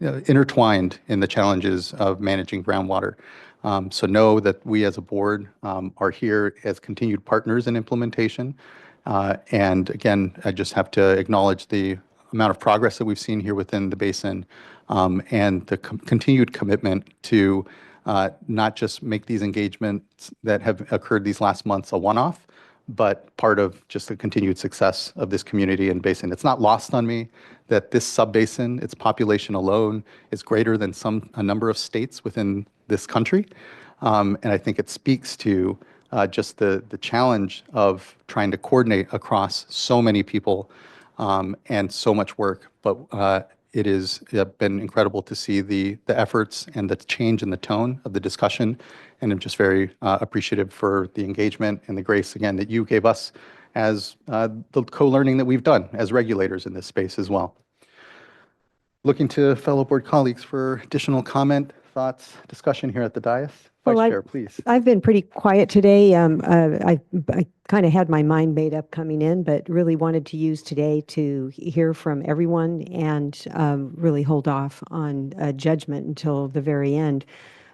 intertwined in the challenges of managing groundwater. So know that we as a board are here as continued partners in implementation. And again, I just have to acknowledge the amount of progress that we've seen here within the basin and the continued commitment to not just make these engagements that have occurred these last months a one-off, but part of just the continued success of this community and basin. It's not lost on me that this sub-basin, its population alone, is greater than a number of states within this country. And I think it speaks to just the challenge of trying to coordinate across so many people and so much work. But it has been incredible to see the efforts and the change in the tone of the discussion. And I'm just very appreciative for the engagement and the grace, again, that you gave us as the co-learning that we've done as regulators in this space as well. Looking to fellow board colleagues for additional comment, thoughts, discussion here at the dais. Vice Chair, please. I've been pretty quiet today. I kind of had my mind made up coming in, but really wanted to use today to hear from everyone and really hold off on judgment until the very end.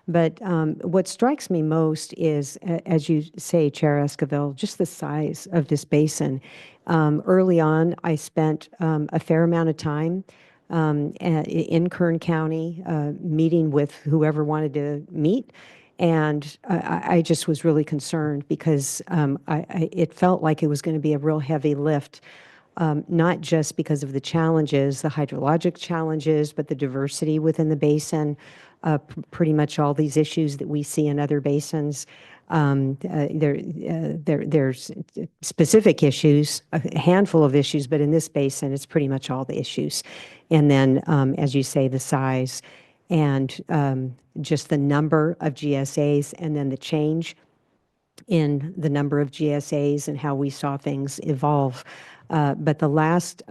But what strikes me most is, as you say, Chair Esquivel, just the size of this basin. Early on, I spent a fair amount of time in Kern County meeting with whoever wanted to meet. And I just was really concerned because it felt like it was going to be a real heavy lift, not just because of the challenges, the hydrologic challenges, but the diversity within the basin, pretty much all these issues that we see in other basins. There's specific issues, a handful of issues, but in this basin, it's pretty much all the issues. And then, as you say, the size and just the number of GSAs and then the change in the number of GSAs and how we saw things evolve. But the last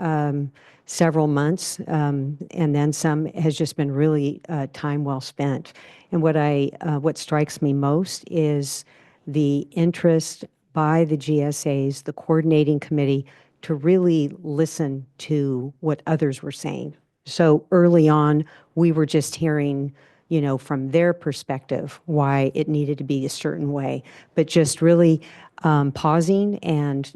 several months and then some has just been really time well spent. And what strikes me most is the interest by the GSAs, the coordinating committee, to really listen to what others were saying. So early on, we were just hearing from their perspective, why it needed to be a certain way. But just really pausing and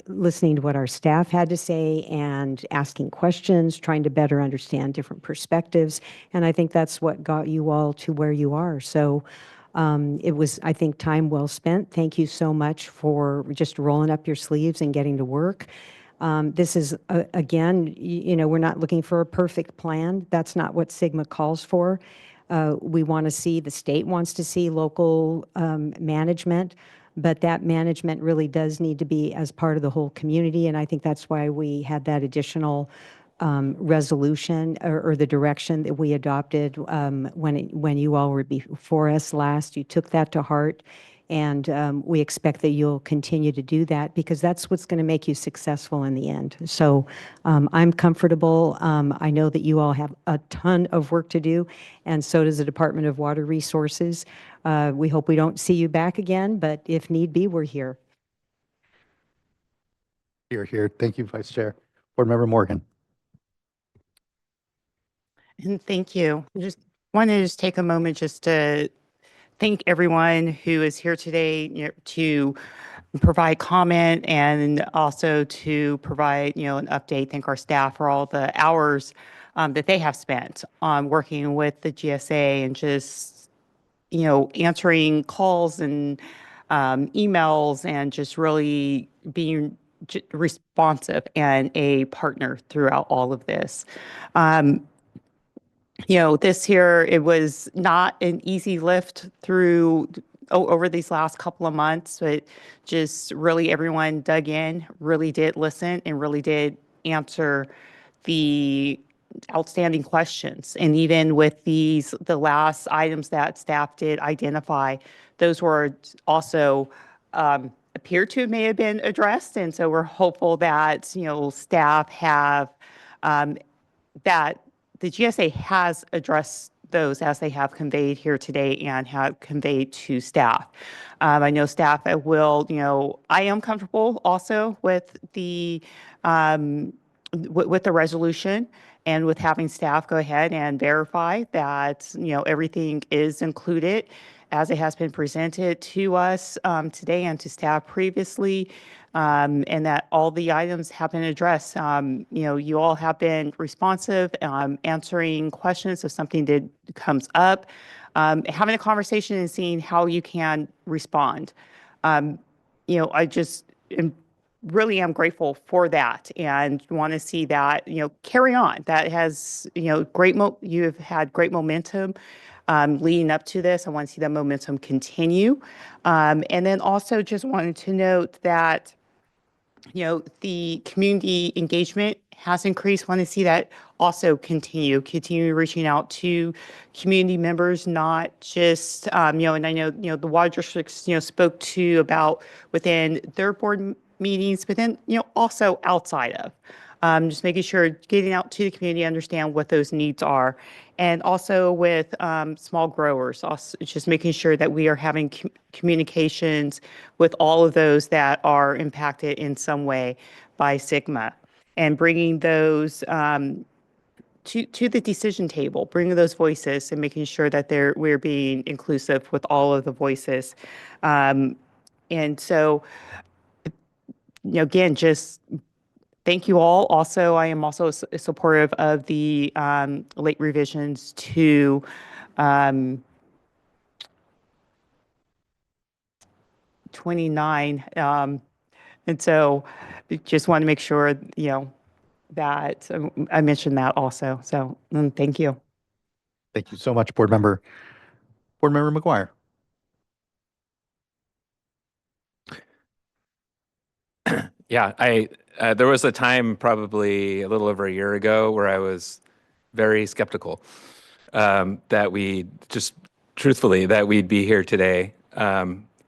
listening to what our staff had to say and asking questions, trying to better understand different perspectives. And I think that's what got you all to where you are. So it was, I think, time well spent. Thank you so much for just rolling up your sleeves and getting to work. This is, again, we're not looking for a perfect plan. That's not what SGMA calls for. We want to see, the state wants to see local management, but that management really does need to be as part of the whole community. And I think that's why we had that additional resolution or the direction that we adopted when you all were before us last. You took that to heart. And we expect that you'll continue to do that because that's what's going to make you successful in the end. So I'm comfortable. I know that you all have a ton of work to do, and so does the Department of Water Resources. We hope we don't see you back again, but if need be, we're here. Here. Thank you, Vice Chair. Board Member Morgan. And thank you. I just wanted to take a moment just to thank everyone who is here today, to provide comment and also to provide, an update. Thank our staff for all the hours that they have spent on working with the GSA and just, answering calls and emails and just really being responsive and a partner throughout all of this. This year, it was not an easy lift over these last couple of months, but just really everyone dug in, really did listen, and really did answer the outstanding questions. And even with the last items that staff did identify, those were also appear to may have been addressed. And so we're hopeful that, staff have that the GSA has addressed those as they have conveyed here today and have conveyed to staff. I know staff will, I am comfortable also with the resolution and with having staff go ahead and verify that, everything is included as it has been presented to us today and to staff previously. And that all the items have been addressed. You all have been responsive, answering questions if something comes up, having a conversation and seeing how you can respond. I just really am grateful for that and want to see that, carry on. That has, you have had great momentum leading up to this. I want to see that momentum continue. And then also just wanted to note that the community engagement has increased. Want to see that also continue reaching out to community members, not just, and I know, the water districts, spoke to about within their board meetings, but then, also outside of. Just making sure getting out to the community, understand what those needs are. And also with small growers, also just making sure that we are having communications with all of those that are impacted in some way by SGMA and bringing those to the decision table, bringing those voices and making sure that we're being inclusive with all of the voices. And so, again, just thank you all. Also, I am also supportive of the late revisions to 29. And so just want to make sure, that I mentioned that also. So thank you. Thank you so much, Board Member. Board Member McGuire. Yeah, there was a time probably a little over a year ago where I was very skeptical that truthfully, that we'd be here today,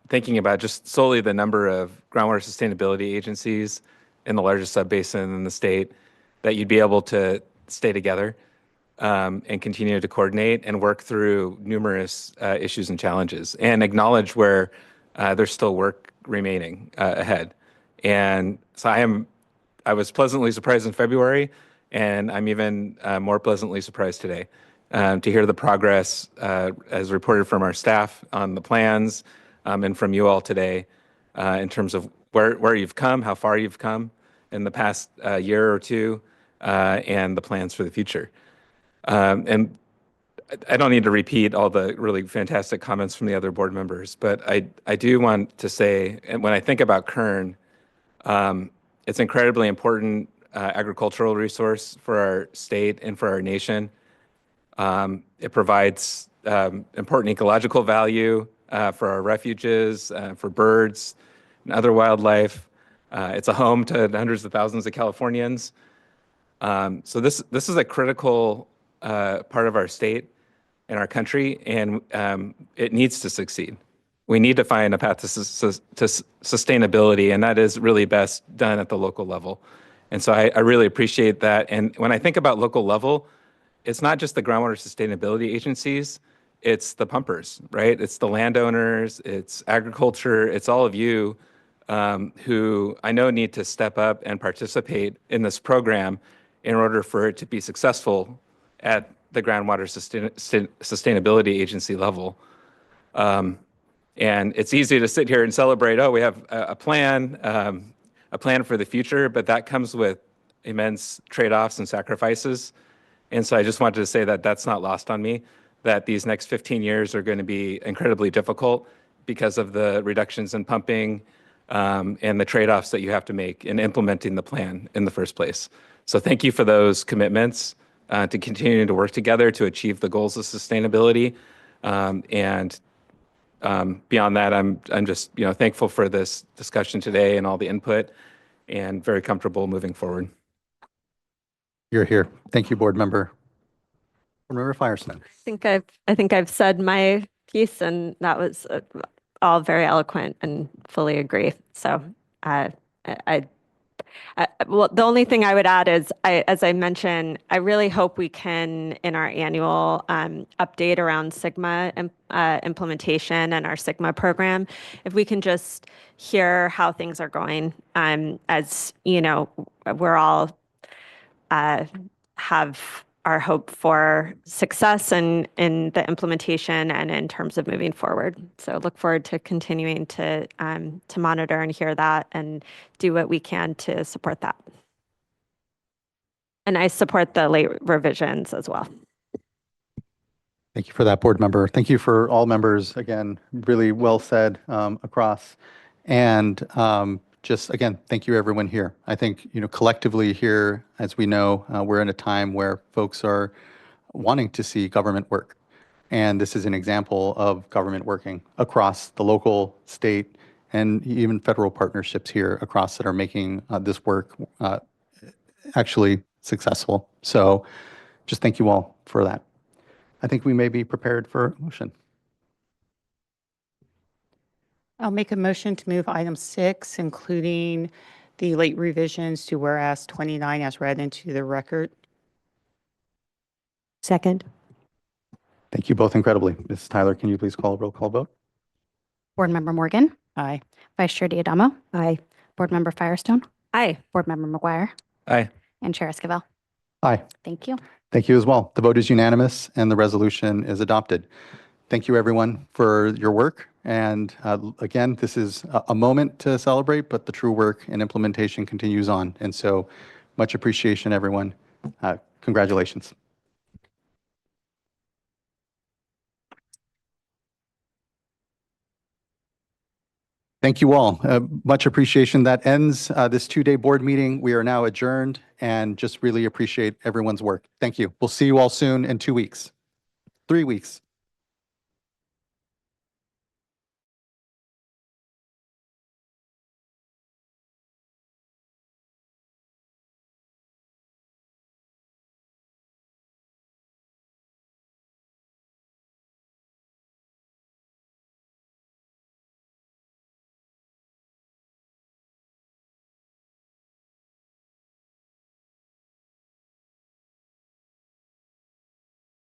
thinking about just solely the number of groundwater sustainability agencies in the largest subbasin in the state, that you'd be able to stay together and continue to coordinate and work through numerous issues and challenges and acknowledge where there's still work remaining ahead. And so I was pleasantly surprised in February, and I'm even more pleasantly surprised today. to hear the progress as reported from our staff on the plans and from you all today in terms of where you've come, how far you've come in the past year or two, and the plans for the future. And I don't need to repeat all the really fantastic comments from the other board members, but I do want to say, and when I think about Kern, it's incredibly important agricultural resource for our state and for our nation. It provides important ecological value for our refuges, for birds and other wildlife. It's a home to hundreds of thousands of Californians. So this is a critical part of our state and our country, and it needs to succeed. We need to find a path to sustainability, and that is really best done at the local level. And so I really appreciate that. And when I think about local level, it's not just the groundwater sustainability agencies, it's the pumpers, right? It's the landowners, it's agriculture, it's all of you who I know need to step up and participate in this program in order for it to be successful at the groundwater sustainability agency level. And it's easy to sit here and celebrate, oh, we have a plan for the future, but that comes with immense trade-offs and sacrifices. And so I just wanted to say that that's not lost on me, that these next 15 years are going to be incredibly difficult because of the reductions in pumping and the trade-offs that you have to make in implementing the plan in the first place. So thank you for those commitments to continue to work together to achieve the goals of sustainability. And beyond that, I'm just thankful for this discussion today and all the input, and very comfortable moving forward. You're here. Thank you, Board Member. Board Member Firestone. I think I've said my piece, and that was all very eloquent and fully agree. So well, the only thing I would add is, as I mentioned, I really hope we can, in our annual update around SIGMA implementation and our SIGMA program, if we can just hear how things are going. As you know, we're all have our hope for success in the implementation and in terms of moving forward. So look forward to continuing to monitor and hear that and do what we can to support that. And I support the late revisions as well. Thank you for that, Board Member. Thank you for all members. Again, really well said across. And just again, thank you everyone here. I think, collectively here, as we know, we're in a time where folks are wanting to see government work. And this is an example of government working across the local, state, and even federal partnerships here across that are making this work actually successful. So just thank you all for that. I think we may be prepared for a motion. I'll make a motion to move item 6, including the late revisions to whereas 29 as read into the record. Second. Thank you both incredibly. Ms. Tyler, can you please call a roll call vote? Board Member Morgan, Aye. Vice Chair Diadamo, Aye. Board Member Firestone, Aye. Board Member McGuire, Aye. and Chair Esquivel. Aye. Thank you. Thank you as well. The vote is unanimous and the resolution is adopted. Thank you everyone for your work. And again, this is a moment to celebrate, but the true work and implementation continues on. And so much appreciation, everyone. Congratulations. Thank you all. Much appreciation. That ends this 2-day board meeting. We are now adjourned and just really appreciate everyone's work. Thank you. We'll see you all soon in 2 weeks, 3 weeks.